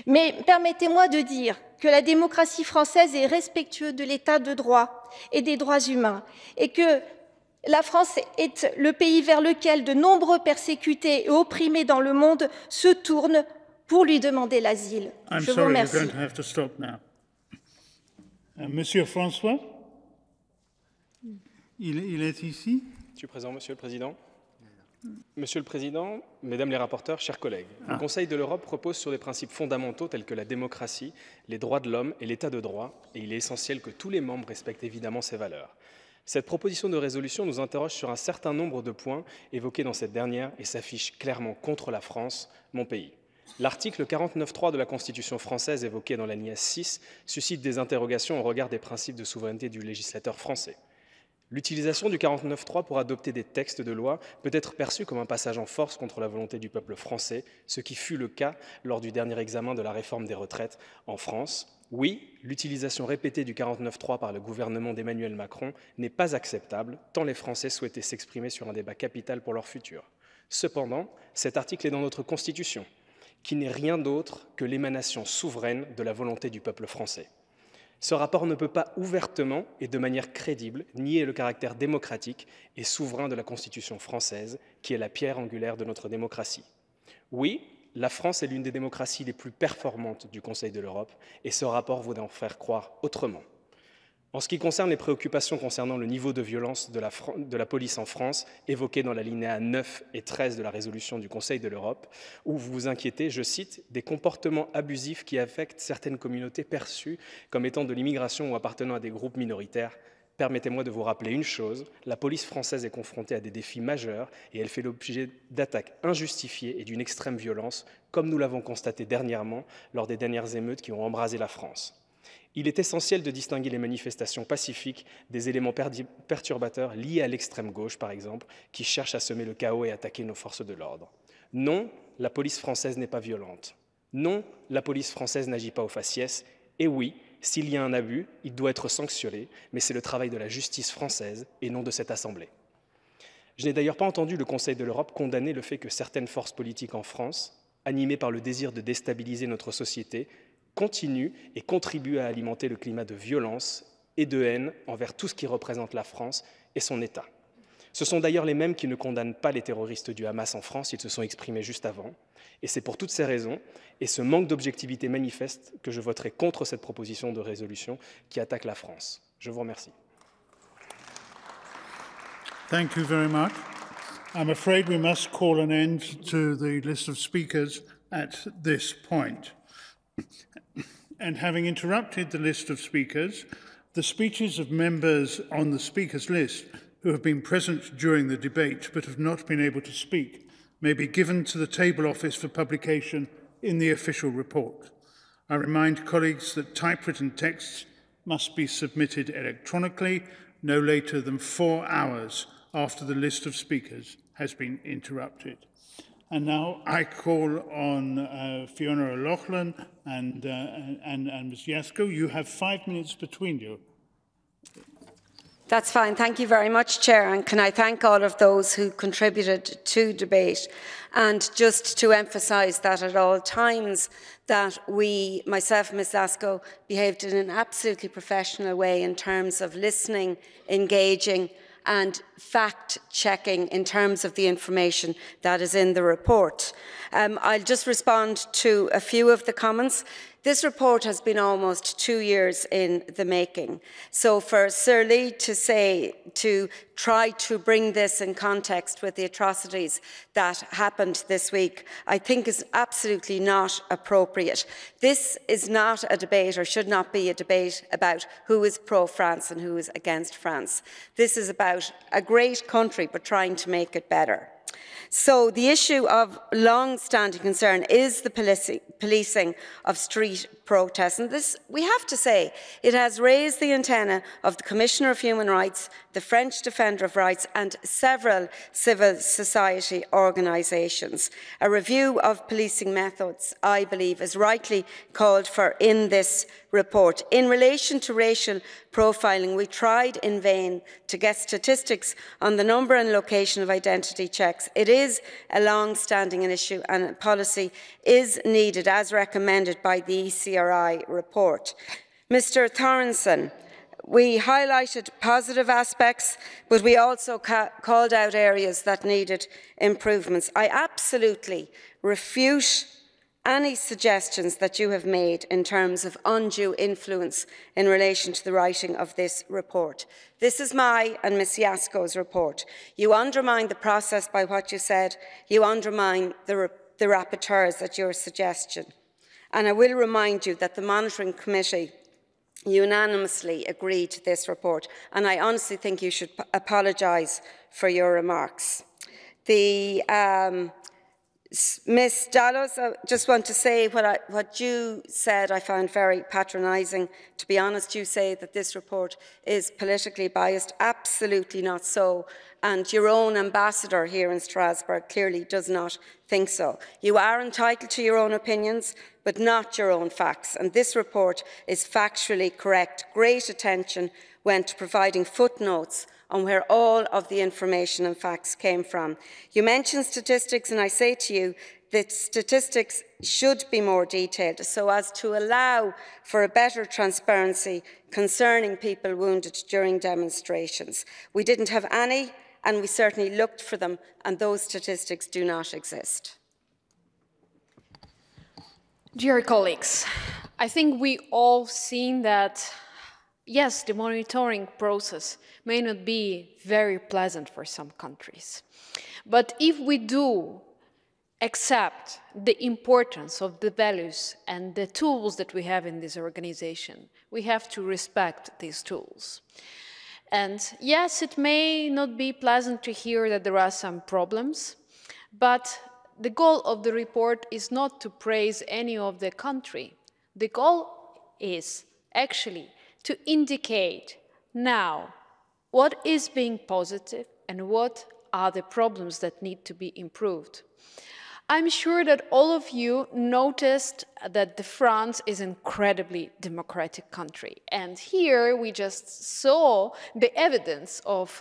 Mais permettez-moi de dire que la démocratie française est respectueuse de l'état de droit et des droits humains, et que la France est le pays vers lequel de nombreux persécutés et opprimés dans le monde se tournent pour lui demander l'asile. Je vous remercie. I'm sorry, you're going to have to stop now. Monsieur François, il est ici. Je suis présent, Monsieur le Président. Monsieur le Président, Mesdames les rapporteurs, chers collègues, le Conseil de l'Europe repose sur des principes fondamentaux tels que la démocratie, les droits de l'homme et l'état de droit, et il est essentiel que tous les membres respectent évidemment ces valeurs. Cette proposition de résolution nous interroge sur un certain nombre de points évoqués dans cette dernière et s'affiche clairement contre la France, mon pays. L'article 49.3 de la Constitution française évoqué dans l'alinéa 6 suscite des interrogations au regard des principes de souveraineté du législateur français. L'utilisation du 49.3 pour adopter des textes de loi peut être perçue comme un passage en force contre la volonté du peuple français, ce qui fut le cas lors du dernier examen de la réforme des retraites en France. Oui, l'utilisation répétée du 49.3 par le gouvernement d'Emmanuel Macron n'est pas acceptable, tant les Français souhaitaient s'exprimer sur un débat capital pour leur futur. Cependant, cet article est dans notre Constitution, qui n'est rien d'autre que l'émanation souveraine de la volonté du peuple français. Ce rapport ne peut pas ouvertement et de manière crédible nier le caractère démocratique et souverain de la Constitution française, qui est la pierre angulaire de notre démocratie. Oui, la France est l'une des démocraties les plus performantes du Conseil de l'Europe, et ce rapport voudrait en faire croire autrement. En ce qui concerne les préoccupations concernant le niveau de violence de la police en France, évoquées dans l'alinéa 9 et 13 de la résolution du Conseil de l'Europe, où vous vous inquiétez, je cite, des comportements abusifs qui affectent certaines communautés perçues comme étant de l'immigration ou appartenant à des groupes minoritaires. Permettez-moi de vous rappeler une chose, la police française est confrontée à des défis majeurs et elle fait l'objet d'attaques injustifiées et d'une extrême violence, comme nous l'avons constaté dernièrement lors des dernières émeutes qui ont embrasé la France. Il est essentiel de distinguer les manifestations pacifiques des éléments perturbateurs liés à l'extrême gauche, par exemple, qui cherchent à semer le chaos et attaquer nos forces de l'ordre. Non, la police française n'est pas violente. Non, la police française n'agit pas au faciès. Et oui, s'il y a un abus, il doit être sanctionné, mais c'est le travail de la justice française et non de cette Assemblée. Je n'ai d'ailleurs pas entendu le Conseil de l'Europe condamner le fait que certaines forces politiques en France, animées par le désir de déstabiliser notre société, continue et contribue à alimenter le climat de violence et de haine envers tout ce qui représente la France et son État. Ce sont d'ailleurs les mêmes qui ne condamnent pas les terroristes du Hamas en France, ils se sont exprimés juste avant. Et c'est pour toutes ces raisons et ce manque d'objectivité manifeste que je voterai contre cette proposition de résolution qui attaque la France. Je vous remercie. Thank you very much. I'm afraid we must call an end to the list of speakers at this point. And having interrupted the list of speakers, the speeches of members on the speakers list who have been present during the debate but have not been able to speak may be given to the table office for publication in the official report. I remind colleagues that typewritten texts must be submitted electronically no later than 4 hours after the list of speakers has been interrupted. And now I call on Fiona O'Loughlin and Ms. Yasko. You have 5 minutes between you. That's fine. Thank you very much, Chair. And can I thank all of those who contributed to debate. And just to emphasise that at all times that we, myself and Ms. Yasko, behaved in an absolutely professional way in terms of listening, engaging, and fact-checking in terms of the information that is in the report. I'll just respond to a few of the comments. This report has been almost 2 years in the making. So for Sir Lee to try to bring this in context with the atrocities that happened this week, I think is absolutely not appropriate. This is not a debate, or should not be a debate, about who is pro-France and who is against France. This is about a great country, but trying to make it better. So the issue of long-standing concern is the policing of street protests. And this, we have to say, it has raised the antenna of the Commissioner of Human Rights, the French Defender of Rights and several civil society organisations. A review of policing methods, I believe, is rightly called for in this report. In relation to racial profiling, we tried in vain to get statistics on the number and location of identity checks. It is a long-standing issue and a policy is needed as recommended by the ECRI report. Mr Thorenson, we highlighted positive aspects, but we also called out areas that needed improvements. I absolutely refute any suggestions that you have made in terms of undue influence in relation to the writing of this report. This is my and Ms Yasko's report. You undermine the process by what you said. You undermine the rapporteurs at your suggestion. And I will remind you that the Monitoring Committee unanimously agreed to this report, and I honestly think you should apologise for your remarks. Ms Dallos, I just want to say what you said I found very patronising. To be honest, you say that this report is politically biased. Absolutely not so. And your own ambassador here in Strasbourg clearly does not think so. You are entitled to your own opinions, but not your own facts. And this report is factually correct. Great attention went to providing footnotes on where all of the information and facts came from. You mentioned statistics, and I say to you that statistics should be more detailed so as to allow for a better transparency concerning people wounded during demonstrations. We didn't have any, and we certainly looked for them, and those statistics do not exist. Dear colleagues, I think we all seen that, yes, the monitoring process may not be very pleasant for some countries. But if we do accept the importance of the values and the tools that we have in this organization, we have to respect these tools. And yes, it may not be pleasant to hear that there are some problems, but the goal of the report is not to praise any of the country. The goal is actually to indicate now what is being positive and what are the problems that need to be improved. I'm sure that all of you noticed that France is an incredibly democratic country. And here we just saw the evidence of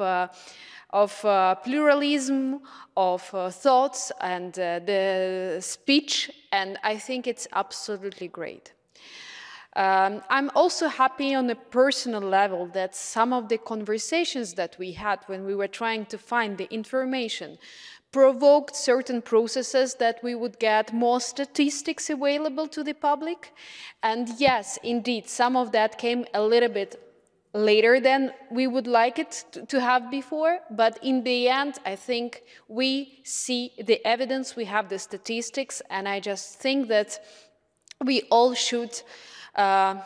pluralism, of thoughts and the speech, and I think it's absolutely great. I'm also happy on a personal level that some of the conversations that we had when we were trying to find the information provoked certain processes that we would get more statistics available to the public. And yes, indeed, some of that came a little bit later than we would like it to have before, but in the end, I think we see the evidence, we have the statistics, and I just think that we all should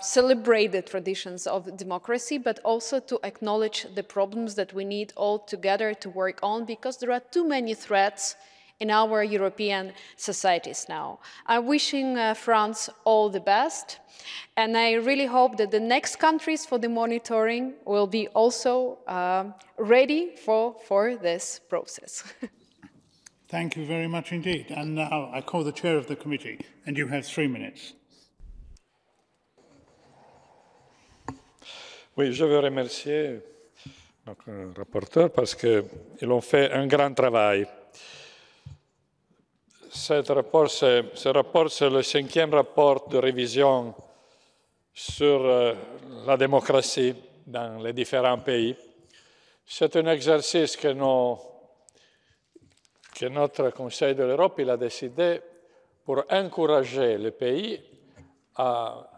celebrate the traditions of democracy, but also to acknowledge the problems that we need all together to work on, because there are too many threats in our European societies now. I'm wishing France all the best, and I really hope that the next countries for the monitoring will be also ready for this process. Thank you very much indeed. And now I call the chair of the committee, and you have 3 minutes. Oui, je veux remercier notre rapporteur parce qu'ils ont fait un grand travail. Ce rapport, c'est le 5e rapport de révision sur la démocratie dans les différents pays. C'est un exercice que notre Conseil de l'Europe a décidé pour encourager les pays à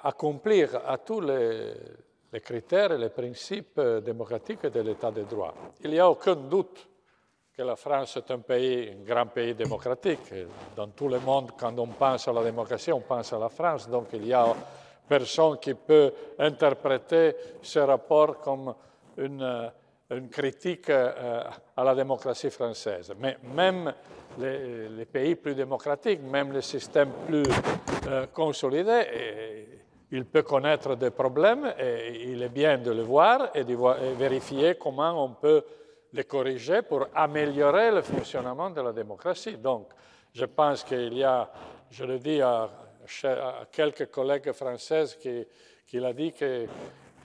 accomplir à tous les critères et les principes démocratiques de l'État de droit. Il n'y a aucun doute que la France est un grand pays démocratique. Dans tout le monde, quand on pense à la démocratie, on pense à la France. Donc il n'y a personne qui peut interpréter ce rapport comme une une critique à la démocratie française. Mais même les pays plus démocratiques, même les systèmes plus consolidés, il peut connaître des problèmes et il est bien de le voir et de vérifier comment on peut les corriger pour améliorer le fonctionnement de la démocratie. Donc, je pense qu'il y a, je le dis à quelques collègues françaises qui a dit que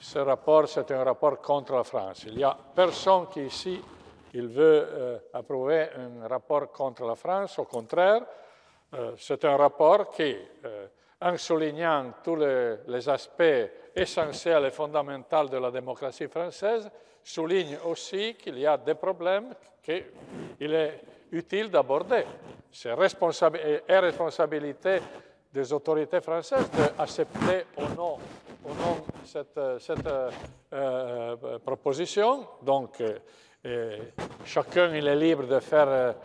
ce rapport, c'est un rapport contre la France. Il n'y a personne qui ici il veut approuver un rapport contre la France. Au contraire, c'est un rapport qui, en soulignant tous les aspects essentiels et fondamentaux de la démocratie française, souligne aussi qu'il y a des problèmes qu'il est utile d'aborder. C'est responsabilité des autorités françaises d'accepter ou non cette proposition. Donc, chacun il est libre de faire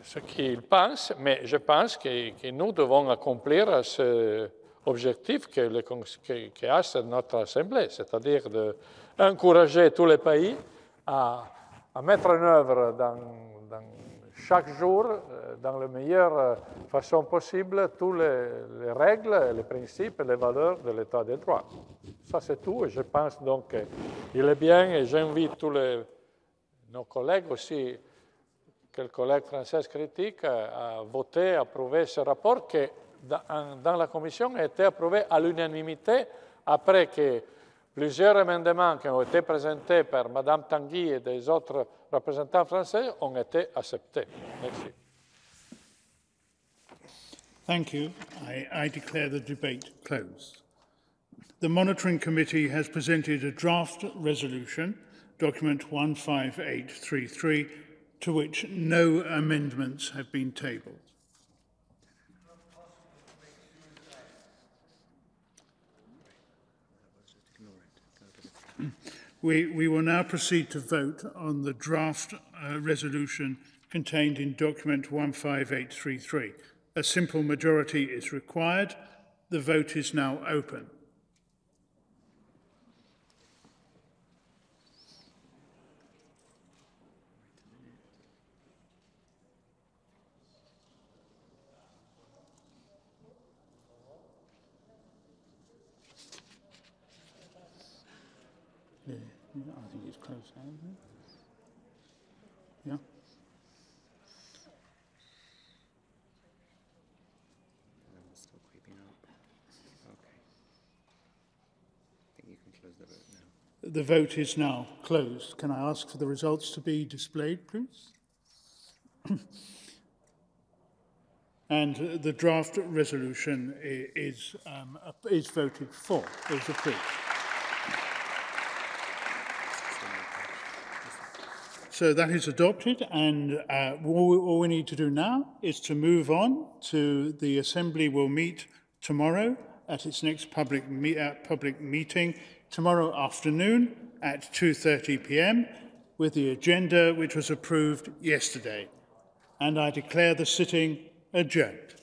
ce qu'il pense, mais je pense que nous devons accomplir cet objectif qu'a notre Assemblée, c'est-à-dire d'encourager tous les pays à mettre en œuvre dans chaque jour, dans la meilleure façon possible, toutes les règles, les principes et les valeurs de l'État de droit. Ça, c'est tout. Et je pense donc qu'il est bien, et j'invite tous nos collègues aussi, quelques collègues français critiques, à voter, à approuver ce rapport qui, dans la Commission, a été approuvé à l'unanimité après que plusieurs amendements qui ont été présentés par Mme Tanguy et des autres représentants français ont été acceptés. Merci. Thank you. I declare the debate closed. The Monitoring Committee has presented a draft resolution, document 15833, to which no amendments have been tabled. We will now proceed to vote on the draft resolution contained in document 15833. A simple majority is required. The vote is now open. I think it's close now, isn't it? Yeah. Still creeping up. Okay. I think you can close the vote now. The vote is now closed. Can I ask for the results to be displayed, please? And the draft resolution is voted for, is approved. So that is adopted, and all we need to do now is to move on to the Assembly will meet tomorrow at its next public meeting tomorrow afternoon at 2:30 p.m. with the agenda which was approved yesterday. And I declare the sitting adjourned.